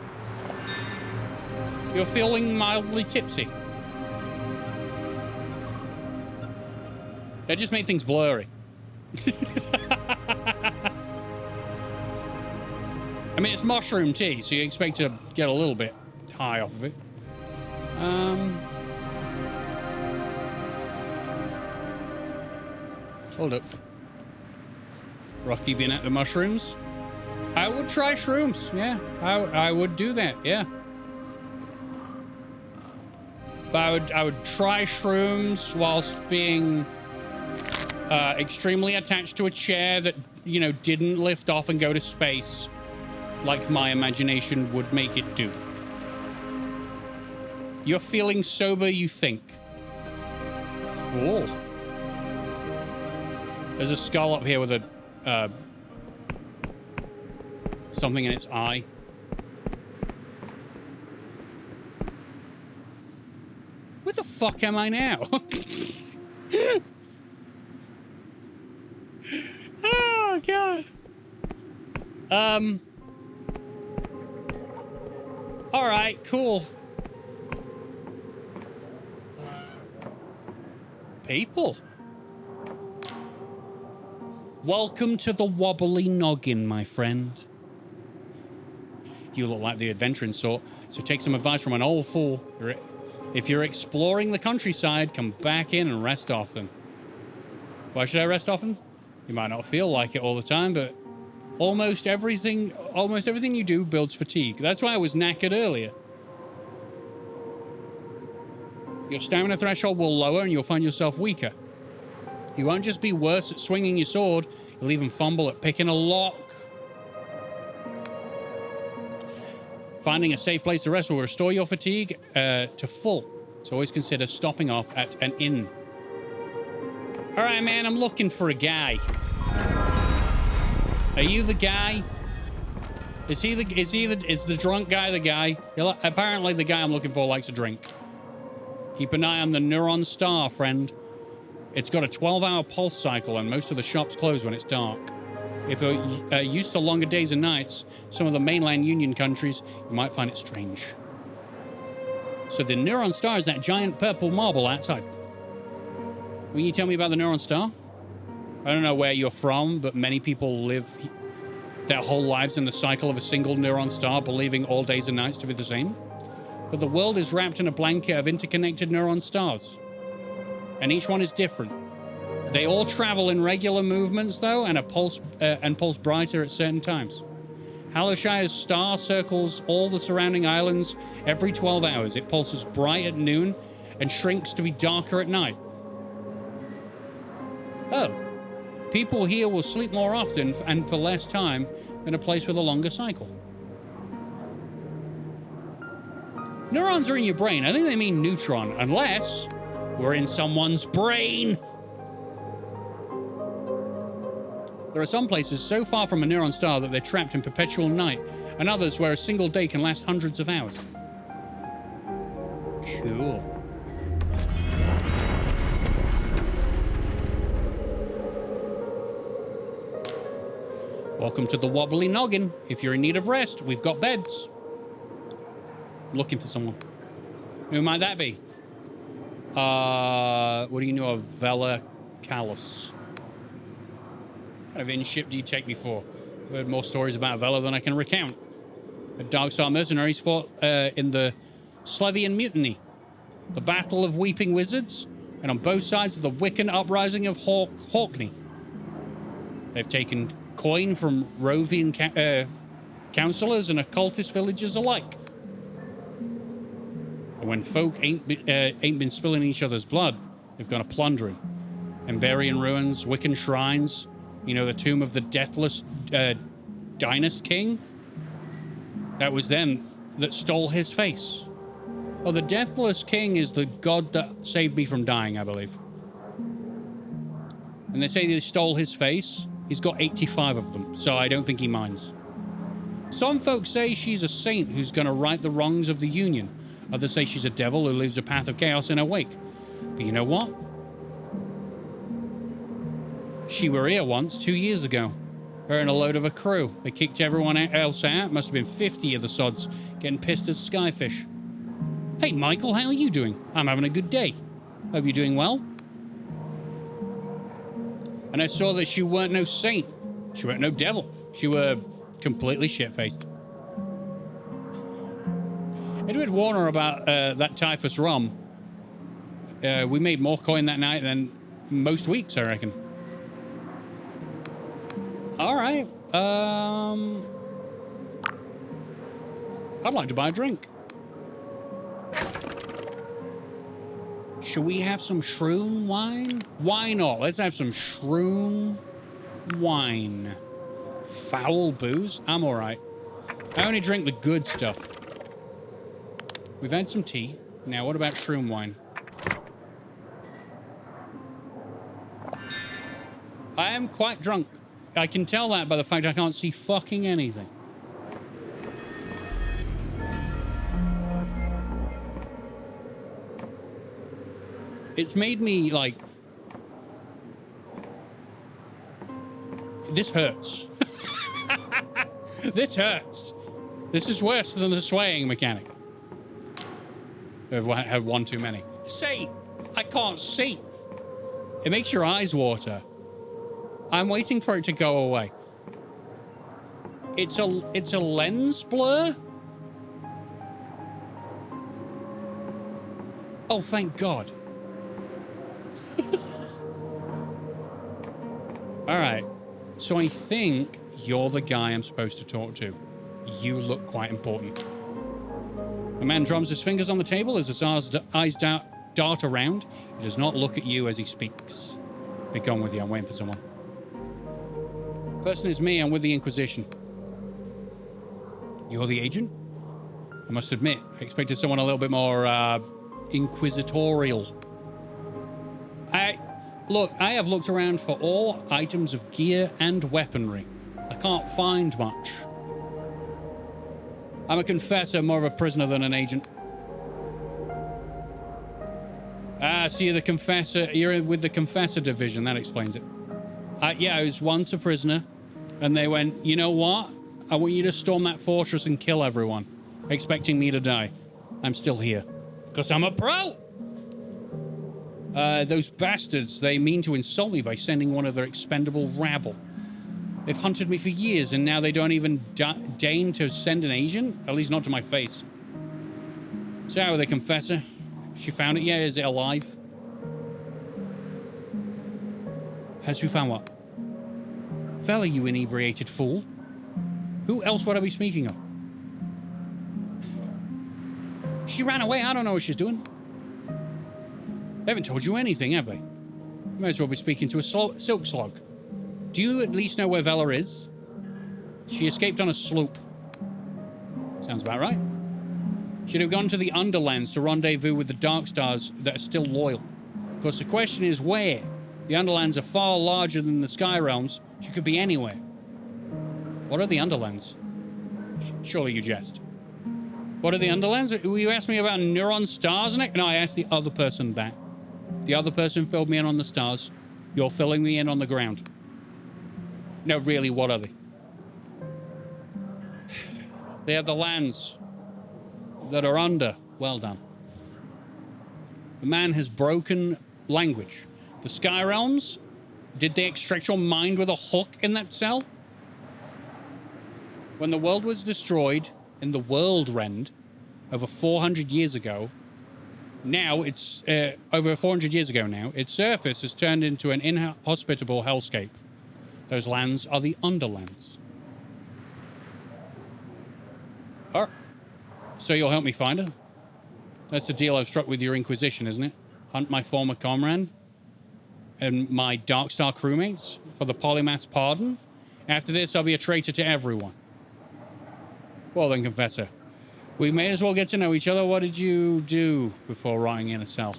[SPEAKER 2] You're feeling mildly tipsy. That just made things blurry. I mean, it's mushroom tea, so you expect to get a little bit high off of it. Hold up. Rocky been at the mushrooms? I would try shrooms, yeah. I would do that, yeah. But I would try shrooms whilst being extremely attached to a chair that, you know, didn't lift off and go to space like my imagination would make it do. You're feeling sober, you think. Cool. There's a skull up here with a something in its eye. Where the fuck am I now? Oh, God. All right, cool. People. Welcome to the wobbly noggin, my friend. You look like the adventuring sort, so take some advice from an old fool. If you're exploring the countryside, come back in and rest often. Why should I rest often? You might not feel like it all the time, but almost everything you do builds fatigue. That's why I was knackered earlier. Your stamina threshold will lower and you'll find yourself weaker. You won't just be worse at swinging your sword, you'll even fumble at picking a lock. Finding a safe place to rest will restore your fatigue to full. So always consider stopping off at an inn. All right, man, I'm looking for a guy. Are you the guy? Is the drunk guy the guy? Apparently the guy I'm looking for likes a drink. Keep an eye on the Neuron Star, friend. It's got a 12-hour pulse cycle and most of the shops close when it's dark. If you're used to longer days and nights, some of the mainland Union countries, you might find it strange. So the Neuron Star is that giant purple marble outside. Will you tell me about the Neuron Star? I don't know where you're from, but many people live their whole lives in the cycle of a single neuron star, believing all days and nights to be the same. But the world is wrapped in a blanket of interconnected neuron stars. And each one is different. They all travel in regular movements, though, and pulse brighter at certain times. Haloshire's star circles all the surrounding islands every 12 hours. It pulses bright at noon and shrinks to be darker at night. Oh. People here will sleep more often and for less time than a place with a longer cycle. Neurons are in your brain. I think they mean neutron, unless we're in someone's brain. There are some places so far from a neuron star that they're trapped in perpetual night, and others where a single day can last hundreds of hours. Cool. Welcome to the wobbly noggin. If you're in need of rest, we've got beds. Looking for someone. Who might that be? What do you know of Vela Callus? What kind of in-ship do you take me for? I've heard more stories about Vela than I can recount. The Darkstar mercenaries fought in the Slevian Mutiny, the Battle of Weeping Wizards, and on both sides of the Wiccan uprising of Hawkney. They've taken coin from Rovian councillors and occultist villagers alike. And when folk ain't been spilling each other's blood, they've gone a plundering. Emberian ruins, Wiccan shrines, you know, the tomb of the deathless Dynast king? That was them that stole his face. Oh, the deathless king is the god that saved me from dying, I believe. And they say they stole his face. He's got 85 of them, so I don't think he minds. Some folks say she's a saint who's going to right the wrongs of the Union. Others say she's a devil who leaves a path of chaos in her wake. But you know what? She were here once, 2 years ago. Her and a load of her crew. They kicked everyone else out. Must have been 50 of the sods, getting pissed as skyfish. Hey, Michael, how are you doing? I'm having a good day. Hope you're doing well. And I saw that she weren't no saint. She weren't no devil. She were completely shit-faced. Edward Warner about that typhus rum. We made more coin that night than most weeks, I reckon. All right. I'd like to buy a drink. Should we have some shroom wine? Why not? Let's have some shroom wine. Foul booze? I'm all right. I only drink the good stuff. We've had some tea. Now, what about shroom wine? I am quite drunk. I can tell that by the fact I can't see fucking anything. It's made me, like... This hurts. This hurts. This is worse than the swaying mechanic. I've had one too many. See! I can't see! It makes your eyes water. I'm waiting for it to go away. It's a lens blur? Oh, thank God. Alright. So I think you're the guy I'm supposed to talk to. You look quite important. A man drums his fingers on the table as his eyes dart around. He does not look at you as he speaks. Be gone with you. I'm waiting for someone. Person is me. I'm with the Inquisition. You're the agent? I must admit, I expected someone a little bit more inquisitorial. Look, I have looked around for all items of gear and weaponry. I can't find much. I'm a confessor, more of a prisoner than an agent. So you're the confessor. You're with the confessor division. That explains it. Yeah, I was once a prisoner, and they went, you know what? I want you to storm that fortress and kill everyone, expecting me to die. I'm still here. Because I'm a pro! Those bastards, they mean to insult me by sending one of their expendable rabble. They've hunted me for years, and now they don't even deign to send an agent? At least not to my face. So how are they, Confessor? She found it? Yeah, is it alive? Has who found what? Vela, you inebriated fool. Who else would I be speaking of? She ran away. I don't know what she's doing. They haven't told you anything, have they? You might as well be speaking to a silk slug. Do you at least know where Vela is? She escaped on a sloop. Sounds about right. She'd have gone to the Underlands to rendezvous with the Dark Stars that are still loyal. Of course, the question is where? The Underlands are far larger than the Sky Realms. She could be anywhere. What are the Underlands? Surely you jest. What are the Underlands? You asked me about Neuron stars? No, I asked the other person that. The other person filled me in on the stars. You're filling me in on the ground. No, really, what are they? They are the lands that are under. Well done. The man has broken language. The Sky Realms? Did they extract your mind with a hook in that cell? When the world was destroyed in the World Rend over 400 years ago, now it's over 400 years ago now, its surface has turned into an inhospitable hellscape. Those lands are the Underlands. Oh, so you'll help me find her? That's the deal I've struck with your Inquisition, isn't it? Hunt my former comrade and my Darkstar crewmates for the Polymath's pardon? After this, I'll be a traitor to everyone. Well then, Confessor, we may as well get to know each other. What did you do before rotting in a cell?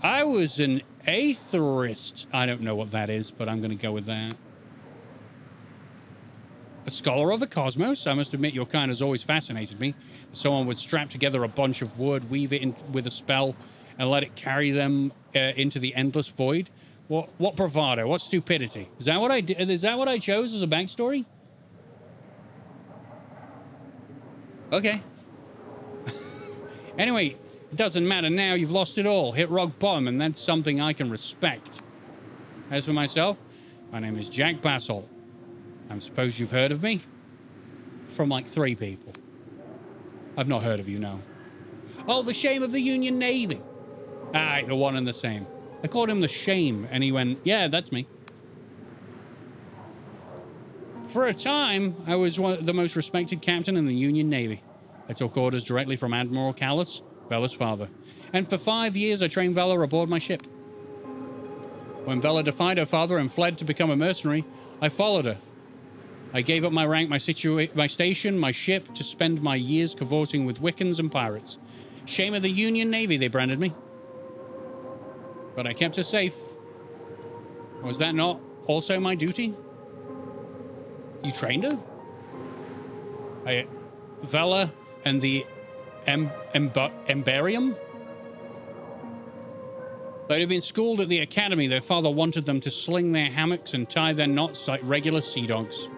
[SPEAKER 2] I was an aetherist. I don't know what that is, but I'm going to go with that. A scholar of the cosmos? I must admit your kind has always fascinated me. Someone would strap together a bunch of wood, weave it in with a spell, and let it carry them into the endless void. What bravado? What stupidity? Is that what I did? Is that what I chose as a backstory? Okay. Anyway, it doesn't matter now. You've lost it all. Hit rock bottom, and that's something I can respect. As for myself, my name is Jack Basalt. I suppose you've heard of me? From like 3 people. I've not heard of you, no. Oh, the Shame of the Union Navy. Aye, the one and the same. I called him the Shame, and he went, yeah, that's me. For a time, I was the most respected captain in the Union Navy. I took orders directly from Admiral Callus, Vela's father. And for 5 years, I trained Vela aboard my ship. When Vela defied her father and fled to become a mercenary, I followed her. I gave up my rank, my station, my ship, to spend my years cavorting with Wiccans and pirates. Shame of the Union Navy, they branded me. But I kept her safe. Was that not also my duty? You trained her? Vela and the Emberium? They'd have been schooled at the academy. Their father wanted them to sling their hammocks and tie their knots like regular sea dogs.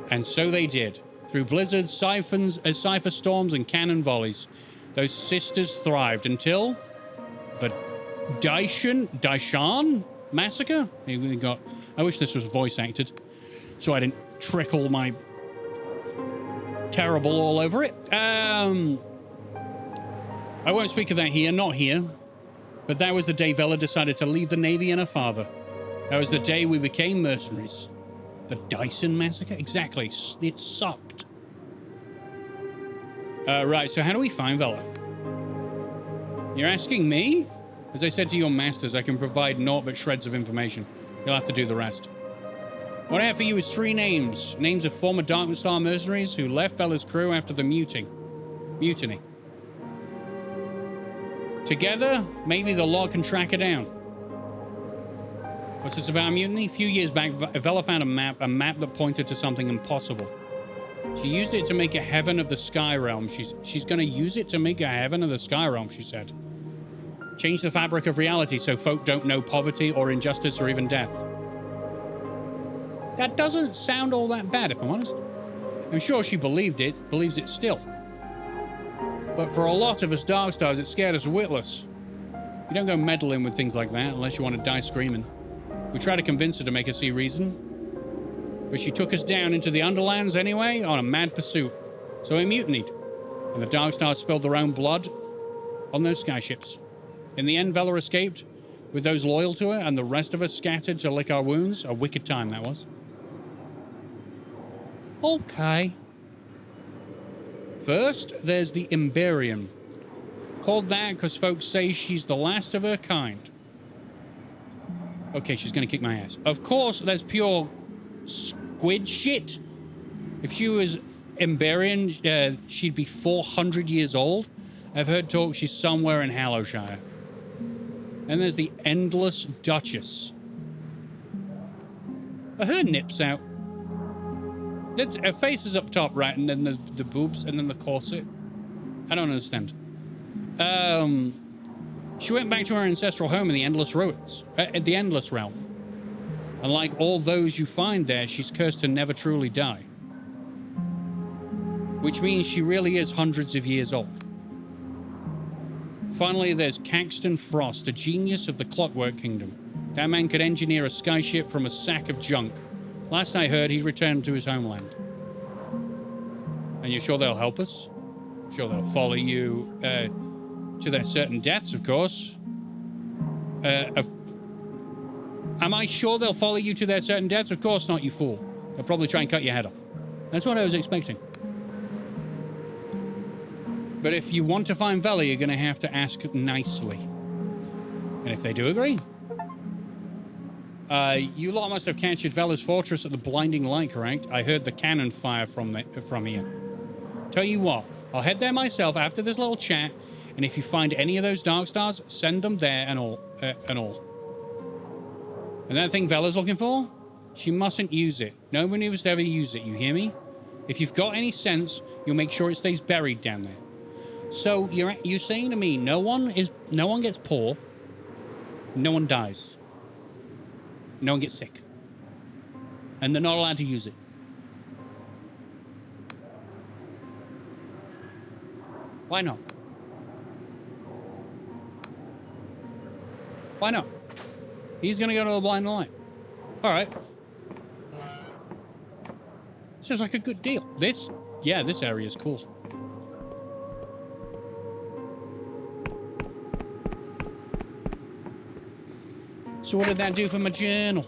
[SPEAKER 2] And so they did. Through blizzards, cipher storms, and cannon volleys, those sisters thrived until the Daishan massacre? I wish this was voice acted, so I didn't trickle my terrible all over it. I won't speak of that here, not here. But that was the day Vela decided to leave the Navy and her father. That was the day we became mercenaries. The Dyson massacre? Exactly. It sucked. Right, so how do we find Vela? You're asking me? As I said to your masters, I can provide naught but shreds of information. You'll have to do the rest. What I have for you is 3 names. Names of former Dark Star mercenaries who left Vela's crew after the mutiny. Together, maybe the law can track her down. What's this about a mutiny? A few years back, Vela found a map that pointed to something impossible. She used it to make a heaven of the Sky Realm. She's going to use it to make a heaven of the Sky Realm, she said. Change the fabric of reality so folk don't know poverty or injustice or even death. That doesn't sound all that bad, if I'm honest. I'm sure she believes it still. But for a lot of us Darkstars, it scared us witless. You don't go meddling with things like that unless you want to die screaming. We tried to convince her to make us see reason, but she took us down into the Underlands anyway on a mad pursuit. So we mutinied, and the Dark Stars spilled their own blood on those skyships. In the end, Vela escaped, with those loyal to her, and the rest of us scattered to lick our wounds. A wicked time, that was. Okay. First, there's the Emberian. Called that because folks say she's the last of her kind. Okay, she's gonna kick my ass. Of course, that's pure squid shit. If she was Emberian, she'd be 400 years old. I've heard talk she's somewhere in Hallowshire. And there's the Endless Duchess. Are her nips out? Her face is up top, right? And then the boobs, and then the corset. I don't understand. She went back to her ancestral home in the Endless Ruins. The Endless Realm. And like all those you find there, she's cursed to never truly die. Which means she really is hundreds of years old. Finally, there's Caxton Frost, a genius of the Clockwork Kingdom. That man could engineer a skyship from a sack of junk. Last I heard, he'd returned to his homeland. And you're sure they'll help us? Sure they'll follow you to their certain deaths, of course. Am I sure they'll follow you to their certain deaths? Of course not, you fool. They'll probably try and cut your head off. That's what I was expecting. But if you want to find Vela, you're going to have to ask nicely. And if they do agree. You lot must have captured Vela's fortress at the Blinding Light, correct? I heard the cannon fire from here. Tell you what, I'll head there myself after this little chat, and if you find any of those Dark Stars, send them there and all. And that thing Vela's looking for? She mustn't use it. Nobody must ever use it, you hear me? If you've got any sense, you'll make sure it stays buried down there. So you're saying to me no one gets poor, no one dies, no one gets sick, and they're not allowed to use it. Why not? Why not? He's gonna go to the Blind Light. All right. Sounds like a good deal. This area is cool. So what did that do for my journal?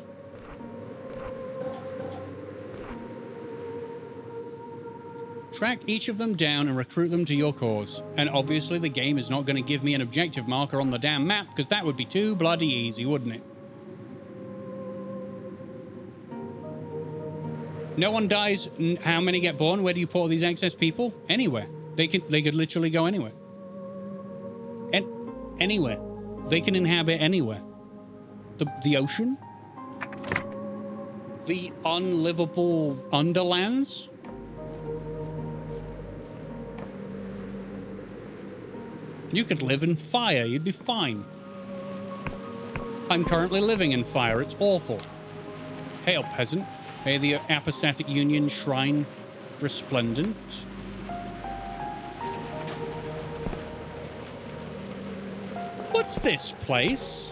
[SPEAKER 2] Track each of them down and recruit them to your cause. And obviously the game is not going to give me an objective marker on the damn map, because that would be too bloody easy, wouldn't it? No one dies. How many get born? Where do you put all these excess people? Anywhere. They could literally go anywhere. Anywhere. They can inhabit anywhere. The ocean? The unlivable underlands? You could live in fire, you'd be fine. I'm currently living in fire, it's awful. Hail, peasant. May the apostatic union shrine resplendent. What's this place?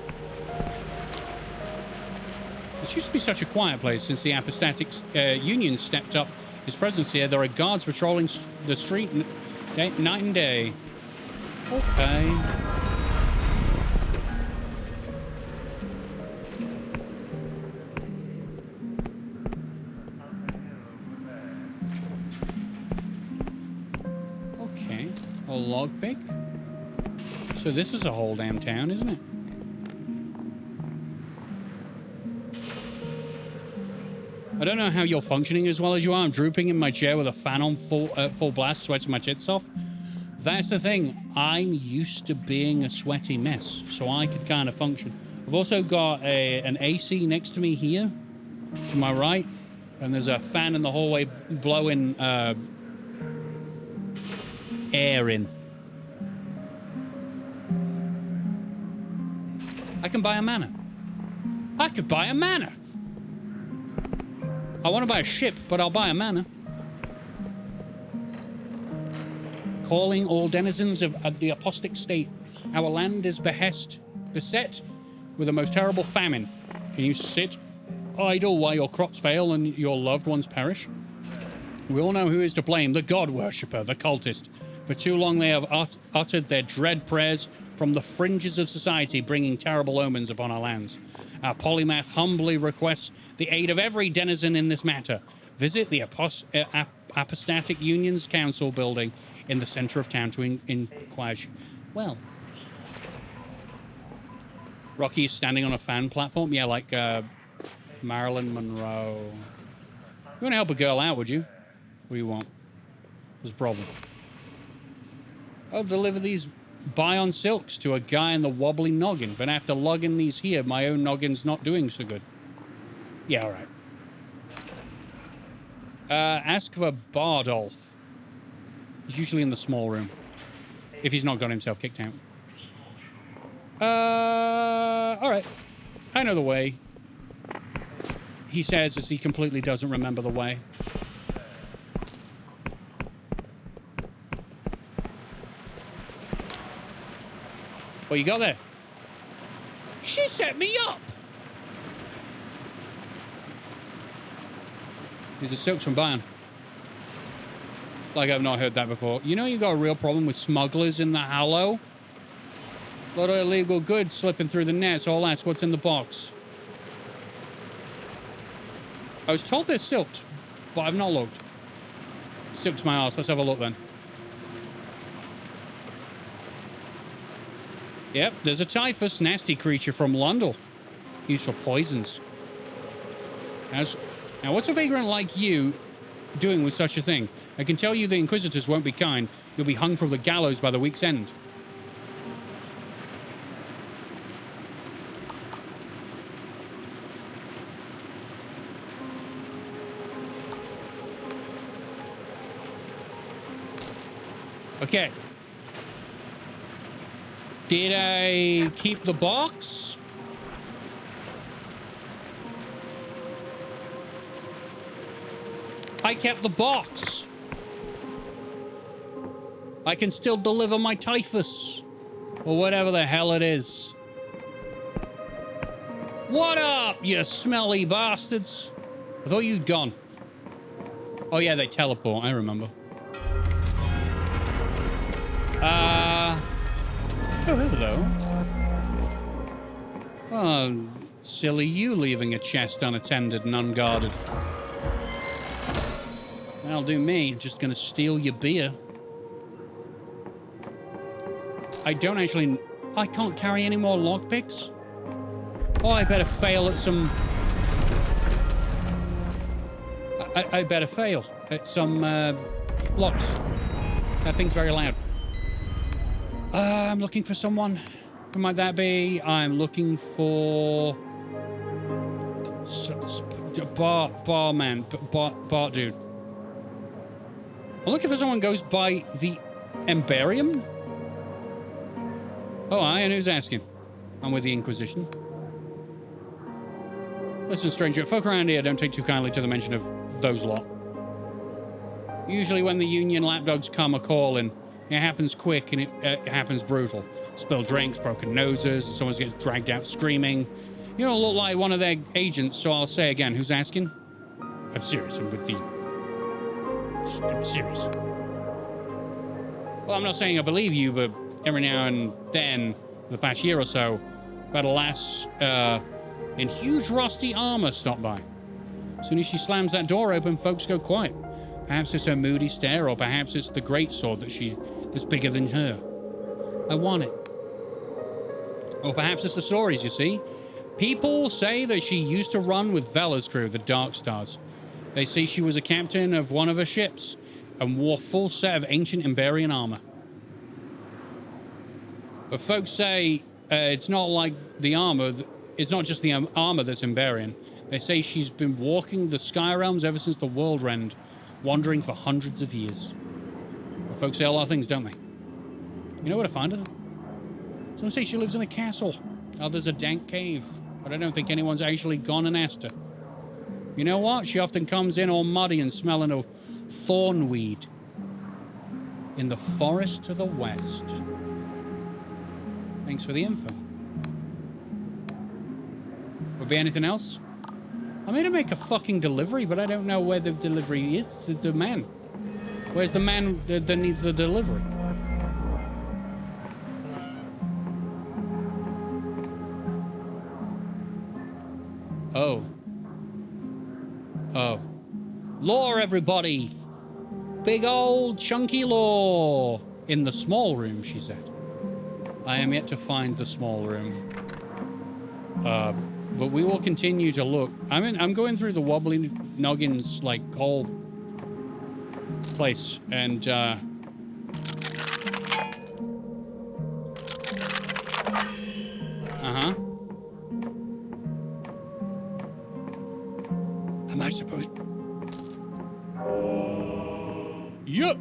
[SPEAKER 2] This used to be such a quiet place since the apostatic union stepped up its presence here. There are guards patrolling the street night and day. Okay. Okay. A lockpick. So this is a whole damn town, isn't it? I don't know how you're functioning as well as you are. I'm drooping in my chair with a fan on full blast, sweating my tits off. That's the thing. I'm used to being a sweaty mess, so I can kind of function. I've also got an AC next to me here, to my right, and there's a fan in the hallway blowing air in. I can buy a manor. I could buy a manor. I want to buy a ship, but I'll buy a manor. Calling all denizens of the apostate state. Our land is beset with the most terrible famine. Can you sit idle while your crops fail and your loved ones perish? We all know who is to blame, the god worshipper, the cultist. For too long they have uttered their dread prayers from the fringes of society, bringing terrible omens upon our lands. Our polymath humbly requests the aid of every denizen in this matter. Visit the Apostatic Union's Council building in the center of town to inquire. Well, Rocky is standing on a fan platform. Yeah, like Marilyn Monroe. You want to help a girl out, would you? What do you want? There's a problem. I'll deliver these Bion silks to a guy in the wobbly noggin, but after lugging these here, my own noggin's not doing so good. Yeah, all right. Ask for Bardolph. He's usually in the small room. If he's not got himself kicked out. All right. I know the way. He says as he completely doesn't remember the way. What you got there? She set me up! These are silks from Bayern. Like I've not heard that before. You know you got a real problem with smugglers in the Hallow? A lot of illegal goods slipping through the net, so I'll ask what's in the box. I was told they're silked, but I've not looked. Silk's my arse. Let's have a look then. Yep, there's a typhus, nasty creature from Lundell. Used for poisons. Now, what's a vagrant like you doing with such a thing? I can tell you the Inquisitors won't be kind. You'll be hung from the gallows by the week's end. Okay. Did I keep the box? I kept the box. I can still deliver my typhus. Or whatever the hell it is. What up, you smelly bastards? I thought you'd gone. Oh yeah, they teleport, I remember. Oh, hello. Oh, silly you leaving a chest unattended and unguarded. That'll do me. Just gonna steal your beer. I can't carry any more lockpicks? Oh, I better fail at some... I better fail at some locks. That thing's very loud. I'm looking for someone. Who might that be? I'm looking for... Barman. Bar dude. I'm looking for someone who goes by the Emberium? Oh, and who's asking? I'm with the Inquisition. Listen, stranger, folk around here don't take too kindly to the mention of those lot. Usually when the Union lapdogs come a-calling, it happens quick and it happens brutal. Spilled drinks, broken noses, someone gets dragged out screaming. You don't look like one of their agents, so I'll say again, who's asking? I'm serious, I'm serious. Well, I'm not saying I believe you, but every now and then, for the past year or so, I've had a lass in huge rusty armor stop by. As soon as she slams that door open, folks go quiet. Perhaps it's her moody stare, or perhaps it's the greatsword that's bigger than her. I want it. Or perhaps it's the stories, you see. People say that she used to run with Vela's crew, the Dark Stars. They say she was a captain of one of her ships and wore a full set of ancient Emberian armor. But folks say it's not like the armor. It's not just the armor that's Emberian. They say she's been walking the Sky Realms ever since the World End, wandering for hundreds of years. But folks say a lot of things, don't they? You know where to find her? Some say she lives in a castle. Others a dank cave. But I don't think anyone's actually gone and asked her. You know what? She often comes in all muddy and smelling of thornweed in the forest to the west. Thanks for the info. Would be anything else? I'm here to make a fucking delivery, but I don't know where the delivery is. The man. Where's the man that needs the delivery? Oh. Oh. Lore, everybody! Big old chunky lore! In the small room, she said. I am yet to find the small room. But we will continue to look. I'm going through the wobbly noggins, like, whole place, and, Uh-huh. Am I supposed... Yup!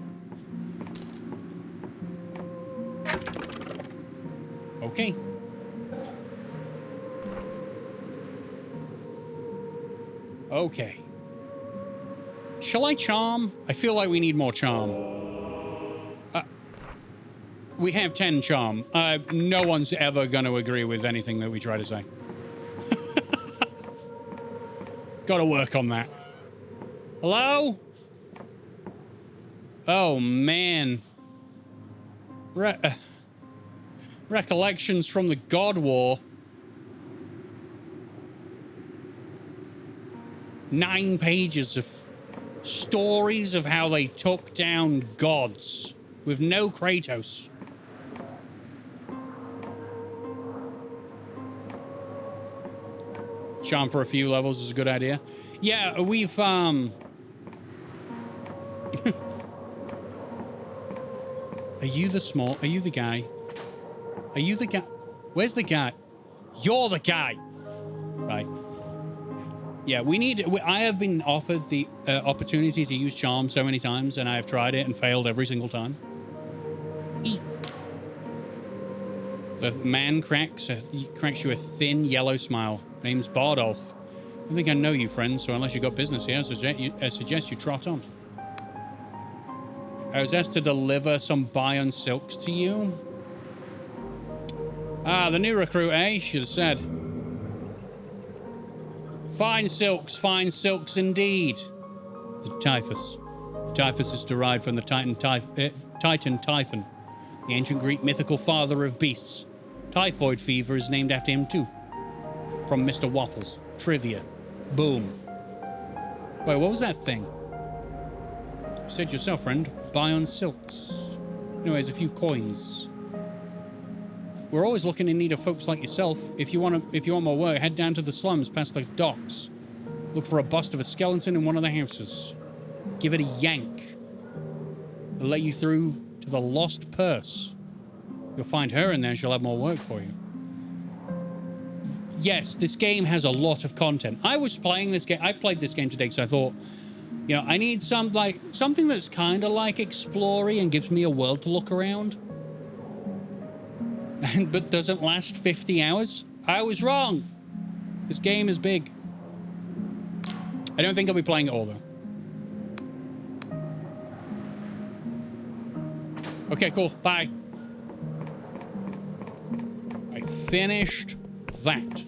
[SPEAKER 2] Okay. Okay. Shall I charm? I feel like we need more charm. We have 10 charm. No one's ever going to agree with anything that we try to say. Gotta work on that. Hello? Oh, man. Recollections from the God War. 9 pages of stories of how they took down gods with no Kratos. Charm for a few levels is a good idea. Yeah, we've, Are you the guy? Are you the guy? Where's the guy? You're the guy! Right. Yeah, I have been offered the opportunity to use charm so many times, and I have tried it and failed every single time. The man cracks you a thin yellow smile. Name's Bardolph. I think I know you, friend, so unless you got business here, I suggest you trot on. I was asked to deliver some Bion silks to you. Ah, the new recruit, eh? Should have said. Fine silks indeed. The typhus. Typhus is derived from the Titan Typhon, the ancient Greek mythical father of beasts. Typhoid fever is named after him too. From Mr. Waffles. Trivia. Boom. Wait, what was that thing? You said yourself, friend. Bion silks. Anyways, a few coins. We're always looking in need of folks like yourself. If you want more work, head down to the slums past the docks. Look for a bust of a skeleton in one of the houses. Give it a yank. It'll let you through to the lost purse. You'll find her in there and she'll have more work for you. Yes, this game has a lot of content. I was playing this game. I played this game today because I thought, you know, I need something that's kind of like Explory and gives me a world to look around. But doesn't last 50 hours. I was wrong. This game is big. I don't think I'll be playing it all, though. Okay, cool. Bye. I finished that.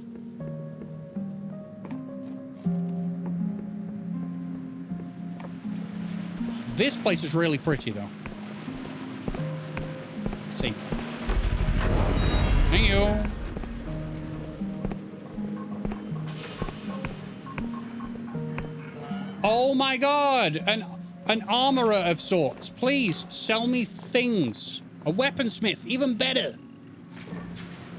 [SPEAKER 2] This place is really pretty, though. Safe. Thank you. Oh my god! An armorer of sorts. Please, sell me things. A weaponsmith, even better.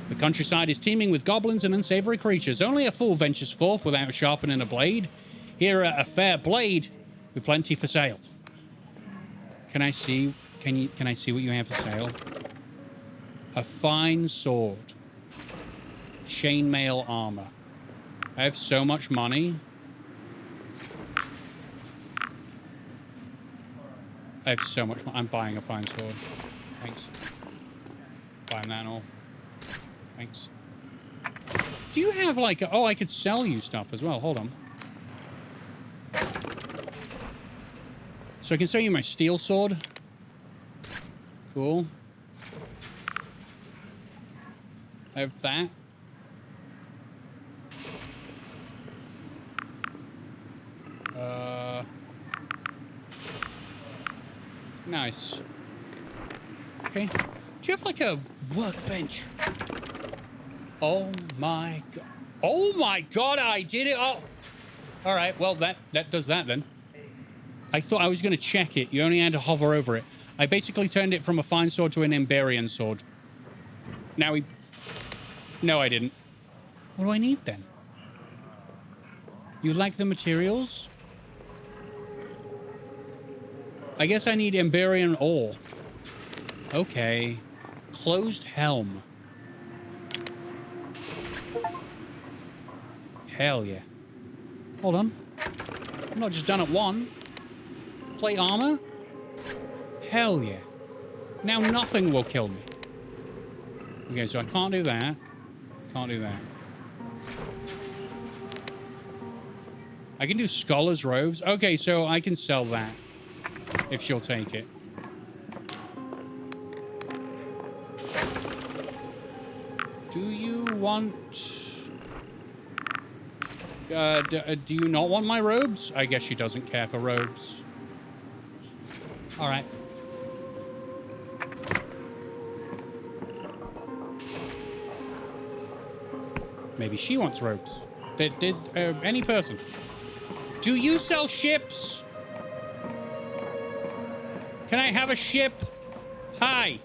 [SPEAKER 2] The countryside is teeming with goblins and unsavory creatures. Only a fool ventures forth without sharpening a blade. Here a fair blade with plenty for sale. Can I see what you have for sale? A fine sword. Chainmail armor. I have so much money. I have so much money. I'm buying a fine sword. Thanks. Buying that and all. Thanks. Do you have like oh, I could sell you stuff as well. Hold on. So I can sell you my steel sword. Cool. I have that. nice. Okay. Do you have like a workbench? Oh my god. Oh my god, I did it. Oh. All right, well, that does that then. I thought I was going to check it. You only had to hover over it. I basically turned it from a fine sword to an Emberian sword. Now we... No, I didn't. What do I need then? You like the materials? I guess I need Emberian ore. Okay. Closed helm. Hell yeah. Hold on. I'm not just done at one. Plate armor? Hell yeah. Now nothing will kill me. Okay, so I can't do that. Can't do that. I can do scholar's robes. Okay, so I can sell that. If she'll take it. Do you want... do you not want my robes? I guess she doesn't care for robes. Alright. Maybe she wants robes. Did any person. Do you sell ships? Can I have a ship? Hi.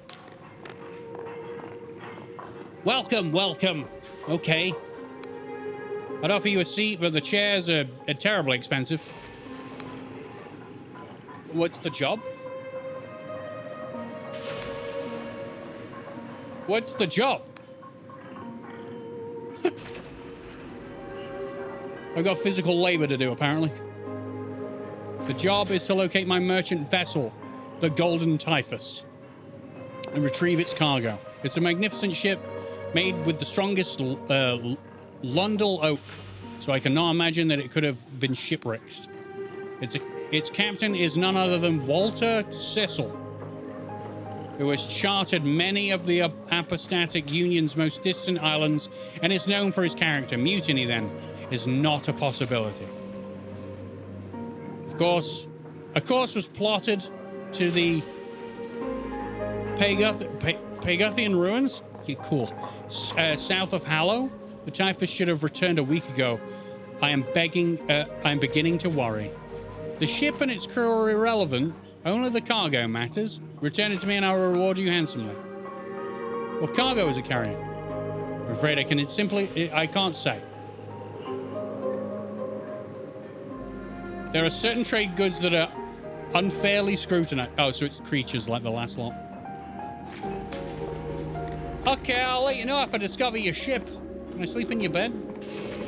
[SPEAKER 2] Welcome, welcome. Okay. I'd offer you a seat, but the chairs are terribly expensive. What's the job? What's the job? I've got physical labor to do, apparently. The job is to locate my merchant vessel, the Golden Typhus, and retrieve its cargo. It's a magnificent ship made with the strongest Lundal oak, so I cannot imagine that it could have been shipwrecked. Its captain is none other than Walter Cecil, who has charted many of the Apostatic Union's most distant islands and is known for his character. Mutiny, then, is not a possibility. Of course, a course was plotted to the Paguthian ruins. Yeah, cool. South of Hallow. The Typhus should have returned a week ago. I'm beginning to worry. The ship and its crew are irrelevant. Only the cargo matters. Return it to me and I'll reward you handsomely. What cargo is it carrying? I'm afraid I can't say. There are certain trade goods that are unfairly scrutinized. Oh, so it's creatures like the last lot. Okay, I'll let you know if I discover your ship. Can I sleep in your bed?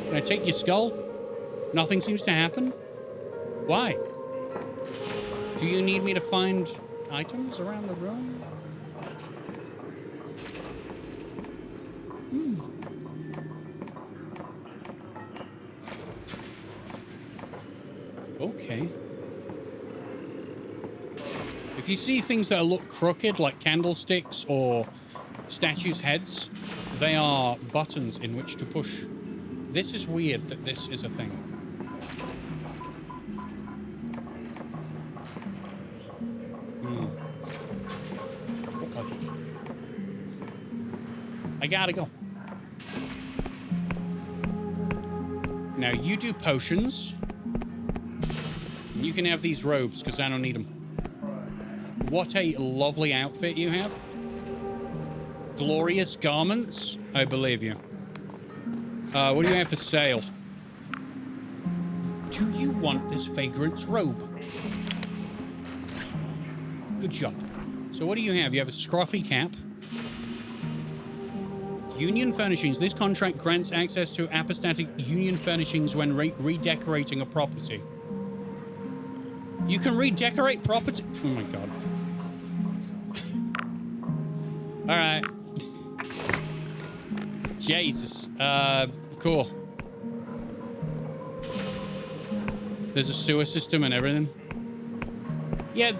[SPEAKER 2] Can I take your skull? Nothing seems to happen? Why? Do you need me to find items around the room? Okay. If you see things that look crooked, like candlesticks or statues' heads, they are buttons in which to push. This is weird that this is a thing. Okay. I gotta go. Now, you do potions. You can have these robes, because I don't need them. What a lovely outfit you have. Glorious garments. I believe you. What do you have for sale? Do you want this vagrant's robe? Good job. So what do you have? You have a scruffy cap. Union Furnishings. This contract grants access to Apostatic Union Furnishings when redecorating a property. You can redecorate property? Oh my god. Alright. Jesus. Cool. There's a sewer system and everything. Yeah,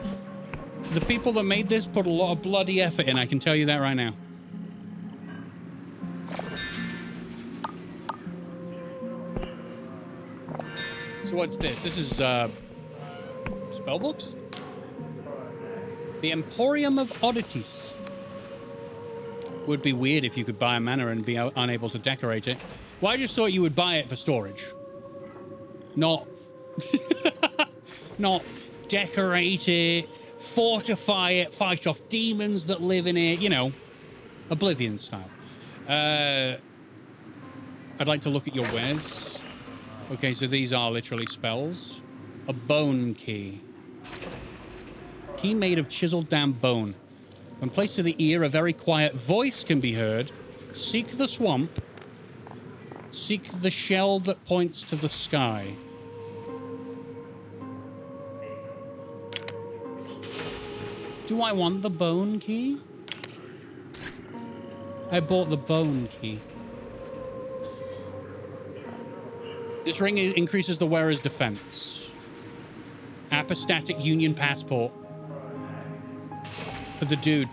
[SPEAKER 2] the people that made this put a lot of bloody effort in, I can tell you that right now. So what's this? This is, spellbooks? The Emporium of Oddities. Would be weird if you could buy a manor and be unable to decorate it. Well, I just thought you would buy it for storage. Not... not decorate it, fortify it, fight off demons that live in it, you know. Oblivion style. I'd like to look at your wares. Okay, so these are literally spells. A bone key. Key made of chiseled down bone. When placed to the ear, a very quiet voice can be heard. Seek the swamp. Seek the shell that points to the sky. Do I want the bone key? I bought the bone key. This ring increases the wearer's defense. Apostatic Union passport. For the dude.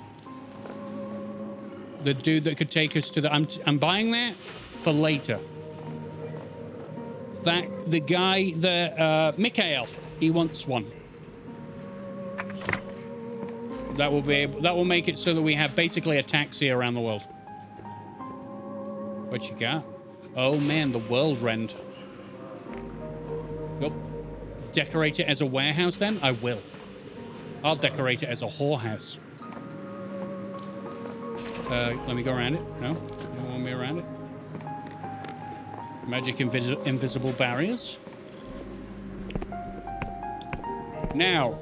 [SPEAKER 2] The dude that could take us to the... I'm buying that for later. The guy, Mikhail, he wants one. That will make it so that we have basically a taxi around the world. What you got? Oh man, the world rend. Yup. Decorate it as a warehouse then? I will. I'll decorate it as a whorehouse. Let me go around it. No? You don't want me around it? Magic invisible barriers. Now.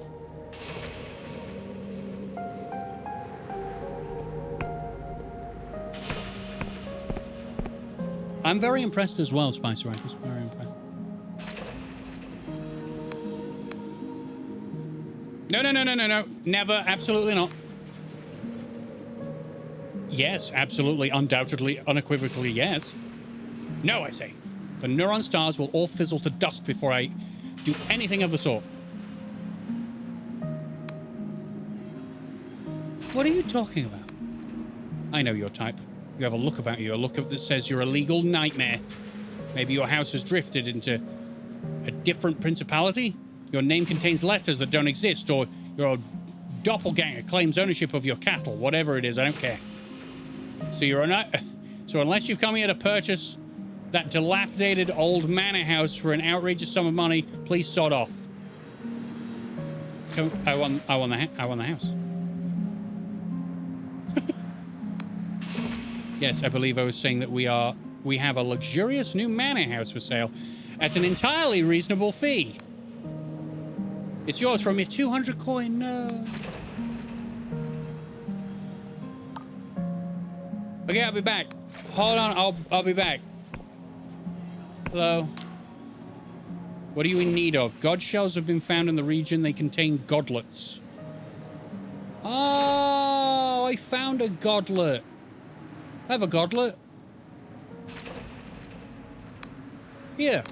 [SPEAKER 2] I'm very impressed as well, Spicer Rackers. Very impressed. No. Never. Absolutely not. Yes, absolutely, undoubtedly, unequivocally, yes. No, I say. The neuron stars will all fizzle to dust before I do anything of the sort. What are you talking about? I know your type. You have a look about you, a look that says you're a legal nightmare. Maybe your house has drifted into a different principality? Your name contains letters that don't exist, or your doppelganger claims ownership of your cattle. Whatever it is, I don't care. So unless you've come here to purchase that dilapidated old manor house for an outrageous sum of money, please sod off. I want the house. Yes, I believe I was saying that we have a luxurious new manor house for sale at an entirely reasonable fee. It's yours from your 200 coin. No. Okay, I'll be back. Hold on, I'll be back. Hello. What are you in need of? God shells have been found in the region. They contain godlets. Oh, I found a godlet. I have a godlet. Here.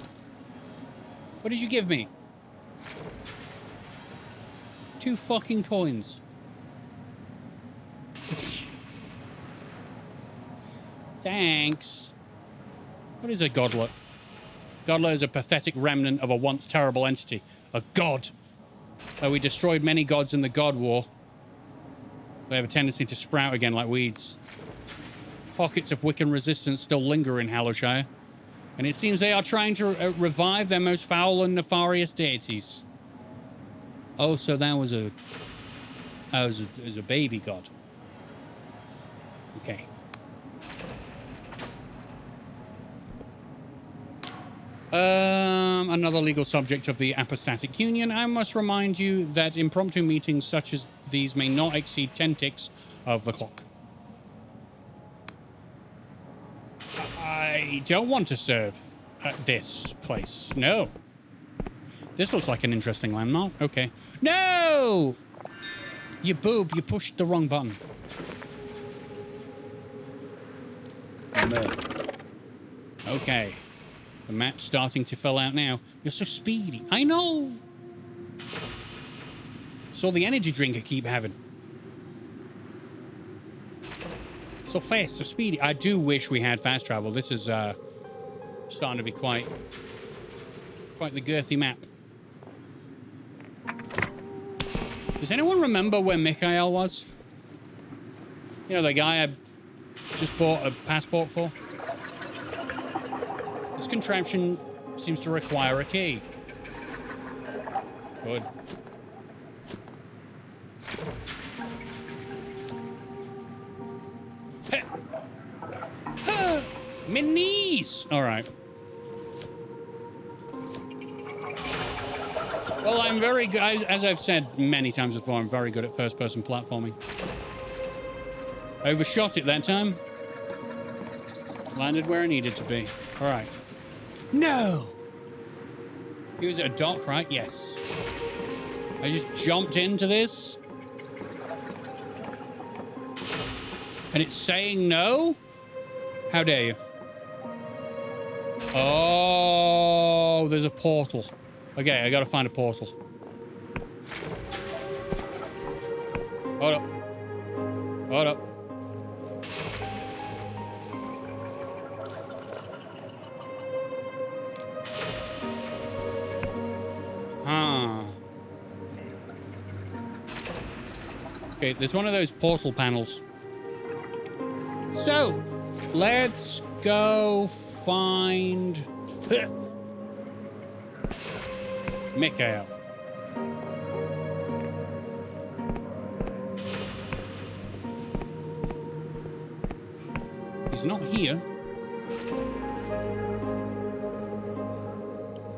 [SPEAKER 2] What did you give me? 2 fucking coins. Thanks. What is a godlet? Godlet is a pathetic remnant of a once terrible entity. A god. Though we destroyed many gods in the God War, they have a tendency to sprout again like weeds. Pockets of Wiccan resistance still linger in Hallowshire, and it seems they are trying to revive their most foul and nefarious deities. Oh, so that was a baby god. Okay. Another legal subject of the Apostatic Union. I must remind you that impromptu meetings such as these may not exceed 10 ticks of the clock. I don't want to serve at this place. No. This looks like an interesting landmark. Okay. No! You boob, you pushed the wrong button. No. Okay. The map's starting to fill out now. You're so speedy. I know! So the energy drink I keep having. So fast, so speedy. I do wish we had fast travel. This is starting to be quite the girthy map. Does anyone remember where Mikhail was? You know, the guy I just bought a passport for? This contraption seems to require a key. Good. My knees! Alright. Well, I'm very good. As I've said many times before, I'm very good at first-person platforming. Overshot it that time. Landed where I needed to be. Alright. No! He was at a dock, right? Yes. I just jumped into this. And it's saying no? How dare you? Oh, there's a portal. Okay, I gotta find a portal. Hold up. Hold up. Huh. Okay, there's one of those portal panels. So, let's go find Mikhail. He's not here.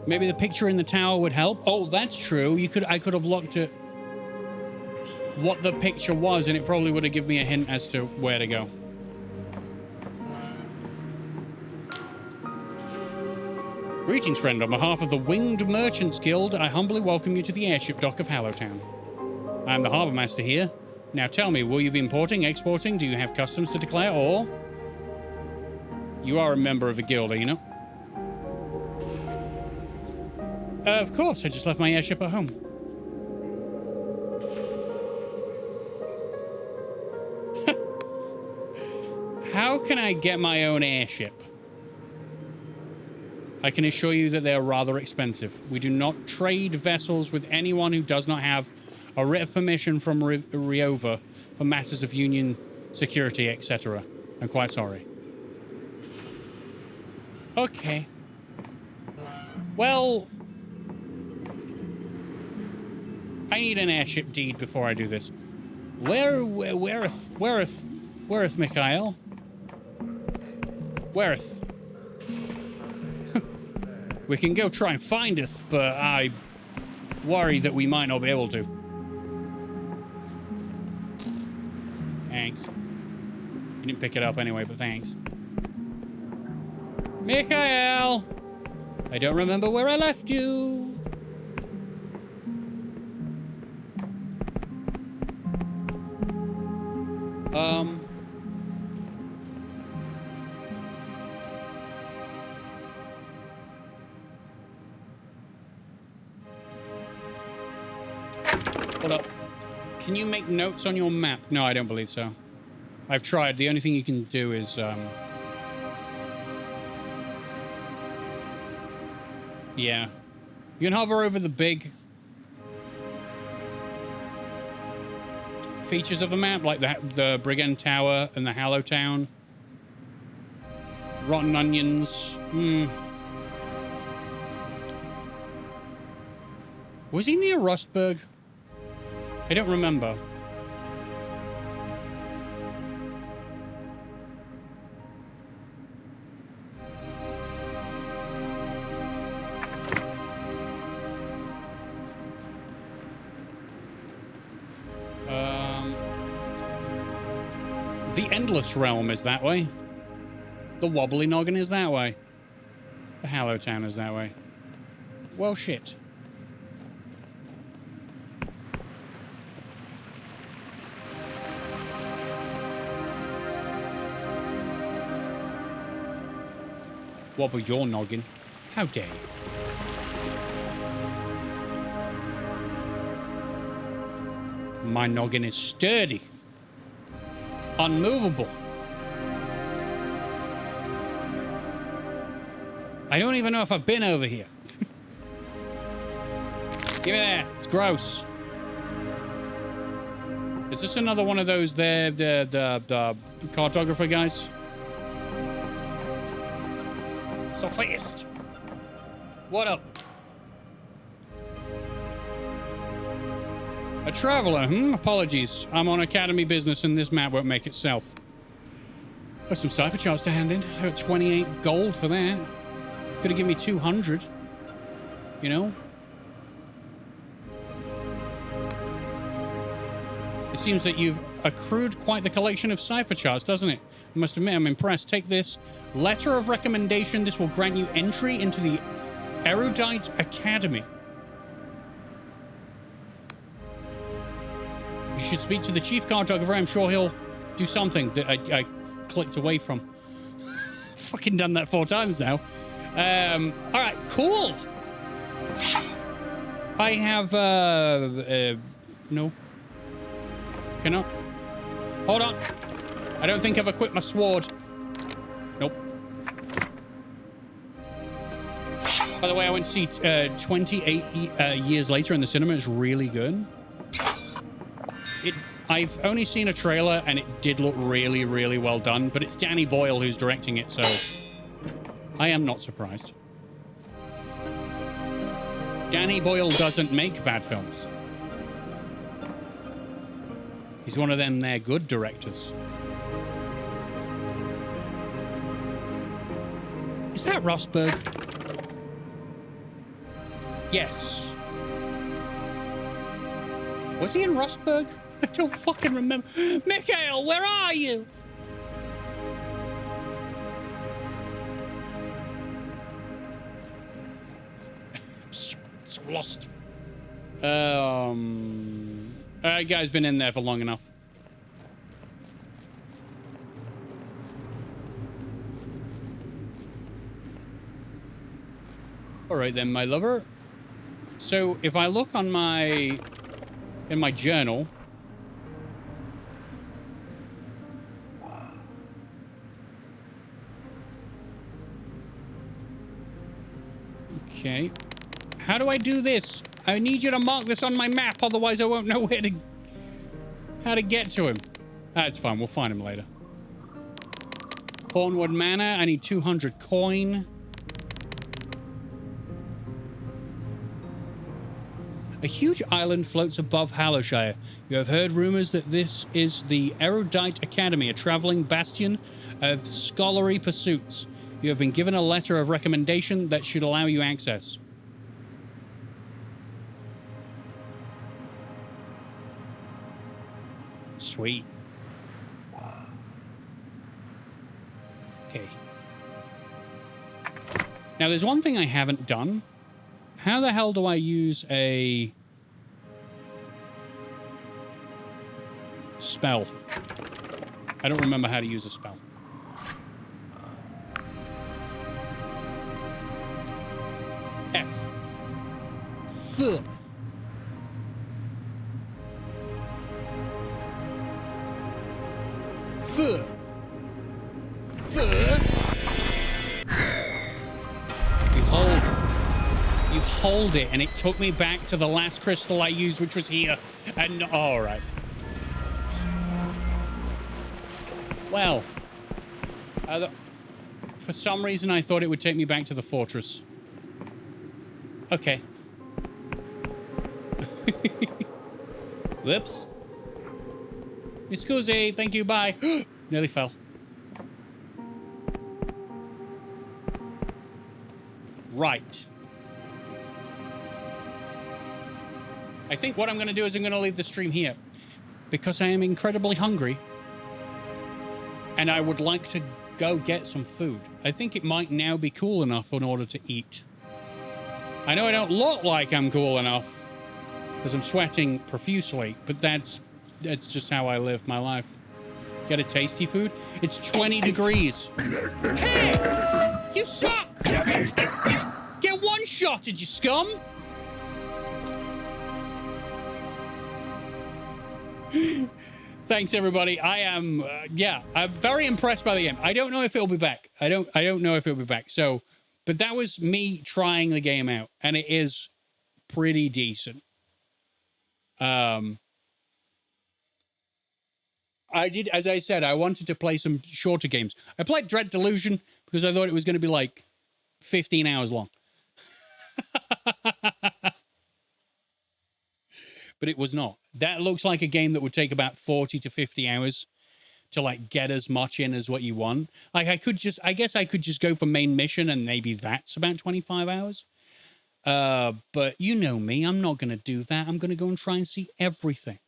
[SPEAKER 2] Maybe the picture in the tower would help. Oh, that's true. I could have looked at what the picture was, and it probably would have given me a hint as to where to go. Greetings, friend. On behalf of the Winged Merchants Guild, I humbly welcome you to the airship dock of Hallowtown. I am the harbour master here. Now tell me, will you be importing, exporting? Do you have customs to declare, or... You are a member of the guild, are you not? Of course, I just left my airship at home. How can I get my own airship? I can assure you that they are rather expensive. We do not trade vessels with anyone who does not have a writ of permission from Riova for matters of union, security, etc. I'm quite sorry. Okay. Well, I need an airship deed before I do this. Where'th Mikhail? Where'th? We can go try and find it, but I worry that we might not be able to. Thanks. You didn't pick it up anyway, but thanks. Mikhail! I don't remember where I left you. Hold up. Can you make notes on your map? No, I don't believe so. I've tried. The only thing you can do is, yeah. You can hover over the big features of the map, like the Brigand Tower and the Hallowtown. Rotten onions. Was he near Rustburg? I don't remember. The Endless Realm is that way. The Wobbly Noggin is that way. The Hallowtown is that way. Well, shit. Wobble your noggin. How dare you? My noggin is sturdy. Unmovable. I don't even know if I've been over here. Give me that. It's gross. Is this another one of those the cartographer guys? So fast. What up? A traveler, Apologies. I'm on academy business and this map won't make itself. Got some cipher charts to hand in. I got 28 gold for that. Could have given me 200. You know? It seems that you've accrued quite the collection of cipher charts, doesn't it? I must admit, I'm impressed. Take this. Letter of recommendation. This will grant you entry into the Erudite Academy. You should speak to the chief cartographer. I'm sure he'll do something that I clicked away from. Fucking done that 4 times now. All right, cool. I have, no. Cannot. Hold on. I don't think I've equipped my sword. Nope. By the way, I went to see 28 years later in the cinema. It's really good. I've only seen a trailer and it did look really, really well done, but it's Danny Boyle who's directing it, so I am not surprised. Danny Boyle doesn't make bad films. He's one of them they're good directors. Is that Rosberg? Yes. Was he in Rosberg? I don't fucking remember. Mikhail, where are you? so lost. Guy's been in there for long enough. All right then, my lover. So if I look on in my journal, okay, how do I do this? I need you to mark this on my map, otherwise I won't know how to get to him. That's fine, we'll find him later. Thornwood Manor, I need 200 coin. A huge island floats above Hallowshire. You have heard rumors that this is the Erudite Academy, a traveling bastion of scholarly pursuits. You have been given a letter of recommendation that should allow you access. Sweet. Okay. Now, there's one thing I haven't done. How the hell do I use a spell? I don't remember how to use a spell. F. F. F. F. You hold it, and it took me back to the last crystal I used, which was here. And all right. Well, for some reason, I thought it would take me back to the fortress. Okay. Whoops. Scusi, thank you, bye. Nearly fell. Right. I think what I'm going to do is I'm going to leave the stream here because I am incredibly hungry and I would like to go get some food. I think it might now be cool enough in order to eat. I know I don't look like I'm cool enough because I'm sweating profusely, but that's just how I live my life. Get a tasty food. It's 20 degrees. Hey! You suck! Get one-shotted, you scum! Thanks, everybody. I am, I'm very impressed by the game. I don't know if it'll be back. I don't know if it'll be back. So, but that was me trying the game out, and it is pretty decent. I did, as I said, I wanted to play some shorter games. I played Dread Delusion because I thought it was going to be like 15 hours long. But it was not. That looks like a game that would take about 40 to 50 hours to like get as much in as what you want. Like I guess I could just go for main mission and maybe that's about 25 hours. But you know me, I'm not going to do that. I'm going to go and try and see everything.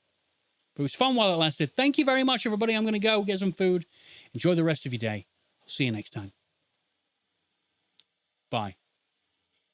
[SPEAKER 2] But it was fun while it lasted. Thank you very much, everybody. I'm going to go get some food. Enjoy the rest of your day. I'll see you next time. Bye.